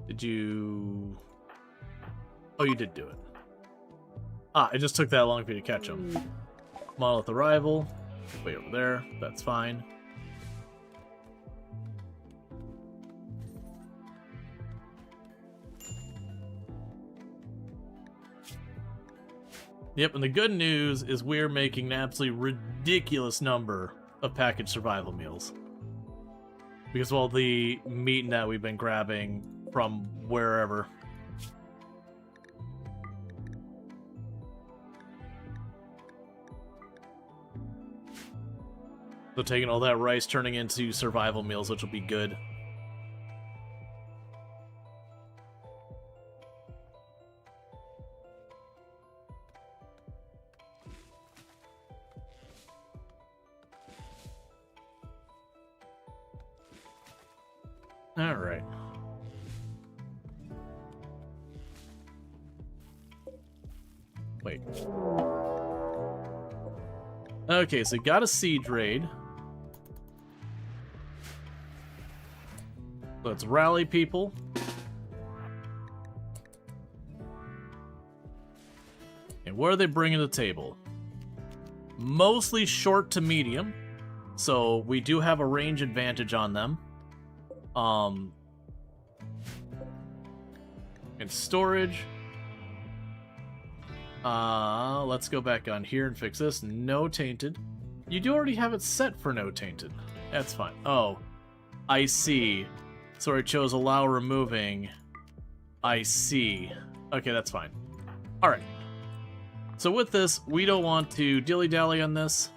Did you... Oh, you did do it. Ah, it just took that long for you to catch him. Monolith arrival. Way over there. That's fine. Yep, and the good news is we're making an absolutely ridiculous number of packaged survival meals. Because of all the meat that we've been grabbing from wherever. So taking all that rice, turning into survival meals, which will be good. All right. Wait. Okay, so got a siege raid. Let's rally people. And what are they bringing to the table? Mostly short to medium. So we do have a range advantage on them. And storage. Let's go back on here and fix this. No tainted. You do already have it set for no tainted. That's fine. Oh, I see. So I chose allow removing. I see. Okay, that's fine. Alright. So with this, we don't want to dilly-dally on this.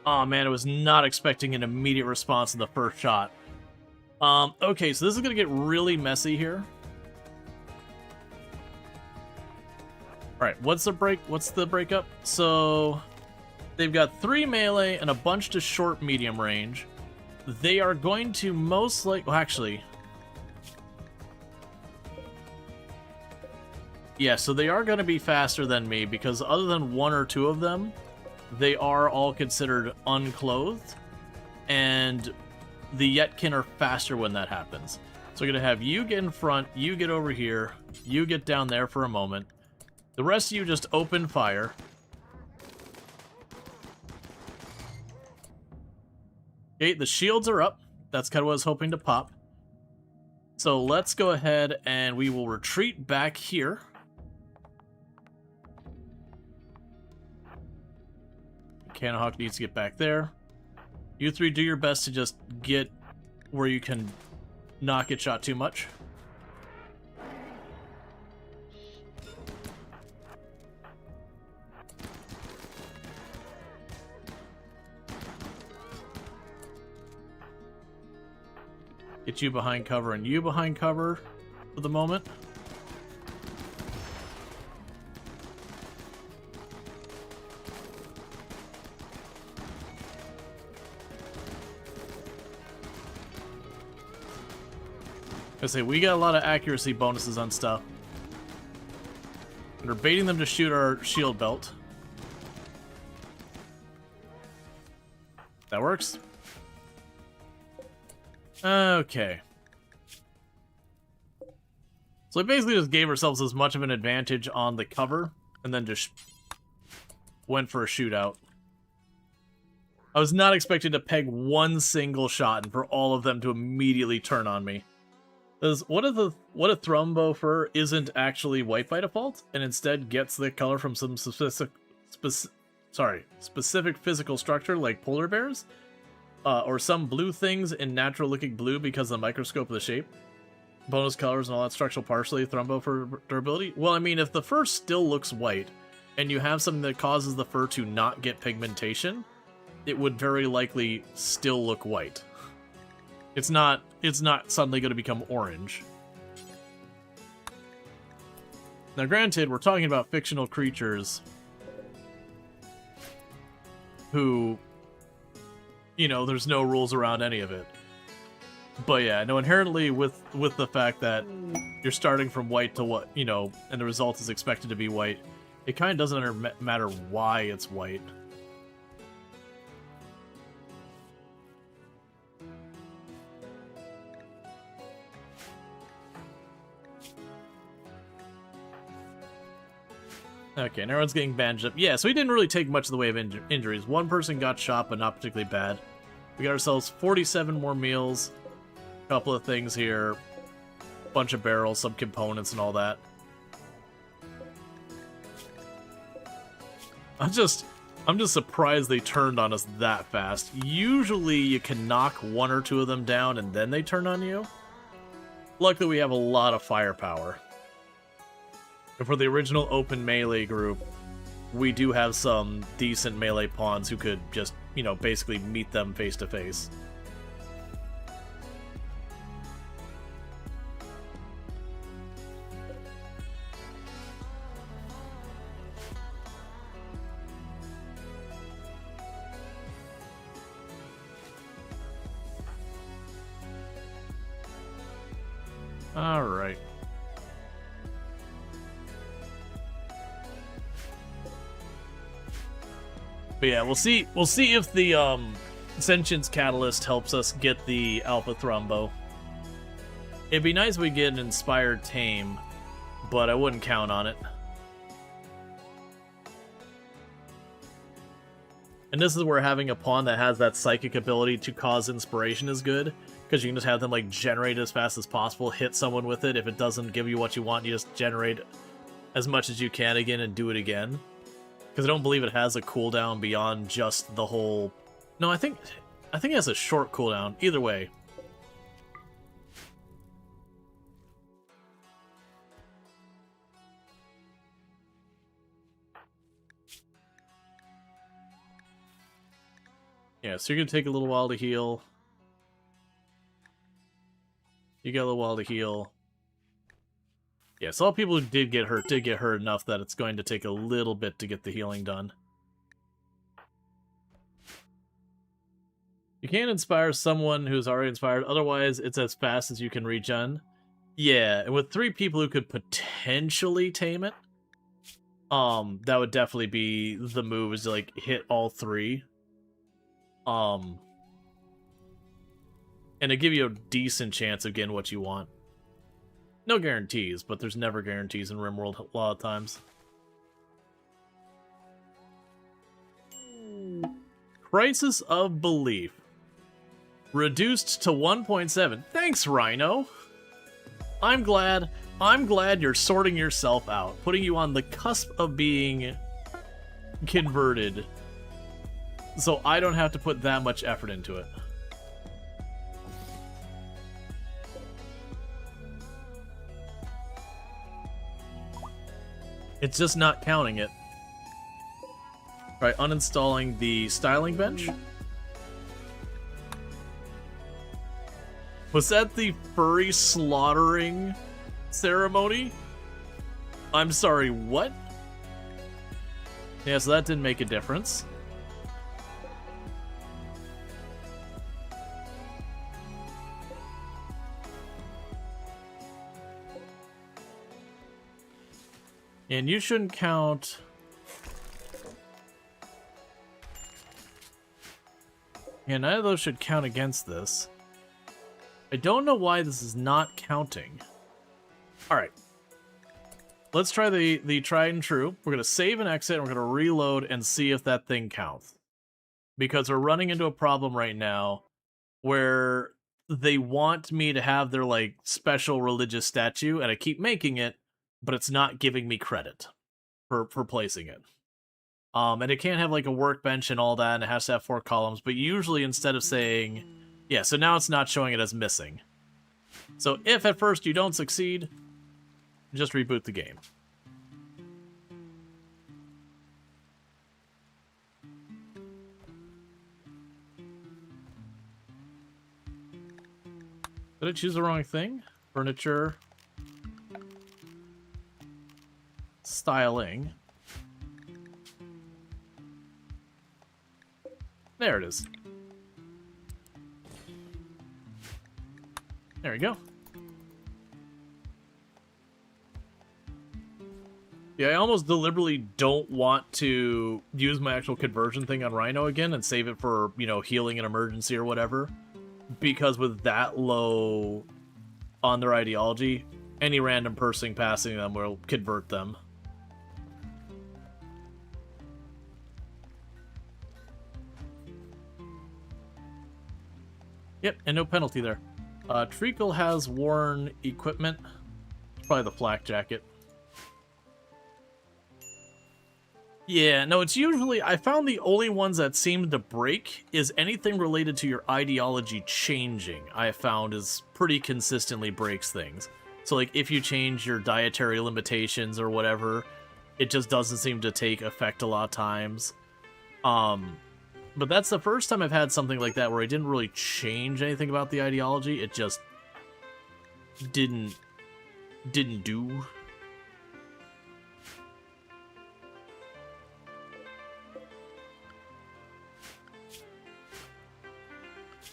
Oh man, I was not expecting an immediate response in the first shot. Okay, so this is gonna get really messy here. Alright, what's the breakup? So they've got 3 melee and a bunch to short medium range. They are going to most likely, well, actually, yeah, so they are going to be faster than me because other than 1 or 2 of them, they are all considered unclothed, and the Yetkin are faster when that happens. So we're going to have you get in front, you get over here, you get down there for a moment. The rest of you just open fire. Okay, the shields are up. That's kind of what I was hoping to pop. So let's go ahead and we will retreat back here. Cannonhawk needs to get back there. You 3 do your best to just get where you can not get shot too much. Get you behind cover and you behind cover for the moment. I say we got a lot of accuracy bonuses on stuff. And we're baiting them to shoot our shield belt. That works. Okay. So we basically just gave ourselves as much of an advantage on the cover, and then just went for a shootout. I was not expecting to peg one single shot and for all of them to immediately turn on me. What if Thrumbo fur isn't actually white by default, and instead gets the color from some specific physical structure like polar bears? Or some blue things in natural looking blue because of the microscope of the shape? Bonus colors and all that structural partially Thrumbo for durability? Well, I mean, if the fur still looks white, and you have something that causes the fur to not get pigmentation, it would very likely still look white. It's not suddenly going to become orange. Now granted, we're talking about fictional creatures who, you know, there's no rules around any of it. But yeah, no, inherently with the fact that you're starting from white to what, you know, and the result is expected to be white, it kind of doesn't matter why it's white. Okay, and everyone's getting bandaged up. Yeah, so we didn't really take much of the way of injuries. One person got shot, but not particularly bad. We got ourselves 47 more meals. A couple of things here. Bunch of barrels, some components, and all that. I'm just surprised they turned on us that fast. Usually you can knock one or two of them down and then they turn on you. Luckily we have a lot of firepower. And for the original open melee group, we do have some decent melee pawns who could just, you know, basically meet them face to face. All right. But yeah, we'll see if the Sentience Catalyst helps us get the Alpha Thrombo. It'd be nice if we get an Inspired Tame, but I wouldn't count on it. And this is where having a pawn that has that psychic ability to cause inspiration is good, because you can just have them like generate as fast as possible, hit someone with it. If it doesn't give you what you want, you just generate as much as you can again and do it again. Because I don't believe it has a cooldown beyond just the whole... No, I think it has a short cooldown. Either way. Yeah, so you're going to take a little while to heal. You got a little while to heal. Yeah, so all people who did get hurt enough that it's going to take a little bit to get the healing done. You can't inspire someone who's already inspired, otherwise it's as fast as you can regen. Yeah, and with 3 people who could potentially tame it, that would definitely be the move, is to like hit all 3. And to give you a decent chance of getting what you want. No guarantees, but there's never guarantees in RimWorld a lot of times. Crisis of Belief. Reduced to 1.7. Thanks, Rhino! I'm glad you're sorting yourself out, putting you on the cusp of being converted, so I don't have to put that much effort into it. It's just not counting it. Alright, uninstalling the styling bench. Was that the furry slaughtering ceremony? I'm sorry, what? Yeah, so that didn't make a difference. And you shouldn't count... Yeah, none of those should count against this. I don't know why this is not counting. Alright. Let's try the tried and true. We're going to save and exit, and we're going to reload and see if that thing counts. Because we're running into a problem right now where they want me to have their, like, special religious statue, and I keep making it, but it's not giving me credit for placing it. And it can't have like a workbench and all that, and it has to have 4 columns, but usually instead of saying... Yeah, so now it's not showing it as missing. So if at first you don't succeed, just reboot the game. Did I choose the wrong thing? Furniture. Styling. There it is. There we go. Yeah, I almost deliberately don't want to use my actual conversion thing on Rhino again and save it for, you know, healing an emergency or whatever. Because with that low on their ideology, any random person passing them will convert them. Yep, and no penalty there. Treacle has worn equipment. Probably the flak jacket. Yeah, no, it's usually... I found the only ones that seem to break is anything related to your ideology changing, I found is pretty consistently breaks things. So, like, if you change your dietary limitations or whatever, it just doesn't seem to take effect a lot of times. But that's the first time I've had something like that where I didn't really change anything about the ideology. It just didn't do.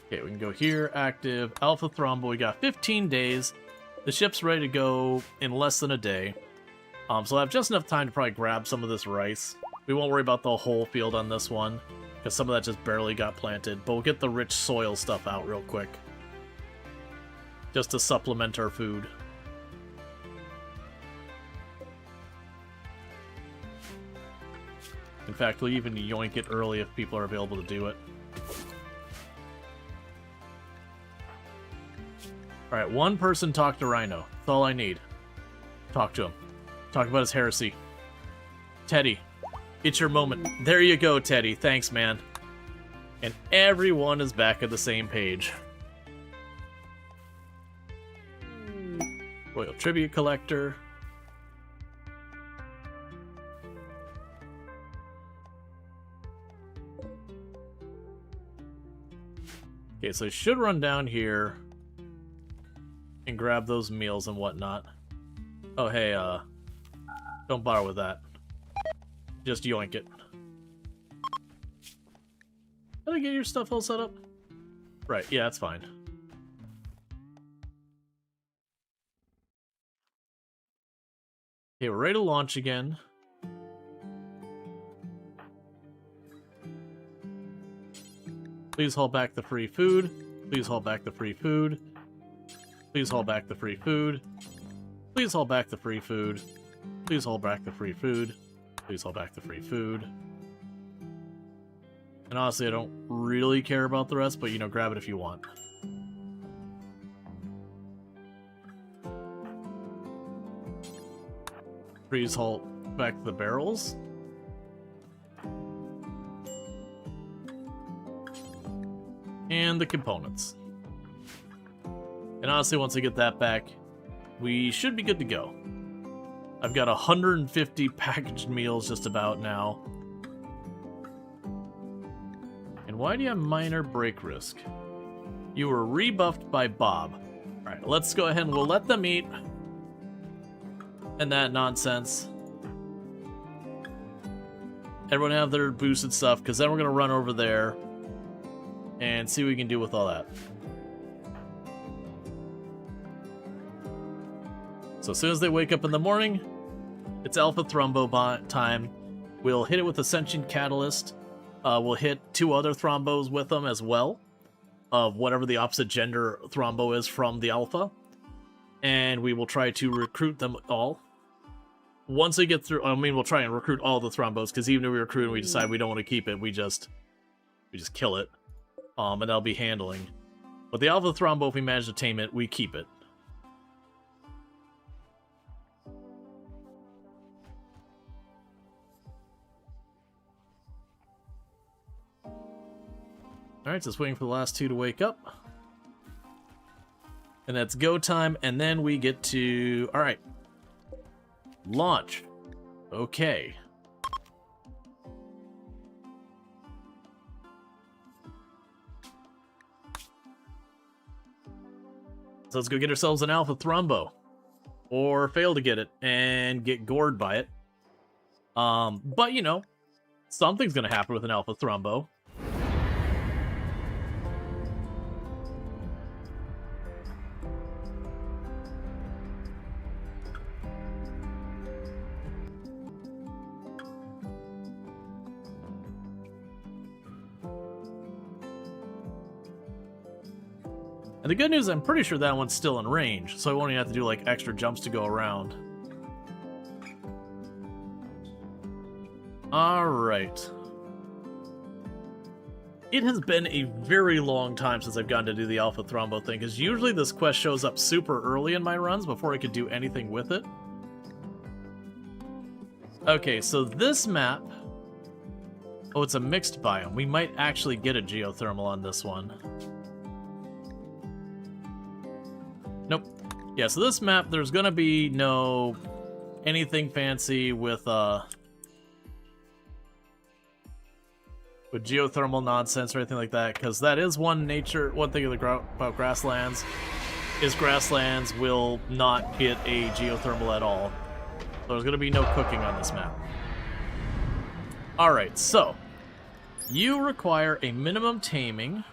Okay, we can go here, active, Alpha Thrombo. We got 15 days. The ship's ready to go in less than a day. So I have just enough time to probably grab some of this rice. We won't worry about the whole field on this one, because some of that just barely got planted. But we'll get the rich soil stuff out real quick, just to supplement our food. In fact, we'll even yoink it early if people are available to do it. Alright, one person talk to Rhino. That's all I need. Talk to him. Talk about his heresy. Teddy, it's your moment. There you go, Teddy. Thanks, man. And everyone is back at the same page. Royal Tribute Collector. Okay, so I should run down here and grab those meals and whatnot. Oh, hey, don't bother with that. Just yoink it. Did I get your stuff all set up? Right, yeah, that's fine. Okay, we're ready to launch again. Please haul back the free food. Please haul back the free food. Please haul back the free food. Please haul back the free food. Please haul back the free food. Please haul back the free food. And honestly, I don't really care about the rest, but, you know, grab it if you want. Please haul back the barrels. And the components. And honestly, once I get that back, we should be good to go. I've got 150 packaged meals just about now. And why do you have minor break risk? You were rebuffed by Bob. Alright, let's go ahead and we'll let them eat. And that nonsense. Everyone have their boosted stuff, because then we're going to run over there and see what we can do with all that. So as soon as they wake up in the morning, it's Alpha Thrombo time. We'll hit it with Ascension Catalyst. We'll hit 2 other Thrombos with them as well, of whatever the opposite gender Thrombo is from the Alpha. And we will try to recruit them all. Once they get through, I mean, we'll try and recruit all the Thrombos, because even if we recruit and we decide we don't want to keep it, we just kill it. And that'll be handling. But the Alpha Thrombo, if we manage to tame it, we keep it. Alright, just waiting for the last 2 to wake up. And that's go time, and then we get to... Alright. Launch. Okay. So let's go get ourselves an Alpha Thrombo. Or fail to get it, and get gored by it. But, you know, something's gonna happen with an Alpha Thrombo. And the good news, I'm pretty sure that one's still in range, so I won't even have to do, like, extra jumps to go around. Alright. It has been a very long time since I've gotten to do the Alpha Thrombo thing, because usually this quest shows up super early in my runs before I could do anything with it. Okay, so this map... Oh, it's a mixed biome. We might actually get a geothermal on this one. Nope. Yeah, so this map, there's gonna be no anything fancy with geothermal nonsense or anything like that, because that is one thing about grasslands, is grasslands will not get a geothermal at all. So there's going to be no cooking on this map. Alright, so you require a minimum taming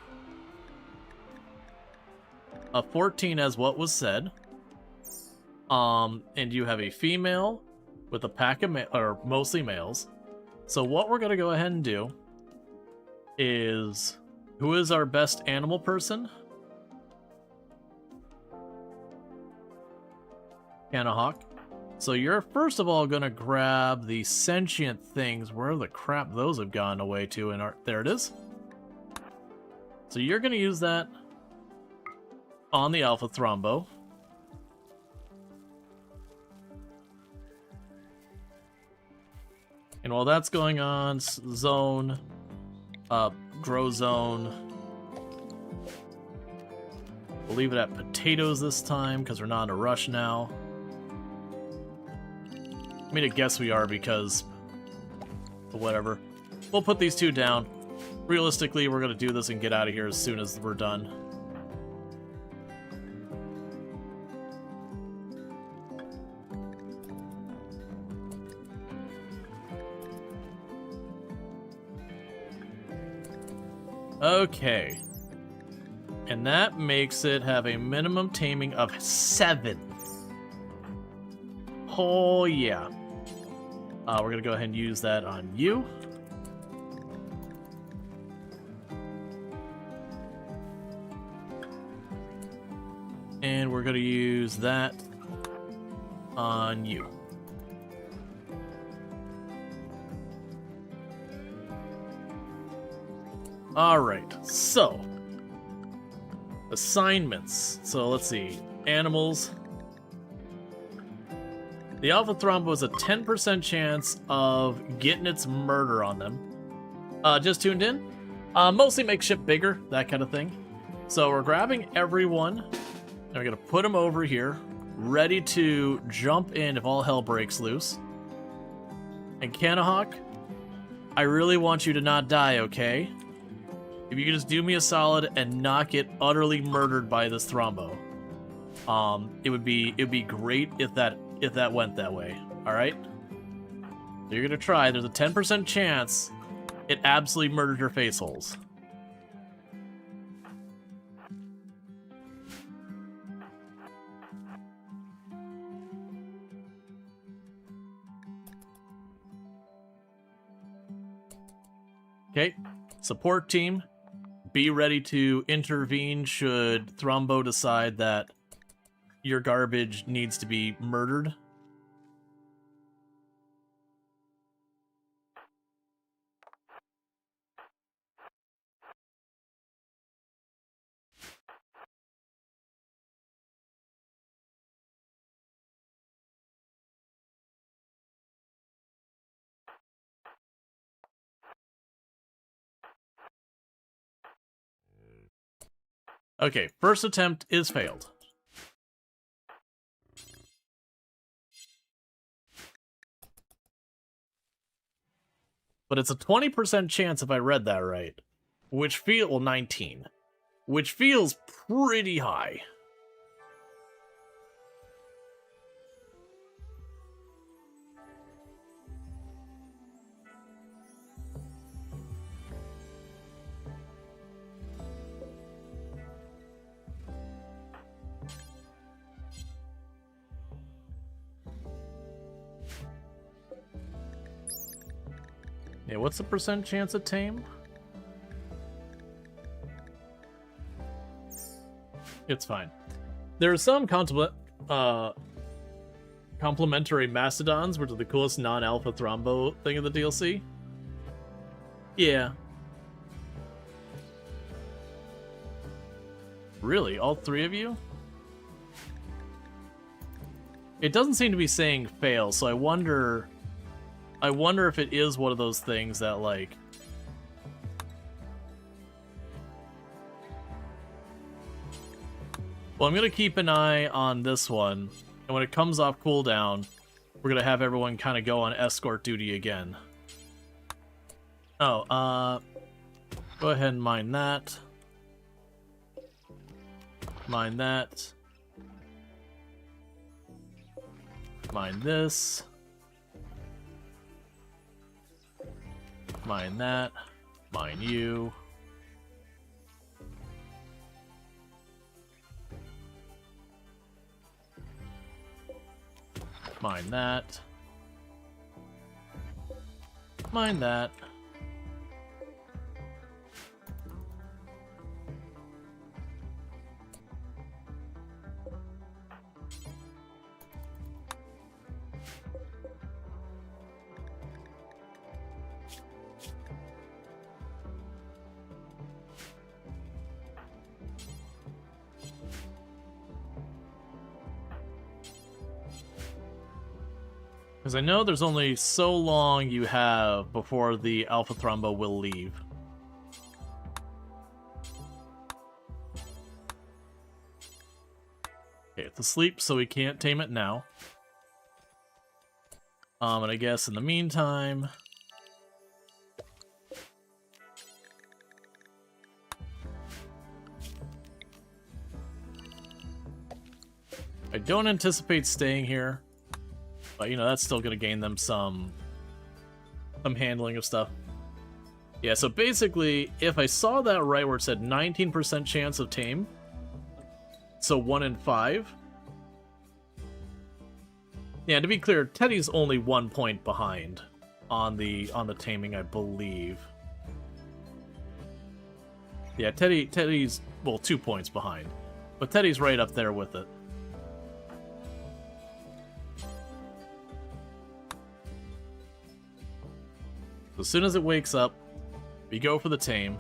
of 14 as what was said. And you have a female with a pack of or mostly males. So what we're going to go ahead and do is, who is our best animal person? Canahawk. So you're first of all gonna grab the sentient things. Where the crap those have gone away to? And there it is. So you're gonna use that on the Alpha Thrombo. And while that's going on, zone, grow zone. We'll leave it at potatoes this time because we're not in a rush now. I mean, I guess we are because whatever. We'll put these two down. Realistically, we're going to do this and get out of here as soon as we're done. Okay. And that makes it have a minimum taming of 7. Oh, yeah. We're going to go ahead and use that on you. And we're going to use that on you. Alright, so assignments. So let's see. Animals. The Alpha Thrombo has a 10% chance of getting its murder on them. Just tuned in? Mostly make ship bigger, that kind of thing. So we're grabbing everyone, and we're going to put them over here, ready to jump in if all hell breaks loose. And Canahawk, I really want you to not die, okay? If you could just do me a solid and not get utterly murdered by this Thrombo. It would be great if that went that way. Alright? So you're gonna try. There's a 10% chance it absolutely murdered your face holes. Okay. Support team, be ready to intervene should Thrombo decide that your garbage needs to be murdered. Okay, first attempt is failed. But it's a 20% chance if I read that right. Well, 19. Which feels pretty high. Yeah, what's the percent chance of tame? It's fine. There are some complementary mastodons, which are the coolest non-alpha Thrombo thing in the DLC. Yeah. Really? All three of you? It doesn't seem to be saying fail, so I wonder if it is one of those things that, like... Well, I'm going to keep an eye on this one, and when it comes off cooldown, we're going to have everyone kind of go on escort duty again. Oh, go ahead and mine that. Mine that. Mine this. Mine that. Mine you. Mine that. Mine that. Because I know there's only so long you have before the Alpha Thrumbo will leave. Okay, it's asleep, so we can't tame it now. And I guess in the meantime... I don't anticipate staying here. But, you know, that's still going to gain them some handling of stuff. Yeah, so basically, if I saw that right where it said 19% chance of tame, so 1 in 5. Yeah, to be clear, Teddy's only 1 point behind on the taming, I believe. Yeah, Teddy's, well, 2 points behind. But Teddy's right up there with it. As soon as it wakes up, we go for the tame.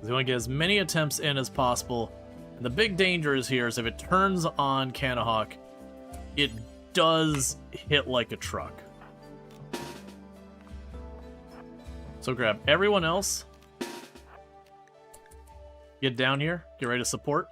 We want to get as many attempts in as possible. And the big danger is here is if it turns on Canahawk, it does hit like a truck. So grab everyone else. Get down here. Get ready to support.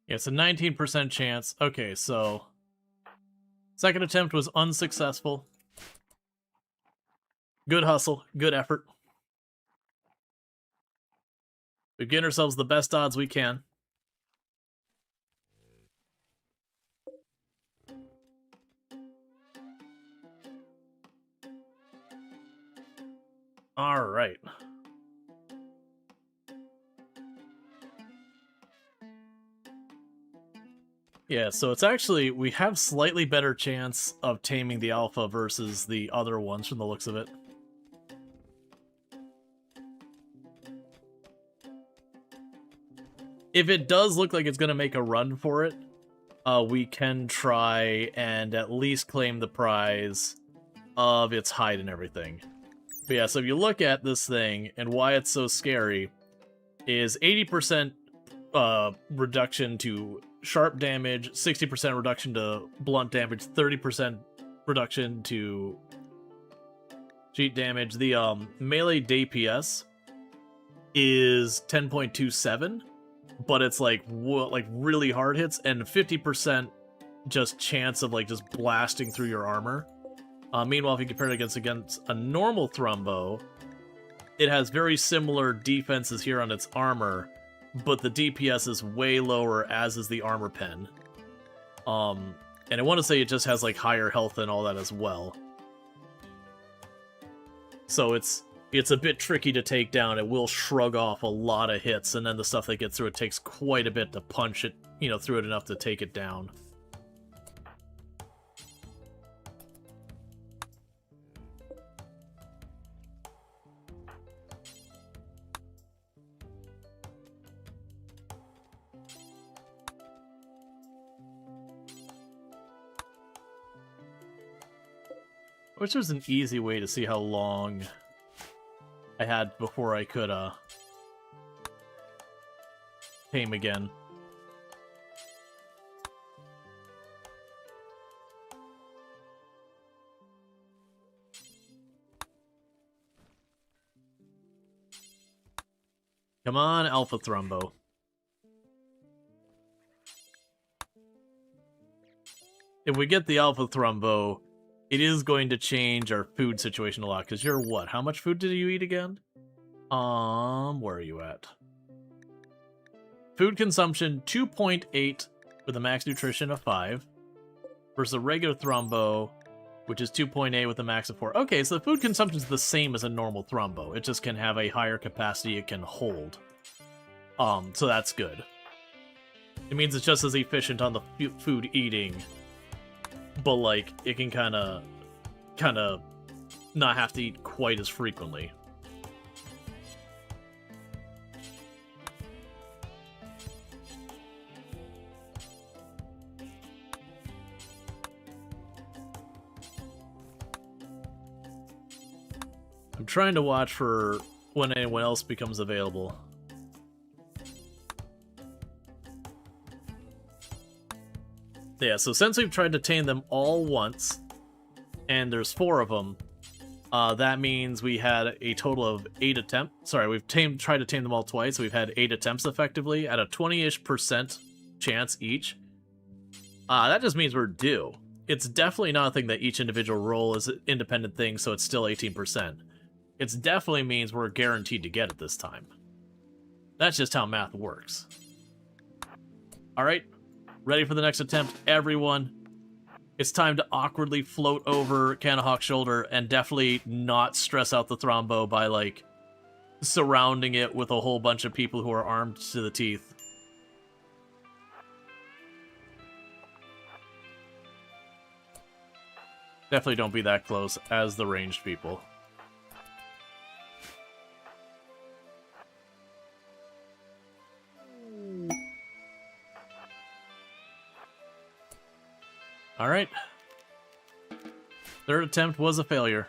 Yeah, it's a 19% chance. Okay, so... Second attempt was unsuccessful. Good hustle. Good effort. We've given ourselves the best odds we can. Alright. Yeah, so it's actually, we have slightly better chance of taming the alpha versus the other ones from the looks of it. If it does look like it's going to make a run for it, we can try and at least claim the prize of its hide and everything. But yeah, so if you look at this thing and why it's so scary, is 80% reduction to sharp damage, 60% reduction to blunt damage, 30% reduction to cheat damage. The melee DPS is 10.27, but it's like really hard hits, and 50% just chance of like just blasting through your armor. Meanwhile, if you compare it against a normal Thrumbo, it has very similar defenses here on its armor, but the DPS is way lower, as is the armor pen. And I want to say it just has like higher health and all that as well. So it's a bit tricky to take down. It will shrug off a lot of hits, and then the stuff that gets through it takes quite a bit to punch it, through it enough to take it down. I wish there was an easy way to see how long I had before I could, tame again. Come on, Alpha Thrumbo. If we get the Alpha Thrumbo, it is going to change our food situation a lot, because you're what? How much food did you eat again? Where are you at? Food consumption, 2.8 with a max nutrition of 5, versus a regular Thrumbo, which is 2.8 with a max of 4. Okay, so the food consumption is the same as a normal Thrumbo. It just can have a higher capacity it can hold. So that's good. It means it's just as efficient on the food eating, but like it can kind of not have to eat quite as frequently. I'm trying to watch for when anyone else becomes available. Yeah, so since we've tried to tame them all once, and there's 4 of them, that means we had a total of 8 attempts. Sorry, we've tried to tame them all twice, so we've had 8 attempts effectively, at a 20-ish% chance each. That just means we're due. It's definitely not a thing that each individual roll is an independent thing, so it's still 18%. It definitely means we're guaranteed to get it this time. That's just how math works. Alright. Ready for the next attempt, everyone. It's time to awkwardly float over Canahawk's shoulder and definitely not stress out the Thrumbo by, like, surrounding it with a whole bunch of people who are armed to the teeth. Definitely don't be that close as the ranged people. Alright. 3rd attempt was a failure.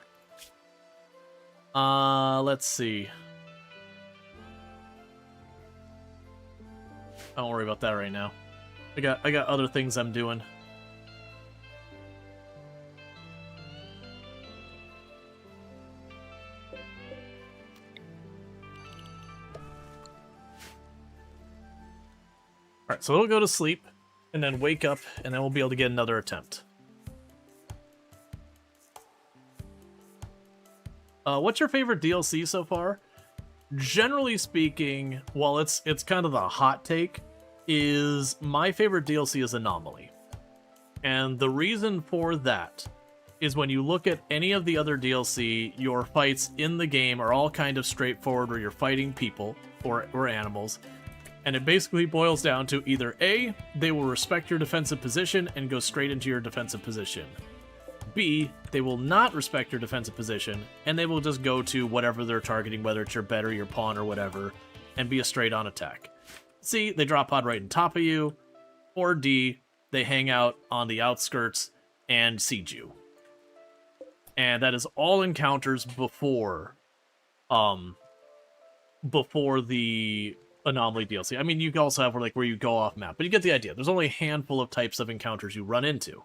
Let's see. Don't worry about that right now. I got other things I'm doing. Alright, so it'll go to sleep. And then wake up, and then we'll be able to get another attempt. What's your favorite DLC so far? Generally speaking, while it's kind of the hot take, is my favorite DLC is Anomaly. And the reason for that is when you look at any of the other DLC, your fights in the game are all kind of straightforward, where you're fighting people or animals. And it basically boils down to either A, they will respect your defensive position and go straight into your defensive position. B, they will not respect your defensive position, and they will just go to whatever they're targeting, whether it's your bed or your pawn or whatever, and be a straight-on attack. C, they drop pod right on top of you. Or D, they hang out on the outskirts and siege you. And that is all encounters before the Anomaly DLC. I mean, you can also have where you go off map, but you get the idea. There's only a handful of types of encounters you run into.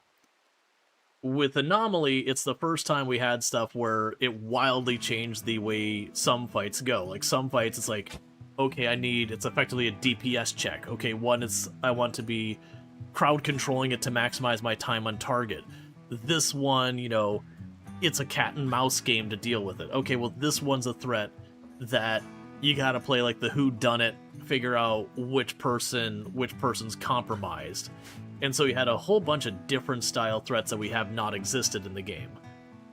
With Anomaly, it's the first time we had stuff where it wildly changed the way some fights go. Like, some fights, it's like, okay, it's effectively a DPS check. Okay, one is, I want to be crowd controlling it to maximize my time on target. This one, it's a cat and mouse game to deal with it. Okay, well, this one's a threat that you gotta play like the whodunit, figure out which person's compromised. And so you had a whole bunch of different style threats that we have not existed in the game.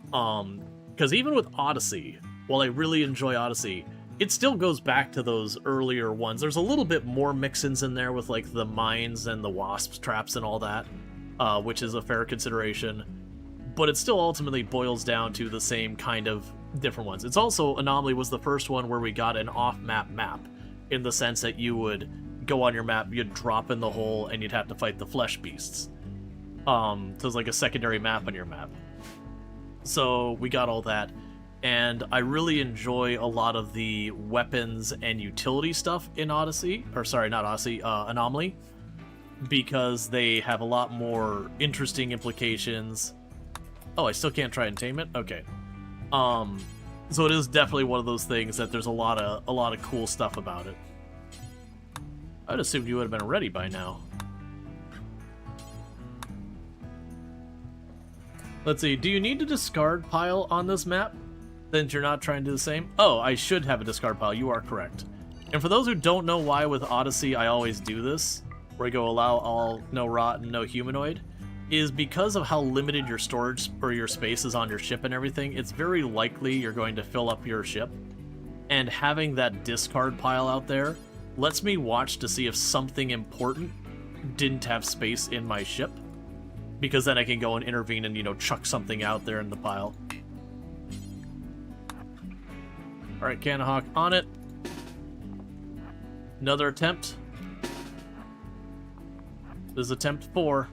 Because even with Odyssey, while I really enjoy Odyssey, it still goes back to those earlier ones. There's a little bit more mix-ins in there with like the mines and the wasp traps and all that, which is a fair consideration. But it still ultimately boils down to the same kind of different ones. It's also, Anomaly was the first one where we got an off-map map, in the sense that you would go on your map, you'd drop in the hole, and you'd have to fight the flesh beasts. So it's like a secondary map on your map. So we got all that. And I really enjoy a lot of the weapons and utility stuff in Odyssey, or sorry, not Odyssey, Anomaly, because they have a lot more interesting implications. Oh, I still can't try and tame it? Okay. So it is definitely one of those things that there's a lot of cool stuff about it. I'd assumed you would have been ready by now. Let's see, do you need a discard pile on this map? Since you're not trying to do the same? Oh, I should have a discard pile. You are correct. And for those who don't know why with Odyssey I always do this, where I go allow all, no rot, and no humanoid, is because of how limited your storage or your space is on your ship and everything, it's very likely you're going to fill up your ship. And having that discard pile out there lets me watch to see if something important didn't have space in my ship. Because then I can go and intervene and, you know, chuck something out there in the pile. Alright, Cannahawk on it. Another attempt. This is attempt 4.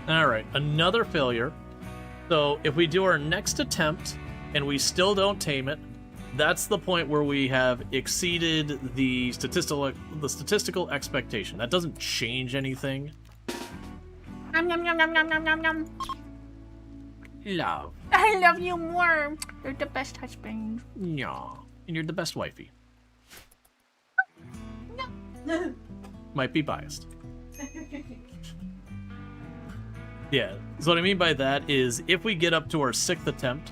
Alright, another failure. So if we do our next attempt and we still don't tame it, that's the point where we have exceeded the statistical expectation. That doesn't change anything. Nom, nom, nom, nom, nom, nom, nom, nom. Love. I love you more. You're the best husband. Yeah. And you're the best wifey. No. Might be biased. Yeah, so what I mean by that is if we get up to our 6th attempt,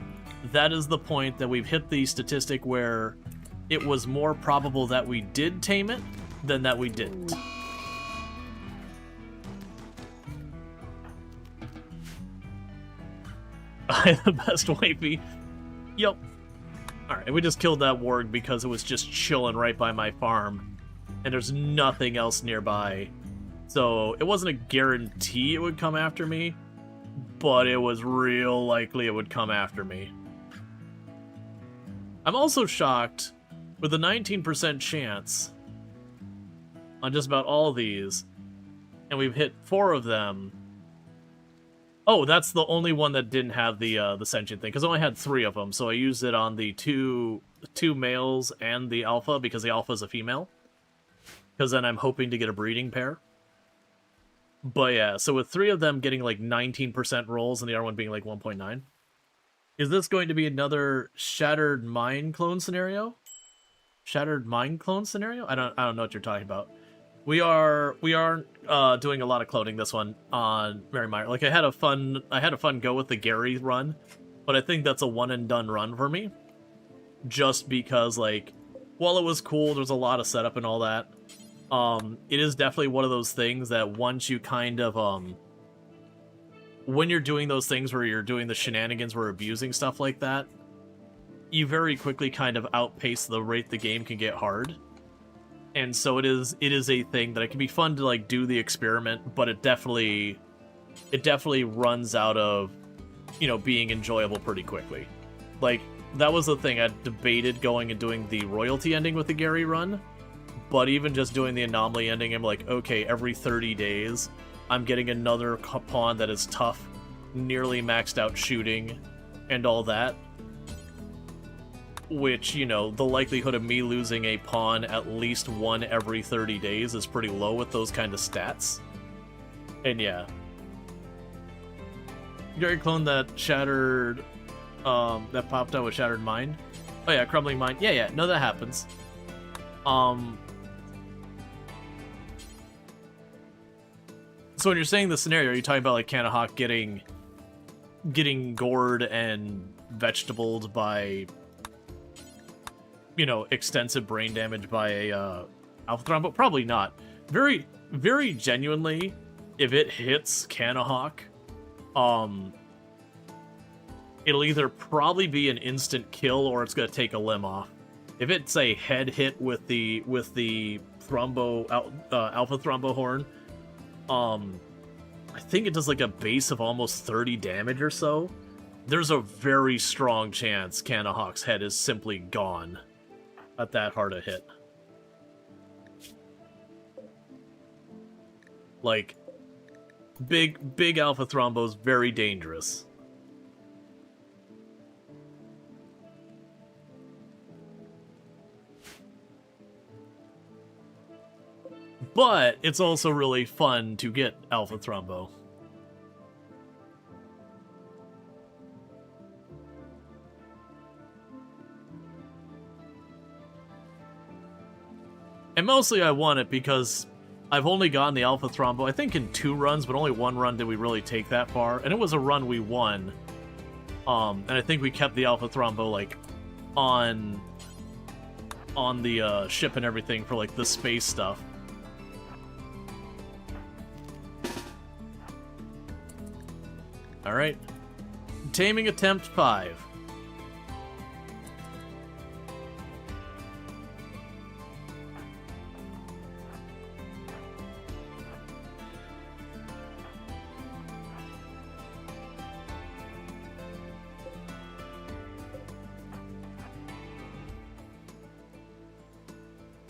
that is the point that we've hit the statistic where it was more probable that we did tame it than that we didn't. I'm the best wifey. Yep. Alright, we just killed that warg because it was just chilling right by my farm, and there's nothing else nearby. So it wasn't a guarantee it would come after me, but it was real likely it would come after me. I'm also shocked with a 19% chance on just about all these, and we've hit 4 of them. Oh, that's the only one that didn't have the sentient thing, because I only had 3 of them, so I used it on the two males and the alpha, because the alpha is a female. Because then I'm hoping to get a breeding pair. But yeah, so with 3 of them getting like 19% rolls and the other one being like 1.9. Is this going to be another Shattered Mind clone scenario? Shattered Mind clone scenario? I don't know what you're talking about. We are doing a lot of cloning this one on Mary Meyer. Like I had a fun go with the Gary run, but I think that's a one and done run for me. Just because like while it was cool, there's a lot of setup and all that. It is definitely one of those things that once you kind of, when you're doing those things where you're doing the shenanigans, where abusing stuff like that, you very quickly kind of outpace the rate the game can get hard. And so it is a thing that it can be fun to like do the experiment, but it definitely runs out of, you know, being enjoyable pretty quickly. Like, that was the thing, I debated going and doing the royalty ending with the Gary run. But even just doing the anomaly ending, I'm like, okay, every 30 days, I'm getting another pawn that is tough, nearly maxed out shooting, and all that. Which, you know, the likelihood of me losing a pawn at least one every 30 days is pretty low with those kind of stats. And yeah. Gary cloned that shattered, that popped out with Shattered Mind. Oh yeah, Crumbling Mind. Yeah, no, that happens. So when you're saying the scenario, are you talking about like Kanahawk getting gored and vegetabled by, you know, extensive brain damage by a Alpha Thrombo? Probably not. Very, very genuinely, if it hits Kanahawk, it'll either probably be an instant kill or it's gonna take a limb off. If it's a head hit with the Thrombo Alpha Thrombo horn, I think it does like a base of almost 30 damage or so. There's a very strong chance Kanahawk's head is simply gone at that hard a hit. Like, big Alpha Thrombo's very dangerous. But it's also really fun to get Alpha Thrombo. And mostly I want it because I've only gotten the Alpha Thrombo, I think in 2 runs, but only 1 run did we really take that far. And it was a run we won. And I think we kept the Alpha Thrombo, like, on the ship and everything for, like, the space stuff. Alright. Taming attempt 5.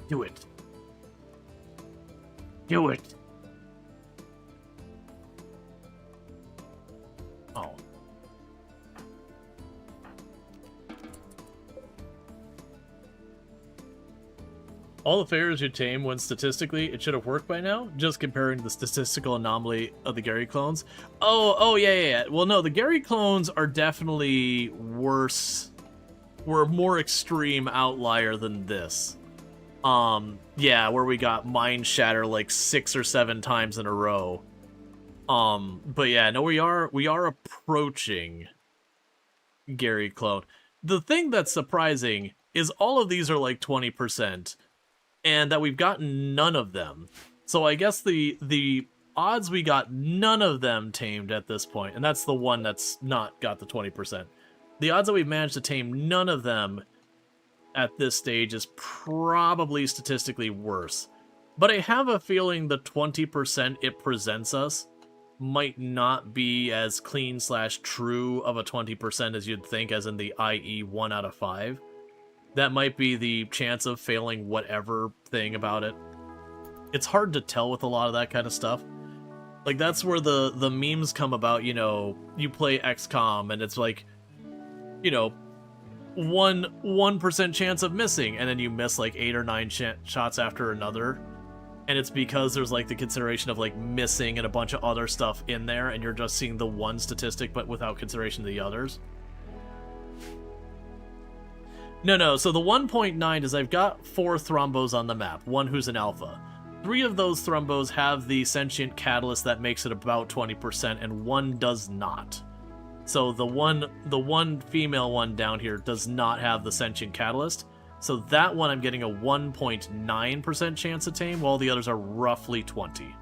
Do it. Do it. Oh. All the failures you tame when statistically it should have worked by now, just comparing the statistical anomaly of the Gary clones. Oh, yeah. Well, no, the Gary clones are definitely worse. We're a more extreme outlier than this. Yeah, where we got Mind Shatter like 6 or 7 times in a row. But yeah, no, we are approaching Gary clone. The thing that's surprising is all of these are like 20%, and that we've gotten none of them. So I guess the odds we got none of them tamed at this point, and that's the one that's not got the 20%. The odds that we've managed to tame none of them at this stage is probably statistically worse. But I have a feeling the 20% it presents us might not be as clean/true of a 20% as you'd think, as in the i.e. 1 out of 5. That might be the chance of failing whatever thing about it. It's hard to tell with a lot of that kind of stuff. Like, that's where the memes come about, you know, you play XCOM and it's like, you know, 1% chance of missing, and then you miss like 8 or 9 shots after another, and it's because there's like the consideration of like missing and a bunch of other stuff in there, and you're just seeing the one statistic but without consideration of the others. No, so the 1.9 is I've got 4 Thrombos on the map, 1 who's an alpha. 3 of those Thrombos have the sentient catalyst that makes it about 20%, and 1 does not. So the one female one down here does not have the sentient catalyst. So that one I'm getting a 1.9% chance to tame, while the others are roughly 20.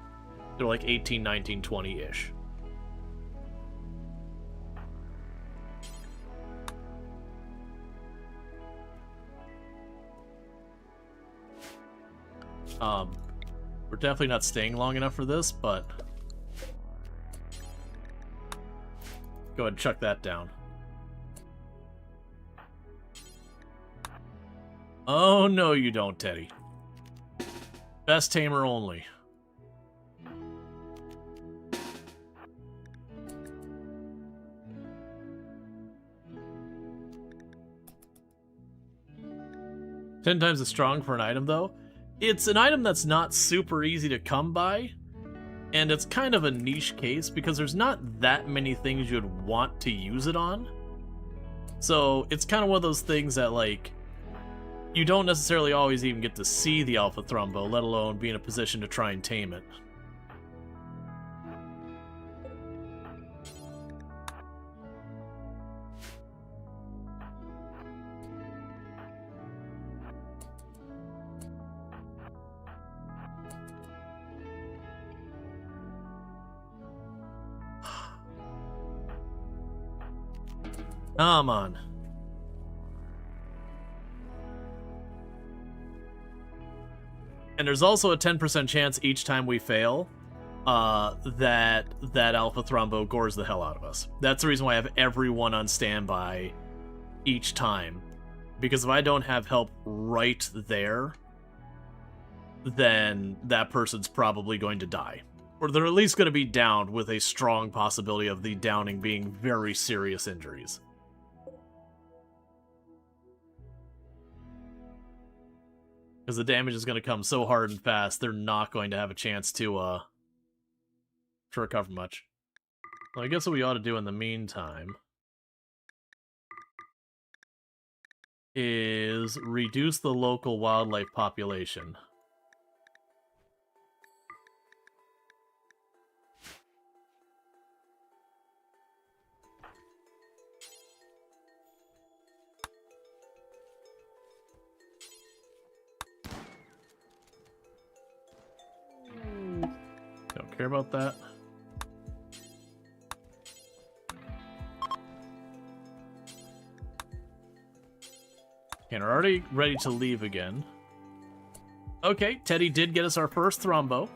They're like 18, 19, 20-ish. We're definitely not staying long enough for this, but go ahead and chuck that down. Oh, no, you don't, Teddy. Best tamer only. Ten times as strong for an item, though. It's an item that's not super easy to come by, and it's kind of a niche case because there's not that many things you'd want to use it on. So it's kind of one of those things that, like, you don't necessarily always even get to see the Alpha Thrombo, let alone be in a position to try and tame it. Come on. And there's also a 10% chance each time we fail that Alpha Thrombo gores the hell out of us. That's the reason why I have everyone on standby each time. Because if I don't have help right there, then that person's probably going to die. Or they're at least going to be downed with a strong possibility of the downing being very serious injuries. Because the damage is going to come so hard and fast, they're not going to have a chance to recover much. Well, I guess what we ought to do in the meantime is reduce the local wildlife population. Don't care about that. And we're already ready to leave again. Okay, Teddy did get us our first Thrombo.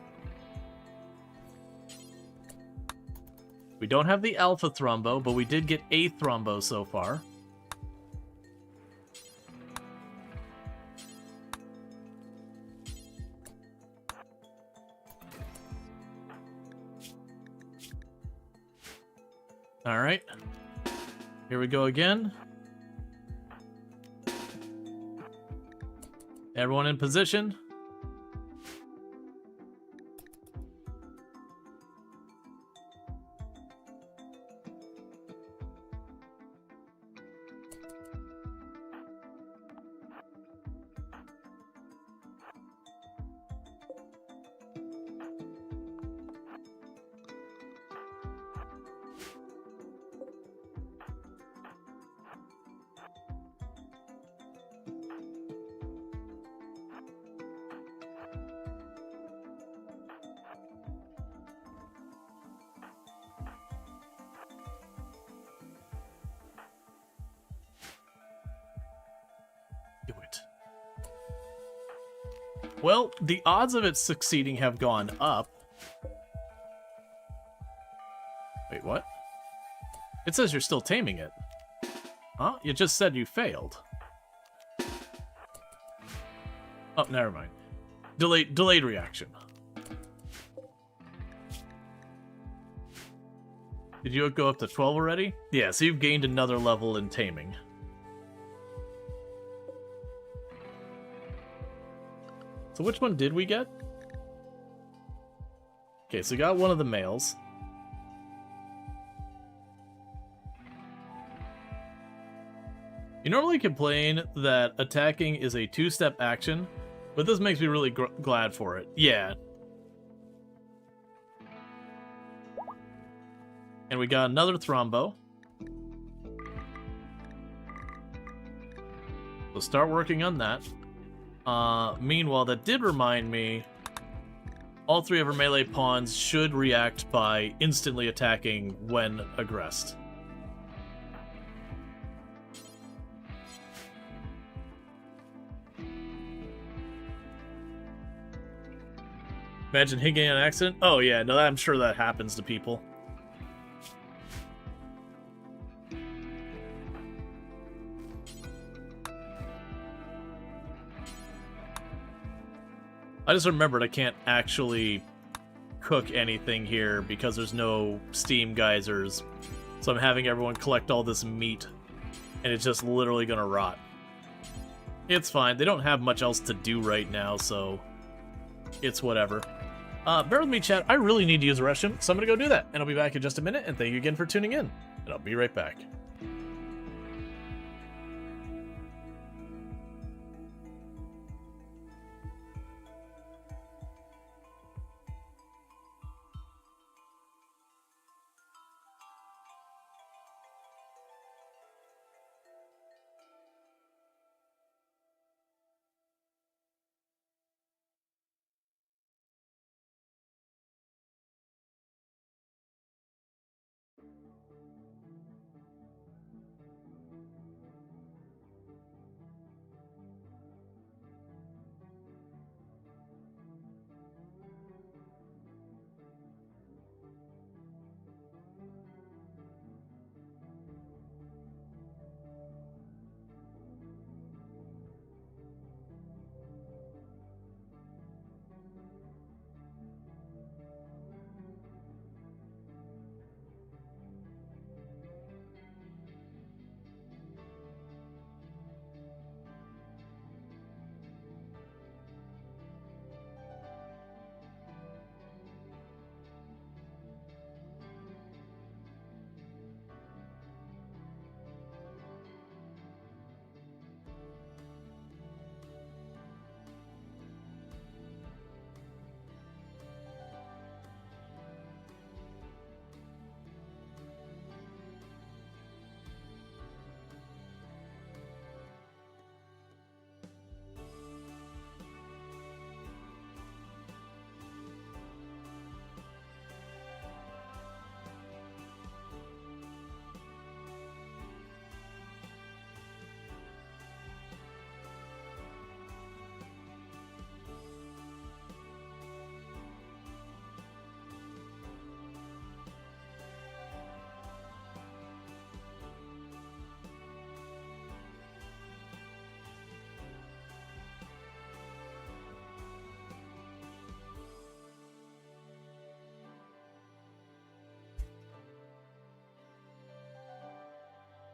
We don't have the Alpha Thrombo, but we did get a Thrombo so far. Alright. Here we go again. Everyone in position. Do it. Well, the odds of it succeeding have gone up. Wait, what? It says you're still taming it. Huh? You just said you failed. Oh, never mind. Delayed reaction. Did you go up to 12 already? Yeah, so you've gained another level in taming. So which one did we get? Okay, so we got one of the males. You normally complain that attacking is a two-step action, but this makes me really glad for it. Yeah. And we got another Thrombo. So start working on that. Meanwhile, that did remind me, all three of our melee pawns should react by instantly attacking when aggressed. Imagine hitting an accident? Oh yeah, no, I'm sure that happens to people. I just remembered I can't actually cook anything here because there's no steam geysers. So I'm having everyone collect all this meat, and it's just literally gonna rot. It's fine. They don't have much else to do right now, so it's whatever. Bear with me, chat. I really need to use the restroom, so I'm gonna go do that. And I'll be back in just a minute, and thank you again for tuning in. And I'll be right back.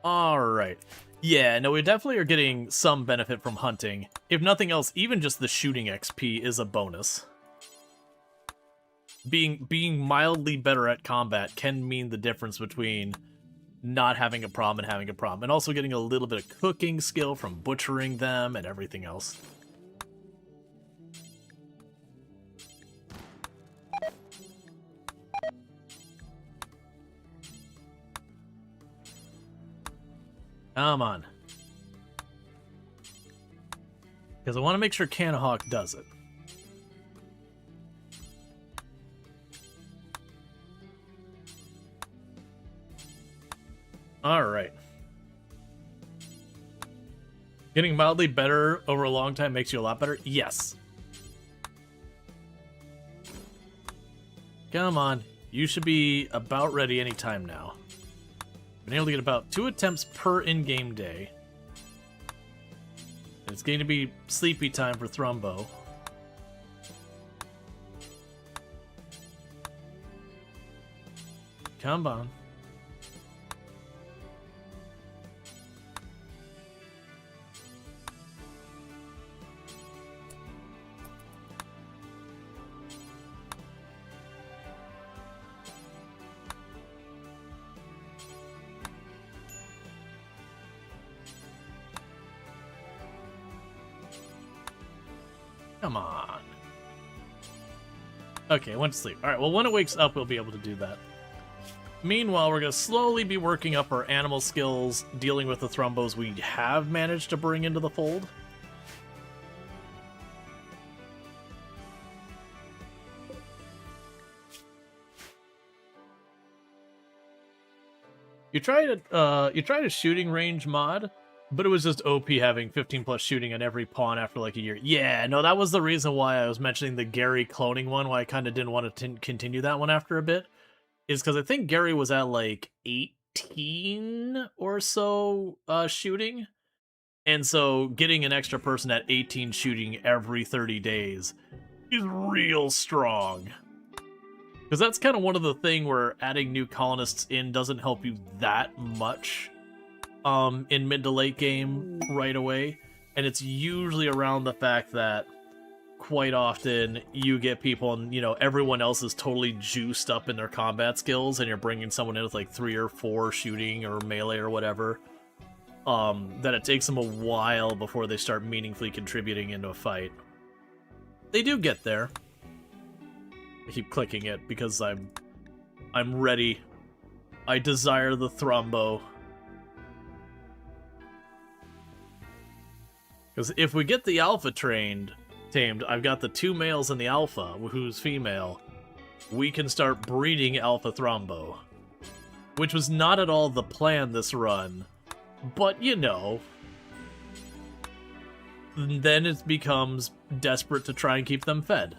Alright. Yeah, no, we definitely are getting some benefit from hunting. If nothing else, even just the shooting XP is a bonus. Being mildly better at combat can mean the difference between not having a problem and having a problem. And also getting a little bit of cooking skill from butchering them and everything else. Come on. Because I want to make sure Canahawk does it. Alright. Getting mildly better over a long time makes you a lot better? Yes. Come on. You should be about ready anytime now. Been able to get about 2 attempts per in-game day. And it's going to be sleepy time for Thrumbo. Come on. Come on. Okay, went to sleep. Alright, well, when it wakes up, we'll be able to do that. Meanwhile, we're going to slowly be working up our animal skills, dealing with the Thrumbos we have managed to bring into the fold. You tried a shooting range mod, but it was just OP having 15 plus shooting on every pawn after like a year. Yeah, no, that was the reason why I was mentioning the Gary cloning one, why I kind of didn't want to continue that one after a bit. Is because I think Gary was at like 18 or so shooting. And so getting an extra person at 18 shooting every 30 days is real strong. Because that's kind of one of the thing where adding new colonists in doesn't help you that much in mid to late game right away. And it's usually around the fact that quite often you get people and, you know, everyone else is totally juiced up in their combat skills and you're bringing someone in with like 3 or 4 shooting or melee or whatever, that it takes them a while before they start meaningfully contributing into a fight. They do get there. I keep clicking it because I'm ready. I desire the Thrumbo. Because if we get the alpha tamed, I've got the 2 males and the alpha, who's female. We can start breeding alpha Thrumbo. Which was not at all the plan this run. But, you know. Then it becomes desperate to try and keep them fed.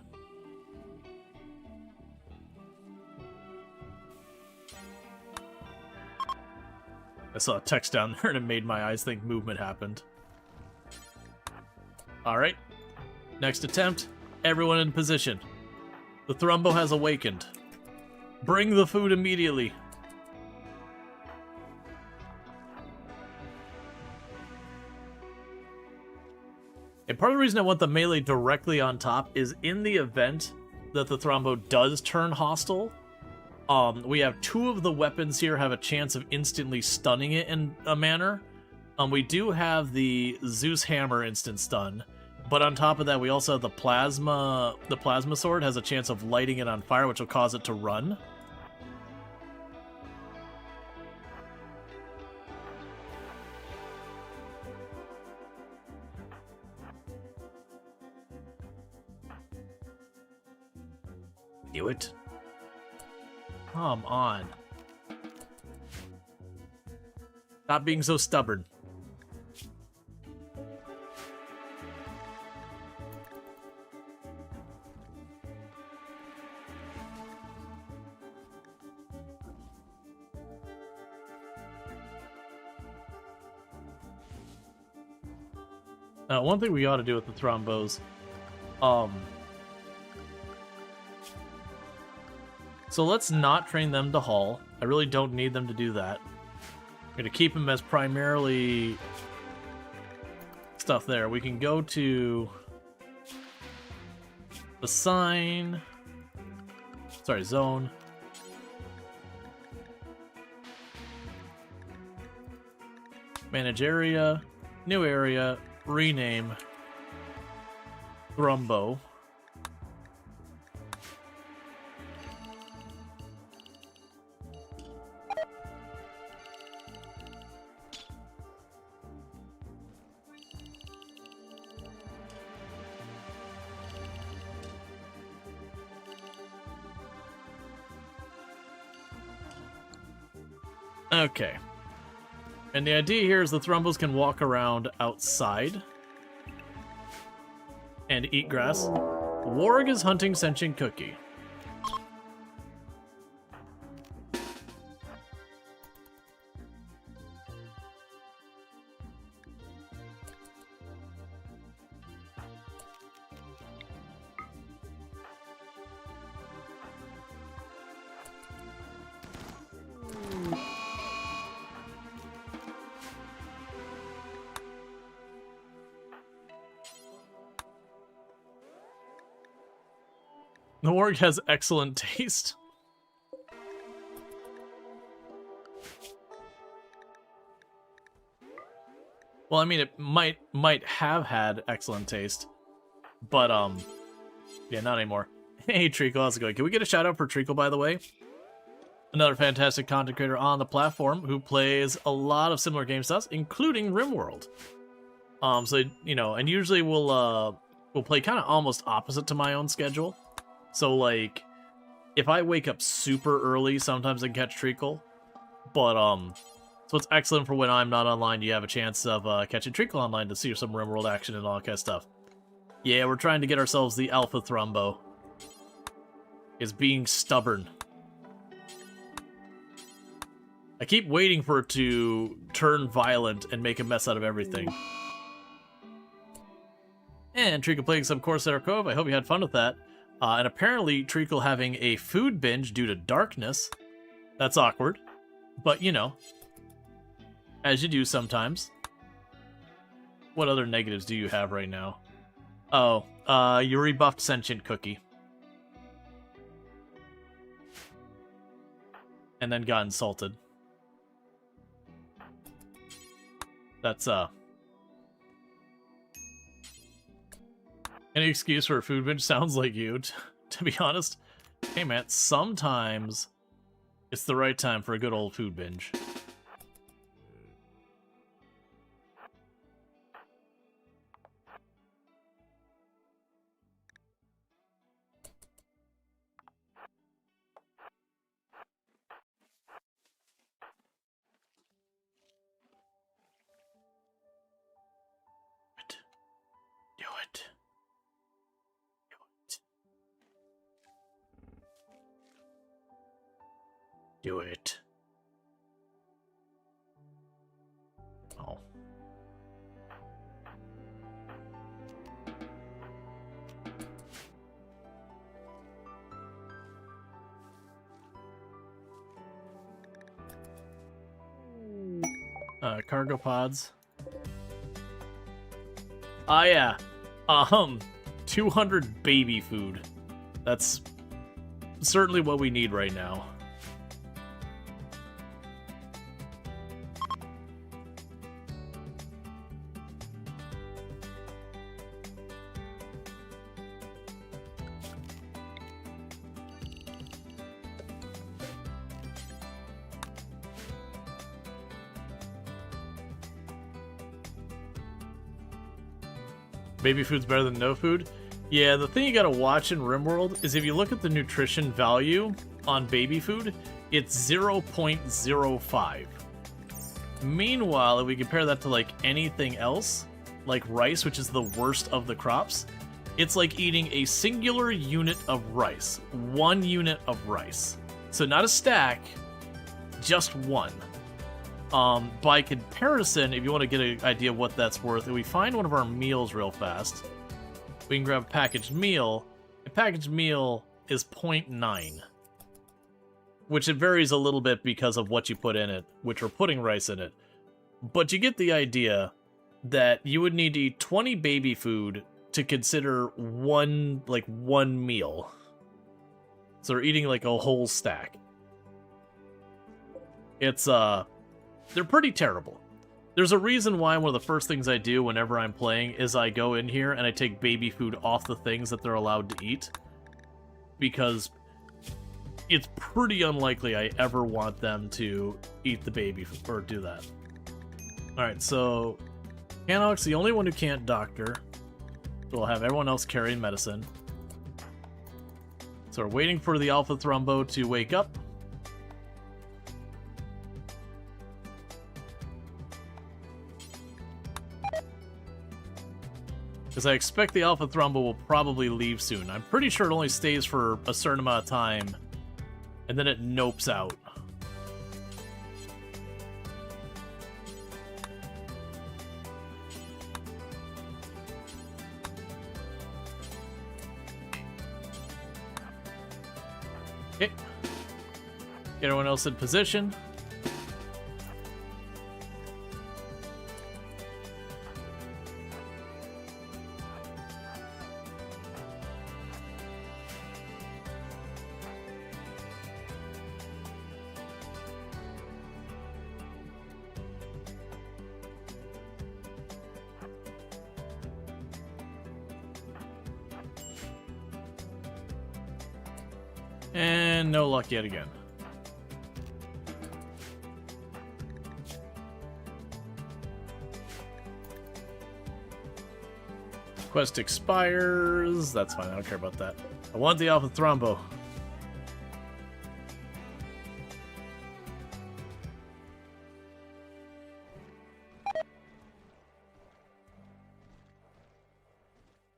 I saw a text down there and it made my eyes think movement happened. Alright. Next attempt. Everyone in position. The Thrumbo has awakened. Bring the food immediately. And part of the reason I want the melee directly on top is in the event that the Thrumbo does turn hostile, we have 2 of the weapons here have a chance of instantly stunning it in a manner. We do have the Zeus Hammer instant stun, but on top of that, we also have the plasma sword has a chance of lighting it on fire, which will cause it to run. Knew it. Come on. Stop being so stubborn. One thing we ought to do with the Thrumbos, so let's not train them to haul. I really don't need them to do that. I'm going to keep them as primarily stuff there. We can go to the sign. Sorry, zone. Manage area. New area. Rename. Thrumbo. Okay. And the idea here is the Thrumbos can walk around outside and eat grass. Warg is hunting sentient cookie. The warg has excellent taste. Well, I mean, it might have had excellent taste, but yeah, not anymore. Hey, Treacle, how's it going? Can we get a shout out for Treacle, by the way? Another fantastic content creator on the platform who plays a lot of similar game styles, including RimWorld. So you know, and usually we'll play kind of almost opposite to my own schedule. So, like, if I wake up super early, sometimes I can catch Treacle. But, so it's excellent for when I'm not online, you have a chance of catching Treacle online to see some RimWorld action and all that kind of stuff. Yeah, we're trying to get ourselves the Alpha Thrumbo. It's being stubborn. I keep waiting for it to turn violent and make a mess out of everything. And Treacle playing some Corsair Cove, I hope you had fun with that. And apparently, Treacle having a food binge due to darkness. That's awkward. But, you know, as you do sometimes. What other negatives do you have right now? Oh, you rebuffed Sentient Cookie. And then got insulted. That's, any excuse for a food binge sounds like you, to be honest. Hey, man, sometimes it's the right time for a good old food binge. Do it. Do it. Oh. Cargo pods. Ah, yeah. 200 baby food. That's certainly what we need right now. Baby food's better than no food? Yeah, the thing you gotta watch in RimWorld is if you look at the nutrition value on baby food, it's 0.05. Meanwhile, if we compare that to like anything else, like rice, which is the worst of the crops, it's like eating a singular unit of rice. 1 unit of rice. So not a stack, just one. By comparison, if you want to get an idea of what that's worth, if we find one of our meals real fast, we can grab a packaged meal. A packaged meal is 0.9. which it varies a little bit because of what you put in it, which we're putting rice in it. But you get the idea that you would need to eat 20 baby food to consider one meal. So we're eating like a whole stack. It's, they're pretty terrible. There's a reason why one of the first things I do whenever I'm playing is I go in here and I take baby food off the things that they're allowed to eat. Because it's pretty unlikely I ever want them to eat the baby food, or do that. Alright, so Canoc's the only one who can't doctor. So we'll have everyone else carrying medicine. So we're waiting for the Alpha Thrumbo to wake up. Because I expect the Alpha Thrumbo will probably leave soon. I'm pretty sure it only stays for a certain amount of time, and then it nopes out. Okay. Get everyone else in position. And no luck yet again. Quest expires. That's fine, I don't care about that. I want the Alpha Thrumbo.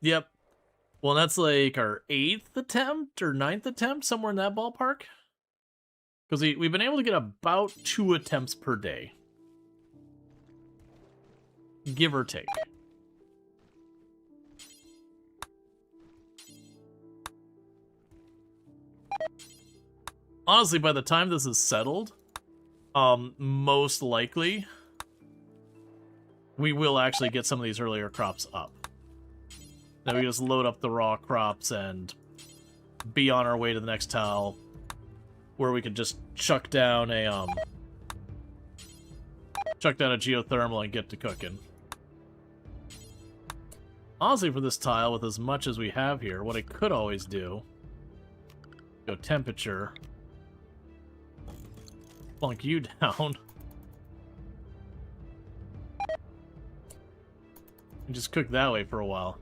Yep. Well, that's like our 8th attempt or 9th attempt, somewhere in that ballpark. Because we've been able to get about 2 attempts per day. Give or take. Honestly, by the time this is settled, most likely, we will actually get some of these earlier crops up. Then we just load up the raw crops and be on our way to the next tile, where we could just chuck down a geothermal and get to cooking. Honestly, for this tile, with as much as we have here, what I could always do, go temperature, plunk you down, and just cook that way for a while.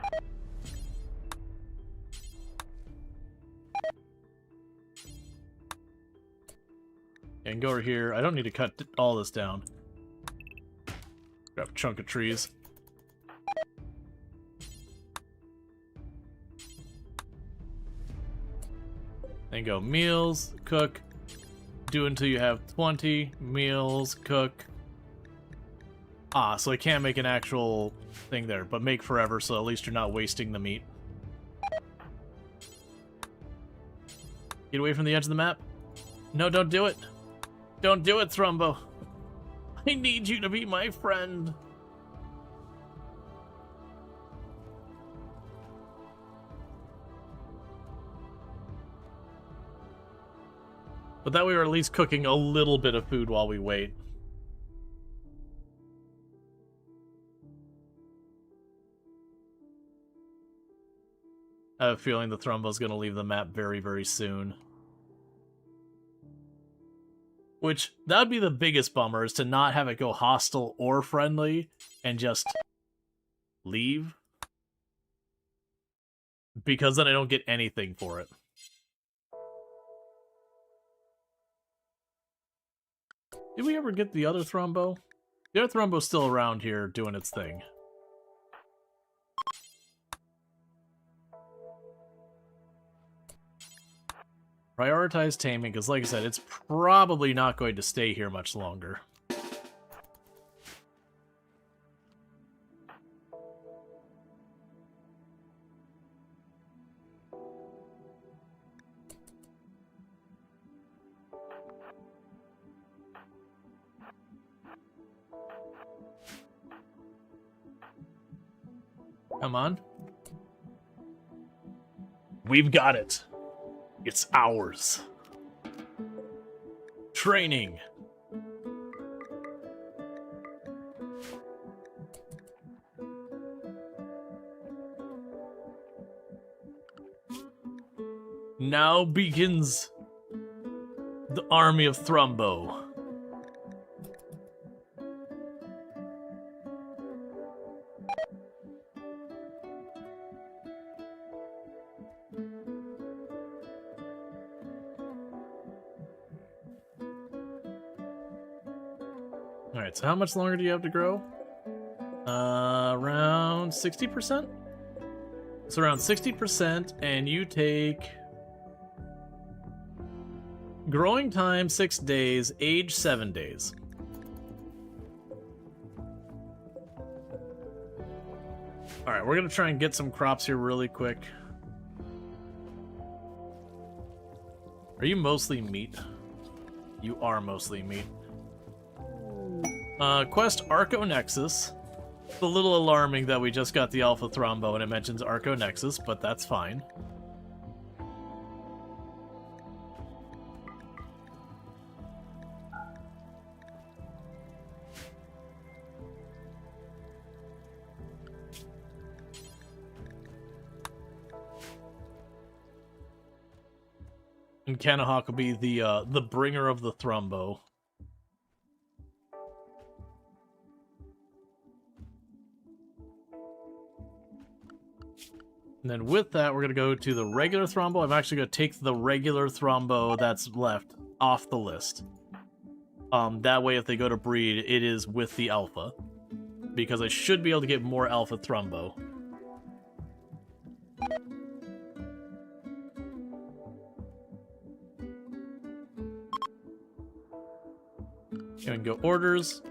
And go over here. I don't need to cut all this down. Grab a chunk of trees. Then go meals, cook. Do until you have 20. Meals, cook. Ah, so I can't make an actual thing there, but make forever so at least you're not wasting the meat. Get away from the edge of the map. No, don't do it. Don't do it, Thrumbo. I need you to be my friend. But that way we're at least cooking a little bit of food while we wait. I have a feeling the Thrumbo's going to leave the map very, very soon. Which, that would be the biggest bummer, is to not have it go hostile or friendly, and just leave. Because then I don't get anything for it. Did we ever get the other Thrumbo? The other Thrumbo's still around here doing its thing. Prioritize taming, because like I said, it's probably not going to stay here much longer. Come on. We've got it. It's ours. Training. Now begins the army of Thrumbo. Alright, so how much longer do you have to grow? Around 60%? It's around 60%, and you take... growing time 6 days, age 7 days. Alright, we're gonna try and get some crops here really quick. Are you mostly meat? You are mostly meat. Quest Arco Nexus. It's a little alarming that we just got the Alpha Thrombo and it mentions Arco Nexus, but that's fine. And Kanahawk will be the bringer of the Thrumbo. And then with that, we're going to go to the regular Thrombo. I'm actually going to take the regular Thrombo that's left off the list. That way, if they go to breed, it is with the Alpha. Because I should be able to get more Alpha Thrumbo. And go orders.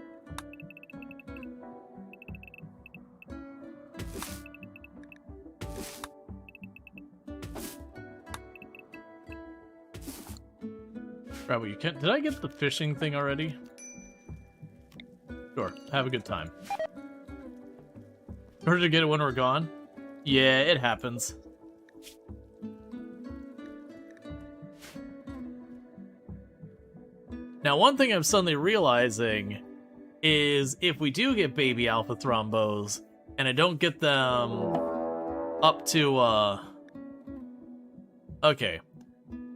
Right, you can't. Did I get the fishing thing already? Sure. Have a good time. In order to get it when we're gone? Yeah, it happens. Now, one thing I'm suddenly realizing is if we do get baby Alpha Thrombos, and I don't get them up to, okay.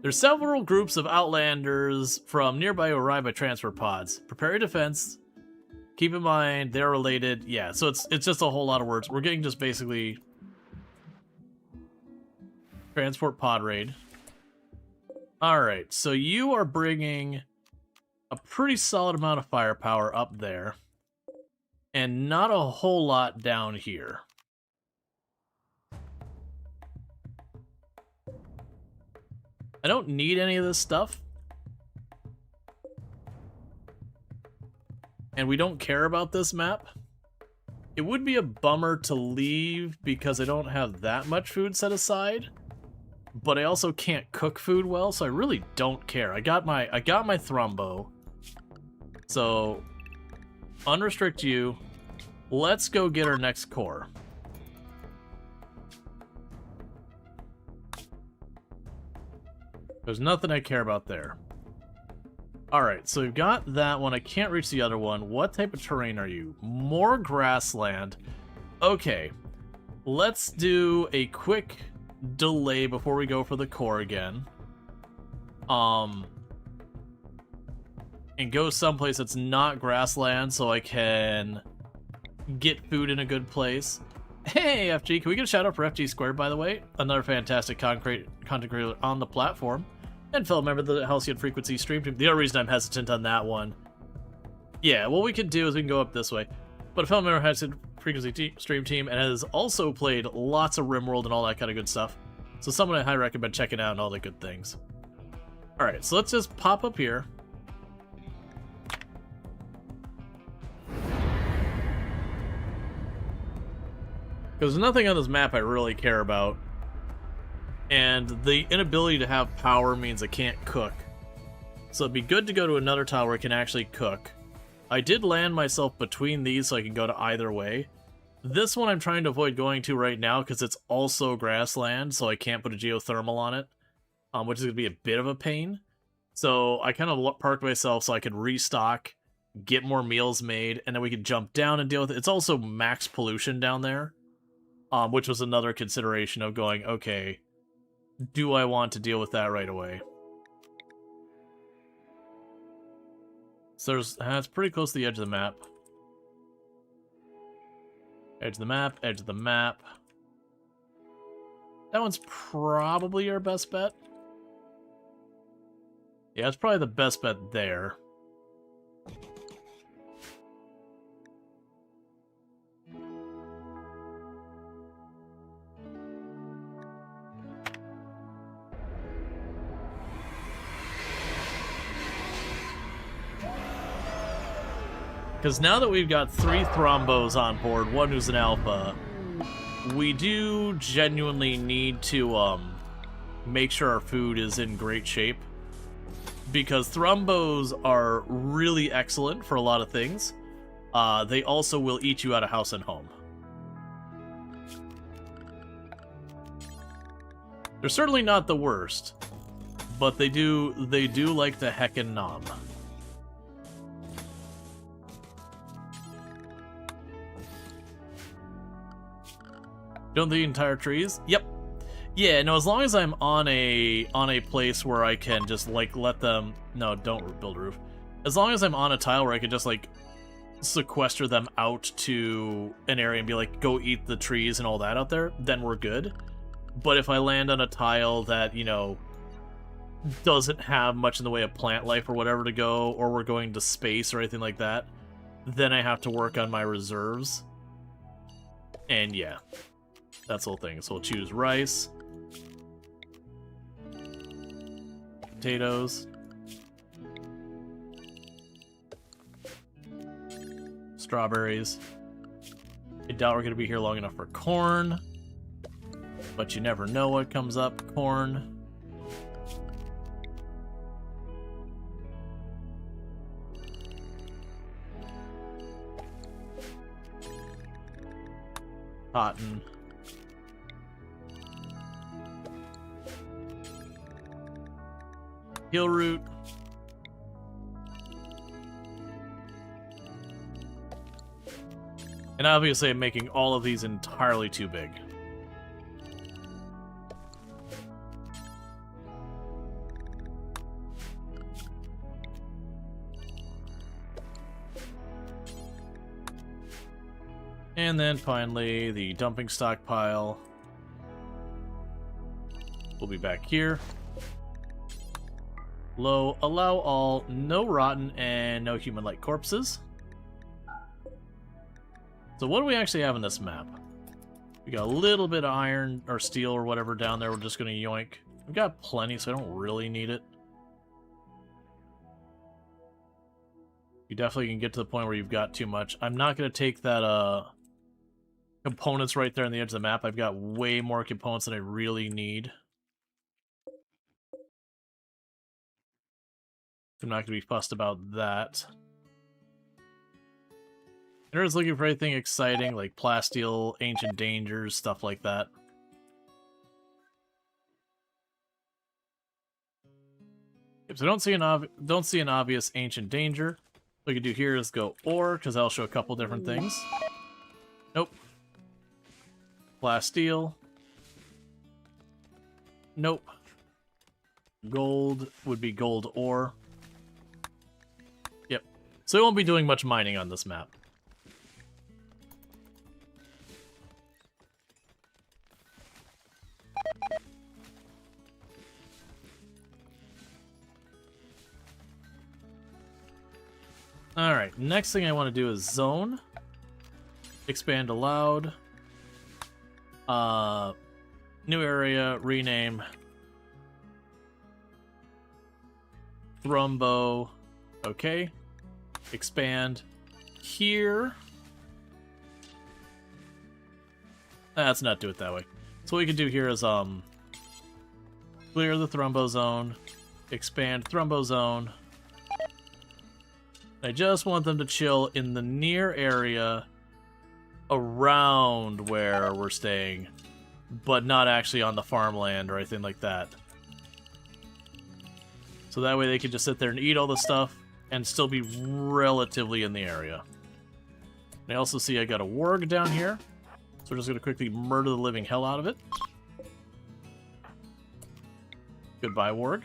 There's several groups of Outlanders from nearby who arrive by transfer pods. Prepare your defense. Keep in mind, they're related. Yeah, so it's just a whole lot of words. We're getting just basically transport pod raid. Alright, so you are bringing a pretty solid amount of firepower up there. And not a whole lot down here. I don't need any of this stuff. And we don't care about this map. It would be a bummer to leave because I don't have that much food set aside. But I also can't cook food well, so I really don't care. I got my Thrumbo. So unrestrict you. Let's go get our next core. There's nothing I care about there. Alright, so we've got that one. I can't reach the other one. What type of terrain are you? More grassland. Okay. Let's do a quick delay before we go for the core again. And go someplace that's not grassland so I can get food in a good place. Hey, FG, can we get a shout out for FG Squared, by the way? Another fantastic content creator on the platform. And fellow member of the Halcyon Frequency stream team. The other reason I'm hesitant on that one. Yeah, what we could do is we can go up this way. But a fellow member of the Halcyon Frequency stream team and has also played lots of RimWorld and all that kind of good stuff. So someone I highly recommend checking out and all the good things. Alright, so let's just pop up here. Because there's nothing on this map I really care about. And the inability to have power means I can't cook. So it'd be good to go to another tile where I can actually cook. I did land myself between these so I can go to either way. This one I'm trying to avoid going to right now because it's also grassland, so I can't put a geothermal on it, which is going to be a bit of a pain. So I kind of parked myself so I could restock, get more meals made, and then we could jump down and deal with it. It's also max pollution down there, which was another consideration of going, okay, do I want to deal with that right away? So it's pretty close to the edge of the map. Edge of the map, edge of the map. That one's probably our best bet. Yeah, it's probably the best bet there. Because now that we've got 3 Thrombos on board, one who's an alpha, we do genuinely need to make sure our food is in great shape. Because Thrombos are really excellent for a lot of things. They also will eat you out of house and home. They're certainly not the worst, but they do like to heckin' nom. Don't the entire trees? Yep. Yeah, no, as long as I'm on a place where I can just, like, let them... No, don't build a roof. As long as I'm on a tile where I can just, like, sequester them out to an area and be like, go eat the trees and all that out there, then we're good. But if I land on a tile that, you know, doesn't have much in the way of plant life or whatever to go, or we're going to space or anything like that, then I have to work on my reserves. And yeah. That's the whole thing. So we'll choose rice, potatoes, strawberries. I doubt we're going to be here long enough for corn, but you never know what comes up. Corn. Cotton. Heel root. And obviously I'm making all of these entirely too big. And then finally the dumping stockpile will be back here. Low, allow all, no rotten, and no human-like corpses. So what do we actually have in this map? We got a little bit of iron, or steel, or whatever down there we're just going to yoink. We've got plenty, so I don't really need it. You definitely can get to the point where you've got too much. I'm not going to take that, components right there on the edge of the map. I've got way more components than I really need. I'm not going to be fussed about that. And I was looking for anything exciting, like plasteel, ancient dangers, stuff like that. If I don't see an obvious ancient danger, what we can do here is go ore, because that'll show a couple different things. Nope. Plasteel. Nope. Gold would be gold ore. Yep. So we won't be doing much mining on this map. Alright, next thing I want to do is zone. Expand allowed. New area, rename. Thrombo. Okay. Expand. Here. Let's not do it that way. So what we can do here is, clear the Thrombo zone. Expand Thrombo zone. I just want them to chill in the near area around where we're staying, but not actually on the farmland or anything like that. So that way they can just sit there and eat all the stuff and still be relatively in the area. And I also see I got a warg down here, so we're just going to quickly murder the living hell out of it. Goodbye, warg.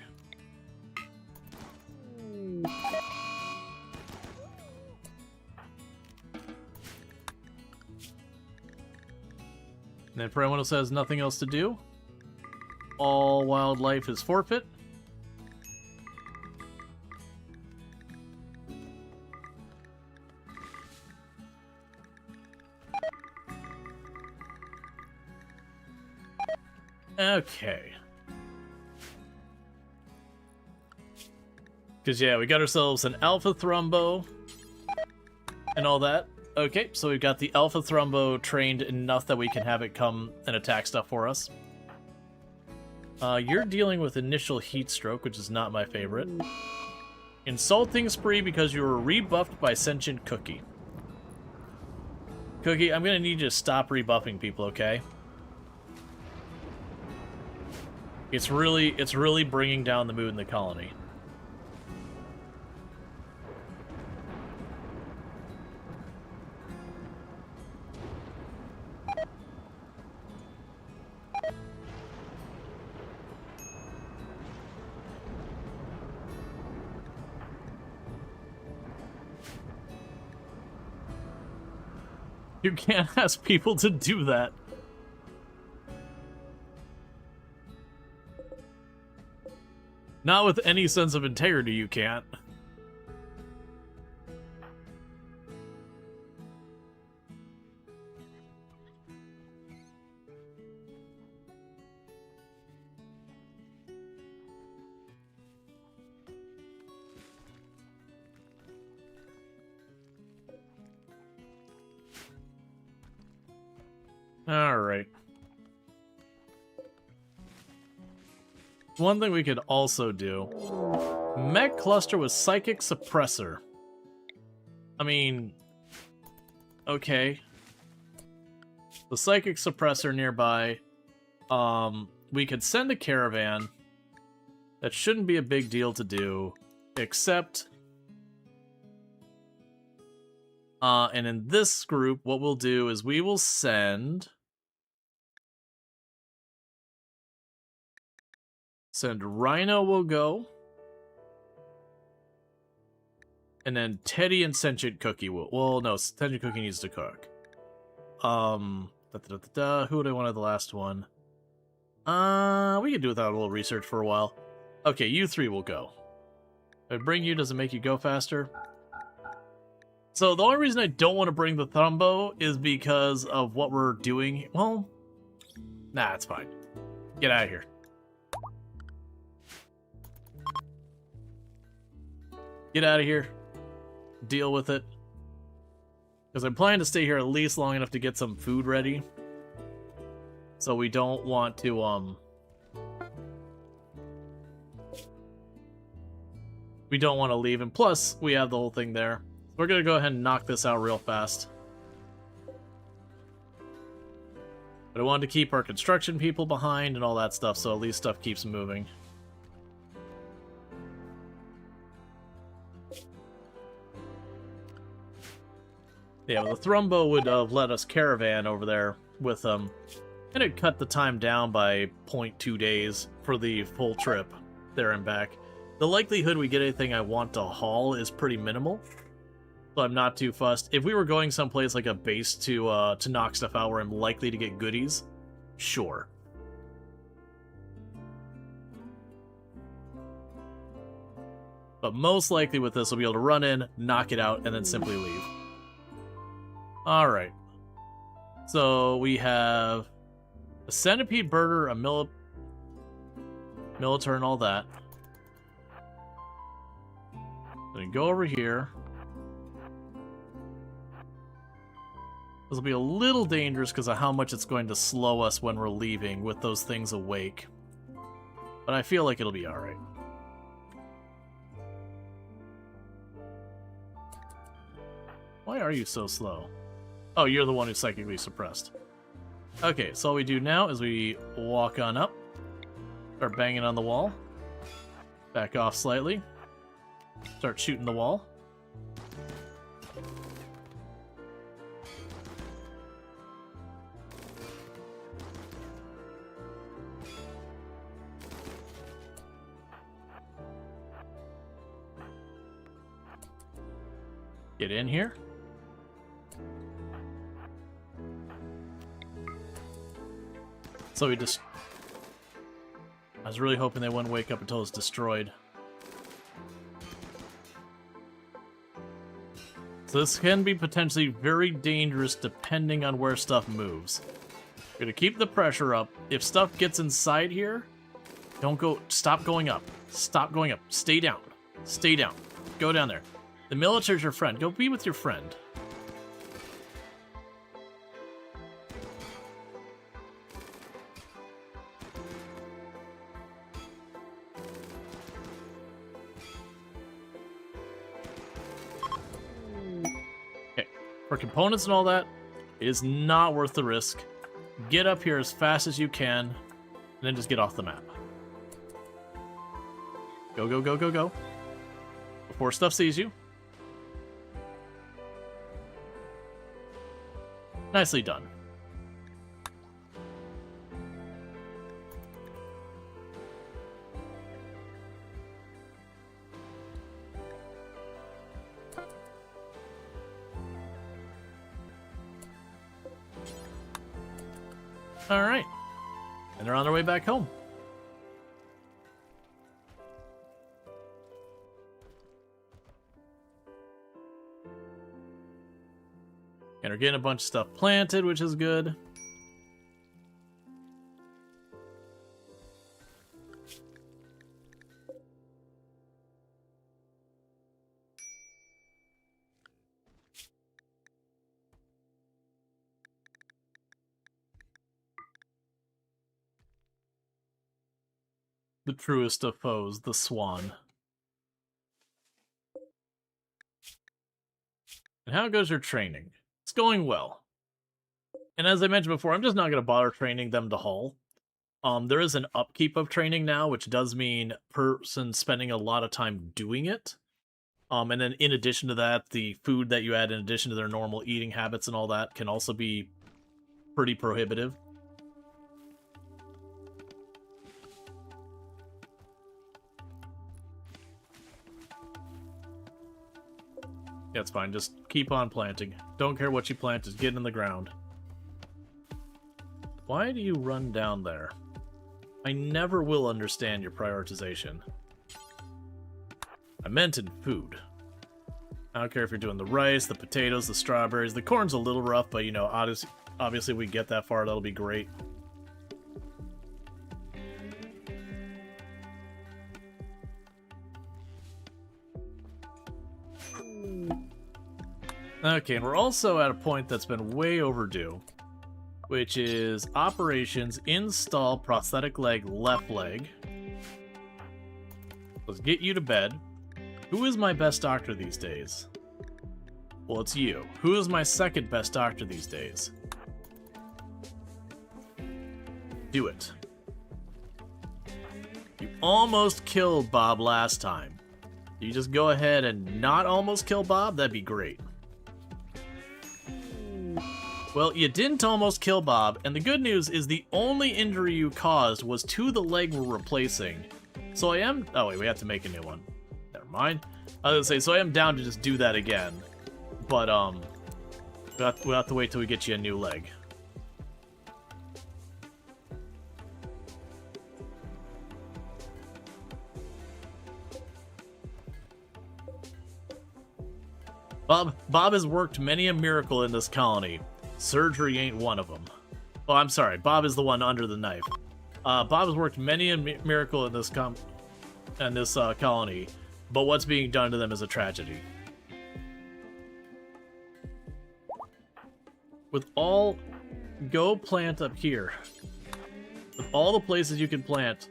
And then for anyone who says nothing else to do, all wildlife is forfeit. Okay. Because, yeah, we got ourselves an Alpha Thrumbo and all that. Okay, so we've got the Alpha Thrumbo trained enough that we can have it come and attack stuff for us. You're dealing with initial heat stroke, which is not my favorite. Insulting spree because you were rebuffed by Sentient Cookie. Cookie, I'm going to need you to stop rebuffing people, okay? It's really bringing down the mood in the colony. You can't ask people to do that. Not with any sense of integrity, you can't. Alright. One thing we could also do. Mech cluster with psychic suppressor. I mean, okay. The psychic suppressor nearby. We could send a caravan. That shouldn't be a big deal to do. Except... and in this group, what we'll do is we will send Rhino will go. And then Teddy and Sentient Cookie will... Well, no, Sentient Cookie needs to cook. Who would I want at the last one? We could do without a little research for a while. Okay, you three will go. If I bring you, does it make you go faster? So the only reason I don't want to bring the Thrumbo is because of what we're doing. Well, nah, it's fine. Get out of here. Get out of here. Deal with it. Because I'm planning to stay here at least long enough to get some food ready. So we don't want to, we don't want to leave. And plus, we have the whole thing there. We're going to go ahead and knock this out real fast. But I wanted to keep our construction people behind and all that stuff, so at least stuff keeps moving. Yeah, well, the Thrumbo would have let us caravan over there with them. And it cut the time down by 0.2 days for the full trip there and back. The likelihood we get anything I want to haul is pretty minimal. So I'm not too fussed. If we were going someplace like a base to knock stuff out where I'm likely to get goodies, sure. But most likely with this, we'll be able to run in, knock it out, and then simply leave. Alright. So we have a centipede birder, a militar, and all that. Then go over here. This will be a little dangerous because of how much it's going to slow us when we're leaving with those things awake. But I feel like it'll be alright. Why are you so slow? Oh, you're the one who's psychically suppressed. Okay, so all we do now is we walk on up. Start banging on the wall. Back off slightly. Start shooting the wall. Get in here. So we just... I was really hoping they wouldn't wake up until it's destroyed. So this can be potentially very dangerous depending on where stuff moves. We're gonna keep the pressure up. If stuff gets inside here, don't go... Stop going up. Stop going up. Stay down. Stay down. Go down there. The military's your friend. Go be with your friend. Okay. For components and all that, it is not worth the risk. Get up here as fast as you can, and then just get off the map. Go, go, go, go, go. Before stuff sees you. Nicely done. All right. And they're on their way back home. And we're getting a bunch of stuff planted, which is good. The truest of foes, the swan. And how goes your training? It's going well. And as I mentioned before, I'm just not going to bother training them to haul. There is an upkeep of training now, which does mean person spending a lot of time doing it. And then in addition to that, the food that you add in addition to their normal eating habits and all that can also be pretty prohibitive. Yeah, it's fine. Just keep on planting. Don't care what you plant, just get in the ground. Why do you run down there? I never will understand your prioritization. I meant in food. I don't care if you're doing the rice, the potatoes, the strawberries. The corn's a little rough, but you know, obviously we get that far, that'll be great. Okay, and we're also at a point that's been way overdue, which is operations install prosthetic leg left leg. Let's get you to bed. Who is my best doctor these days? Well, it's you. Who is my second best doctor these days? Do it. You almost killed Bob last time. You just go ahead and not almost kill Bob? That'd be great. Well, you didn't almost kill Bob, and the good news is the only injury you caused was to the leg we're replacing. So I am... Oh, wait, we have to make a new one. Never mind. I was gonna say, so I am down to just do that again. But, we'll have to wait till we get you a new leg. Bob has worked many a miracle in this colony. Surgery ain't one of them. Oh, I'm sorry. Bob is the one under the knife. Bob has worked many a miracle in this colony, but what's being done to them is a tragedy. Go plant up here. With all the places you can plant,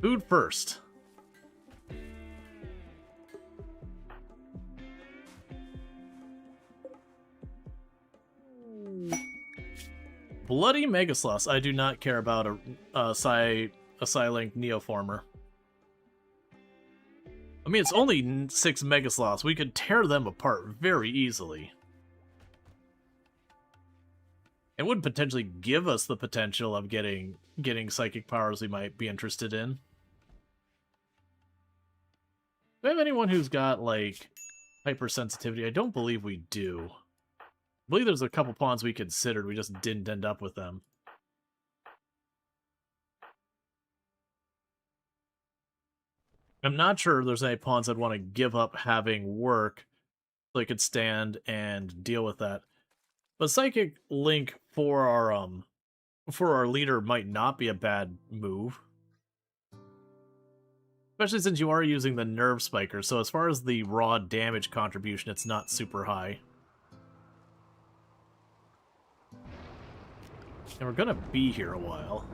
food first. Bloody Megasloth. I do not care about a Psylink Neoformer. I mean, it's only 6 Megasloths. We could tear them apart very easily. It would potentially give us the potential of getting psychic powers we might be interested in. Do I have anyone who's got, like, hypersensitivity? I don't believe we do. I believe there's a couple pawns we considered, we just didn't end up with them. I'm not sure if there's any pawns I'd want to give up having work so I could stand and deal with that. But Psychic Link for our leader might not be a bad move. Especially since you are using the Nerve Spiker, so as far as the raw damage contribution, it's not super high. And we're gonna be here a while.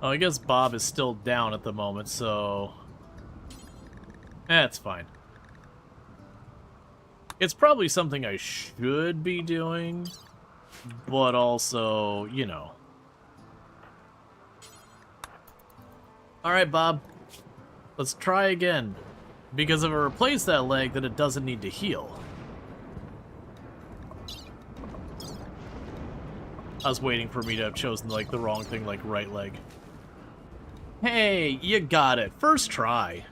Oh, I guess Bob is still down at the moment, so... That's fine. It's probably something I should be doing, but also, you know. Alright, Bob. Let's try again. Because if I replace that leg, then it doesn't need to heal. I was waiting for me to have chosen, like, the wrong thing, like right leg. Hey, you got it. First try.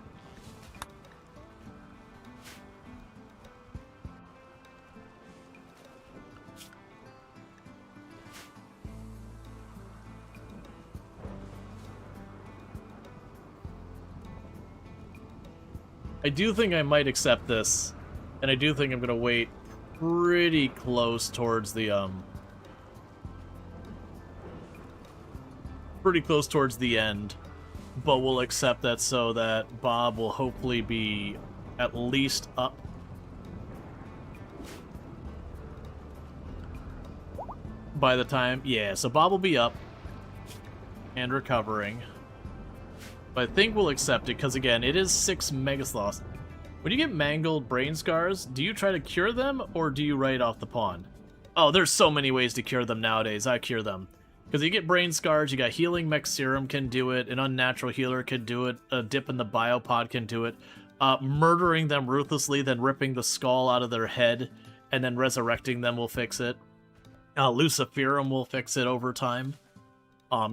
I do think I might accept this, and I do think I'm gonna wait pretty close towards the, end, but we'll accept that so that Bob will hopefully be at least up. By the time, yeah, so Bob will be up and recovering. But I think we'll accept it, because again, it is 6 Megasloths. When you get mangled brain scars, do you try to cure them, or do you write off the pawn? Oh, there's so many ways to cure them nowadays. I cure them. Because you get brain scars, you got healing mech serum can do it, an unnatural healer can do it, a dip in the biopod can do it, murdering them ruthlessly, then ripping the skull out of their head, and then resurrecting them will fix it. Luciferum will fix it over time.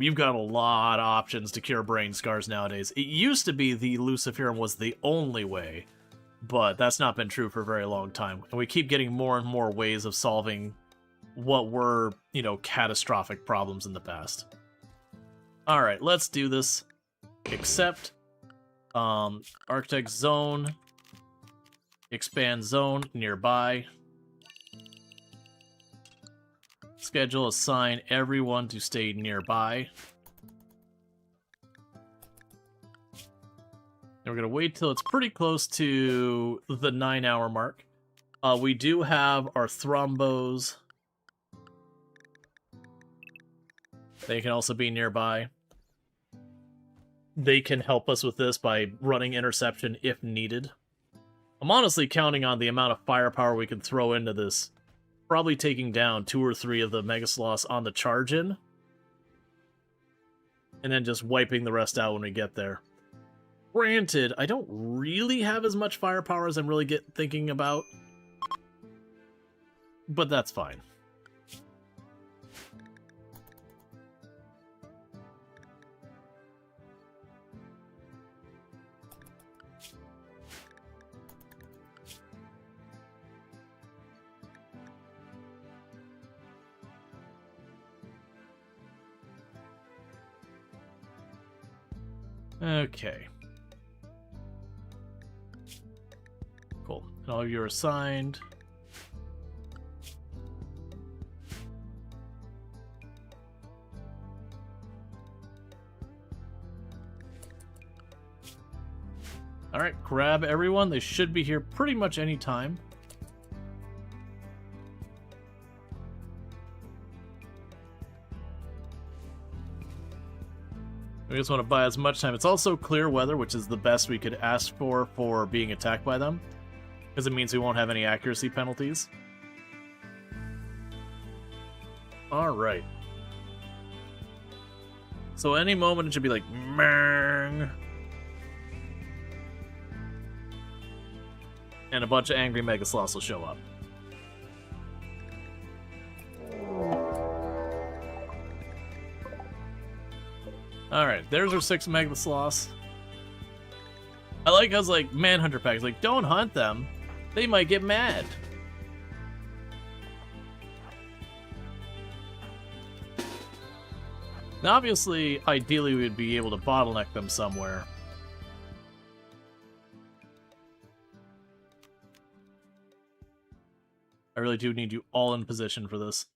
You've got a lot of options to cure brain scars nowadays. It used to be the Luciferum was the only way, but that's not been true for a very long time. And we keep getting more and more ways of solving what were, you know, catastrophic problems in the past. Alright, let's do this. Accept. Architect zone. Expand zone nearby. Schedule, assign everyone to stay nearby. And we're going to wait till it's pretty close to the 9-hour mark. We do have our thrombos. They can also be nearby. They can help us with this by running interception if needed. I'm honestly counting on the amount of firepower we can throw into this. Probably taking down 2 or 3 of the Megasloths on the charge-in. And then just wiping the rest out when we get there. Granted, I don't really have as much firepower as I'm really thinking about. But that's fine. Okay. Cool. And all of you are assigned. Alright, grab everyone. They should be here pretty much any time. We just want to buy as much time. It's also clear weather, which is the best we could ask for being attacked by them. Because it means we won't have any accuracy penalties. Alright. So any moment it should be like, Mang! And a bunch of angry Megasloths will show up. Alright, there's our 6 Megasloths. I like how it's like Manhunter packs, like, don't hunt them. They might get mad. Now, obviously, ideally, we'd be able to bottleneck them somewhere. I really do need you all in position for this.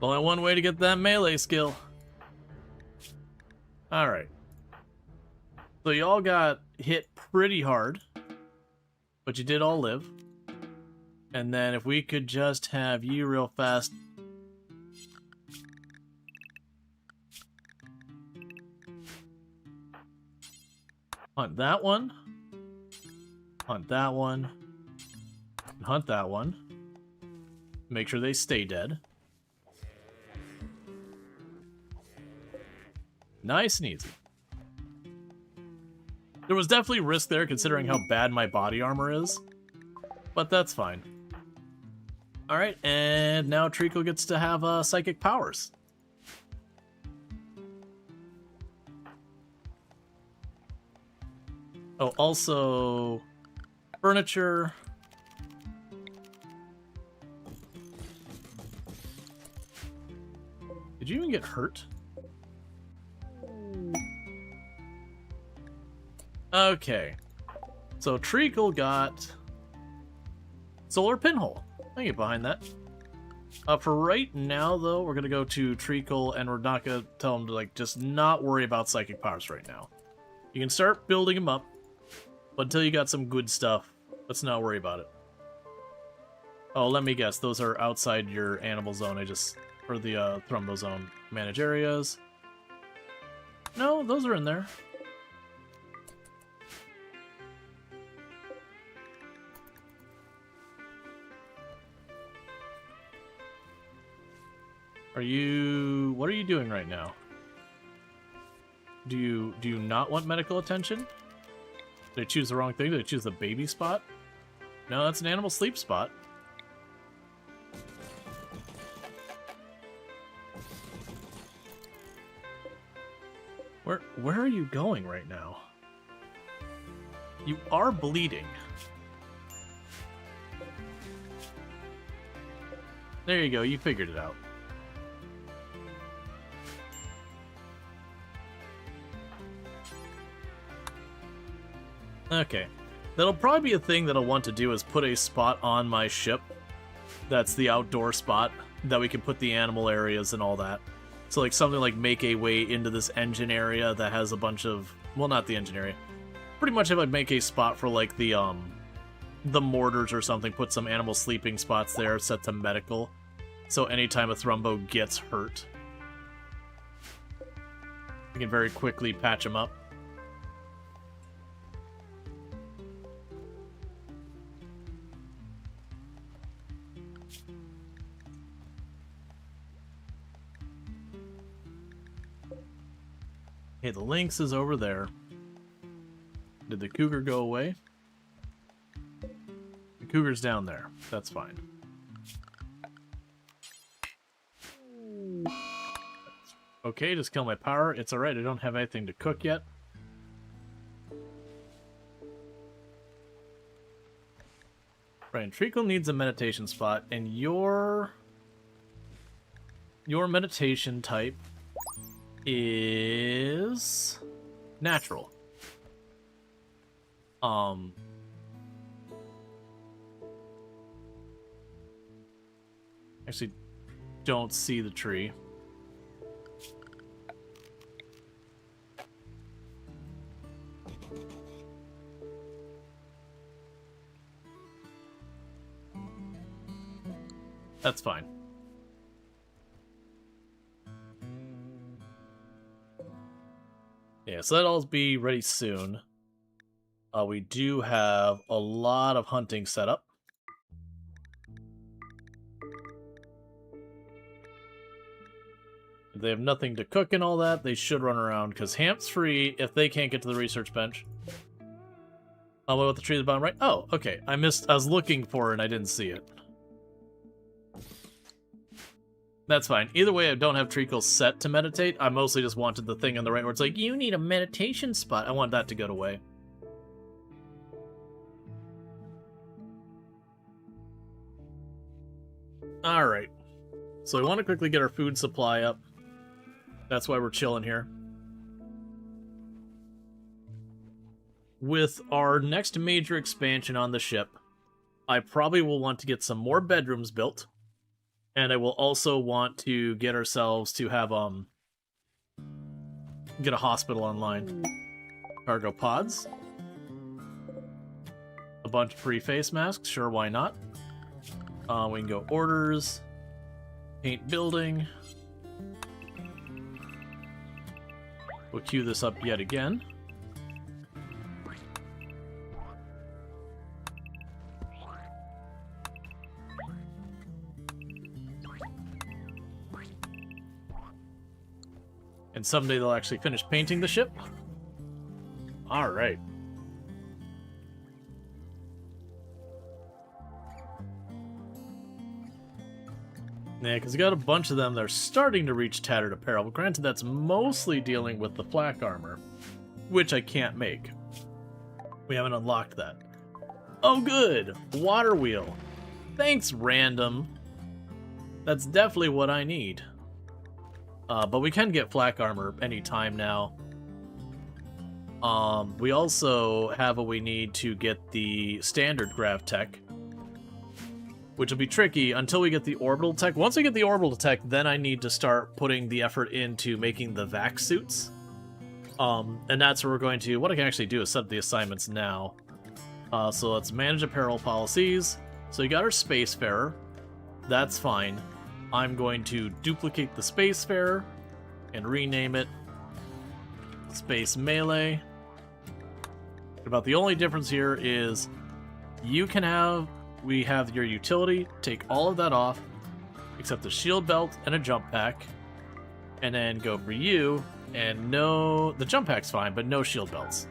Only one way to get that melee skill. Alright. So you all got hit pretty hard. But you did all live. And then if we could just have you real fast. Hunt that one. Hunt that one. Hunt that one. Make sure they stay dead. Nice and easy. There was definitely risk there considering how bad my body armor is. But that's fine. Alright, and now Treacle gets to have psychic powers. Oh, also... furniture. Did you even get hurt? Okay, so Treacle got Solar Pinhole. I can get behind that. For right now, though, we're gonna go to Treacle, and we're not gonna tell him to like just not worry about psychic powers right now. You can start building them up, but until you got some good stuff, let's not worry about it. Oh, let me guess, those are outside your animal zone. Or the Thrumbo zone. Manage areas. No, those are in there. What are you doing right now? Do you not want medical attention? Did I choose the wrong thing? Did I choose the baby spot? No, that's an animal sleep spot. Where are you going right now? You are bleeding. There you go, you figured it out. Okay. That'll probably be a thing that I'll want to do is put a spot on my ship. That's the outdoor spot that we can put the animal areas and all that. So like something like make a way into this engine area that has a bunch of, well, not the engine area. Pretty much if I make a spot for like the mortars or something, put some animal sleeping spots there, set some medical. So anytime a Thrumbo gets hurt, we can very quickly patch them up. Okay, the Lynx is over there. Did the Cougar go away? The Cougar's down there. That's fine. Okay, just kill my power. It's alright, I don't have anything to cook yet. Right, and Treacle needs a meditation spot, and your meditation type is natural. Actually, don't see the tree. That's fine. Yeah, so that'll be ready soon. We do have a lot of hunting set up. If they have nothing to cook and all that, they should run around, because Hamp's free if they can't get to the research bench. What about the tree at the bottom right? Oh, okay. I was looking for it and I didn't see it. That's fine. Either way, I don't have Treacle set to meditate. I mostly just wanted the thing on the right where it's like, you need a meditation spot. I want that to go away. Alright. So I want to quickly get our food supply up. That's why we're chilling here. With our next major expansion on the ship, I probably will want to get some more bedrooms built. And I will also want to get ourselves to have, get a hospital online. Cargo pods. A bunch of free face masks, sure, why not? We can go orders. Paint building. We'll queue this up yet again. And someday they'll actually finish painting the ship. Alright. Yeah, because we got a bunch of them that are starting to reach tattered apparel, but granted that's mostly dealing with the flak armor, which I can't make. We haven't unlocked that. Oh good! Water wheel. Thanks, random. That's definitely what I need. But we can get flak armor anytime now. We also have what we need to get the standard grav tech, which will be tricky until we get the orbital tech. Once we get the orbital tech, then I need to start putting the effort into making the vac suits. And that's where we're going to... What I can actually do is set up the assignments now. So let's manage apparel policies. So you got our Spacefarer. That's fine. I'm going to duplicate the Spacefarer and rename it Space Melee. About the only difference here is you can have... We have your utility, take all of that off, except the shield belt and a jump pack, and then go for you, and no... The jump pack's fine, but no shield belts.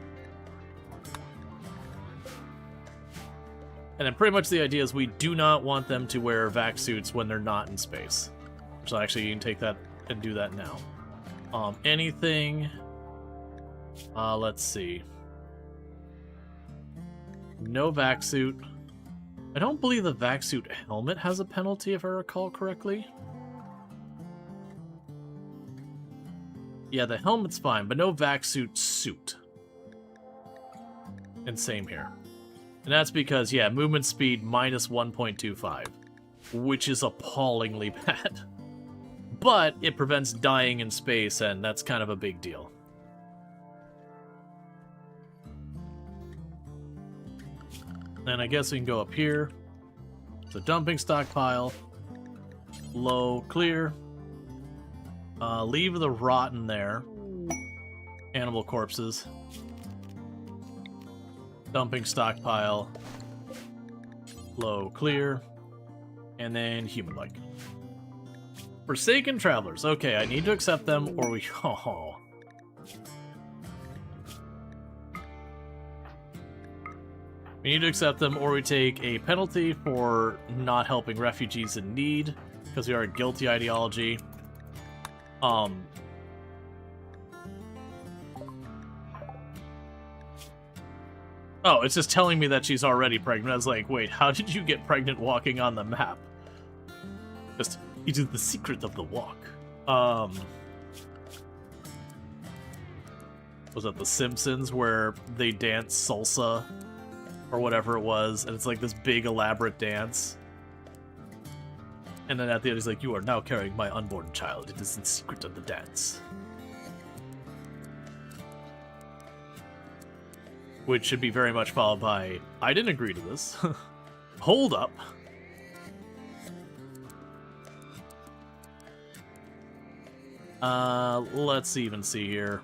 And then pretty much the idea is we do not want them to wear vac suits when they're not in space. So actually you can take that and do that now. Anything... let's see. No vac suit. I don't believe the vac suit helmet has a penalty, if I recall correctly. Yeah, the helmet's fine, but no vac suit. And same here. And that's because, yeah, movement speed minus 1.25, which is appallingly bad. But it prevents dying in space, and that's kind of a big deal. And I guess we can go up here. The dumping stockpile. Low, clear. Leave the rotten there. Animal corpses. Dumping stockpile. Low, clear. And then human-like. Forsaken travelers. Okay, I need to accept them, or we... Oh. We need to accept them, or we take a penalty for not helping refugees in need, because we are a guilty ideology. Oh, it's just telling me that she's already pregnant. I was like, wait, how did you get pregnant walking on the map? Just, it is the secret of the walk. was that The Simpsons, where they dance salsa or whatever it was, and it's like this big elaborate dance. And then at the end he's like, "You are now carrying my unborn child. It is in secret of the dance." Which should be very much followed by, "I didn't agree to this." Hold up. Let's even see here.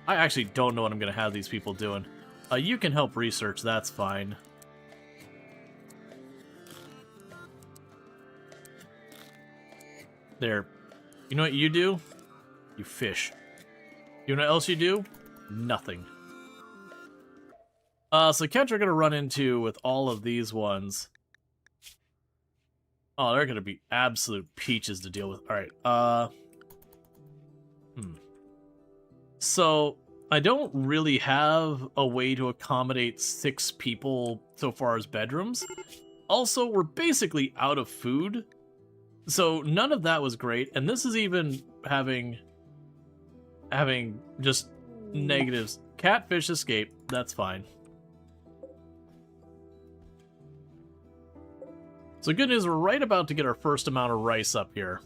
I actually don't know what I'm going to have these people doing. You can help research, that's fine. There. You know what you do? You fish. You know what else you do? Nothing. So catch are going to run into with all of these ones. Oh, they're going to be absolute peaches to deal with. Alright, So, I don't really have a way to accommodate 6 people so far as bedrooms. Also, we're basically out of food. So, none of that was great. And this is even having just negatives. Catfish escape, that's fine. So good news, we're right about to get our first amount of rice up here.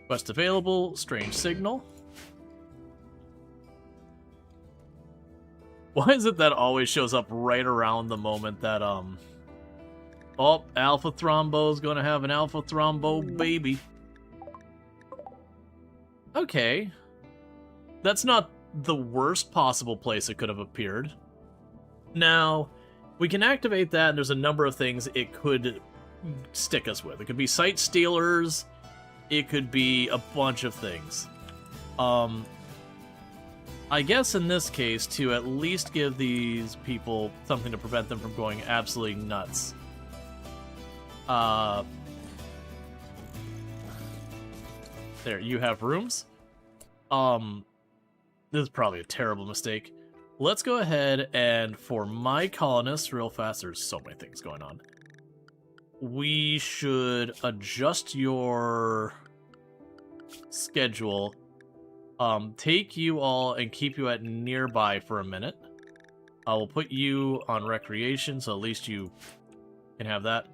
Quest available, strange signal. Why is it that always shows up right around the moment that, oh, Alpha Thrombo's gonna have an Alpha Thrombo baby. Okay. That's not the worst possible place it could have appeared. Now, we can activate that, and there's a number of things it could stick us with. It could be site stealers, it could be a bunch of things. I guess in this case, to at least give these people something to prevent them from going absolutely nuts. There, you have rooms. This is probably a terrible mistake. Let's go ahead and for my colonists, real fast, there's so many things going on. We should adjust your schedule. Take you all and keep you at nearby for a minute. I will put you on recreation, so at least you can have that.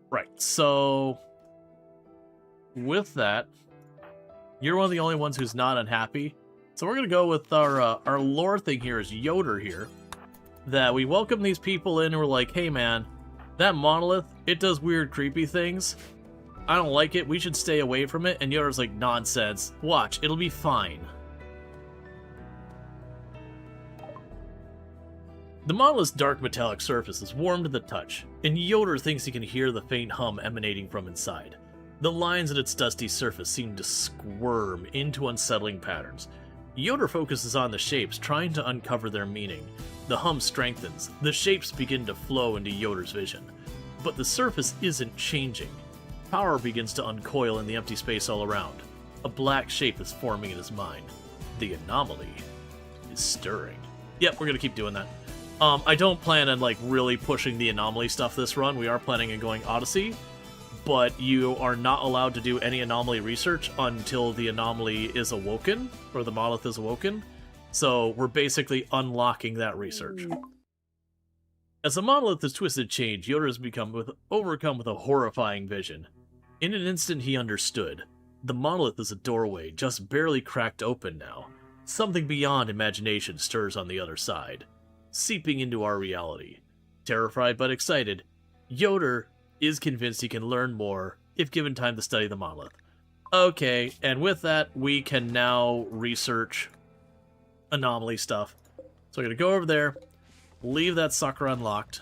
Right, so with that, you're one of the only ones who's not unhappy. So we're going to go with our lore thing here is Yoder here. That we welcome these people in and we're like, hey man, that monolith, it does weird creepy things. I don't like it, we should stay away from it. And Yoder's like, nonsense, watch, it'll be fine. The monolith's dark metallic surface is warm to the touch, and Yoder thinks he can hear the faint hum emanating from inside. The lines at its dusty surface seem to squirm into unsettling patterns. Yoder focuses on the shapes, trying to uncover their meaning. The hum strengthens. The shapes begin to flow into Yoder's vision. But the surface isn't changing. Power begins to uncoil in the empty space all around. A black shape is forming in his mind. The anomaly is stirring. Yep, we're gonna keep doing that. I don't plan on, like, really pushing the anomaly stuff this run. We are planning on going Odyssey. But you are not allowed to do any anomaly research until the anomaly is awoken, or the monolith is awoken. So we're basically unlocking that research. As the monolith has twisted change, Yoda has overcome with a horrifying vision. In an instant he understood. The monolith is a doorway, just barely cracked open now. Something beyond imagination stirs on the other side, seeping into our reality. Terrified but excited, Yoder is convinced he can learn more if given time to study the monolith. Okay, and with that, we can now research anomaly stuff. So we're going to go over there, leave that sucker unlocked.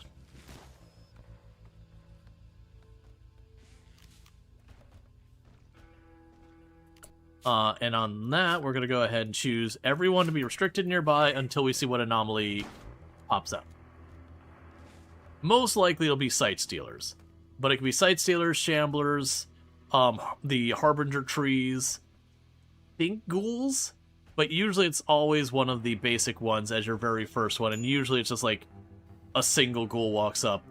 And on that, we're going to go ahead and choose everyone to be restricted nearby until we see what anomaly pops up. Most likely it'll be site stealers. But it can be site stealers, shamblers, the harbinger trees, think ghouls, but usually it's always one of the basic ones as your very first one, and usually it's just like a single ghoul walks up,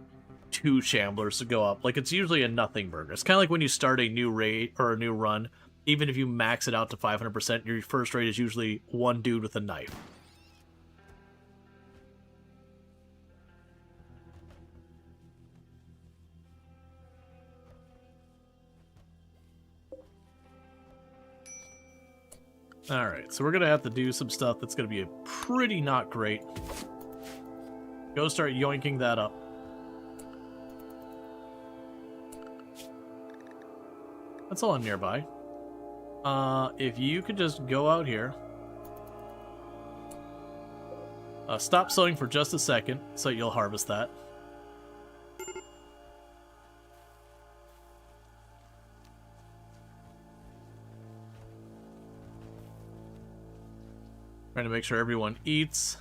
2 shamblers to go up. Like, it's usually a nothing burger. It's kind of like when you start a new raid or a new run, even if you max it out to 500%, your first raid is usually one dude with a knife. Alright, so we're going to have to do some stuff that's going to be pretty not great. Go start yoinking that up. That's all nearby. If you could just go out here. Stop sowing for just a second, so you'll harvest that. Trying to make sure everyone eats.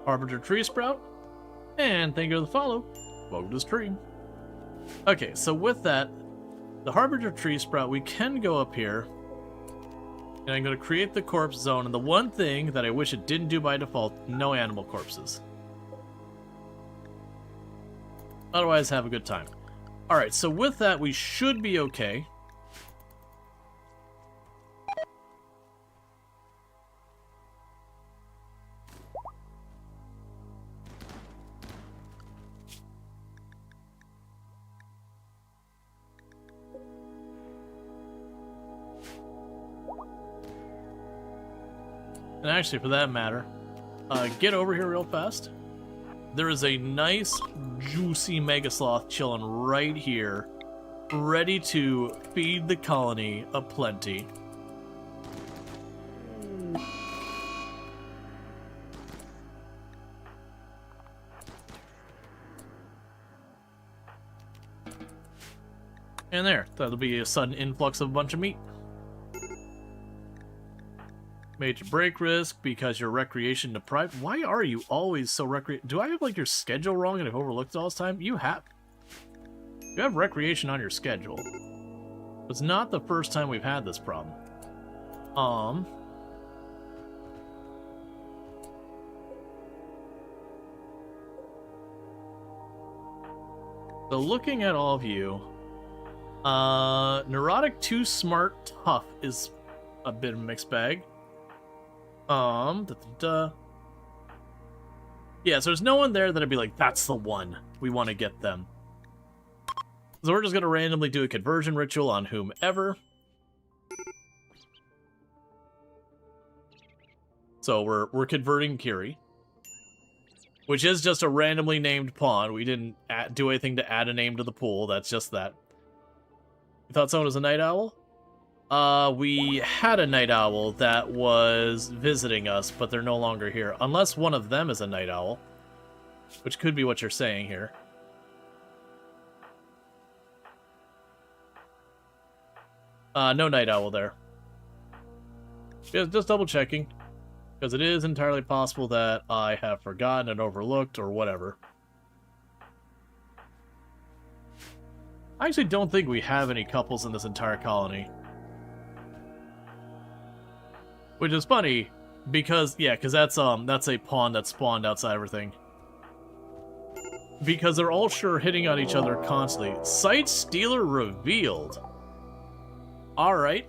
Harbinger tree sprout. And thank you for the follow. Welcome to the stream. Okay, so with that, the Harbinger tree sprout, we can go up here. And I'm going to create the corpse zone. And the one thing that I wish it didn't do by default, no animal corpses. Otherwise, have a good time. Alright, so with that, we should be okay. And actually, for that matter, get over here real fast. There is a nice, juicy Mega Sloth chilling right here, ready to feed the colony aplenty. And there, that'll be a sudden influx of a bunch of meat. Major break risk because you're recreation deprived. Why are you always so Do I have like your schedule wrong and I've overlooked it all this time? You have recreation on your schedule. It's not the first time we've had this problem. So looking at all of you, neurotic, too smart, tough is a bit of a mixed bag. Yeah, so there's no one there that'd be like, that's the one. We want to get them. So we're just going to randomly do a conversion ritual on whomever. So we're converting Kiri. Which is just a randomly named pawn. We didn't do anything to add a name to the pool. That's just that. You thought someone was a night owl? We had a night owl that was visiting us, but they're no longer here. Unless one of them is a night owl. Which could be what you're saying here. No night owl there. Just double checking. Because it is entirely possible that I have forgotten and overlooked or whatever. I actually don't think we have any couples in this entire colony. Which is funny, because, yeah, because that's a pawn that spawned outside everything. Because they're all sure hitting on each other constantly. Sight Stealer revealed. Alright.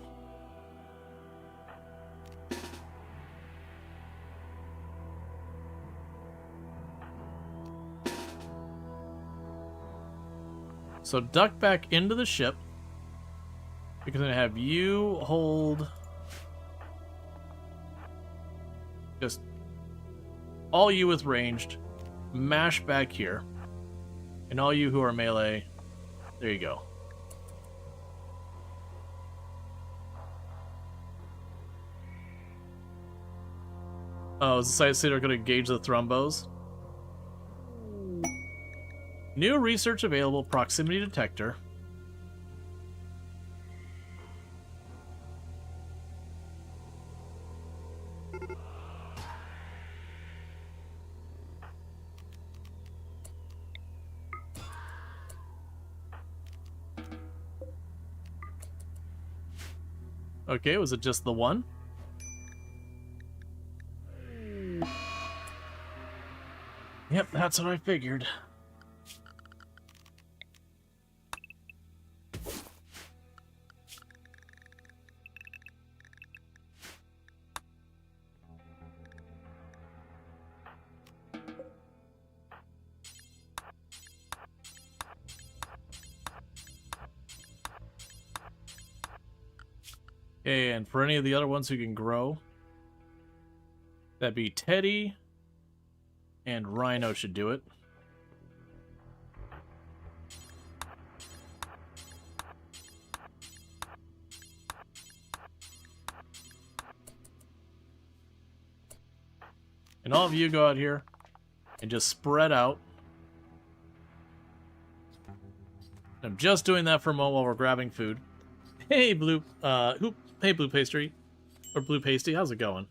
So duck back into the ship. Because I'm going to have you hold... Just all you with ranged, mash back here. And all you who are melee, there you go. Oh, is the Sight Stealer going to gauge the thrombos? New research available, proximity detector. Okay, was it just the one? Yep, that's what I figured. Okay, and for any of the other ones who can grow, that'd be Teddy and Rhino should do it. And all of you go out here and just spread out. I'm just doing that for a moment while we're grabbing food. Hey, Blue, hey, Blue Pastry. Or Blue Pasty, how's it going?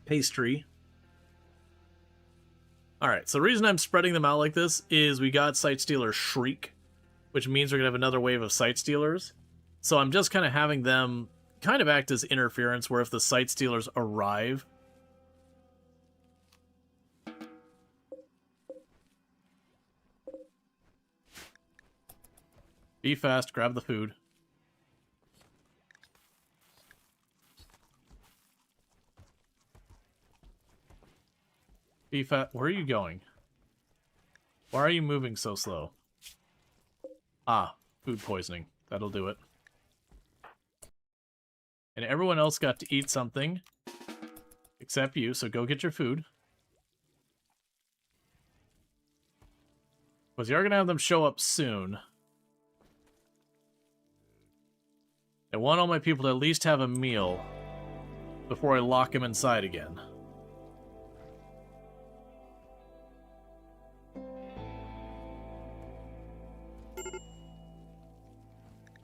Pastry. Alright, so the reason I'm spreading them out like this is we got Sight Stealer Shriek, which means we're going to have another wave of Sight Stealers. So I'm just kind of having them kind of act as interference, where if the Sight Stealers arrive... Be fast, grab the food. Be fast. Where are you going? Why are you moving so slow? Ah, food poisoning. That'll do it. And everyone else got to eat something. Except you, so go get your food. Because you are going to have them show up soon. I want all my people to at least have a meal before I lock them inside again.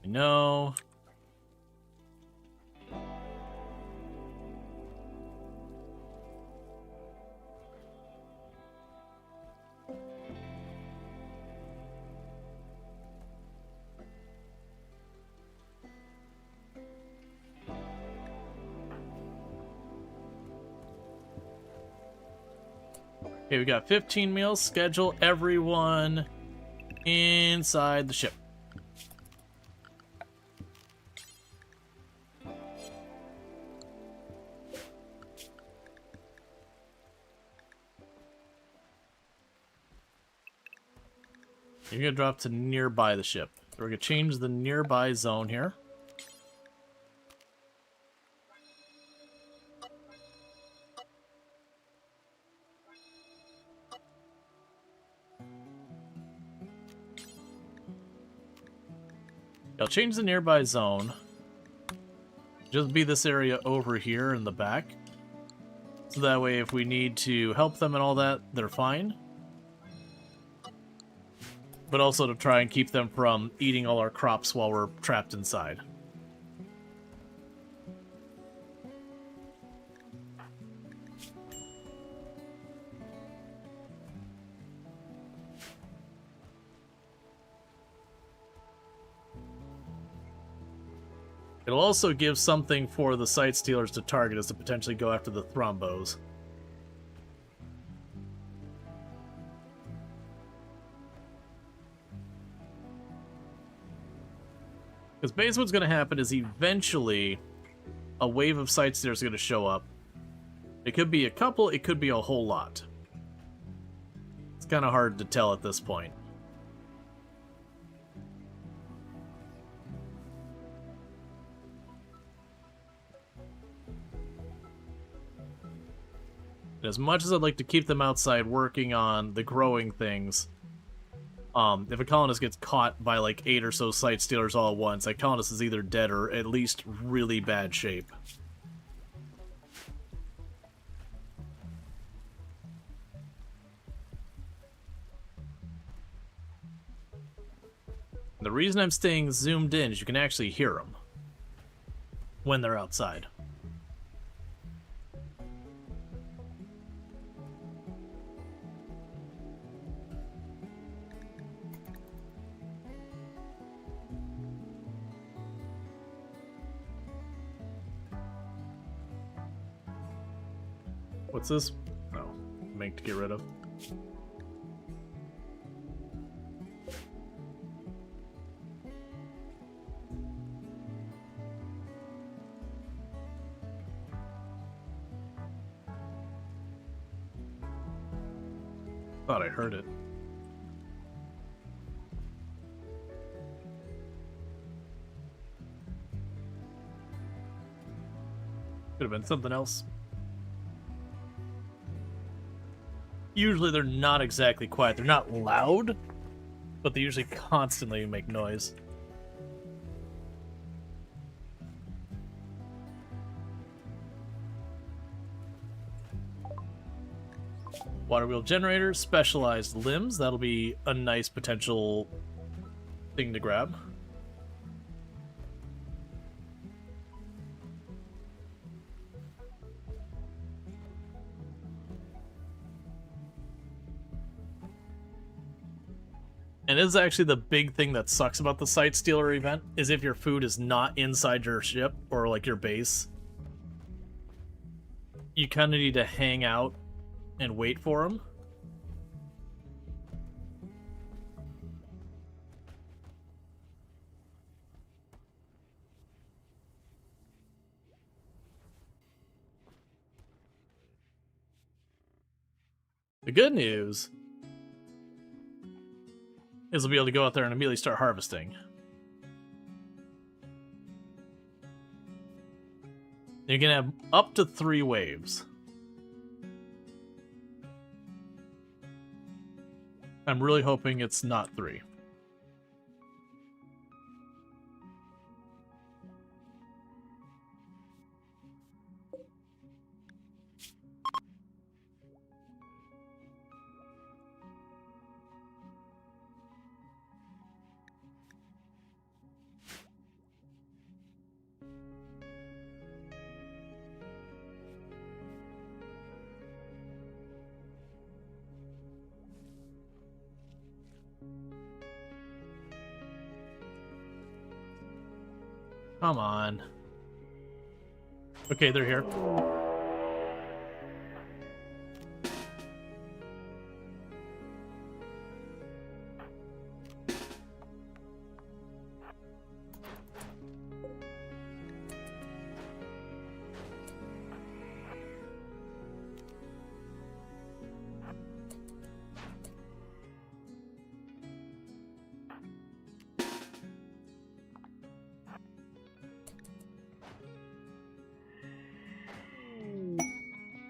No. Okay, we got 15 meals. Schedule everyone inside the ship. You're going to drop to nearby the ship. We're going to change the nearby zone here. I'll change the nearby zone. Just be this area over here in the back. So that way if we need to help them and all that, they're fine. But also to try and keep them from eating all our crops while we're trapped inside. It'll also give something for the Sight Stealers to target us to potentially go after the Thrombos. Because basically what's going to happen is eventually a wave of Sight Stealers is going to show up. It could be a couple, it could be a whole lot. It's kind of hard to tell at this point. And as much as I'd like to keep them outside working on the growing things, if a colonist gets caught by like 8 or so Sight Stealers all at once, that colonist is either dead or at least really bad shape. And the reason I'm staying zoomed in is you can actually hear them when they're outside. What's this? No, make to get rid of. Thought I heard it. Could have been something else. Usually they're not exactly quiet. They're not loud, but they usually constantly make noise. Water wheel generator, specialized limbs. That'll be a nice potential thing to grab. And this is actually the big thing that sucks about the Site Stealer event, is if your food is not inside your ship or like your base, you kind of need to hang out and wait for them. The good news is we'll be able to go out there and immediately start harvesting. You can have up to 3 waves. I'm really hoping it's not 3. Come on. Okay, they're here.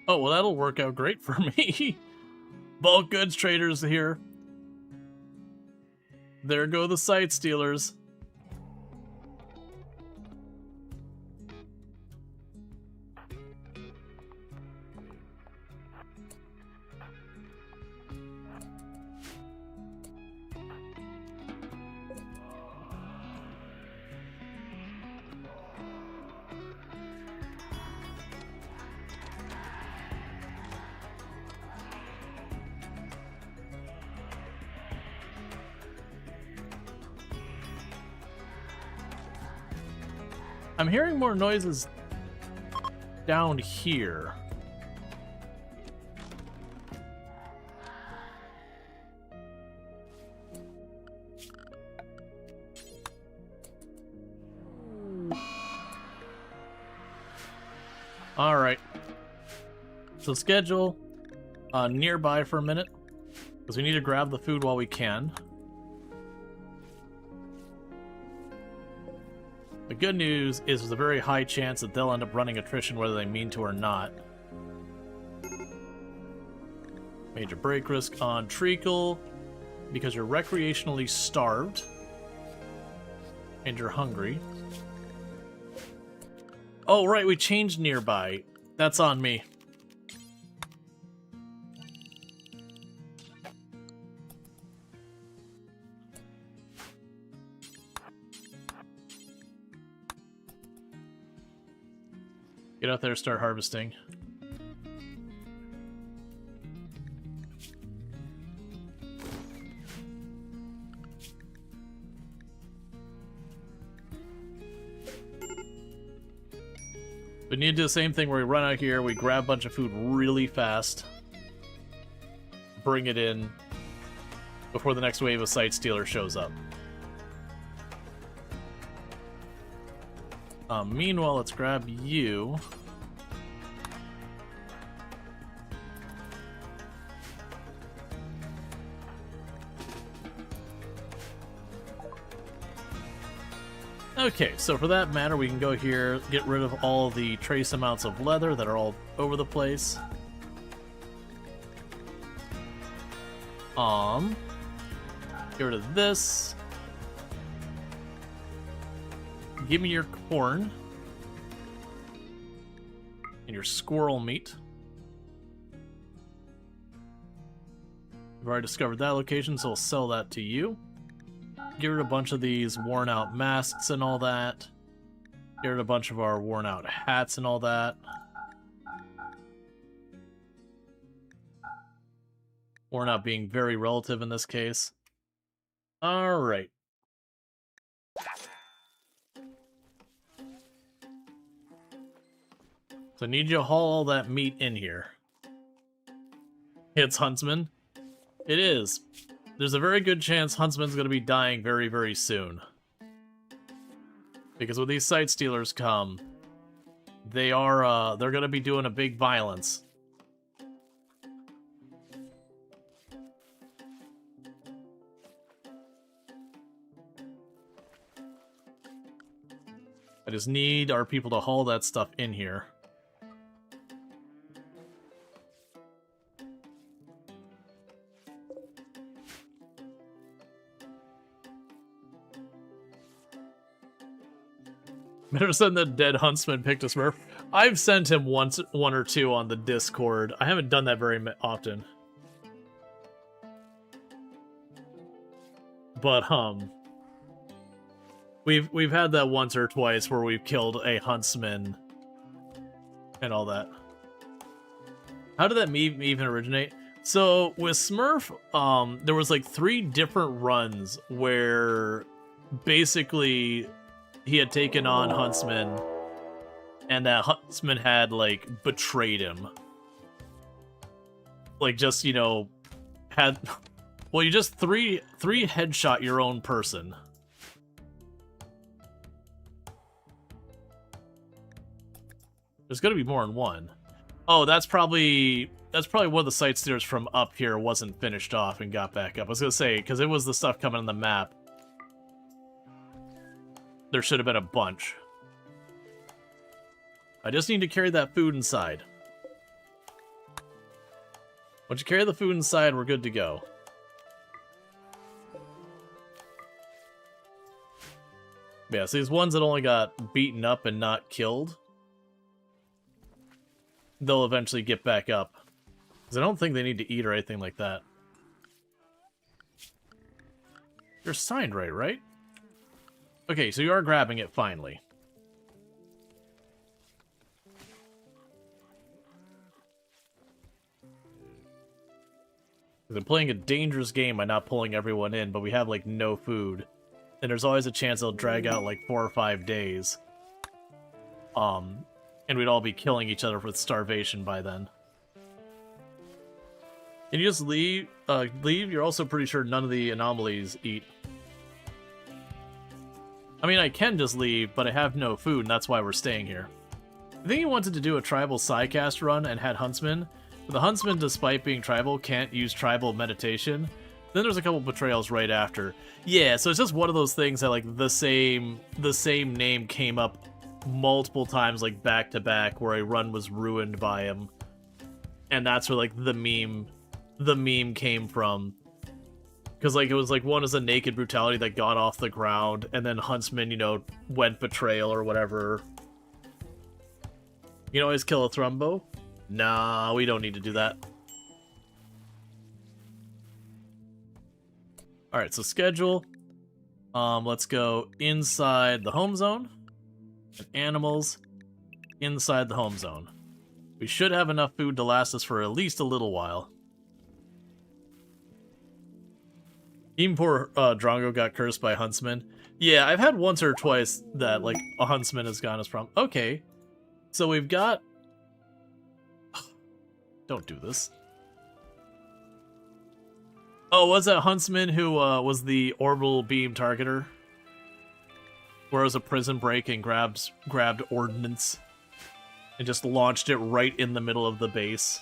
Oh, well, that'll work out great for me. Bulk goods traders here. There go the Site Stealers. I'm hearing more noises down here. All right. So schedule nearby for a minute, because we need to grab the food while we can. The good news is there's a very high chance that they'll end up running attrition whether they mean to or not. Major break risk on treacle because you're recreationally starved and you're hungry. Oh, right, we changed nearby. That's on me. Get out there, start harvesting. We need to do the same thing where we run out here, we grab a bunch of food really fast, bring it in before the next wave of Sight Stealer shows up. Meanwhile, let's grab you. Okay, so for that matter, we can go here, get rid of all the trace amounts of leather that are all over the place. Get rid of this. Give me your corn. And your squirrel meat. We've already discovered that location, so I'll sell that to you. Get rid of a bunch of these worn out masks and all that. Get rid of a bunch of our worn out hats and all that. Worn out being very relative in this case. Alright. So I need you to haul all that meat in here. It's Huntsman. It is. There's a very good chance Huntsman's going to be dying very, very soon. Because when these Sight Stealers come, they're going to be doing a big violence. I just need our people to haul that stuff in here. Better send the dead huntsman pick to Smurf. I've sent him one or two on the Discord. I haven't done that very often. But we've had that once or twice where we've killed a huntsman and all that. How did that meme even originate? So with Smurf, there was like 3 different runs where basically he had taken on Huntsman, and that Huntsman had, like, betrayed him. Like, just, you know, had... Well, you just three headshot your own person. There's gotta be more than one. Oh, that's probably one of the Sight Stealers from up here wasn't finished off and got back up. I was gonna say, because it was the stuff coming on the map. There should have been a bunch. I just need to carry that food inside. Once you carry the food inside, we're good to go. Yeah, so these ones that only got beaten up and not killed, they'll eventually get back up. Because I don't think they need to eat or anything like that. You're signed right? Okay, so you are grabbing it, finally. I'm playing a dangerous game by not pulling everyone in, but we have, like, no food. And there's always a chance it'll drag out, like, 4 or 5 days. And we'd all be killing each other with starvation by then. Can you just leave? You're also pretty sure none of the anomalies eat. I mean, I can just leave, but I have no food, and that's why we're staying here. I think he wanted to do a tribal sidecast run and had Huntsman. But the Huntsman, despite being tribal, can't use tribal meditation. Then there's a couple betrayals right after. Yeah, so it's just one of those things that, like, the same name came up multiple times, like, back to back, where a run was ruined by him. And that's where, like, the meme came from. Because, like, it was, like, one is a naked brutality that got off the ground, and then Huntsman, you know, went betrayal or whatever. You can always kill a Thrumbo? Nah, we don't need to do that. Alright, so schedule. Let's go inside the home zone. And animals inside the home zone. We should have enough food to last us for at least a little while. Even poor Drongo got cursed by Huntsman. Yeah, I've had once or twice that, like, a Huntsman has gone as from. Okay. So we've got... Don't do this. Oh, was that Huntsman who was the orbital beam targeter? Where it was a prison break and grabbed ordnance and just launched it right in the middle of the base.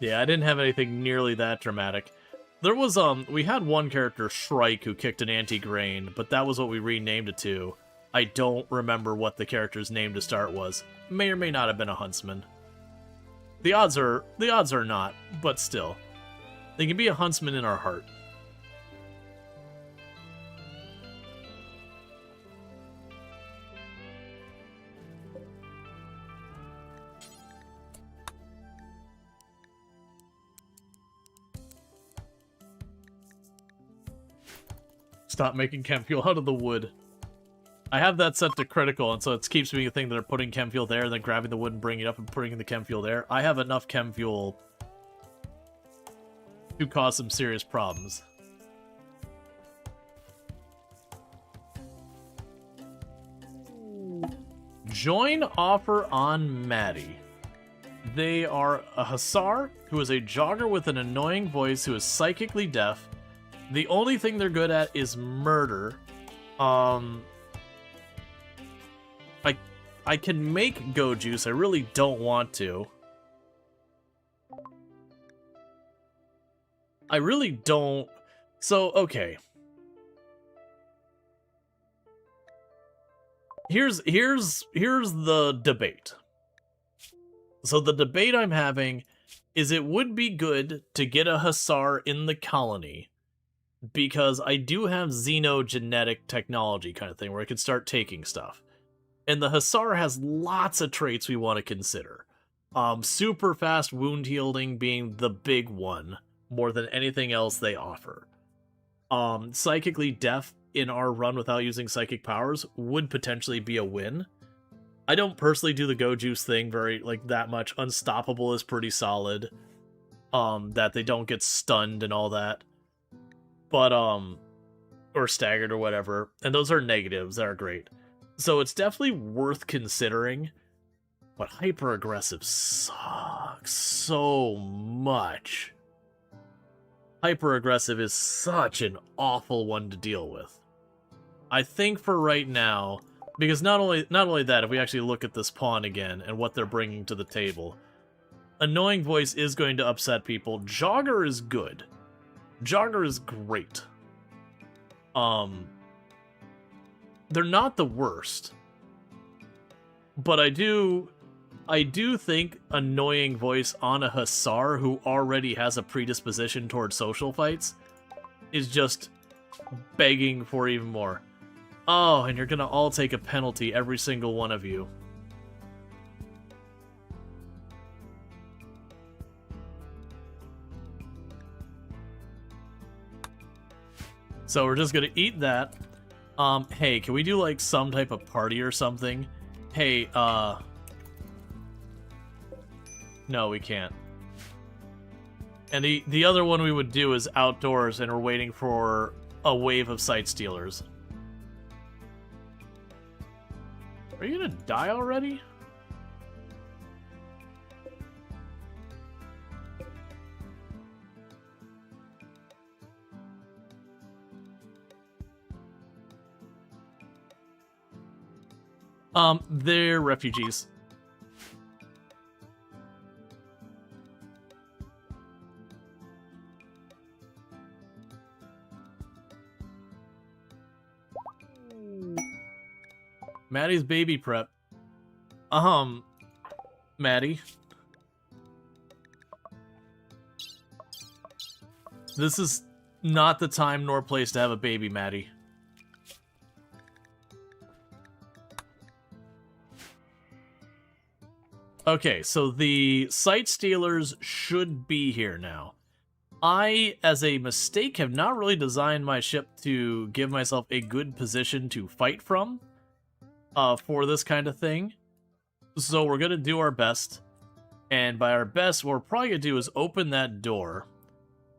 Yeah, I didn't have anything nearly that dramatic. There was, we had one character, Shrike, who kicked an anti-grain, but that was what we renamed it to. I don't remember what the character's name to start was. May or may not have been a huntsman. The odds are not, but still. They can be a huntsman in our heart. Stop making chem fuel out of the wood. I have that set to critical, and so it keeps me thinking that they're putting chem fuel there, and then grabbing the wood and bringing it up and putting the chem fuel there. I have enough chem fuel to cause some serious problems. Join offer on Maddie. They are a Hussar who is a jogger with an annoying voice who is psychically deaf. The only thing they're good at is murder. I can make Go Juice. I really don't want to. I really don't. So, okay. Here's the debate. So the debate I'm having is it would be good to get a Hussar in the colony, because I do have xenogenetic technology kind of thing where I can start taking stuff. And the Hussar has lots of traits we want to consider. Super fast wound healing being the big one, more than anything else they offer. Psychically deaf in our run without using psychic powers would potentially be a win. I don't personally do the Go Juice thing that much. Unstoppable is pretty solid. That they don't get stunned and all that. But, or staggered or whatever. And those are negatives that are great. So it's definitely worth considering. But hyper-aggressive sucks so much. Hyper-aggressive is such an awful one to deal with. I think for right now, because not only that, if we actually look at this pawn again and what they're bringing to the table, annoying voice is going to upset people. Jogger is good. Jogger is great. They're not the worst, but I do think annoying voice on a Hussar who already has a predisposition towards social fights is just begging for even more. Oh, and you're gonna all take a penalty, every single one of you. So we're just gonna eat that. Hey, can we do like some type of party or something? Hey, no, we can't. And the other one we would do is outdoors, and we're waiting for a wave of sight stealers. Are you gonna die already? They're refugees. Maddie's baby prep. Maddie. This is not the time nor place to have a baby, Maddie. Okay, so the sight stealers should be here now. I, as a mistake, have not really designed my ship to give myself a good position to fight from for this kind of thing. So we're going to do our best. And by our best, what we're probably going to do is open that door,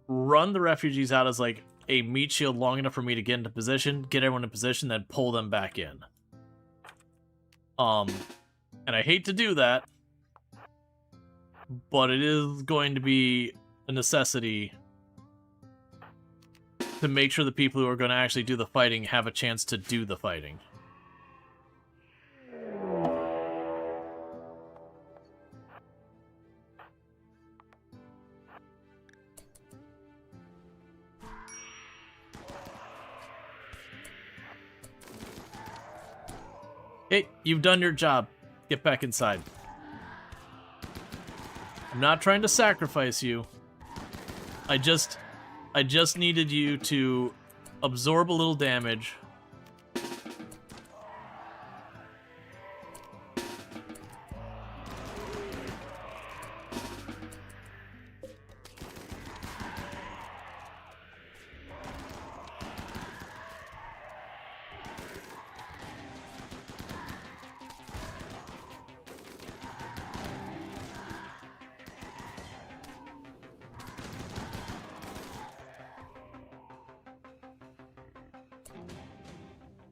run the refugees out as, like, a meat shield long enough for me to get into position, get everyone in position, then pull them back in. And I hate to do that, but it is going to be a necessity to make sure the people who are going to actually do the fighting have a chance to do the fighting. Hey, you've done your job. Get back inside. I'm not trying to sacrifice you. I just needed you to absorb a little damage.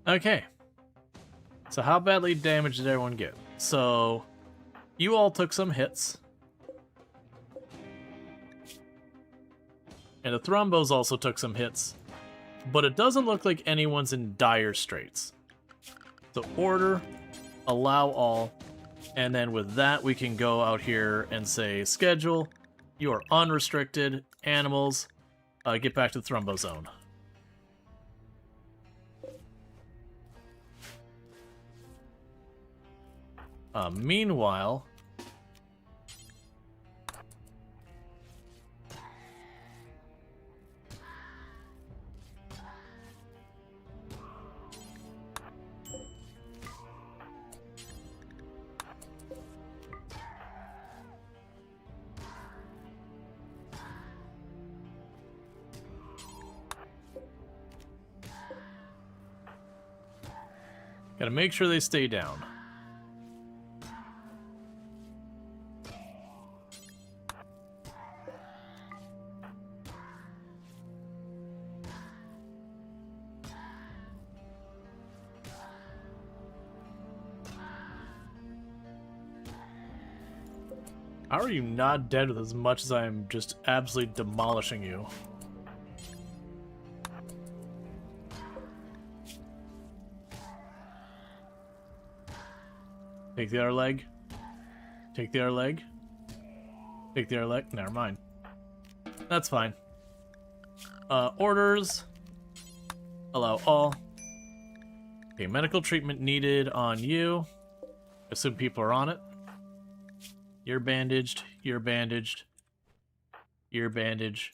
Okay. So how badly damaged did everyone get? So, you all took some hits. And the Thrombos also took some hits. But it doesn't look like anyone's in dire straits. So order, allow all, and then with that we can go out here and say schedule, you are unrestricted, animals, get back to the Thrombo zone. Meanwhile, gotta make sure they stay down. How are you not dead with as much as I'm just absolutely demolishing you? Take the other leg. Take the other leg. Take the other leg. Never mind. That's fine. Orders. Allow all. Okay, medical treatment needed on you. Assume people are on it. You're bandaged. You're bandaged. You're bandaged.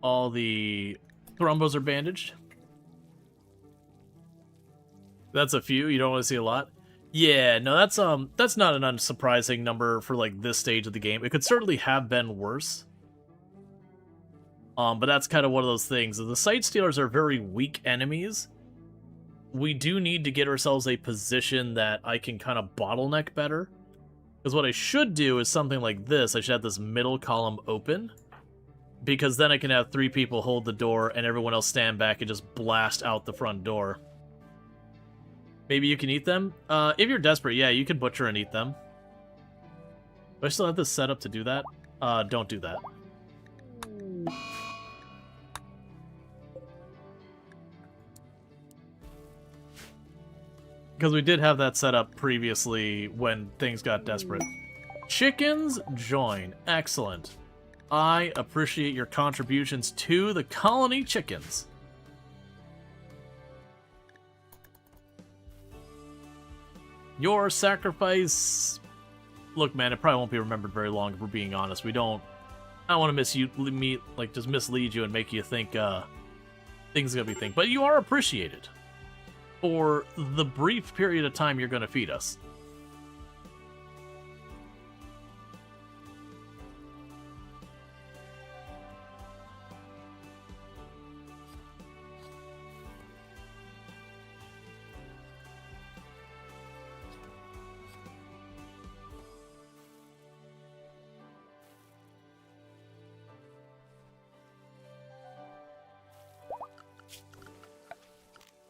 All the thrombos are bandaged. That's a few. You don't want to see a lot. Yeah, no, that's not an unsurprising number for like this stage of the game. It could certainly have been worse. But that's kind of one of those things. The Sight Stealers are very weak enemies. We do need to get ourselves a position that I can kind of bottleneck better. Because what I should do is something like this. I should have this middle column open. Because then I can have 3 people hold the door and everyone else stand back and just blast out the front door. Maybe you can eat them? If you're desperate, yeah, you can butcher and eat them. Do I still have this set up to do that? Don't do that. Because we did have that set up previously when things got desperate. Chickens join. Excellent. I appreciate your contributions to the colony chickens. Your sacrifice... Look, man, it probably won't be remembered very long if we're being honest. I don't want to just mislead you and make you think things are going to be things. But you are appreciated for the brief period of time you're going to feed us.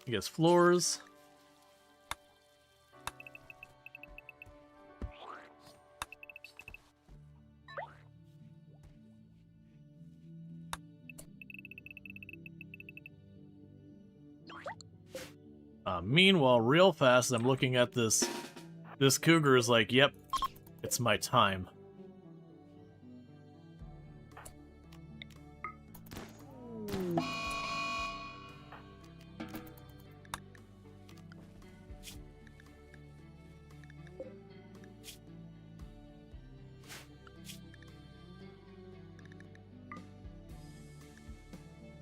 I guess floors. Meanwhile, real fast, I'm looking at this. This cougar is like, yep, it's my time.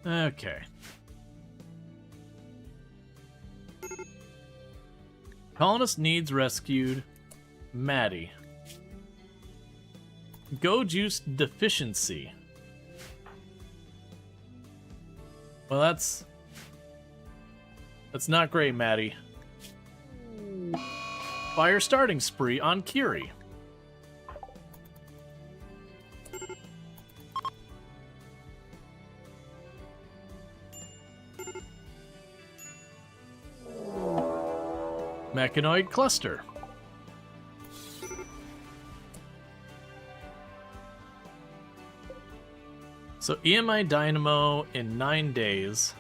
Okay. Colonist needs rescued. Maddie. Go juice deficiency. Well, that's not great, Maddie. Fire starting spree on Kiri. Mechanoid cluster. So EMI Dynamo in 9 days.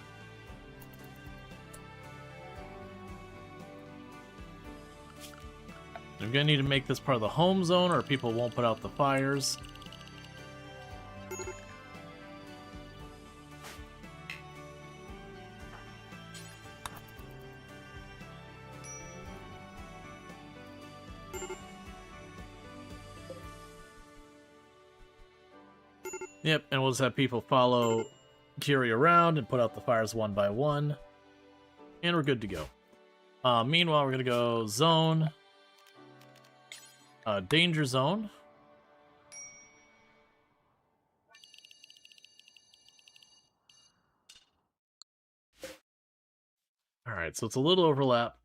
I'm gonna need to make this part of the home zone or people won't put out the fires. Yep, and we'll just have people follow Kiri around and put out the fires one by one. And we're good to go. Meanwhile, we're going to go zone. Danger zone. Alright, so it's a little overlap.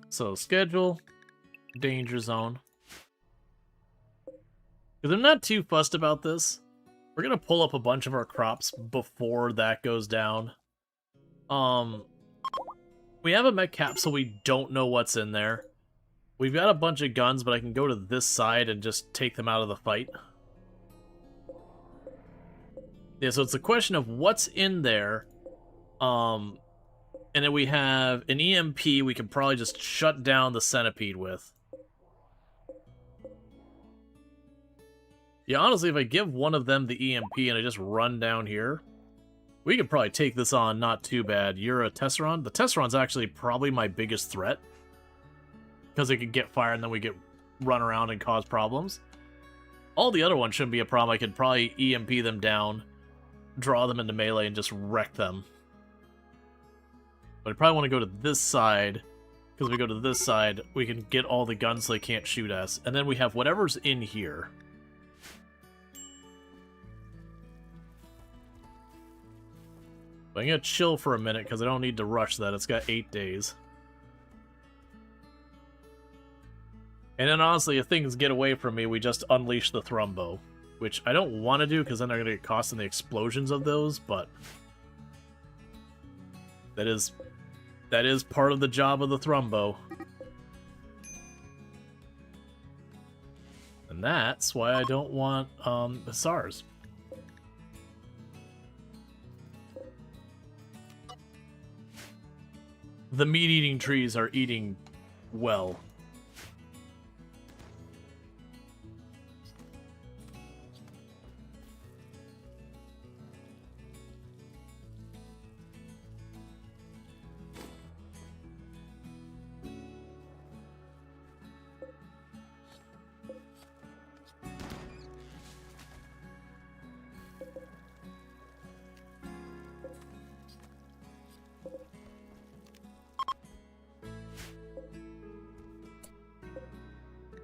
So schedule, danger zone. Because I'm not too fussed about this. We're gonna pull up a bunch of our crops before that goes down. We have a mech capsule, we don't know what's in there. We've got a bunch of guns, but I can go to this side and just take them out of the fight. Yeah, so it's a question of what's in there. And then we have an EMP we can probably just shut down the centipede with. Yeah, honestly, if I give one of them the EMP and I just run down here, we could probably take this on not too bad. You're a Tesseron? The Tesseron's actually probably my biggest threat. Because it could get fire and then we get run around and cause problems. All the other ones shouldn't be a problem. I could probably EMP them down, draw them into melee, and just wreck them. But I probably want to go to this side, because if we go to this side, we can get all the guns so they can't shoot us. And then we have whatever's in here. But I'm going to chill for a minute, because I don't need to rush that. It's got 8 days. And then honestly, if things get away from me, we just unleash the Thrumbo. Which I don't want to do, because then they're going to get cost in the explosions of those, but... That is part of the job of the Thrumbo. And that's why I don't want, Hussars. The meat-eating trees are eating well.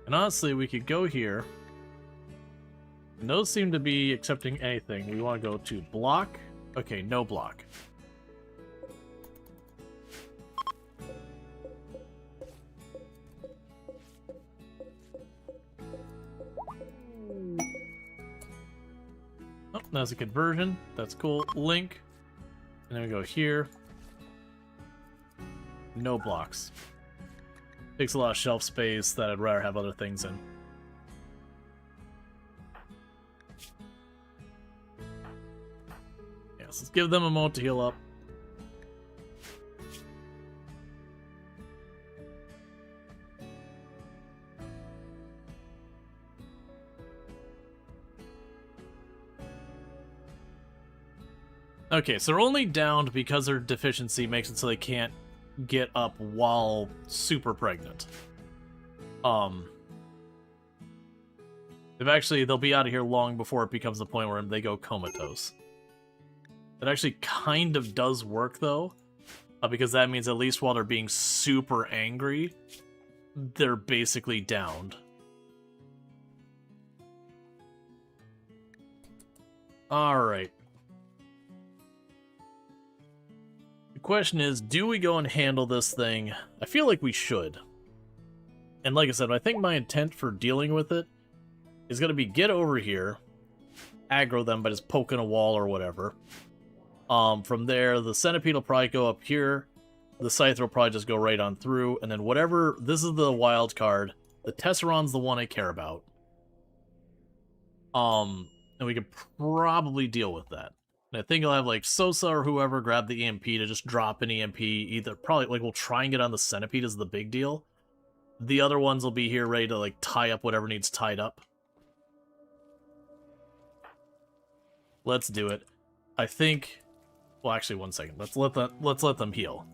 And honestly, we could go here. And those seem to be accepting anything. We want to go to block. Okay, no block. Oh, that's a conversion. That's cool. Link. And then we go here. No blocks. Takes a lot of shelf space that I'd rather have other things in. Yes, let's give them a moment to heal up. Okay, so they're only downed because their deficiency makes it so they can't get up while super pregnant. They'll be out of here long before it becomes the point where they go comatose. It actually kind of does work, though, because that means at least while they're being super angry, they're basically downed. Alright. The question is, do we go and handle this thing? I feel like we should. And like I said, I think my intent for dealing with it is going to be get over here, aggro them by just poking a wall or whatever. From there, the centipede will probably go up here. The scythe will probably just go right on through. And then whatever, this is the wild card. The Tesseron's the one I care about. And we can probably deal with that. And I think I'll have, like, Sosa or whoever grab the EMP to just drop an EMP. Either, probably, like, we'll try and get on the centipede is the big deal. The other ones will be here ready to, like, tie up whatever needs tied up. Let's do it. I think... Well, actually, one second. Let's let them heal.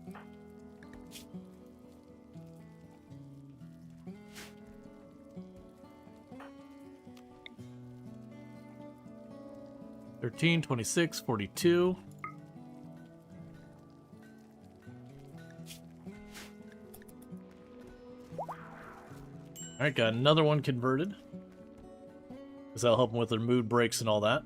$13, $26, $42. Alright, got another one converted. Because that'll help them with their mood breaks and all that.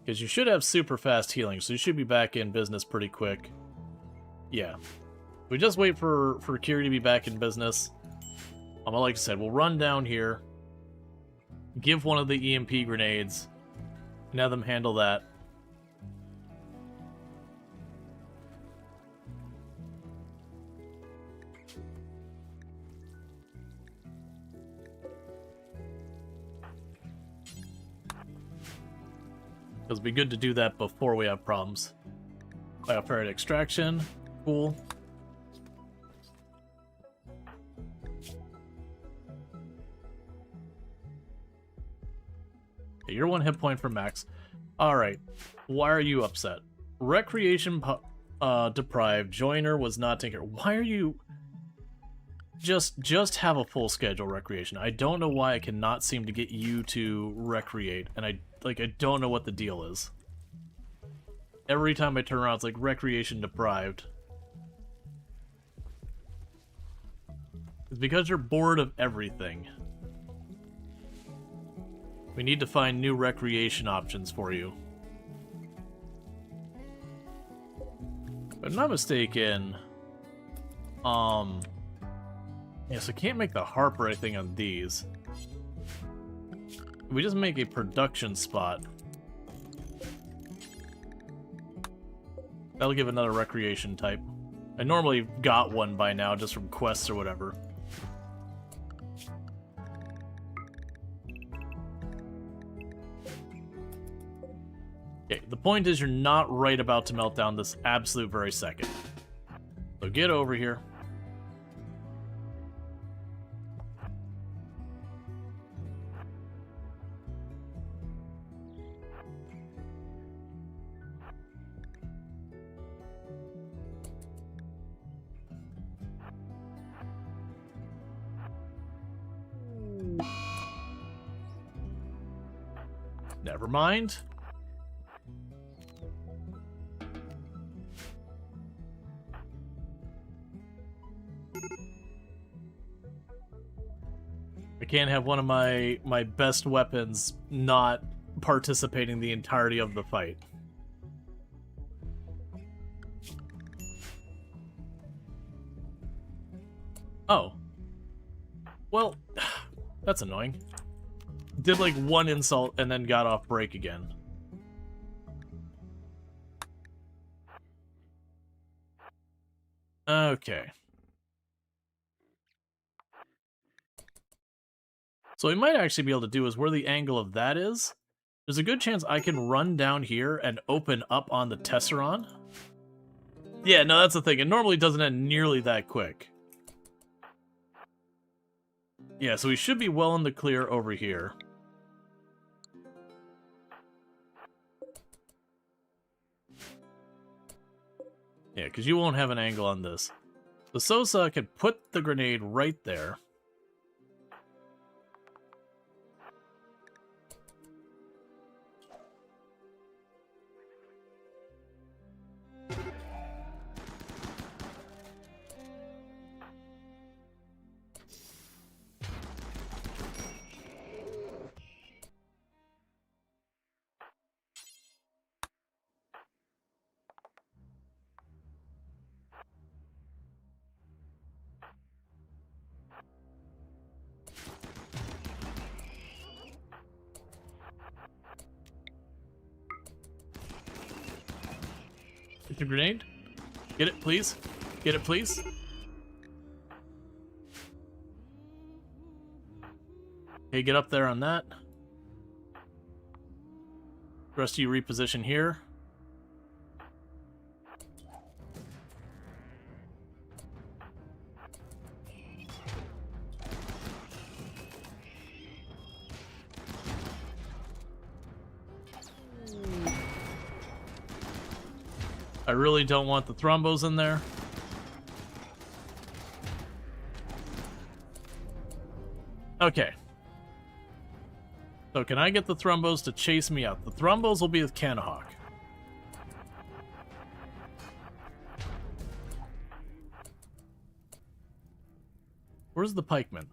Because you should have super fast healing, so you should be back in business pretty quick. Yeah. We just wait for Kiri to be back in business. Like I said, we'll run down here, give one of the EMP grenades, and have them handle that. It'll be good to do that before we have problems. Bioferrite extraction. Cool. Okay, you're 1 hit point from max. Alright. Why are you upset? Recreation deprived. Joiner was not taken care of. Why are you... Just have a full schedule, recreation. I don't know why I cannot seem to get you to recreate, and I don't know what the deal is. Every time I turn around, it's like recreation deprived. It's because you're bored of everything. We need to find new recreation options for you. If I'm not mistaken, yeah, so I can't make the harp or anything on these. We just make a production spot. That'll give another recreation type. I normally got one by now, just from quests or whatever. Okay, the point is you're not right about to melt down this absolute very second. So get over here. Never mind. I can't have one of my best weapons not participating the entirety of the fight. Oh. Well, that's annoying. Did like one insult and then got off break again. Okay. So we might actually be able to do is where the angle of that is. There's a good chance I can run down here and open up on the Tesseron. Yeah, no, that's the thing. It normally doesn't end nearly that quick. Yeah, so we should be well in the clear over here. Yeah, because you won't have an angle on this. The Sosa can put the grenade right there. Get the grenade. Get it, please. Get it, please. Okay, get up there on that. The rest of you reposition here. I really don't want the thrombos in there. Okay. So can I get the thrombos to chase me out? The thrombos will be with Canahawk. Where's the pikeman?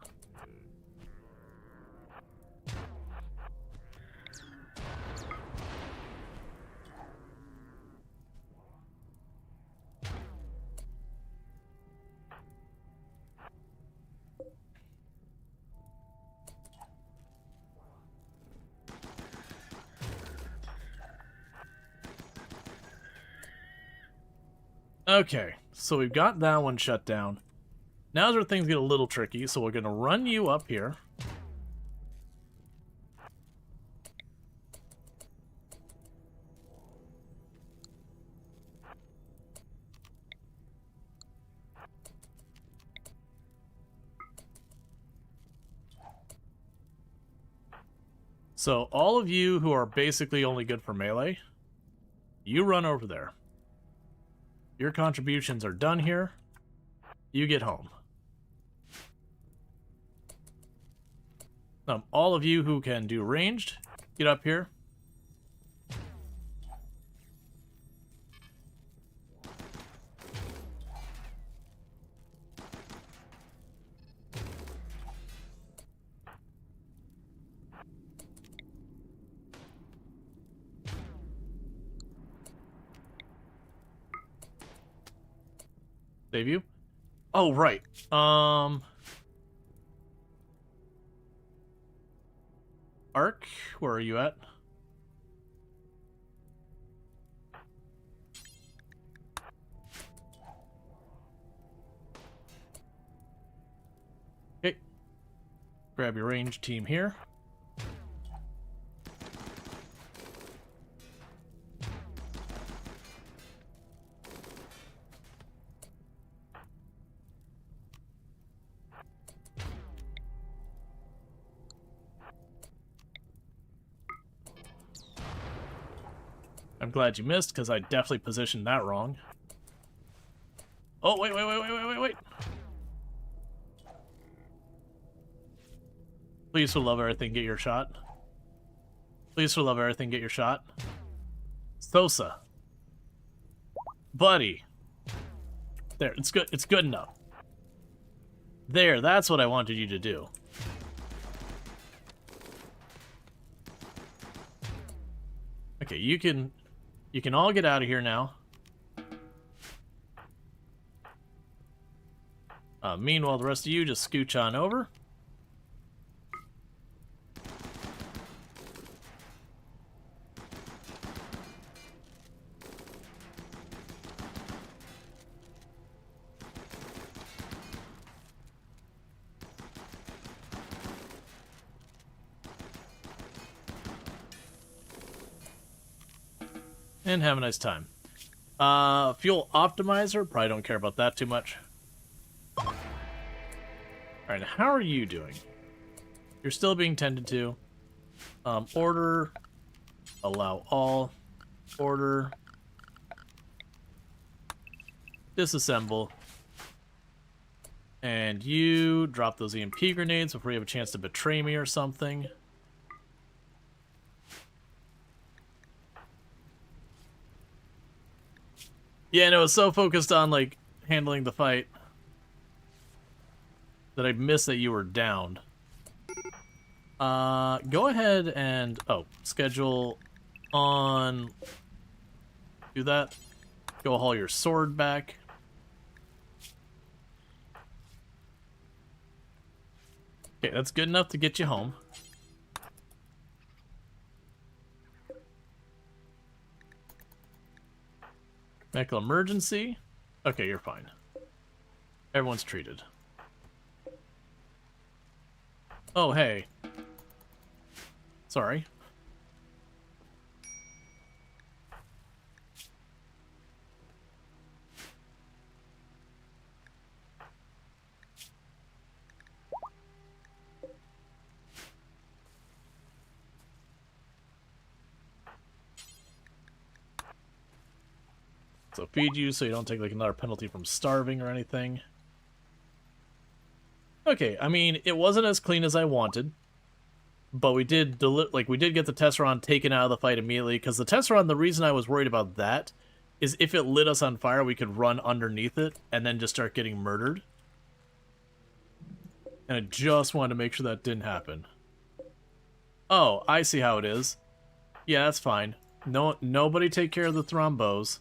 Okay, so we've got that one shut down. Now's where things get a little tricky, so we're going to run you up here. So all of you who are basically only good for melee, you run over there. Your contributions are done here. You get home. All of you who can do ranged, get up here. Save you. Oh, right. Arc, where are you at? Okay. Grab your ranged team here. I'm glad you missed, because I definitely positioned that wrong. Oh, wait. Please, for love of everything, get your shot. Please, for love of everything, get your shot. Sosa. Buddy. There, it's good. It's good enough. There, that's what I wanted you to do. Okay, you can all get out of here now. Meanwhile, the rest of you just scooch on over. And have a nice time. Fuel optimizer. Probably don't care about that too much. Alright, how are you doing? You're still being tended to. Order. Allow all. Order. Disassemble. And you drop those EMP grenades before you have a chance to betray me or something. Yeah, no, I was so focused on, like, handling the fight that I missed that you were downed. Go ahead and... Oh, schedule on... Do that. Go haul your sword back. Okay, that's good enough to get you home. Medical emergency. Okay, you're fine. Everyone's treated. Oh, hey. Sorry. So feed you so you don't take like another penalty from starving or anything. Okay, I mean, it wasn't as clean as I wanted, but we did we did get the Tesseron taken out of the fight immediately, because the Tesseron, the reason I was worried about that is if it lit us on fire, we could run underneath it and then just start getting murdered. And I just wanted to make sure that didn't happen. Oh, I see how it is. Yeah, that's fine. No, nobody take care of the thrombos.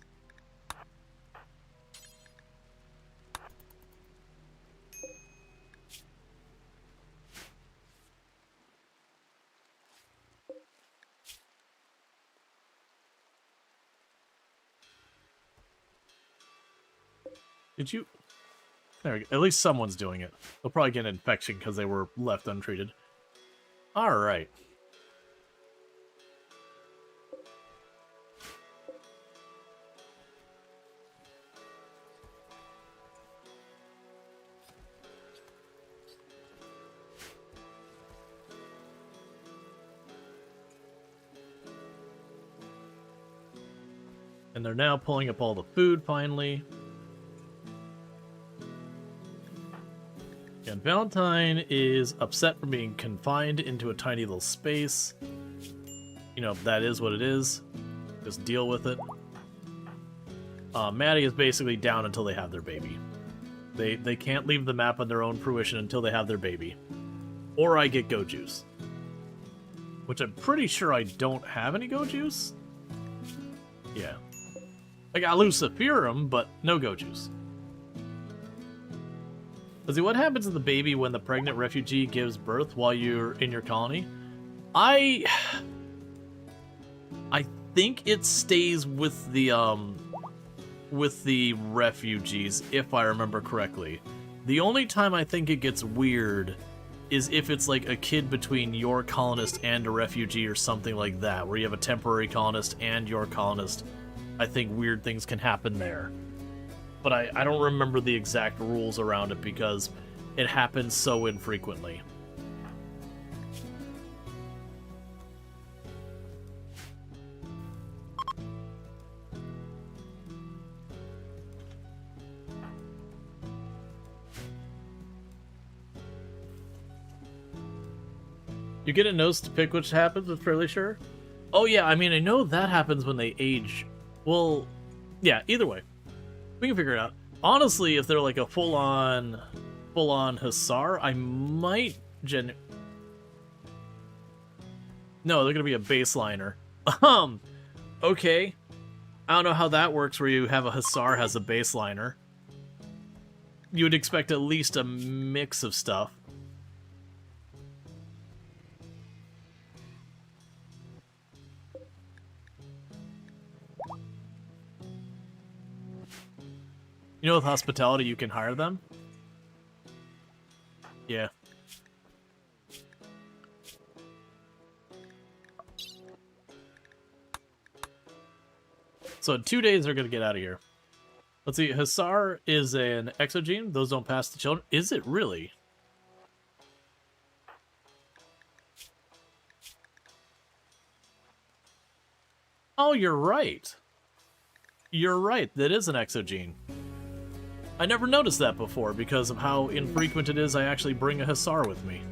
Did you... There we go. At least someone's doing it. They'll probably get an infection because they were left untreated. Alright. And they're now pulling up all the food, finally. And Valentine is upset from being confined into a tiny little space. You know, that is what it is. Just deal with it. Maddie is basically down until they have their baby. They can't leave the map on their own fruition until they have their baby. Or I get go juice. Which I'm pretty sure I don't have any go juice. Yeah. I got Luciferum, but no go juice. Let's see, what happens to the baby when the pregnant refugee gives birth while you're in your colony? I think it stays with the refugees, if I remember correctly. The only time I think it gets weird is if it's like a kid between your colonist and a refugee or something like that, where you have a temporary colonist and your colonist. I think weird things can happen there. But I don't remember the exact rules around it because it happens so infrequently. You get a nose to pick which happens, I'm fairly sure. Oh yeah, I mean, I know that happens when they age. Well, yeah, either way. We can figure it out. Honestly, if they're like a full-on Hussar, I might No, they're gonna be a baseliner. Okay. I don't know how that works where you have a Hussar has a baseliner. You would expect at least a mix of stuff. You know, with hospitality, you can hire them? Yeah. So in 2 days, they're going to get out of here. Let's see. Hussar is an exogene. Those don't pass the children. Is it really? Oh, you're right. You're right. That is an exogene. I never noticed that before because of how infrequent it is I actually bring a Hussar with me.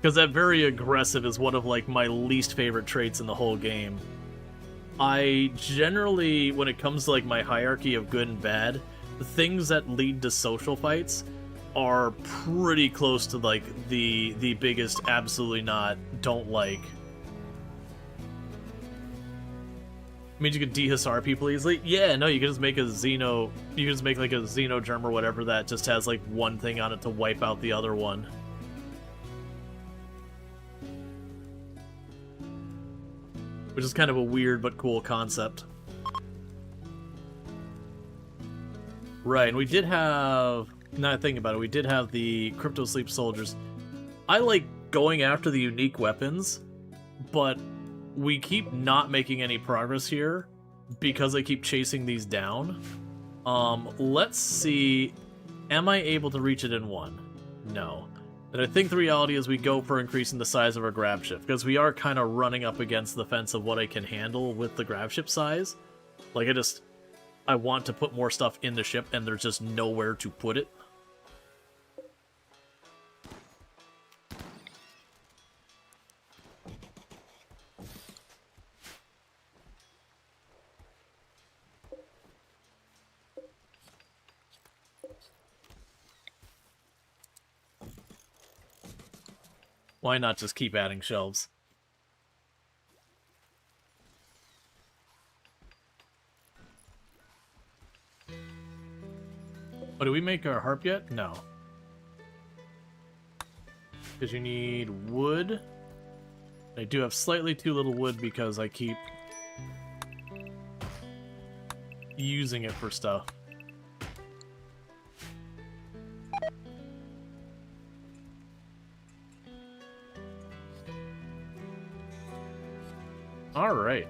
Because that very aggressive is one of, like, my least favorite traits in the whole game. I generally, when it comes to, like, my hierarchy of good and bad, the things that lead to social fights are pretty close to, like, the biggest absolutely not, don't like. Means you can de-Hussar people easily? Yeah, no, you can just make a Xeno... You can just make, like, a Xenogerm or whatever that just has, like, one thing on it to wipe out the other one. Which is kind of a weird but cool concept. Right, and we did have... Now I think about it, we did have the Crypto Sleep Soldiers. I like going after the unique weapons, but we keep not making any progress here because I keep chasing these down. Let's see... Am I able to reach it in one? No. And I think the reality is we go for increasing the size of our grab ship, because we are kind of running up against the fence of what I can handle with the grab ship size. Like, I want to put more stuff in the ship, and there's just nowhere to put it. Why not just keep adding shelves? Oh, did we make our harp yet? No. Because you need wood. I do have slightly too little wood because I keep using it for stuff. Alright.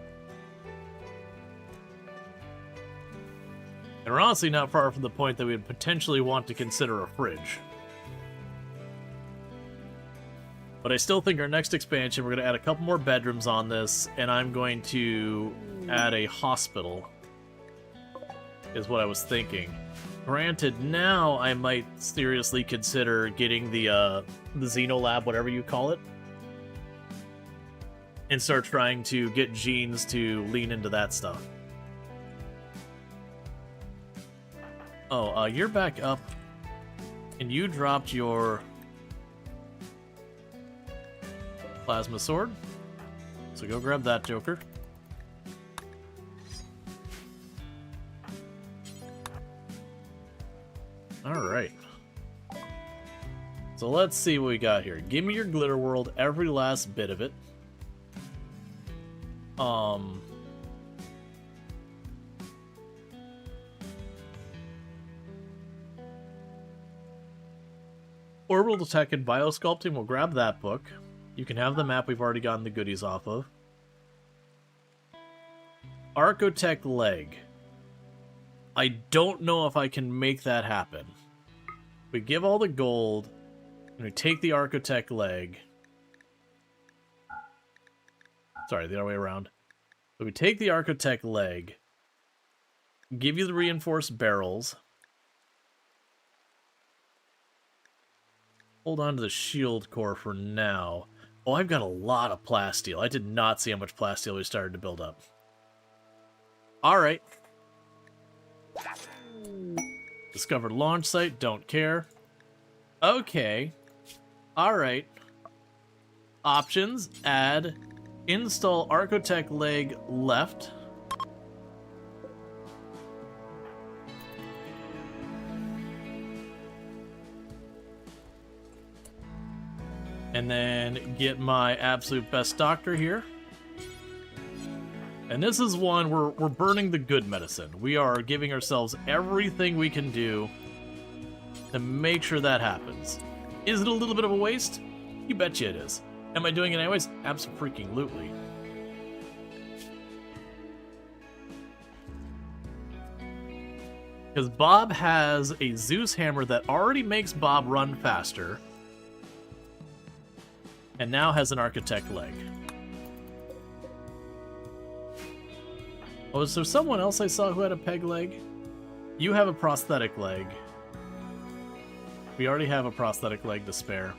And we're honestly not far from the point that we would potentially want to consider a fridge. But I still think our next expansion, we're going to add a couple more bedrooms on this, and I'm going to add a hospital, is what I was thinking. Granted, now I might seriously consider getting the Xenolab, whatever you call it, and start trying to get genes to lean into that stuff. Oh, you're back up, and you dropped your plasma sword, so go grab that, Joker. Alright. So let's see what we got here. Give me your glitter world, every last bit of it. Orbital Tech and Biosculpting, we'll grab that book. You can have the map we've already gotten the goodies off of. Archotech leg. I don't know if I can make that happen. We give all the gold, and we take the Archotech leg. Sorry, the other way around. So we take the Archotech leg, give you the reinforced barrels, hold on to the shield core for now. Oh, I've got a lot of plasteel. I did not see how much plasteel we started to build up. Alright. Discovered launch site, don't care. Okay. Alright. Options, add... Install Archotech leg left. And then get my absolute best doctor here. And this is one we're burning the good medicine. We are giving ourselves everything we can do to make sure that happens. Is it a little bit of a waste? You betcha it is. Am I doing it anyways? Abso-freaking-lutely. Because Bob has a Zeus hammer that already makes Bob run faster. And now has an architect leg. Oh, is there someone else I saw who had a peg leg? You have a prosthetic leg. We already have a prosthetic leg to spare.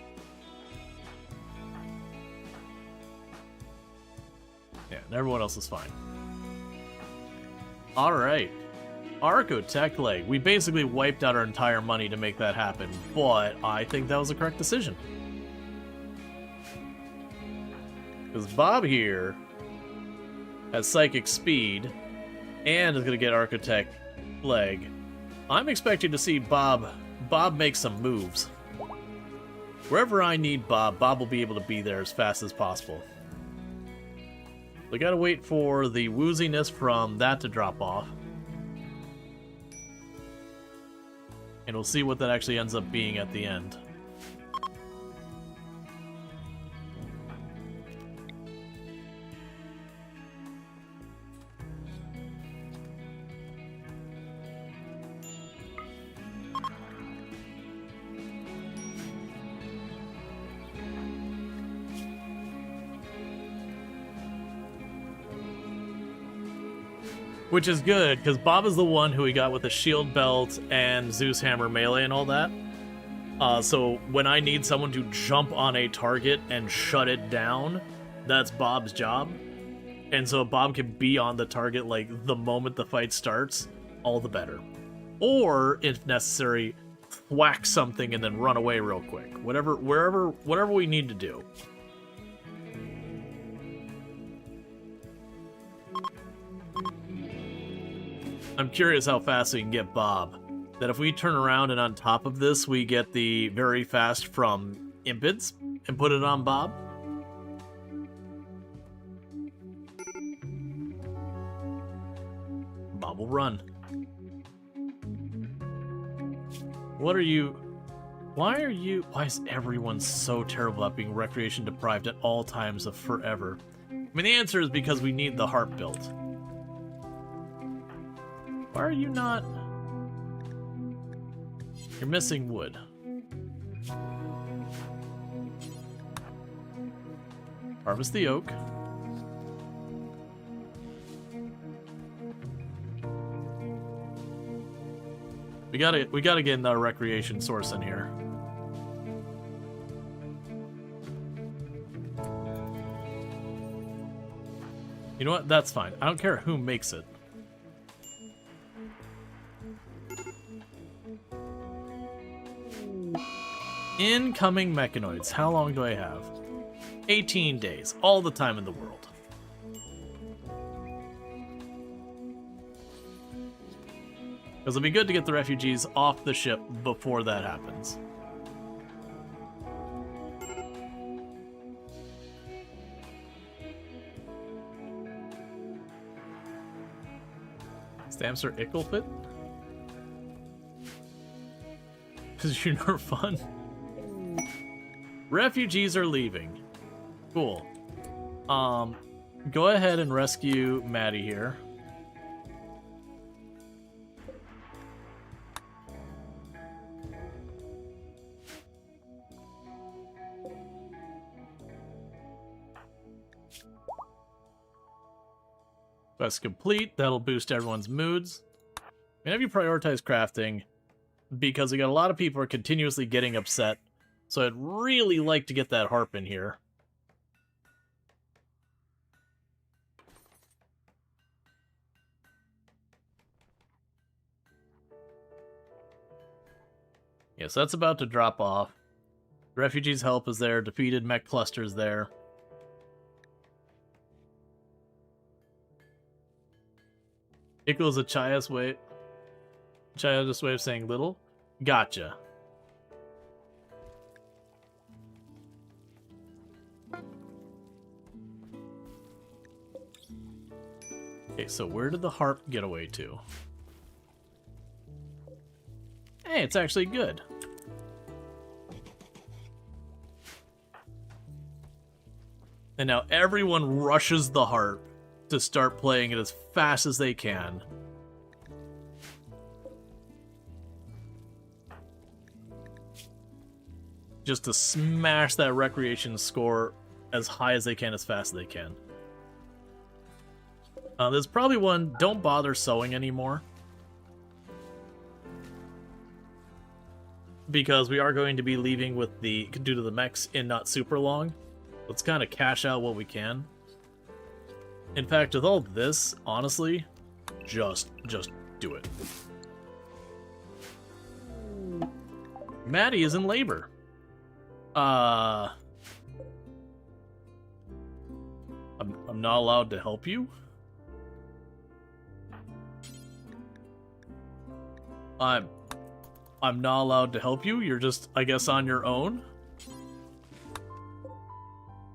Yeah, and everyone else is fine. Alright. Architect leg. We basically wiped out our entire money to make that happen, but I think that was the correct decision. Because Bob here has psychic speed and is going to get architect leg. I'm expecting to see Bob make some moves. Wherever I need Bob, Bob will be able to be there as fast as possible. We gotta wait for the wooziness from that to drop off. And we'll see what that actually ends up being at the end. Which is good, because Bob is the one who we got with the shield belt and Zeus hammer melee and all that. So when I need someone to jump on a target and shut it down, that's Bob's job. And so Bob can be on the target like the moment the fight starts, all the better. Or, if necessary, whack something and then run away real quick. Whatever we need to do. I'm curious how fast we can get Bob. That if we turn around and on top of this we get the very fast from Impids and put it on Bob. Bob will run. What are you... Why is everyone so terrible at being recreation deprived at all times of forever? I mean, the answer is because we need the harp built. Why are you not... You're missing wood. Harvest the oak. We gotta get another recreation source in here. You know what? That's fine. I don't care who makes it. Incoming mechanoids. How long do I have? 18 days. All the time in the world. Because it'll be good to get the refugees off the ship before that happens. Stamps are Icklefit? Because you're not fun. Refugees are leaving. Cool. Go ahead and rescue Maddie here. Quest complete. That'll boost everyone's moods. And have you prioritize crafting because we got a lot of people are continuously getting upset. So I'd really like to get that harp in here. Yes, that's about to drop off. Refugees' help is there. Defeated mech clusters there. Equals a Chaya's way. Chaya's way of saying little. Gotcha. Okay, so where did the harp get away to? Hey, it's actually good. And now everyone rushes the harp to start playing it as fast as they can. just to smash that recreation score as high as they can, as fast as they can. There's probably one, don't bother sewing anymore. Because we are going to be leaving with the, due to the mechs in not super long. Let's kind of cash out what we can. In fact, with all this, honestly, just do it. Maddie is in labor. I'm not allowed to help you? I'm not allowed to help you? You're just, I guess, on your own?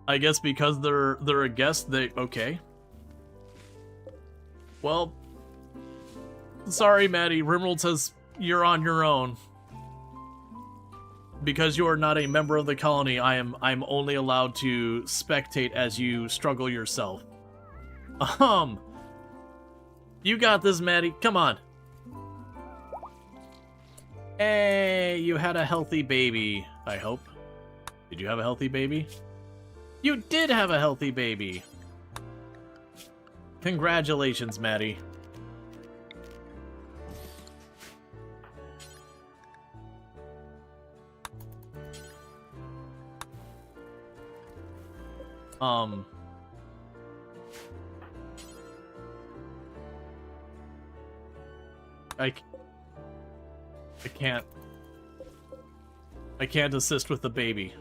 I guess because they're a guest, okay. Well, sorry, Maddie. RimWorld says you're on your own. Because you are not a member of the colony, I'm only allowed to spectate as you struggle yourself. You got this, Maddie. Come on. Hey, you had a healthy baby, I hope. Did you have a healthy baby? You did have a healthy baby! Congratulations, Maddie. I can't assist with the baby.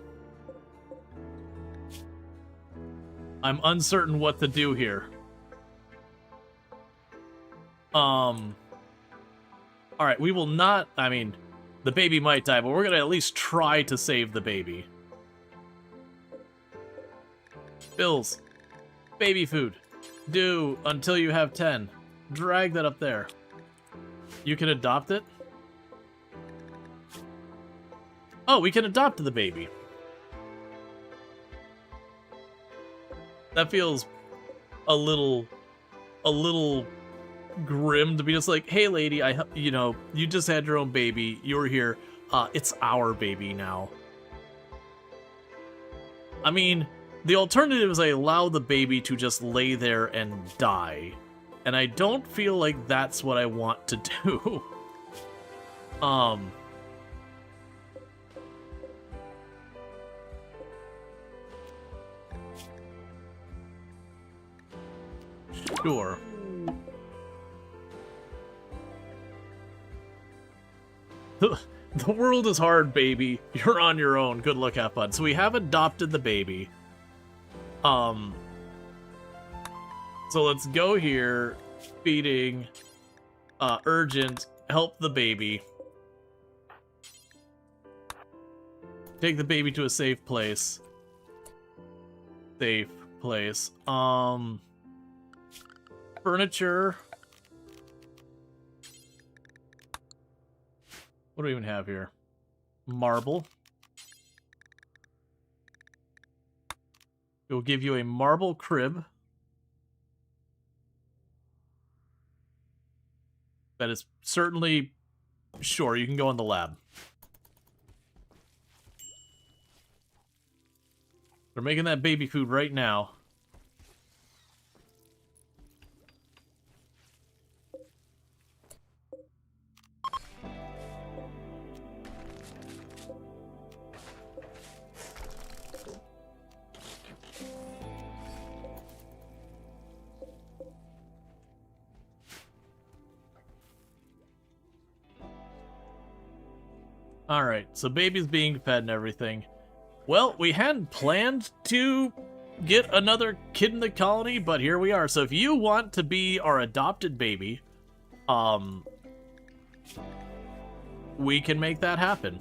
I'm uncertain what to do here. Alright, we will not, I mean, the baby might die, but we're gonna at least try to save the baby. Bills. Baby food. Do until you have 10. Drag that up there. You can adopt it? Oh, we can adopt the baby. That feels a little grim to be just like, hey lady, you know, you just had your own baby, you're here, it's our baby now. I mean, the alternative is I allow the baby to just lay there and die, and I don't feel like that's what I want to do. Sure. The world is hard, baby. You're on your own. Good luck, have fun. So we have adopted the baby. So let's go here. Feeding. Urgent. Help the baby. Take the baby to a safe place. Safe place. Furniture. What do we even have here? Marble. It will give you a marble crib. That is certainly... Sure, you can go in the lab. They're making that baby food right now. Alright, so baby's being fed and everything. Well, we hadn't planned to get another kid in the colony, but here we are. So if you want to be our adopted baby, we can make that happen.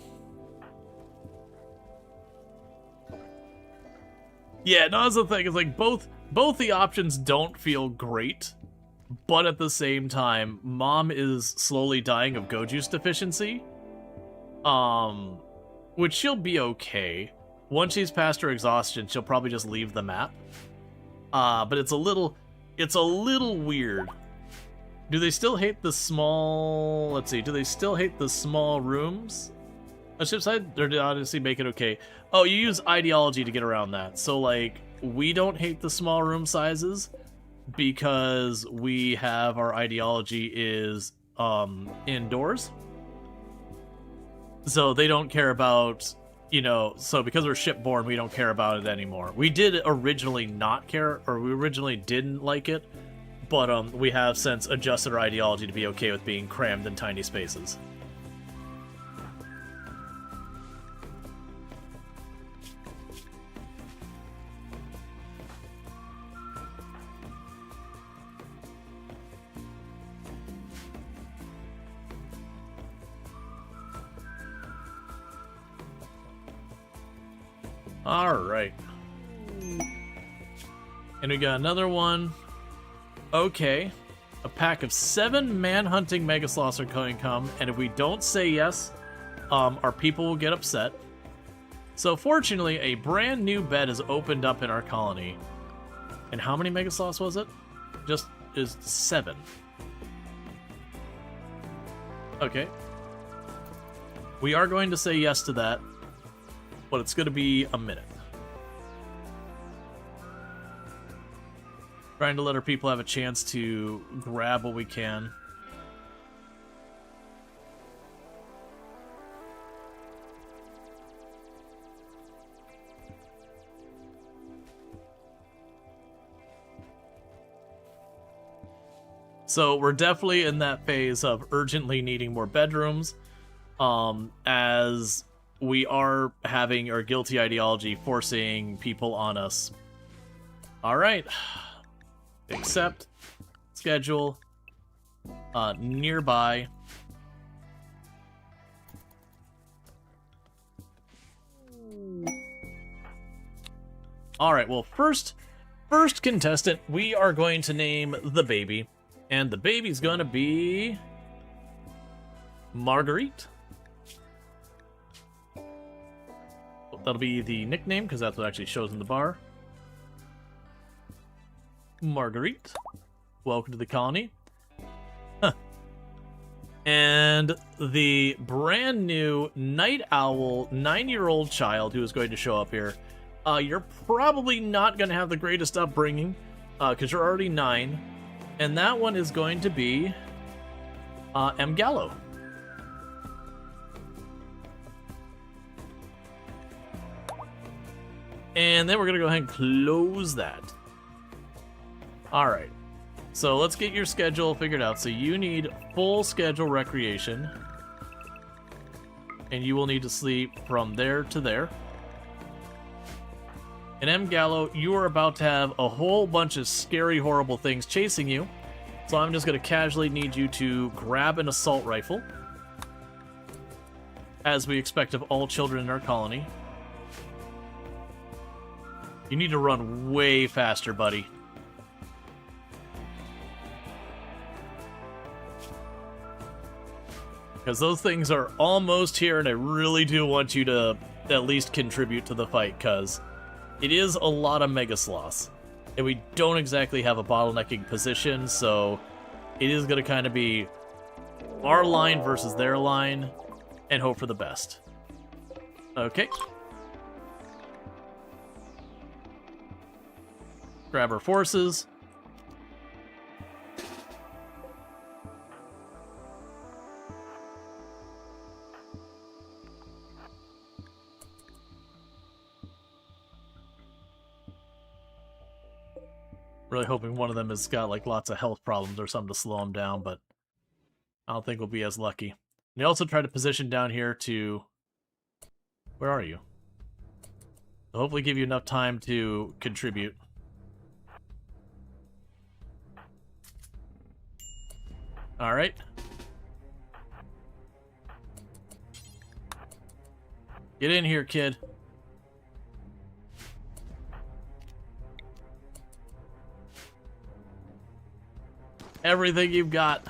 Yeah, no, that's the thing. It's like both the options don't feel great, but at the same time, Mom is slowly dying of go juice deficiency. Which she'll be okay. Once she's past her exhaustion, she'll probably just leave the map. But it's a little weird. Do they still hate the small... Let's see, do they still hate the small rooms? A ship side, they're honestly make it okay. Oh, you use ideology to get around that. So, like, we don't hate the small room sizes because we have our ideology is indoors. So they don't care about, you know, so because we're shipborne, we don't care about it anymore. We did originally not care, or we originally didn't like it, but we have since adjusted our ideology to be okay with being crammed in tiny spaces. Alright. And we got another one. Okay. A pack of 7 man-hunting Megasloths are going to come, and if we don't say yes, our people will get upset. So fortunately, a brand new bed has opened up in our colony. And how many Megasloths was it? Just is 7. Okay. We are going to say yes to that, but it's going to be a minute. Trying to let our people have a chance to grab what we can. So we're definitely in that phase of urgently needing more bedrooms, as we are having our guilty ideology forcing people on us. All right. Accept. Schedule. Nearby. All right, well, first contestant, we are going to name the baby. And the baby's gonna be Marguerite. That'll be the nickname, because that's what actually shows in the bar. Marguerite. Welcome to the colony. Huh. And the brand new night owl 9-year-old child who is going to show up here. You're probably not going to have the greatest upbringing, because you're already 9. And that one is going to be M. Gallo. And then we're going to go ahead and close that. Alright. So let's get your schedule figured out. So you need full schedule recreation. And you will need to sleep from there to there. And M. Gallo, you are about to have a whole bunch of scary, horrible things chasing you. So I'm just going to casually need you to grab an assault rifle, as we expect of all children in our colony. You need to run way faster, buddy. Because those things are almost here, and I really do want you to at least contribute to the fight, because it is a lot of Megasloths. And we don't exactly have a bottlenecking position, so it is going to kind of be our line versus their line, and hope for the best. Okay. Grab our forces. Really hoping one of them has got like lots of health problems or something to slow them down, but I don't think we'll be as lucky. And they also try to position down here to... Where are you? They'll hopefully give you enough time to contribute. Alright. Get in here, kid. Everything you've got.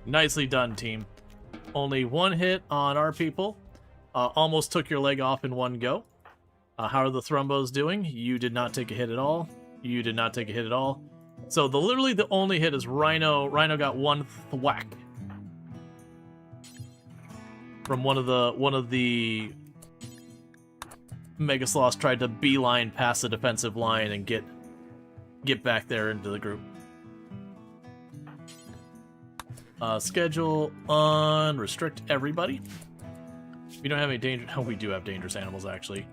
Nicely done, team. Only one hit on our people. Almost took your leg off in one go. How are the Thrumbos doing? You did not take a hit at all. You did not take a hit at all. So literally the only hit is Rhino. Rhino got one thwack from one of the Mega Sloths tried to beeline past the defensive line and get back there into the group. Schedule on restrict everybody. We don't have any danger. Oh, we do have dangerous animals actually.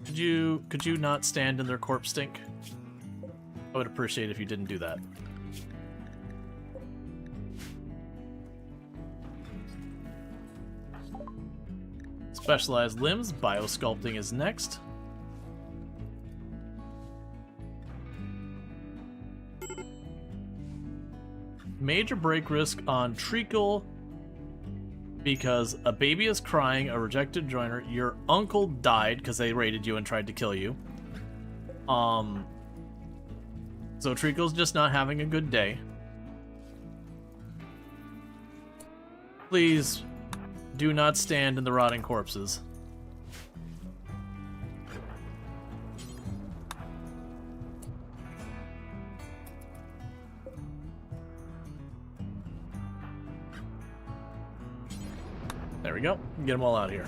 Could you not stand in their corpse stink? I would appreciate if you didn't do that. Specialized limbs, biosculpting is next. Major break risk on Treacle because a baby is crying, a rejected joiner, your uncle died because they raided you and tried to kill you. So Treacle's just not having a good day. Please do not stand in the rotting corpses. There we go. Get them all out of here.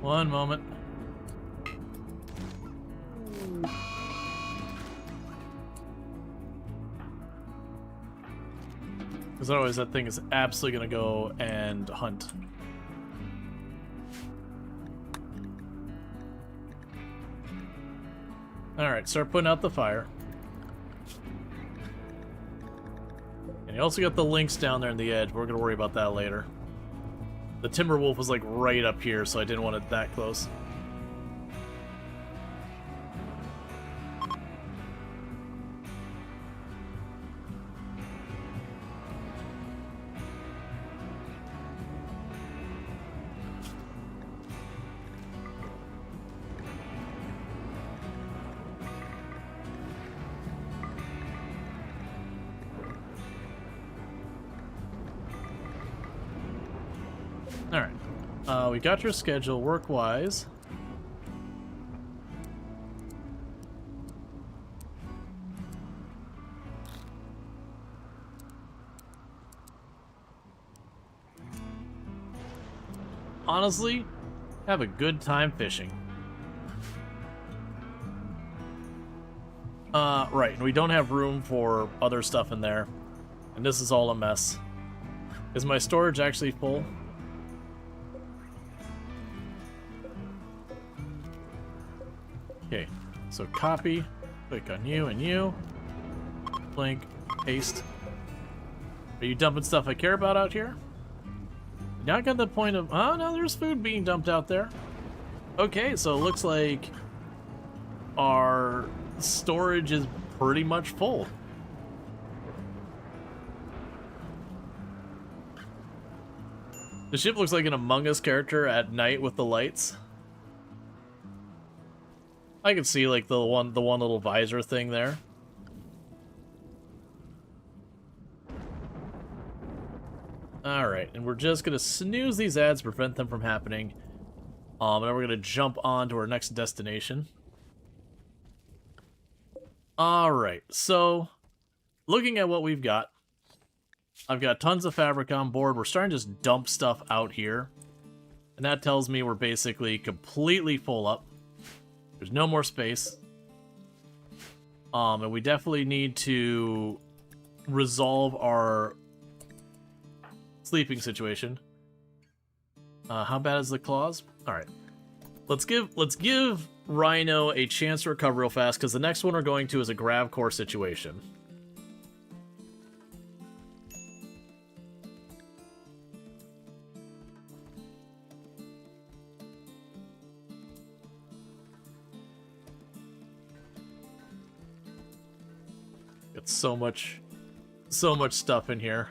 One moment. Because otherwise that thing is absolutely going to go and hunt. Alright, start putting out the fire. And you also got the lynx down there in the edge. We're going to worry about that later. The timber wolf was like right up here, so I didn't want it that close. Alright. We got your schedule work-wise. Honestly, have a good time fishing. Right, and we don't have room for other stuff in there. And this is all a mess. Is my storage actually full? Okay, so copy, click on you and you, link, paste. Are you dumping stuff I care about out here? Now I got the point of, oh no, there's food being dumped out there. Okay, so it looks like our storage is pretty much full. The ship looks like an Among Us character at night with the lights. I can see like the one little visor thing there. Alright, and we're just gonna snooze these ads, prevent them from happening. And then we're gonna jump on to our next destination. Alright, so looking at what we've got, I've got tons of fabric on board. We're starting to just dump stuff out here. And that tells me we're basically completely full up. There's no more space. And we definitely need to resolve our sleeping situation. How bad is the claws? Alright. Let's give Rhino a chance to recover real fast, because the next one we're going to is a grav core situation. So much stuff in here.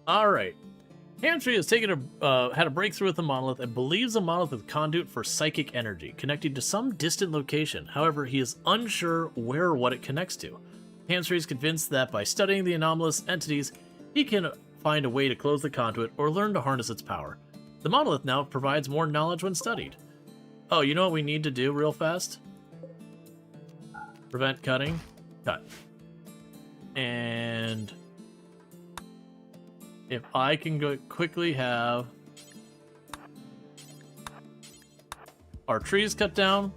Alright. Hamtree has had a breakthrough with the monolith and believes the monolith is conduit for psychic energy, connecting to some distant location. However, he is unsure where or what it connects to. Hamtree is convinced that by studying the anomalous entities, he can find a way to close the conduit or learn to harness its power. The monolith now provides more knowledge when studied. Oh, you know what we need to do real fast? Prevent cutting. Cut. And if I can go quickly have our trees cut down,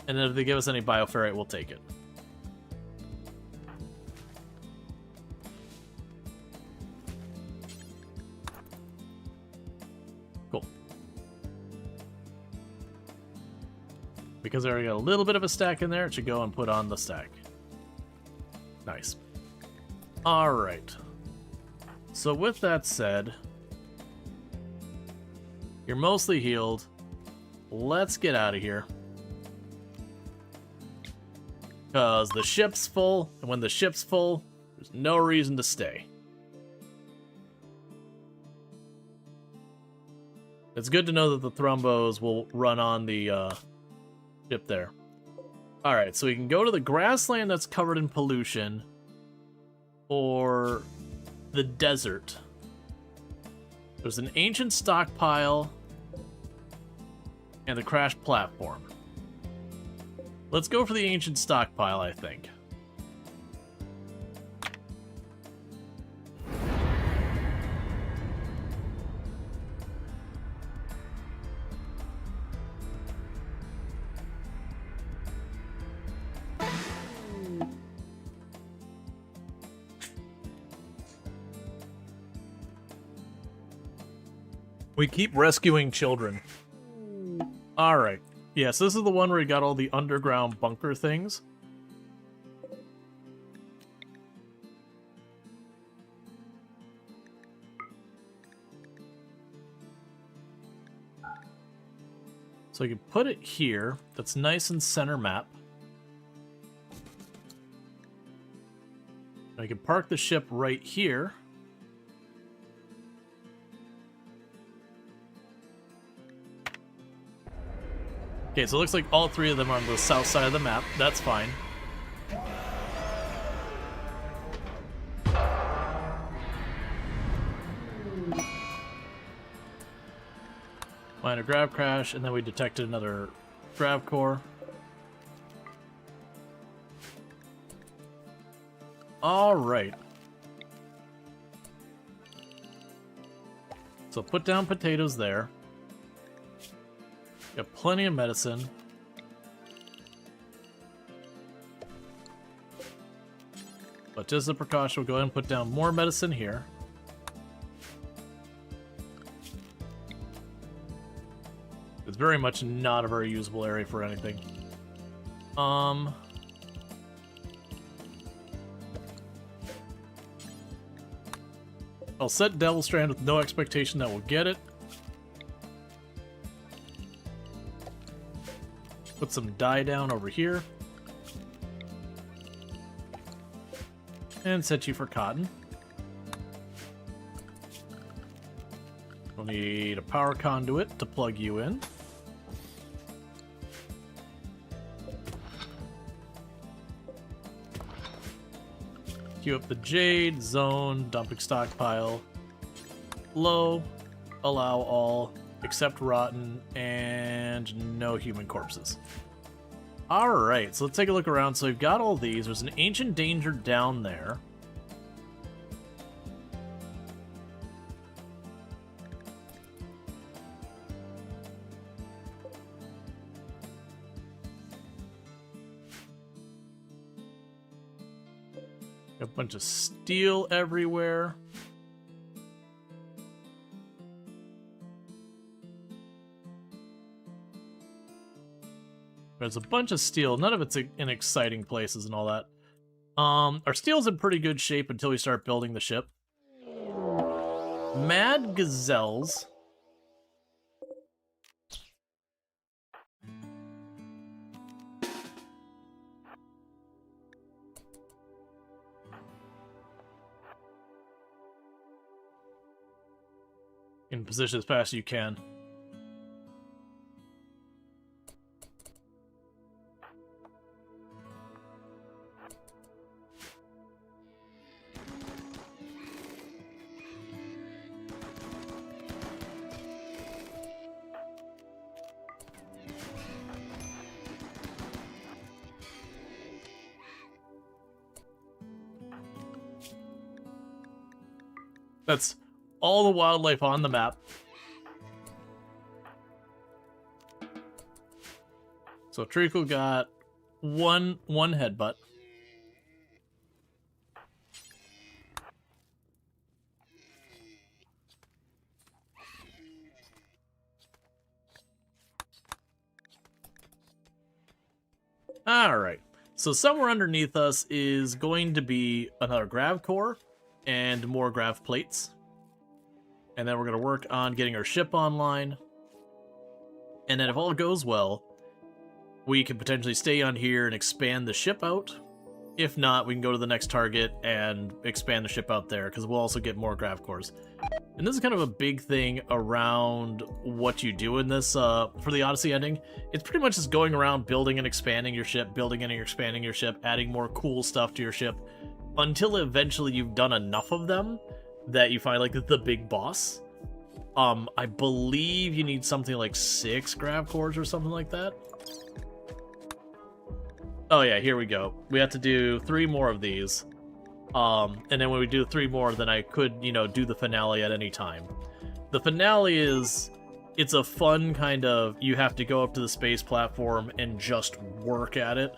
and then if they give us any bioferrite, we'll take it. Cool. Because I already got a little bit of a stack in there, it should go and put on the stack. Nice. Alright. So with that said, you're mostly healed. Let's get out of here. Because the ship's full, and when the ship's full, there's no reason to stay. It's good to know that the Thrumbos will run on the ship there. Alright, so we can go to the grassland that's covered in pollution, or the desert. There's an ancient stockpile and the crashed platform. Let's go for the ancient stockpile, I think. We keep rescuing children. Alright. Yes, this is the one where we got all the underground bunker things. So we can put it here. That's nice and center map. I can park the ship right here. Okay, so it looks like all three of them are on the south side of the map. That's fine. Minor grav crash, and then we detected another grav core. Alright. So put down potatoes there. Got plenty of medicine. But just as a precaution, we'll go ahead and put down more medicine here. It's very much not a very usable area for anything. I'll set Devil Strand with no expectation that we'll get it. Put some dye down over here. And set you for cotton. We'll need a power conduit to plug you in. Queue up the jade, zone, dumping stockpile. Low, allow all, except rotten, and no human corpses. Alright, so let's take a look around. So we've got all these. There's an ancient danger down there. Got a bunch of steel everywhere. There's a bunch of steel. None of it's in exciting places and all that. Our steel's in pretty good shape until we start building the ship. Mad gazelles. in position as fast as you can. That's all the wildlife on the map. So Treacle got one headbutt. Alright, so somewhere underneath us is going to be another grav core and more grav plates. And then we're going to work on getting our ship online. And then if all goes well, we can potentially stay on here and expand the ship out. If not, we can go to the next target and expand the ship out there, because we'll also get more grav cores. And this is kind of a big thing around what you do in this, for the Odyssey ending. It's pretty much just going around building and expanding your ship, building and expanding your ship, adding more cool stuff to your ship, until eventually you've done enough of them that you find, like, the big boss. I believe you need something like 6 grav cores or something like that. Oh yeah, here we go. We have to do 3 more of these. And then when we do 3 more, then I could, you know, do the finale at any time. The finale is... it's a fun kind of... you have to go up to the space platform and just work at it.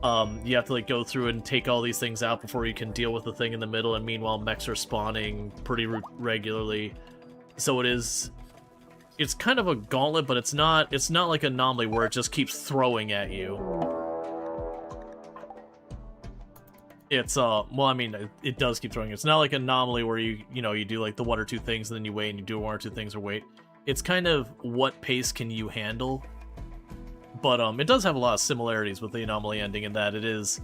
You have to, like, go through and take all these things out before you can deal with the thing in the middle, and meanwhile mechs are spawning pretty regularly. So it is... it's kind of a gauntlet, but it's not like Anomaly where it just keeps throwing at you. It's, well, I mean, it does keep throwing. It's not like Anomaly where you know, you do, like, the 1 or 2 things, and then you wait, and you do 1 or 2 things or wait. It's kind of what pace can you handle. But, it does have a lot of similarities with the Anomaly ending in that it is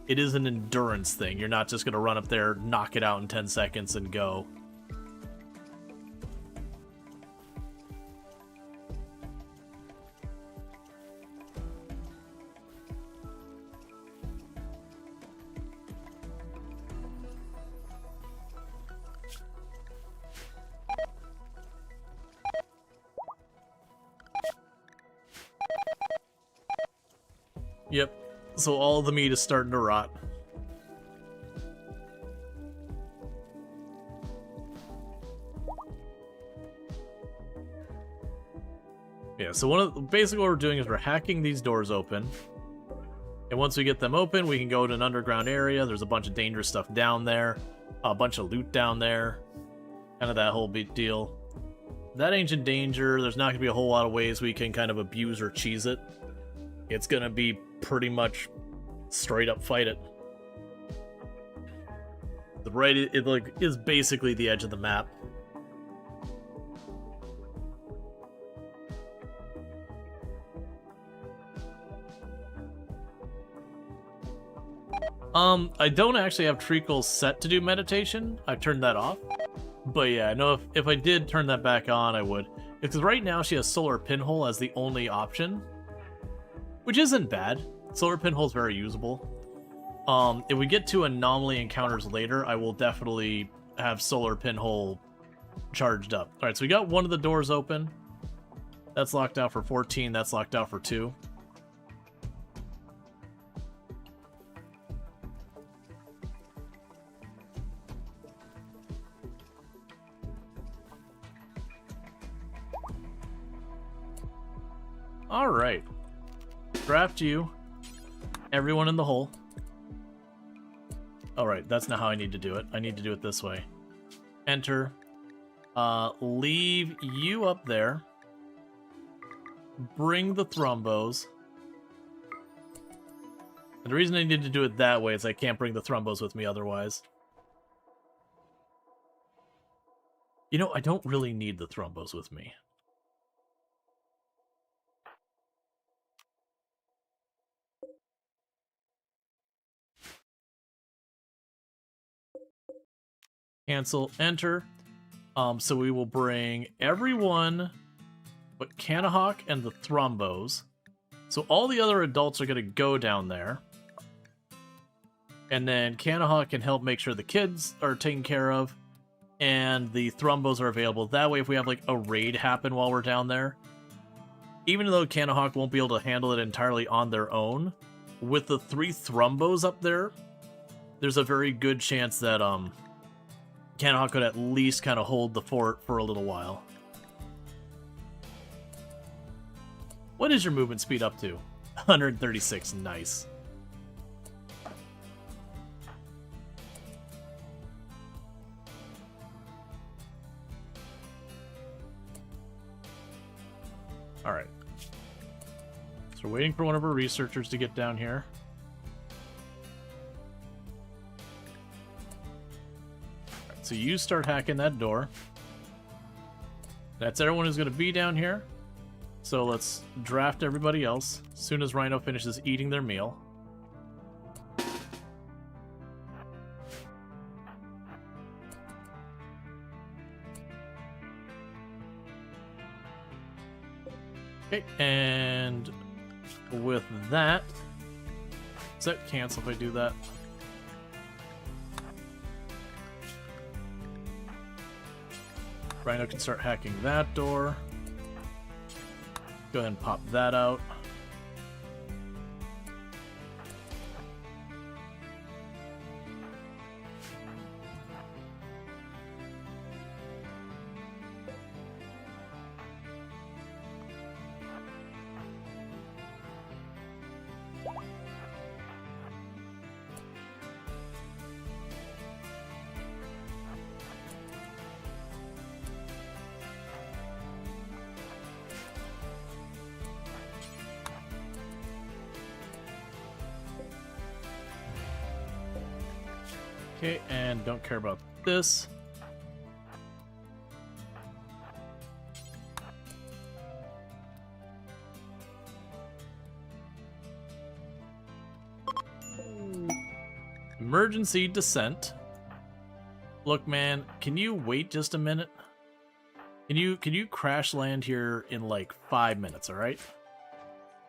an endurance thing. You're not just gonna run up there, knock it out in 10 seconds, and go. Yep, so all the meat is starting to rot. Yeah, so basically what we're doing is we're hacking these doors open. And once we get them open, we can go to an underground area. There's a bunch of dangerous stuff down there. A bunch of loot down there. Kind of that whole big deal. That Ancient Danger, there's not going to be a whole lot of ways we can kind of abuse or cheese it. It's going to be pretty much straight up fight it. The right, it like is basically the edge of the map. I don't actually have Treacle set to do meditation. I've turned that off. But yeah, I know if I did turn that back on, I would. Because right now she has Solar Pinhole as the only option. Which isn't bad. Solar Pinhole's very usable. If we get to Anomaly encounters later, I will definitely have Solar Pinhole charged up. Alright, so we got one of the doors open. That's locked out for 14, that's locked out for 2. Alright. Draft you. Everyone in the hole. Alright, that's not how I need to do it. I need to do it this way. Enter. Leave you up there. Bring the thrombos. And the reason I need to do it that way is I can't bring the thrombos with me otherwise. You know, I don't really need the thrombos with me. Cancel, enter. So we will bring everyone but Kanahawk and the Thrombos. So all the other adults are going to go down there. And then Kanahawk can help make sure the kids are taken care of. And the Thrombos are available. That way, if we have like a raid happen while we're down there, even though Kanahawk won't be able to handle it entirely on their own, with the 3 Thrombos up there, there's a very good chance that Kanahawk could at least kind of hold the fort for a little while. What is your movement speed up to? 136, nice. Alright. So we're waiting for one of our researchers to get down here. Alright, so you start hacking that door. That's everyone who's going to be down here. So let's draft everybody else as soon as Rhino finishes eating their meal. Okay, and with that, does that cancel if I do that? Rhino can start hacking that door. Go ahead and pop that out. Okay, and don't care about this. Emergency descent. Look, man, can you wait just a minute? Can you crash land here in like 5 minutes, all right?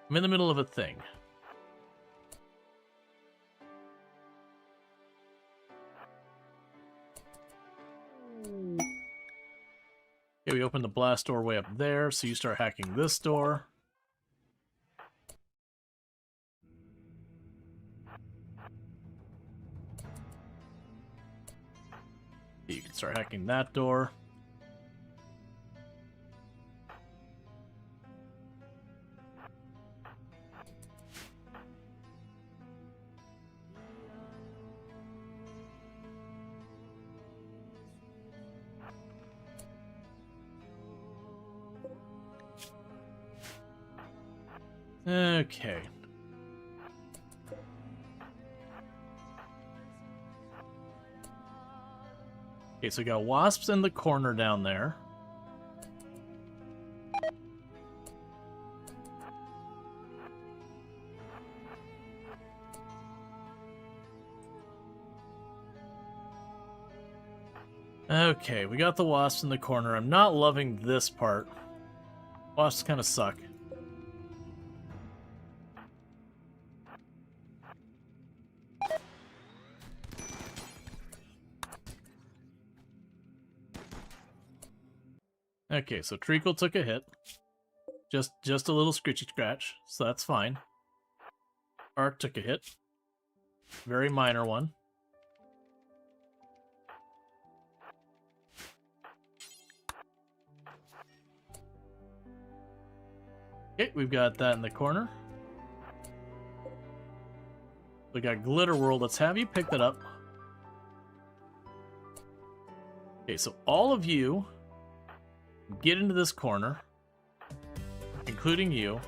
I'm in the middle of a thing. Okay, we open the blast door way up there, so you start hacking this door. You can start hacking that door. Okay. Okay, so we got wasps in the corner down there. Okay, we got the wasps in the corner. I'm not loving this part. Wasps kind of suck. Okay, so Treacle took a hit. Just a little scritchy scratch, so that's fine. Ark took a hit. Very minor one. Okay, we've got that in the corner. We got Glitter World. Let's have you pick that up. Okay, so all of you get into this corner, including you.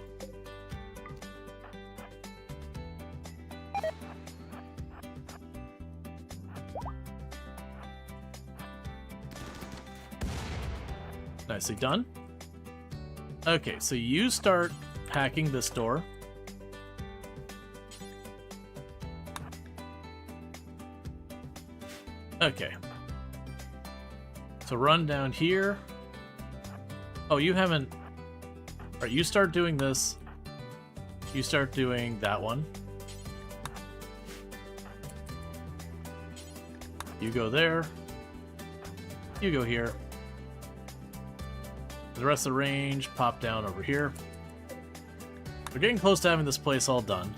Nicely done. Okay, so you start hacking this door. Okay. So run down here. Oh, you haven't... Alright, you start doing this. You start doing that one. You go there. You go here. The rest of the range, pop down over here. We're getting close to having this place all done.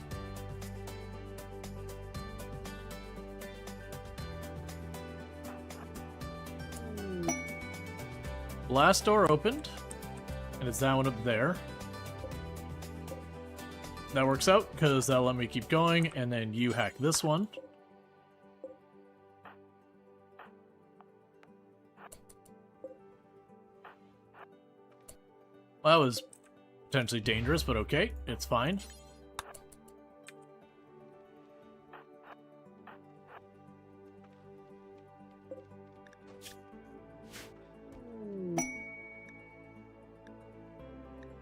Last door opened, and it's that one up there. That works out, because that'll let me keep going, and then you hack this one. Well, that was potentially dangerous, but okay, it's fine.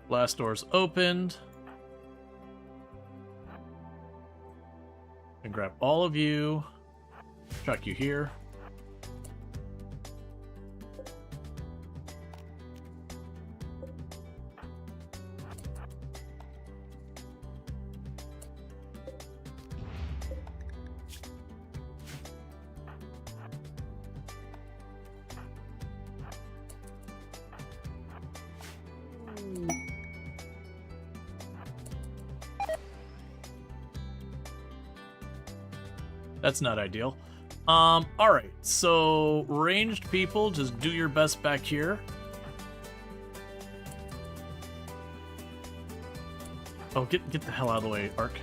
Last door's opened. And grab all of you. Chuck you here. That's not ideal. Alright, so ranged people, just do your best back here. Oh, get the hell out of the way, Ark.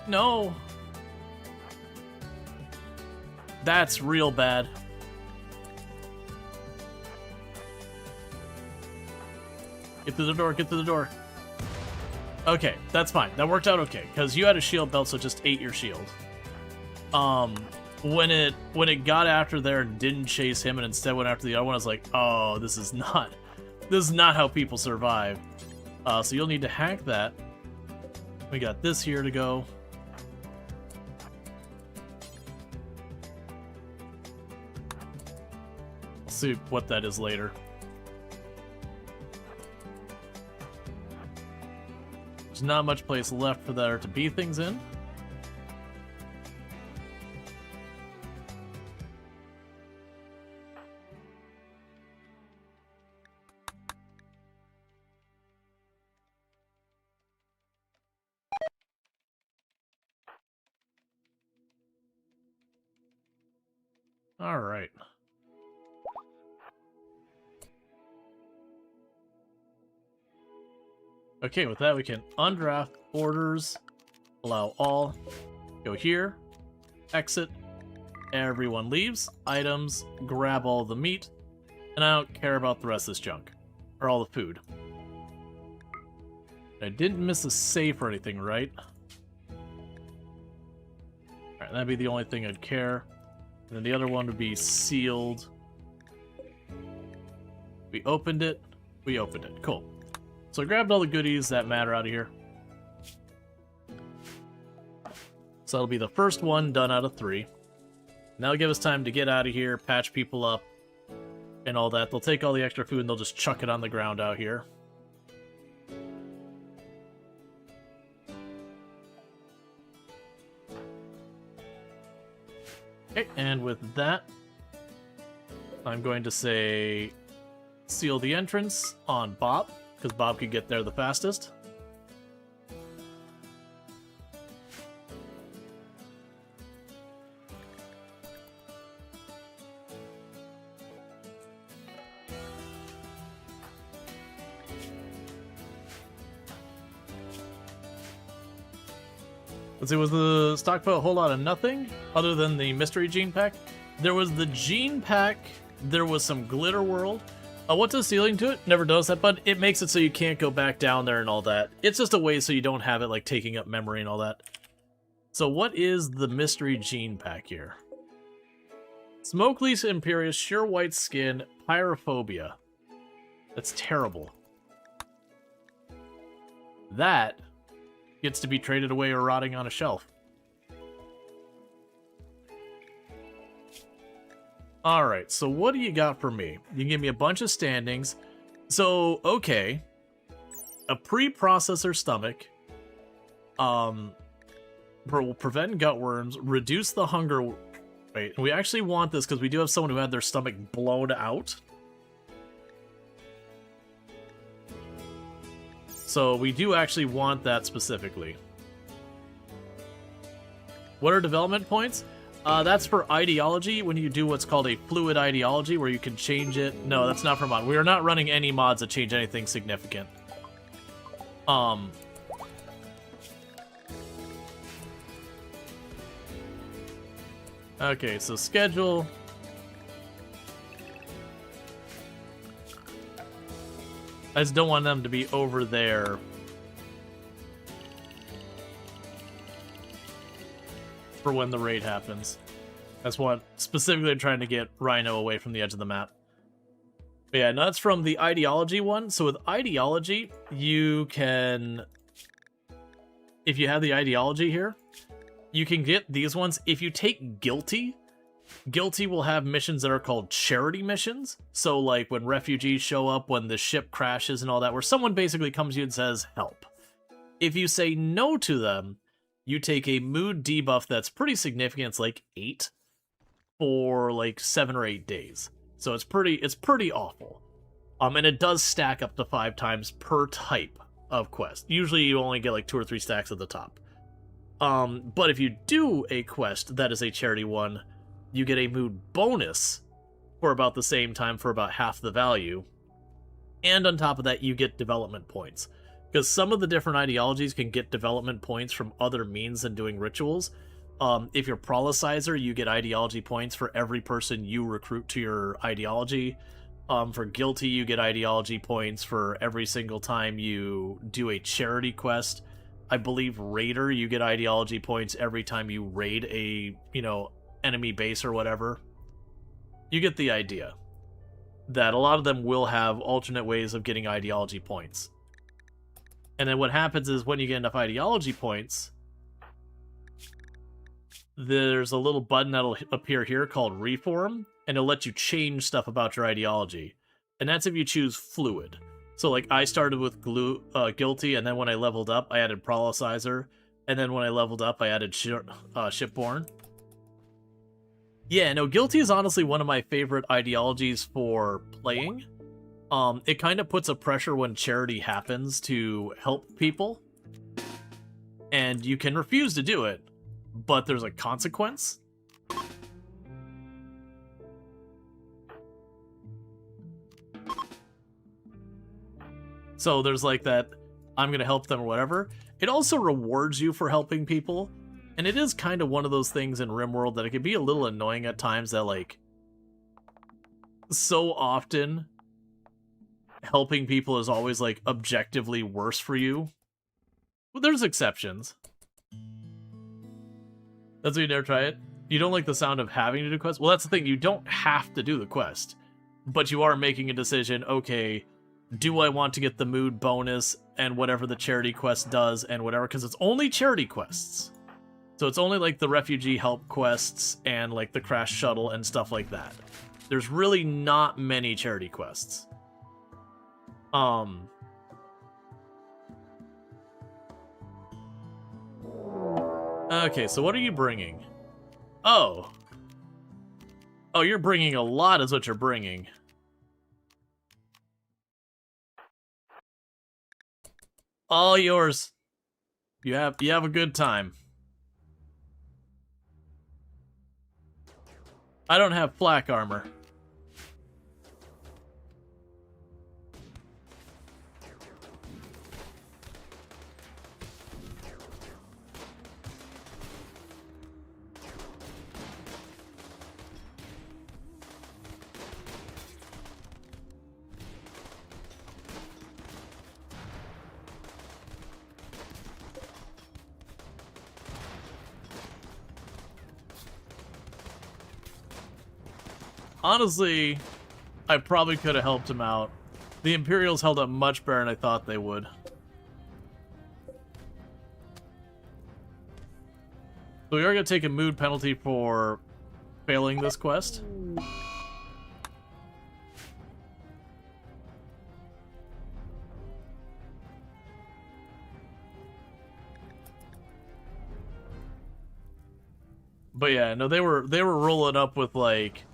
No! That's real bad. Get through the door, get through the door. Okay, that's fine. That worked out okay, because you had a shield belt, so it just ate your shield. When it got after there and didn't chase him and instead went after the other one, I was like, oh, this is not how people survive. So you'll need to hack that. We got this here to go. We'll see what that is later. There's not much place left for there to be things in. All right. Okay, with that we can undraft orders, allow all, go here, exit, everyone leaves, items, grab all the meat, and I don't care about the rest of this junk, or all the food. I didn't miss a safe or anything, right? Alright, that'd be the only thing I'd care. And then the other one would be sealed. We opened it, cool. So I grabbed all the goodies that matter out of here. So that'll be the first one done out of 3. And that'll give us time to get out of here, patch people up, and all that. They'll take all the extra food and they'll just chuck it on the ground out here. Okay, and with that, I'm going to say seal the entrance on Bob, because Bob could get there the fastest. Let's see, was the stockpile a whole lot of nothing other than the mystery gene pack? There was the gene pack, there was some glitter world. What's the ceiling to it? Never noticed that, but it makes it so you can't go back down there and all that. It's just a way so you don't have it like taking up memory and all that. So what is the mystery gene pack here? Smokeless Imperious, Sure White Skin, Pyrophobia. That's terrible. That gets to be traded away or rotting on a shelf. Alright, so what do you got for me? You can give me a bunch of standings. So, okay. A pre-processor stomach. Will prevent gutworms, reduce the hunger. Wait, we actually want this because we do have someone who had their stomach blown out. So we do actually want that specifically. What are development points? That's for ideology, when you do what's called a fluid ideology, where you can change it. No, that's not for mod. We are not running any mods that change anything significant. Okay, so schedule. I just don't want them to be over there. For when the raid happens. That's what specifically I'm trying to get Rhino away from the edge of the map. But yeah, no, that's from the ideology one. So with ideology, you can, if you have the ideology here, you can get these ones. If you take Guilty, Guilty will have missions that are called charity missions. So like when refugees show up, when the ship crashes and all that, where someone basically comes to you and says, help. If you say no to them, you take a mood debuff that's pretty significant. It's like 8 for like 7 or 8 days. So it's pretty awful. And it does stack up to 5 times per type of quest. Usually you only get like 2 or 3 stacks at the top. But if you do a quest that is a charity one, you get a mood bonus for about the same time for about half the value. And on top of that, you get development points. Because some of the different ideologies can get development points from other means than doing rituals. If you're Prolicizer, you get ideology points for every person you recruit to your ideology. For Guilty, you get ideology points for every single time you do a charity quest. I believe Raider, you get ideology points every time you raid a, enemy base or whatever. You get the idea. That a lot of them will have alternate ways of getting ideology points. And then what happens is when you get enough ideology points, there's a little button that'll appear here called Reform, and it'll let you change stuff about your ideology. And that's if you choose Fluid. So like I started with Guilty, and then when I leveled up, I added Prolicizer, and then when I leveled up, I added Shipborne. Yeah, no, Guilty is honestly one of my favorite ideologies for playing. It kind of puts a pressure when charity happens to help people. And you can refuse to do it, but there's a consequence. So there's like that, I'm gonna help them or whatever. It also rewards you for helping people. And it is kind of one of those things in RimWorld that it can be a little annoying at times that like, so often helping people is always like objectively worse for you. Well, there's exceptions. That's why you never try it? You don't like the sound of having to do quests? Well, that's the thing, you don't have to do the quest. But you are making a decision, okay, do I want to get the mood bonus and whatever the charity quest does and whatever, because it's only charity quests. So it's only like the refugee help quests and like the crash shuttle and stuff like that. There's really not many charity quests. Okay, so what are you bringing? Oh. Oh, you're bringing a lot is what you're bringing. All yours. You have a good time. I don't have flak armor. Honestly, I probably could have helped him out. The Imperials held up much better than I thought they would. So we are going to take a mood penalty for failing this quest. But yeah, no, they were rolling up with like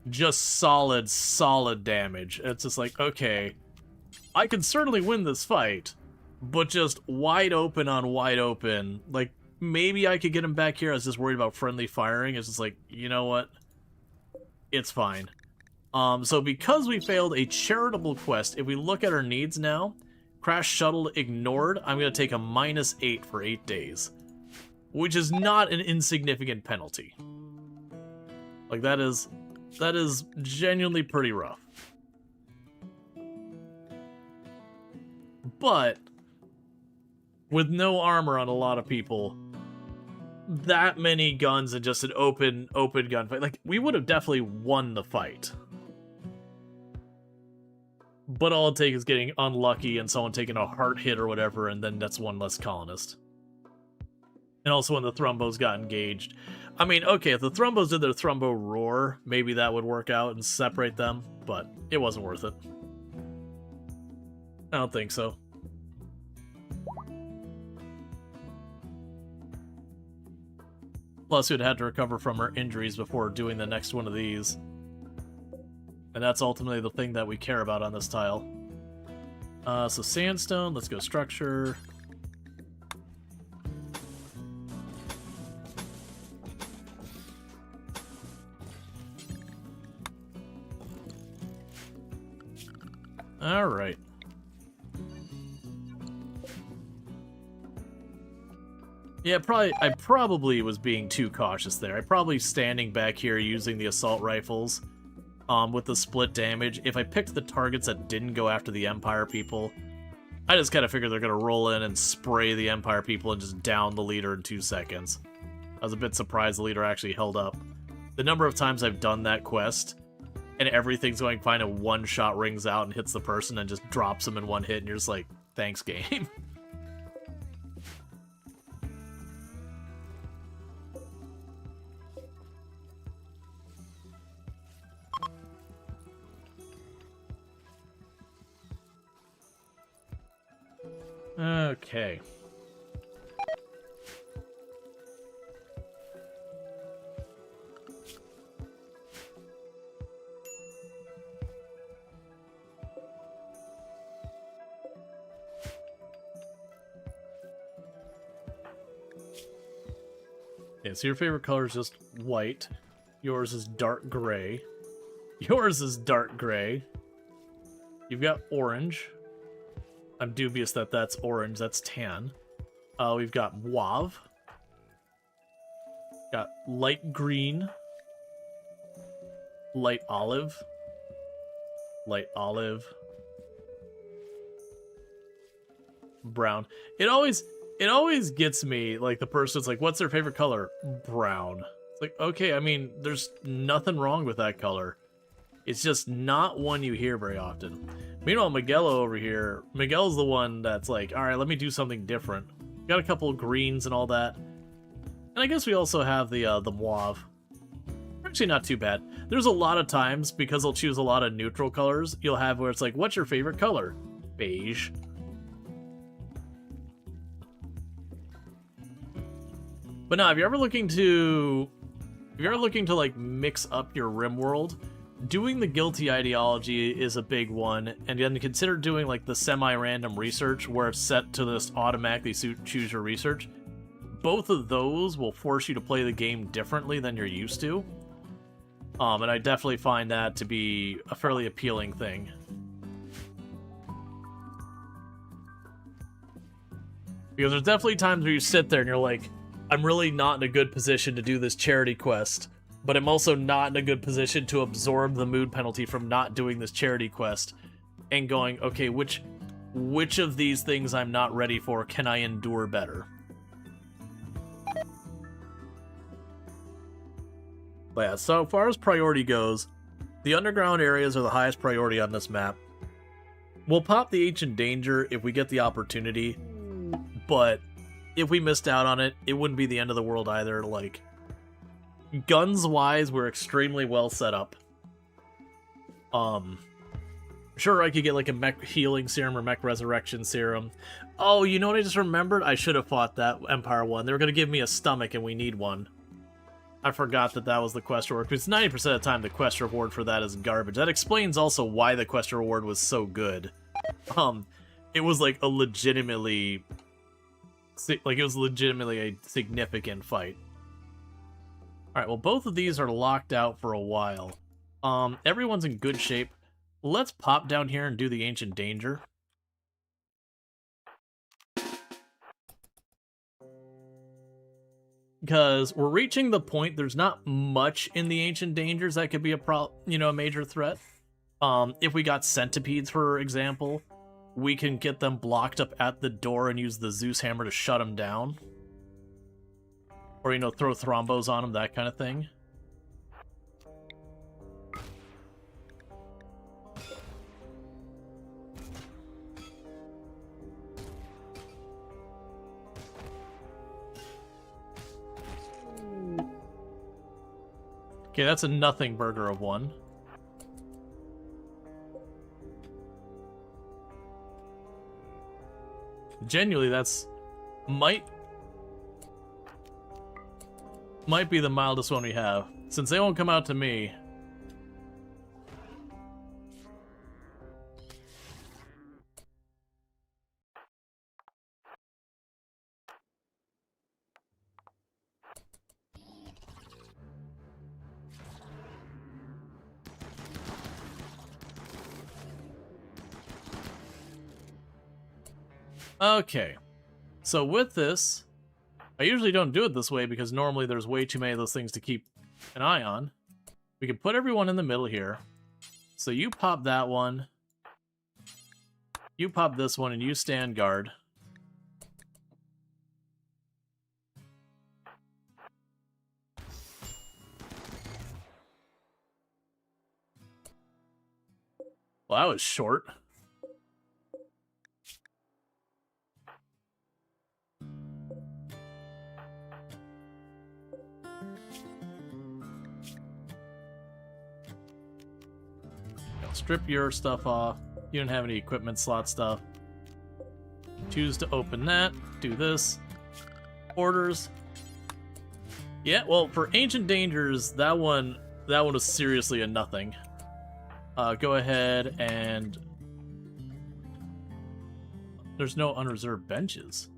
just solid damage. It's just like, okay, I can certainly win this fight, but just wide open on wide open. Like, maybe I could get him back here. I was just worried about friendly firing. It's just like, you know what? It's fine. So because we failed a charitable quest, if we look at our needs now, crash shuttle ignored, I'm going to take a -8 for 8 days. Which is not an insignificant penalty. Like, that is genuinely pretty rough. But with no armor on a lot of people, that many guns and just an open gunfight, like, we would have definitely won the fight. But all it takes is getting unlucky and someone taking a heart hit or whatever, and then that's one less colonist. And also when the Thrumbos got engaged. I mean, okay, if the Thrumbos did their Thrumbo roar, maybe that would work out and separate them, but it wasn't worth it. I don't think so. Plus, we'd had to recover from our injuries before doing the next one of these. And that's ultimately the thing that we care about on this tile. So sandstone, let's go structure. Alright. Yeah, I probably was being too cautious there. I probably standing back here using the assault rifles with the split damage. If I picked the targets that didn't go after the Empire people, I just kind of figured they're going to roll in and spray the Empire people and just down the leader in 2 seconds. I was a bit surprised the leader actually held up. The number of times I've done that quest and everything's going fine and one shot rings out and hits the person and just drops them in one hit, and you're just like, thanks, game. Okay. Yeah, so your favorite color is just white. Yours is dark gray. Yours is dark gray. You've got orange. I'm dubious that that's orange. That's tan. We've got mauve. Got light green. Light olive. Light olive. Brown. It always gets me, like, the person's like, what's their favorite color? Brown. It's like, okay, I mean, there's nothing wrong with that color. It's just not one you hear very often. Meanwhile, Miguelo over here, Miguel's the one that's like, alright, let me do something different. Got a couple of greens and all that. And I guess we also have the mauve. Actually, not too bad. There's a lot of times, because they'll choose a lot of neutral colors, you'll have where it's like, what's your favorite color? Beige. But no, if you're ever looking to like mix up your RimWorld, doing the guilty ideology is a big one, and then consider doing like the semi-random research where it's set to this automatically choose your research. Both of those will force you to play the game differently than you're used to. And I definitely find that to be a fairly appealing thing. Because there's definitely times where you sit there and you're like, I'm really not in a good position to do this charity quest, but I'm also not in a good position to absorb the mood penalty from not doing this charity quest, and going, okay, which of these things I'm not ready for can I endure better? But yeah, so far as priority goes, the underground areas are the highest priority on this map. We'll pop the Ancient Danger if we get the opportunity, but if we missed out on it, it wouldn't be the end of the world either. Like, guns-wise, we're extremely well set up. Sure, I could get like a mech healing serum or mech resurrection serum. Oh, you know what I just remembered? I should have fought that Empire one. They were going to give me a stomach and we need one. I forgot that was the quest reward, because 90% of the time the quest reward for that is garbage. That explains also why the quest reward was so good. It was like a legitimately... Like, it was legitimately a significant fight. Alright, well, both of these are locked out for a while. Everyone's in good shape. Let's pop down here and do the Ancient Danger. Because we're reaching the point, there's not much in the Ancient Dangers that could be a major threat. If we got centipedes, for example, we can get them blocked up at the door and use the Zeus hammer to shut them down. Or, throw thrombos on them, that kind of thing. Okay, that's a nothing burger of 1. Genuinely, that's... Might be the mildest one we have. Since they won't come out to me... Okay, so with this, I usually don't do it this way because normally there's way too many of those things to keep an eye on. We can put everyone in the middle here. So you pop that one, you pop this one, and you stand guard. Well, that was short. Strip your stuff off. You don't have any equipment slot stuff. Choose to open that. Do this. Orders. Yeah, well, for Ancient Dangers, that one was seriously a nothing. Go ahead and... There's no unreserved benches.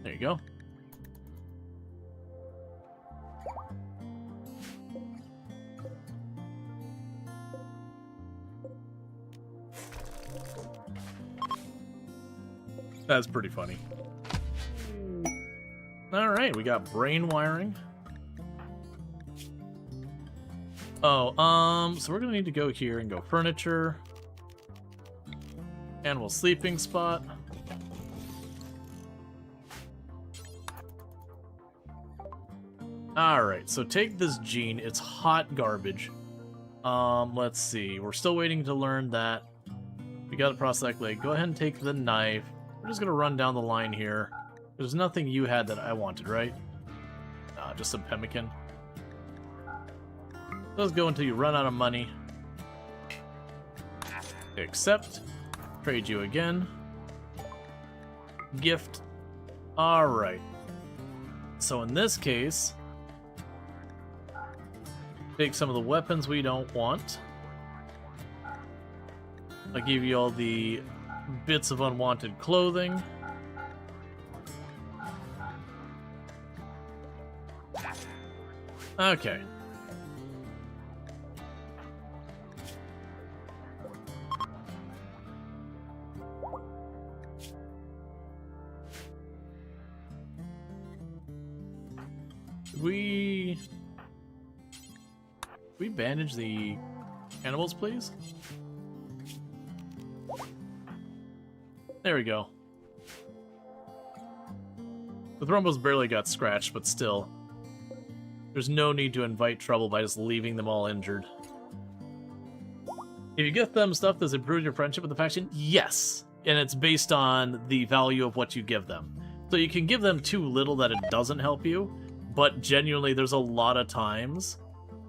There you go. That's pretty funny. Alright, we got brain wiring. Oh, so we're gonna need to go here and go furniture. Animal sleeping spot. Alright, so take this gene. It's hot garbage. Let's see. We're still waiting to learn that. We got a prosthetic leg. Go ahead and take the knife. We're just gonna run down the line here. There's nothing you had that I wanted, right? Just some pemmican. Let's go until you run out of money. Accept. Trade you again. Gift. Alright. So in this case, take some of the weapons we don't want. I'll give you all the bits of unwanted clothing. Okay. We bandage the animals, please? There we go. The thrombos barely got scratched, but still. There's no need to invite trouble by just leaving them all injured. If you give them stuff, does it improve your friendship with the faction? Yes! And it's based on the value of what you give them. So you can give them too little that it doesn't help you, but genuinely there's a lot of times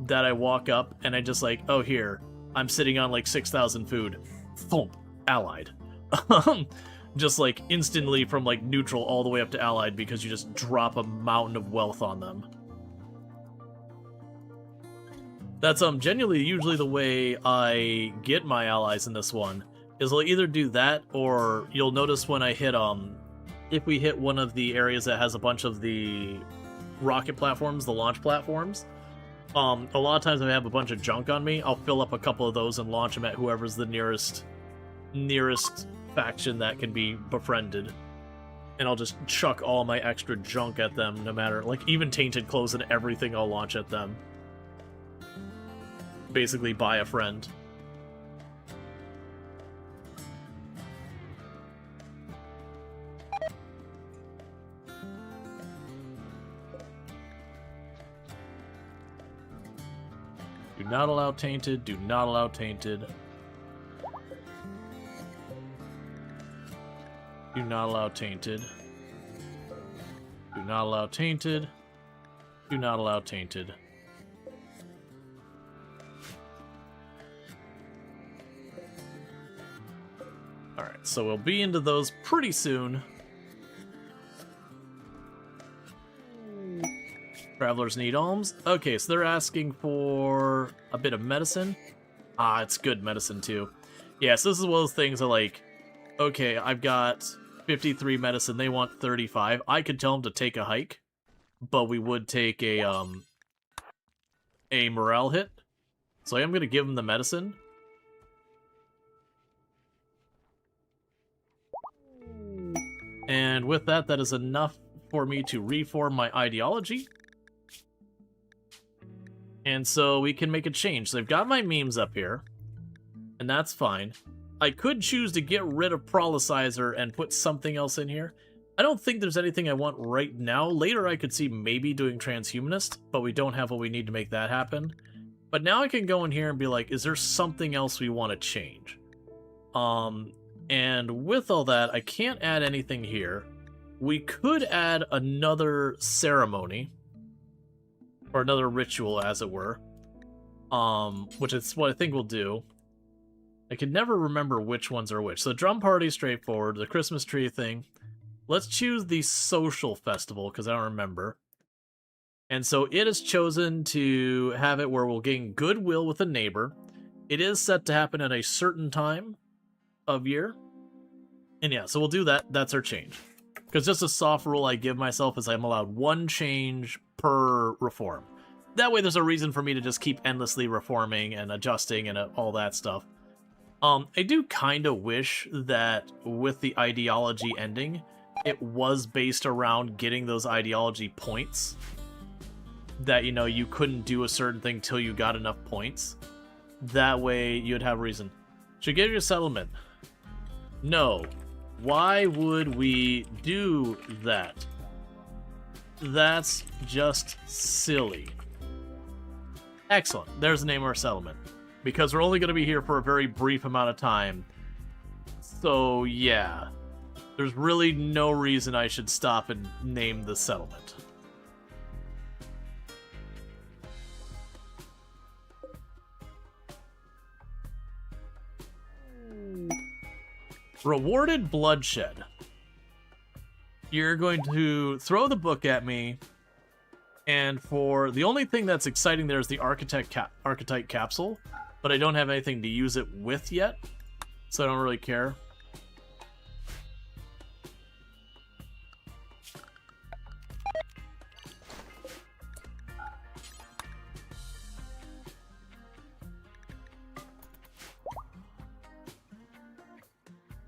that I walk up and I just like, oh here, I'm sitting on like 6,000 food. Thump. Allied. just like instantly from like neutral all the way up to allied because you just drop a mountain of wealth on them. That's genuinely usually the way I get my allies in this one, is I'll either do that, or you'll notice when I hit if we hit one of the areas that has a bunch of the rocket platforms, the launch platforms, a lot of times if I have a bunch of junk on me, I'll fill up a couple of those and launch them at whoever's the nearest faction that can be befriended. And I'll just chuck all my extra junk at them, no matter, like, even tainted clothes and everything I'll launch at them. Basically, buy a friend. Do not allow tainted, do not allow tainted. Do not allow tainted. Do not allow tainted. Do not allow tainted. Alright, so we'll be into those pretty soon. Travelers need alms. Okay, so they're asking for a bit of medicine. Ah, it's good medicine too. Yeah, so this is one of those things that, like, okay, I've got 53 medicine, they want 35. I could tell them to take a hike, but we would take a morale hit. So I am going to give them the medicine. And with that, that is enough for me to reform my ideology. And so we can make a change. So I've got my memes up here, and that's fine. I could choose to get rid of Prolicizer and put something else in here. I don't think there's anything I want right now. Later I could see maybe doing Transhumanist, but we don't have what we need to make that happen. But now I can go in here and be like, is there something else we want to change? And with all that, I can't add anything here. We could add another ceremony, or another ritual, as it were, which is what I think we'll do. I can never remember which ones are which. So drum party, straightforward. The Christmas tree thing. Let's choose the social festival, because I don't remember. And so it is chosen to have it where we'll gain goodwill with a neighbor. It is set to happen at a certain time of year. And yeah, so we'll do that. That's our change. Because just a soft rule I give myself is I'm allowed one change per reform. That way there's a reason for me to just keep endlessly reforming and adjusting and all that stuff. I do kind of wish that with the ideology ending, it was based around getting those ideology points. That, you know, you couldn't do a certain thing till you got enough points. That way you'd have reason. Should give you a settlement. No. Why would we do that? That's just silly. Excellent. There's the name of our settlement. Because we're only going to be here for a very brief amount of time. So, yeah. There's really no reason I should stop and name the settlement. Rewarded bloodshed. You're going to throw the book at me, and for the only thing that's exciting there is the archetype capsule, but I don't have anything to use it with yet, so I don't really care.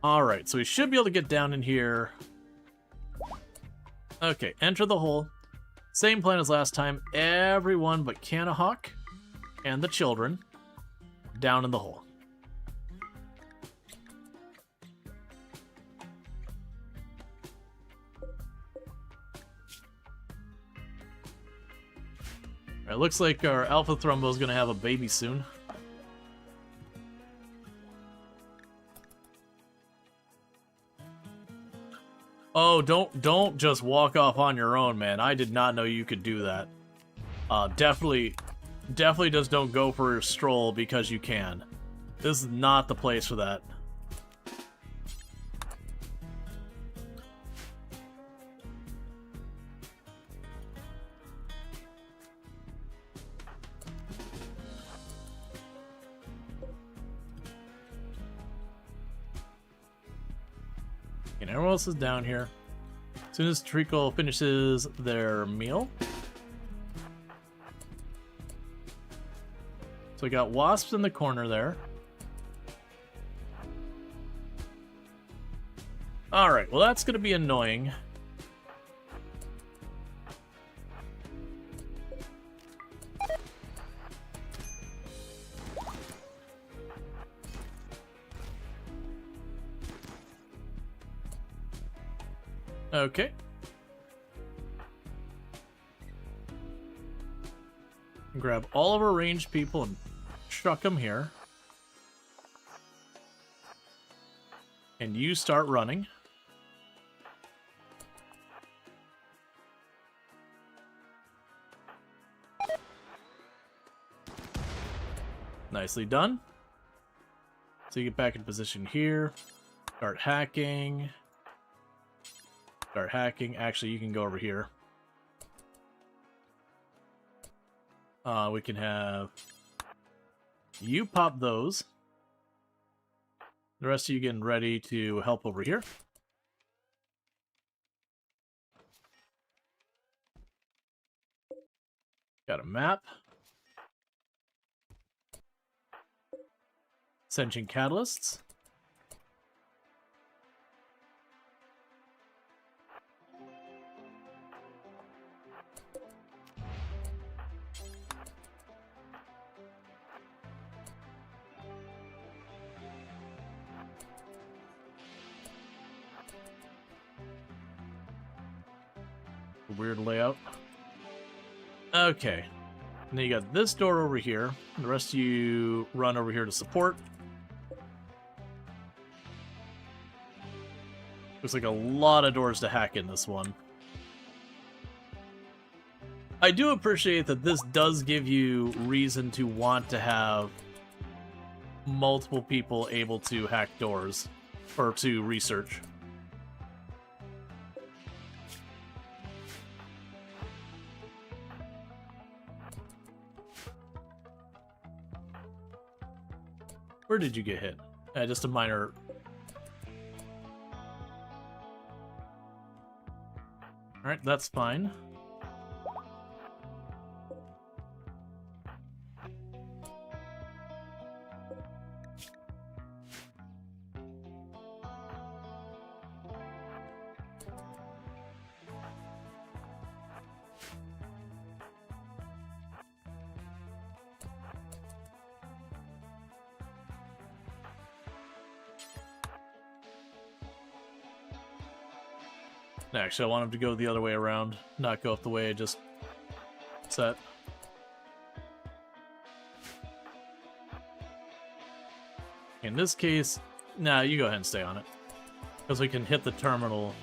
Alright, so we should be able to get down in here. Okay, enter the hole. Same plan as last time. Everyone but Canahawk and the children down in the hole. Alright, looks like our Alpha Thrumbo is going to have a baby soon. Oh, don't just walk off on your own, man. I did not know you could do that. Definitely just don't go for a stroll because you can. This is not the place for that. And everyone else is down here. As soon as Treacle finishes their meal. So we got wasps in the corner there. Alright, well that's going to be annoying. Okay. Grab all of our ranged people and chuck them here. And you start running. Nicely done. So you get back in position here. Start hacking. Start hacking. Actually, you can go over here. We can have you pop those. The rest of you getting ready to help over here. Got a map. Sentient catalysts. Weird layout. Okay. And then you got this door over here. The rest of you run over here to support. Looks like a lot of doors to hack in this one. I do appreciate that this does give you reason to want to have multiple people able to hack doors or to research. Where did you get hit? Just a minor... Alright, that's fine. Actually, I want him to go the other way around, not go up the way I just set. In this case, nah, you go ahead and stay on it. Because we can hit the terminal.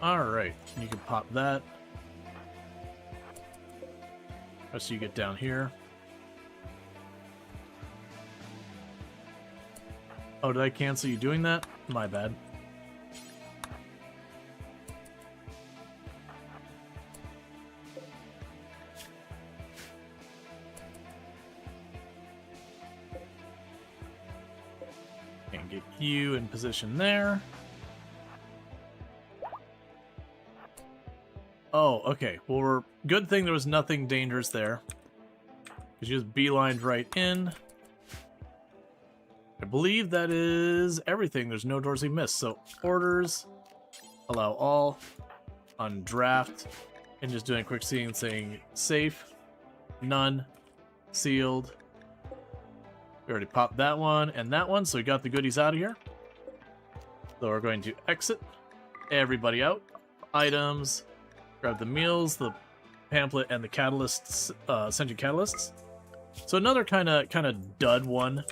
Alright, you can pop that. So you get down here. Oh, did I cancel you doing that? My bad. And get you in position there. Oh, okay. Well, good thing there was nothing dangerous there. Because you just beelined right in. I believe that is everything. There's no doors we missed. So, orders, allow all, undraft, and just doing a quick scene saying safe, none, sealed. We already popped that one and that one, so we got the goodies out of here. So we're going to exit, everybody out, items, grab the meals, the pamphlet, and the catalysts, sentient catalysts. So another kind of dud one.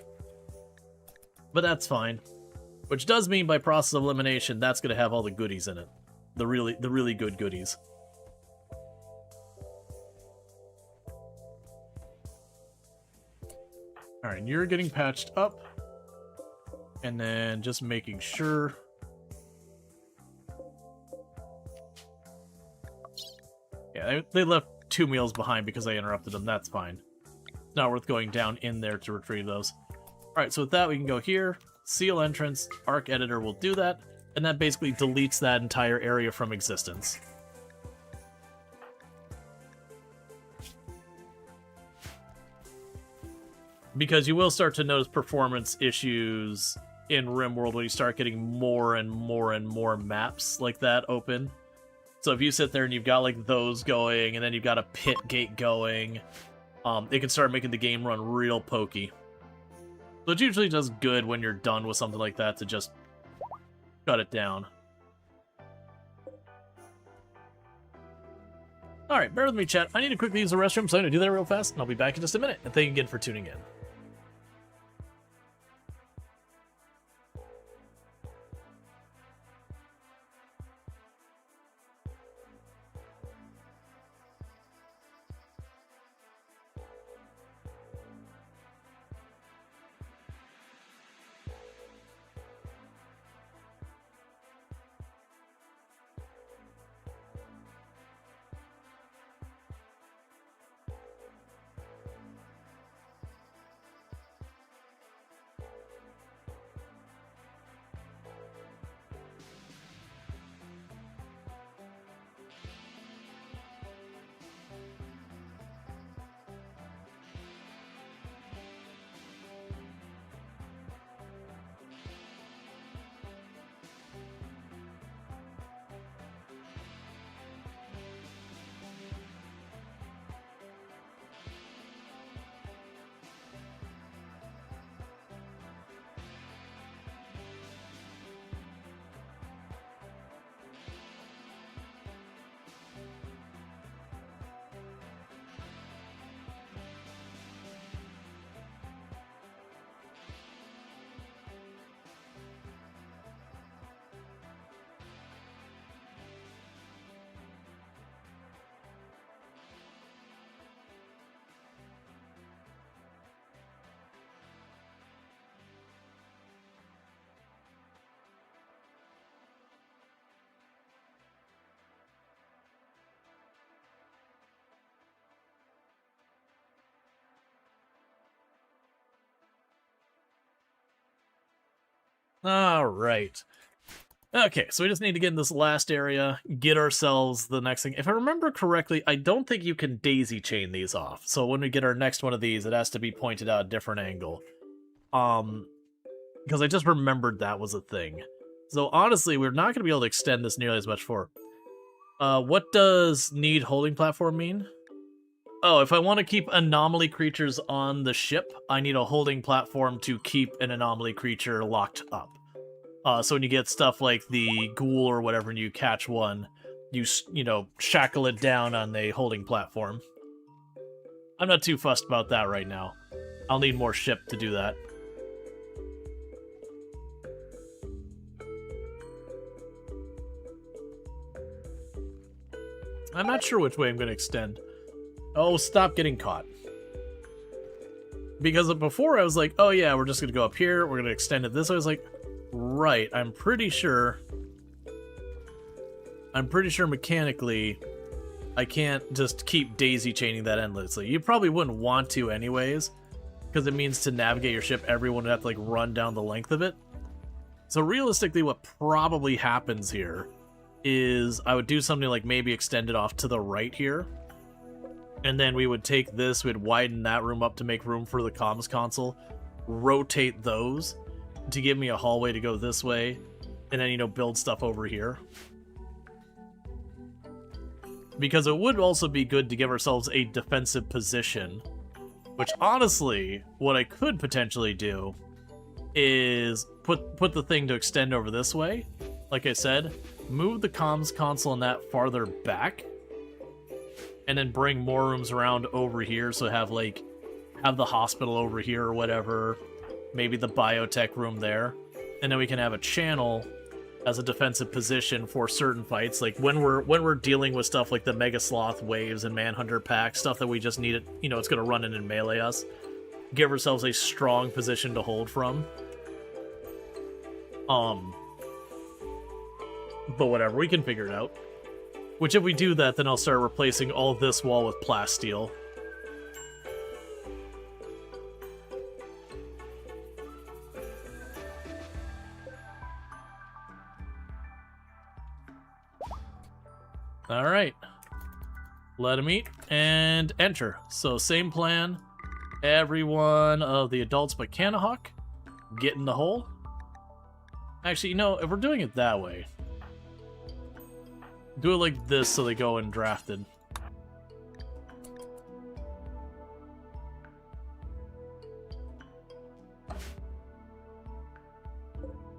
But that's fine. Which does mean by process of elimination, that's going to have all the goodies in it. The really good goodies. Alright, you're getting patched up. And then just making sure... Yeah, they left 2 meals behind because I interrupted them. That's fine. It's not worth going down in there to retrieve those. Alright, so with that, we can go here, seal entrance, Arc Editor will do that, and that basically deletes that entire area from existence. Because you will start to notice performance issues in RimWorld when you start getting more and more and more maps like that open. So if you sit there and you've got like those going, and then you've got a pit gate going, it can start making the game run real pokey. So it's usually just good when you're done with something like that to just cut it down. Alright, bear with me, chat. I need to quickly use the restroom, so I'm going to do that real fast, and I'll be back in just a minute. And thank you again for tuning in. Alright. Okay, so we just need to get in this last area, get ourselves the next thing. If I remember correctly, I don't think you can daisy chain these off. So when we get our next one of these, it has to be pointed out a different angle. Because I just remembered that was a thing. So honestly, we're not going to be able to extend this nearly as much for. What does need holding platform mean? Oh, if I want to keep anomaly creatures on the ship, I need a holding platform to keep an anomaly creature locked up. So when you get stuff like the ghoul or whatever and you catch one, you know, shackle it down on a holding platform. I'm not too fussed about that right now. I'll need more ship to do that. I'm not sure which way I'm going to extend. Oh, stop getting caught. Because before I was like, oh yeah, we're just going to go up here, we're going to extend it this way. I was like, right, I'm pretty sure mechanically I can't just keep daisy chaining that endlessly. You probably wouldn't want to anyways, because it means to navigate your ship, everyone would have to like run down the length of it. So realistically, what probably happens here is I would do something like maybe extend it off to the right here. And then we would take this, we'd widen that room up to make room for the comms console, rotate those to give me a hallway to go this way, and then, you know, build stuff over here. Because it would also be good to give ourselves a defensive position, which honestly, what I could potentially do is put the thing to extend over this way. Like I said, move the comms console and that farther back, and then bring more rooms around over here, so have the hospital over here or whatever, maybe the biotech room there, and then we can have a channel as a defensive position for certain fights, like when we're dealing with stuff like the Mega Sloth waves and Manhunter pack, stuff that we just need it, you know, it's gonna run in and melee us. Give ourselves a strong position to hold from. But whatever, we can figure it out. Which if we do that, then I'll start replacing all this wall with plasteel. Alright. Let him eat and enter. So same plan. Every one of the adults but Canahawk get in the hole. Actually, you know, if we're doing it that way, do it like this so they go in drafted.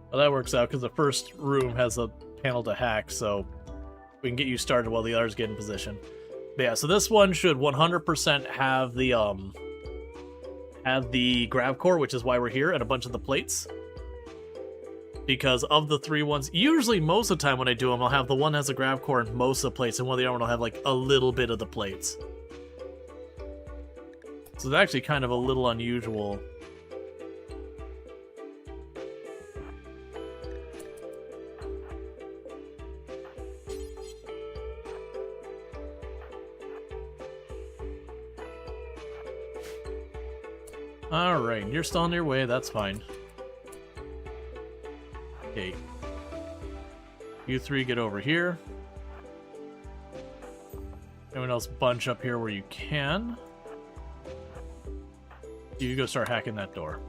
Well, that works out because the first room has a panel to hack, so we can get you started while the others get in position. But yeah, so this one should 100% have the grav core, which is why we're here, and a bunch of the plates. Because of the 3 ones, usually most of the time when I do them, I'll have the one that has a grav core and most of the plates, and one of the other one will have like a little bit of the plates. So it's actually kind of a little unusual. Alright, you're still on your way, that's fine. Okay. You 3 get over here. Everyone else bunch up here where you can. You go start hacking that door.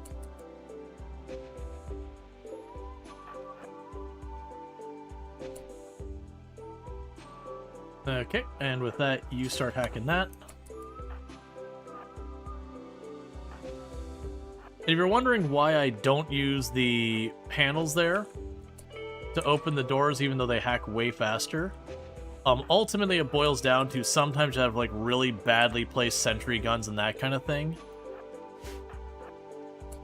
Okay, and with that, you start hacking that. If you're wondering why I don't use the panels there to open the doors, even though they hack way faster, ultimately it boils down to sometimes you have like really badly placed sentry guns and that kind of thing.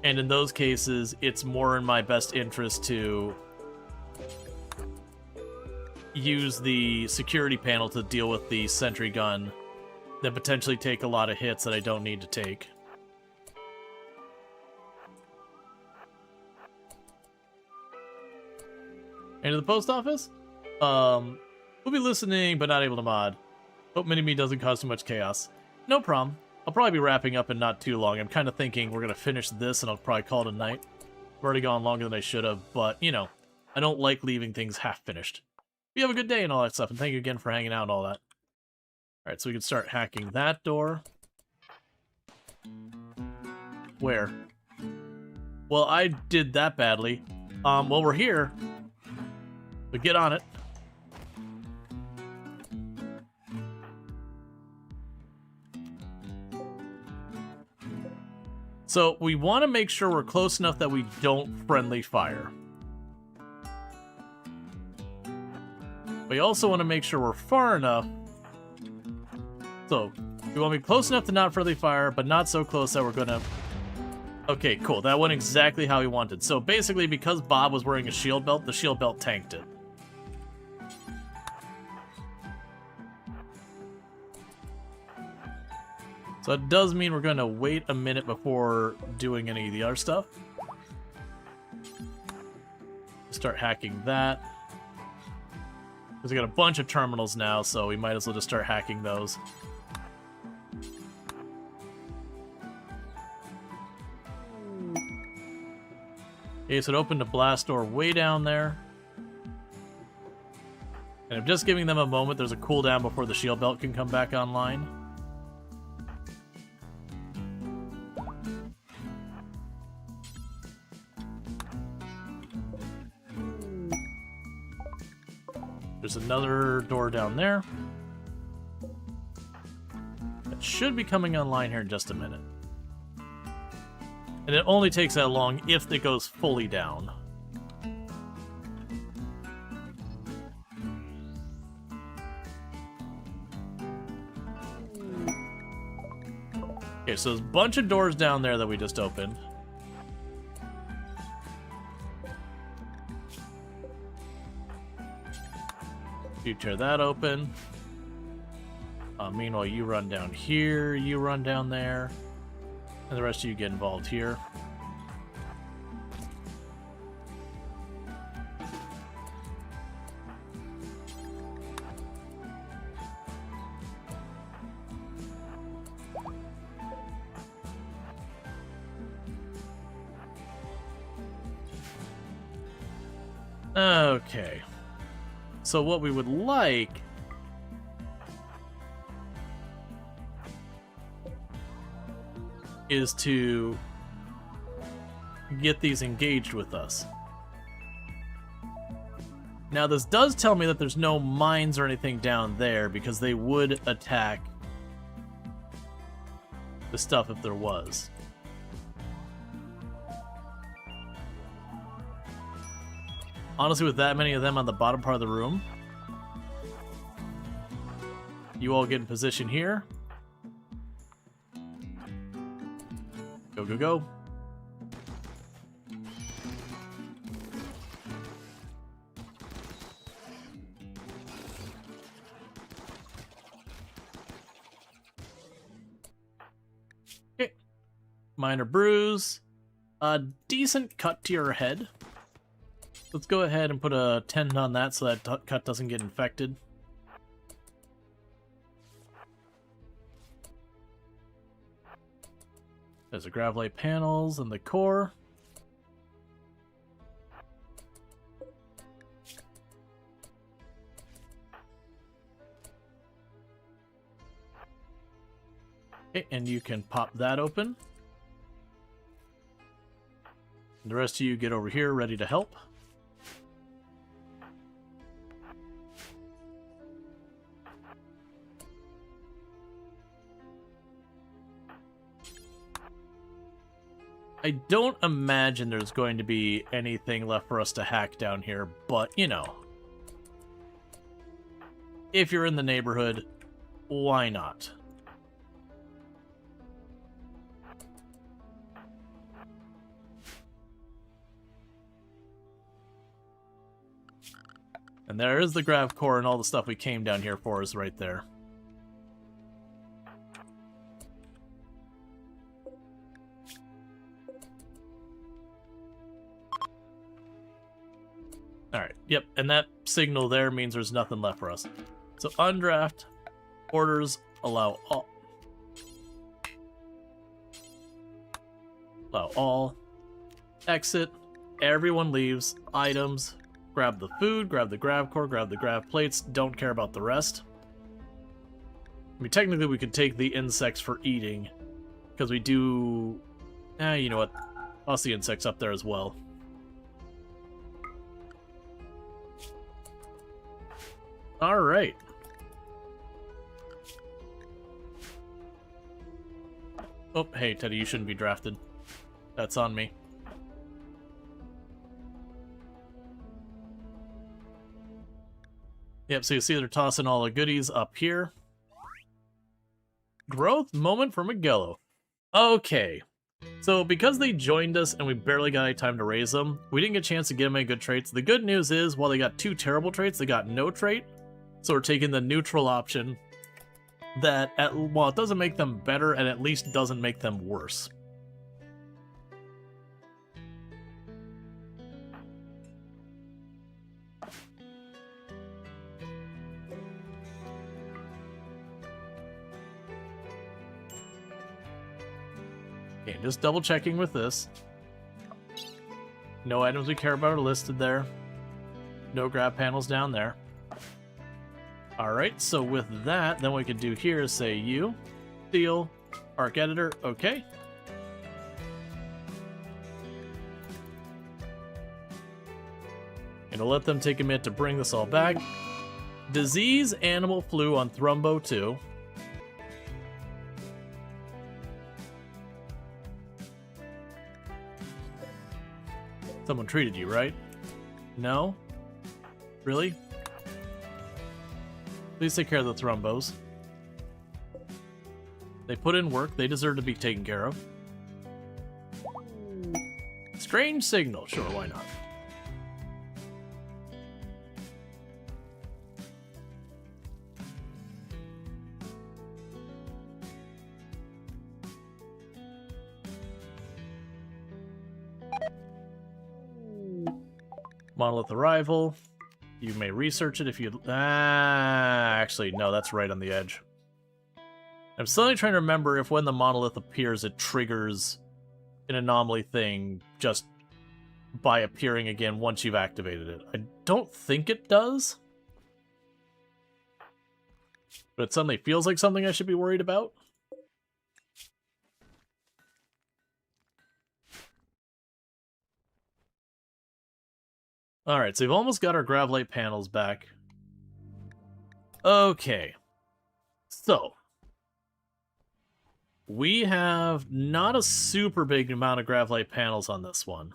And in those cases, it's more in my best interest to use the security panel to deal with the sentry gun than potentially take a lot of hits that I don't need to take. Into the post office? We'll be listening, but not able to mod. Hope Mini-Me doesn't cause too much chaos. No problem. I'll probably be wrapping up in not too long. I'm kind of thinking we're going to finish this, and I'll probably call it a night. I've already gone longer than I should have, but, you know, I don't like leaving things half-finished. You have a good day and all that stuff, and thank you again for hanging out and all that. Alright, so we can start hacking that door. Where? Well, I did that badly. Well, we're here. But get on it. So we want to make sure we're close enough that we don't friendly fire. We also want to make sure we're far enough. So we want to be close enough to not friendly fire, but not so close that we're going to... Okay, cool. That went exactly how we wanted. So basically, because Bob was wearing a shield belt, the shield belt tanked it. So that does mean we're going to wait a minute before doing any of the other stuff. Start hacking that. Because we got a bunch of terminals now, so we might as well just start hacking those. Okay, so it opened a blast door way down there. And I'm just giving them a moment. There's a cooldown before the shield belt can come back online. There's another door down there. It should be coming online here in just a minute. And it only takes that long if it goes fully down. Okay, so there's a bunch of doors down there that we just opened. You tear that open. Meanwhile, you run down here, you run down there, and the rest of you get involved here. Okay. So what we would like is to get these engaged with us. Now this does tell me that there's no mines or anything down there because they would attack the stuff if there was. Honestly, with that many of them on the bottom part of the room, you all get in position here. Go, go, go. Okay. Minor bruise. A decent cut to your head. Let's go ahead and put a tendon on that so that cut doesn't get infected. There's the gravelite panels and the core. Okay, and you can pop that open. And the rest of you get over here ready to help. I don't imagine there's going to be anything left for us to hack down here, but, you know. If you're in the neighborhood, why not? And there is the grav core and all the stuff we came down here for is right there. Alright, yep, and that signal there means there's nothing left for us. So undraft, orders, allow all, exit, everyone leaves, items, grab the food, grab the grav core, grab the grav plates, don't care about the rest. I mean, technically we could take the insects for eating, because we do... you know what, I'll see insects up there as well. Alright. Oh, hey, Teddy, you shouldn't be drafted. That's on me. Yep, so you see they're tossing all the goodies up here. Growth moment for Magello. Okay. So because they joined us and we barely got any time to raise them, we didn't get a chance to get them any good traits. The good news is, while they got 2 terrible traits, they got no trait. So we're taking the neutral option that, while it doesn't make them better, it at least doesn't make them worse. Okay, just double checking with this. No items we care about are listed there. No grab panels down there. Alright, so with that, then what we could do here is say you, Steel, Arc Editor, okay. And we'll let them take a minute to bring this all back. Disease, animal flu on Thrumbo 2. Someone treated you, right? No? Really? Please take care of the Thrumbos. They put in work. They deserve to be taken care of. Strange signal. Sure, why not? Monolith arrival. You may research it if you... actually, no, that's right on the edge. I'm suddenly trying to remember if when the monolith appears, it triggers an anomaly thing just by appearing again once you've activated it. I don't think it does. But it suddenly feels like something I should be worried about. Alright, so we've almost got our Gravlite panels back. Okay. So. We have not a super big amount of Gravlite panels on this one.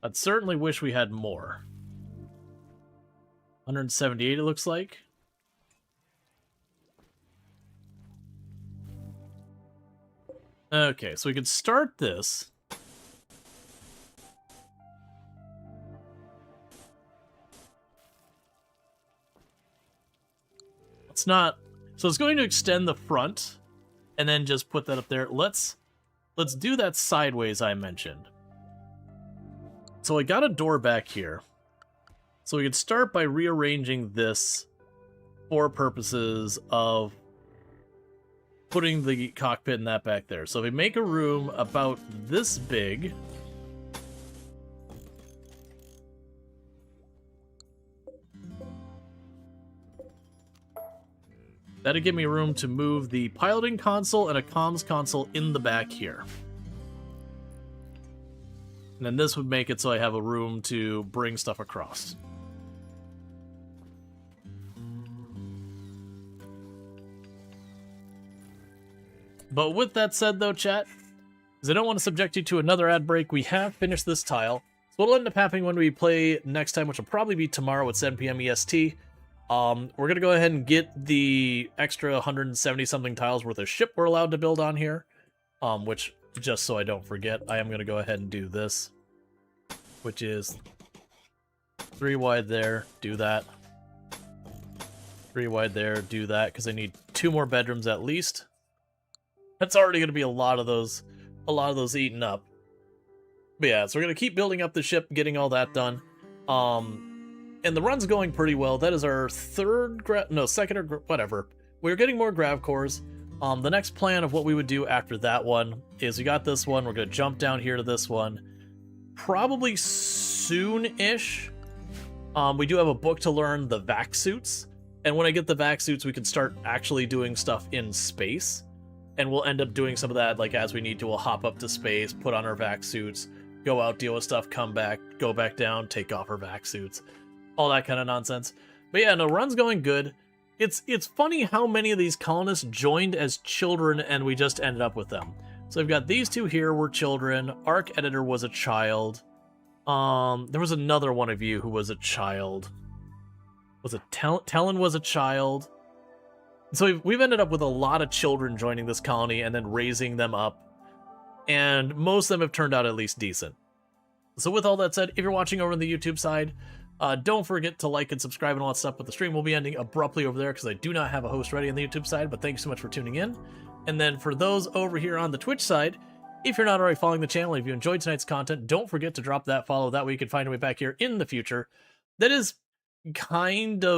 I'd certainly wish we had more. 178 it looks like. Okay, so we could start this. It's not... So it's going to extend the front, and then just put that up there. Let's do that sideways I mentioned. So I got a door back here. So we could start by rearranging this for purposes of putting the cockpit and that back there. So if we make a room about this big... That'd give me room to move the piloting console and a comms console in the back here. And then this would make it so I have a room to bring stuff across. But with that said though, chat, because I don't want to subject you to another ad break, we have finished this tile. So what'll end up happening when we play next time, which will probably be tomorrow at 7 PM EST, we're going to go ahead and get the extra 170-something tiles worth of ship we're allowed to build on here. Which, just so I don't forget, I am going to go ahead and do this. Which is 3 wide there, do that. 3 wide there, do that, because I need 2 more bedrooms at least. That's already going to be a lot of those eaten up. But yeah, so we're going to keep building up the ship, getting all that done. And the run's going pretty well. That is our second or whatever. We're getting more grav cores. The next plan of what we would do after that one is we got this one. We're going to jump down here to this one. Probably soon-ish. We do have a book to learn the vac suits. And when I get the vac suits, we can start actually doing stuff in space. And we'll end up doing some of that, like, as we need to. We'll hop up to space, put on our vac suits, go out, deal with stuff, come back, go back down, take off our vac suits. All that kind of nonsense. But yeah, no, run's going good. It's funny how many of these colonists joined as children and we just ended up with them. So we've got these two here were children. Arc Editor was a child. There was another one of you who was a child. Was it Talon was a child? So we've ended up with a lot of children joining this colony and then raising them up. And most of them have turned out at least decent. So with all that said, if you're watching over on the YouTube side, don't forget to like and subscribe and all that stuff, but the stream will be ending abruptly over there because I do not have a host ready on the YouTube side, but thank you so much for tuning in. And then for those over here on the Twitch side, if you're not already following the channel, if you enjoyed tonight's content, don't forget to drop that follow. That way you can find a way back here in the future. That is kind of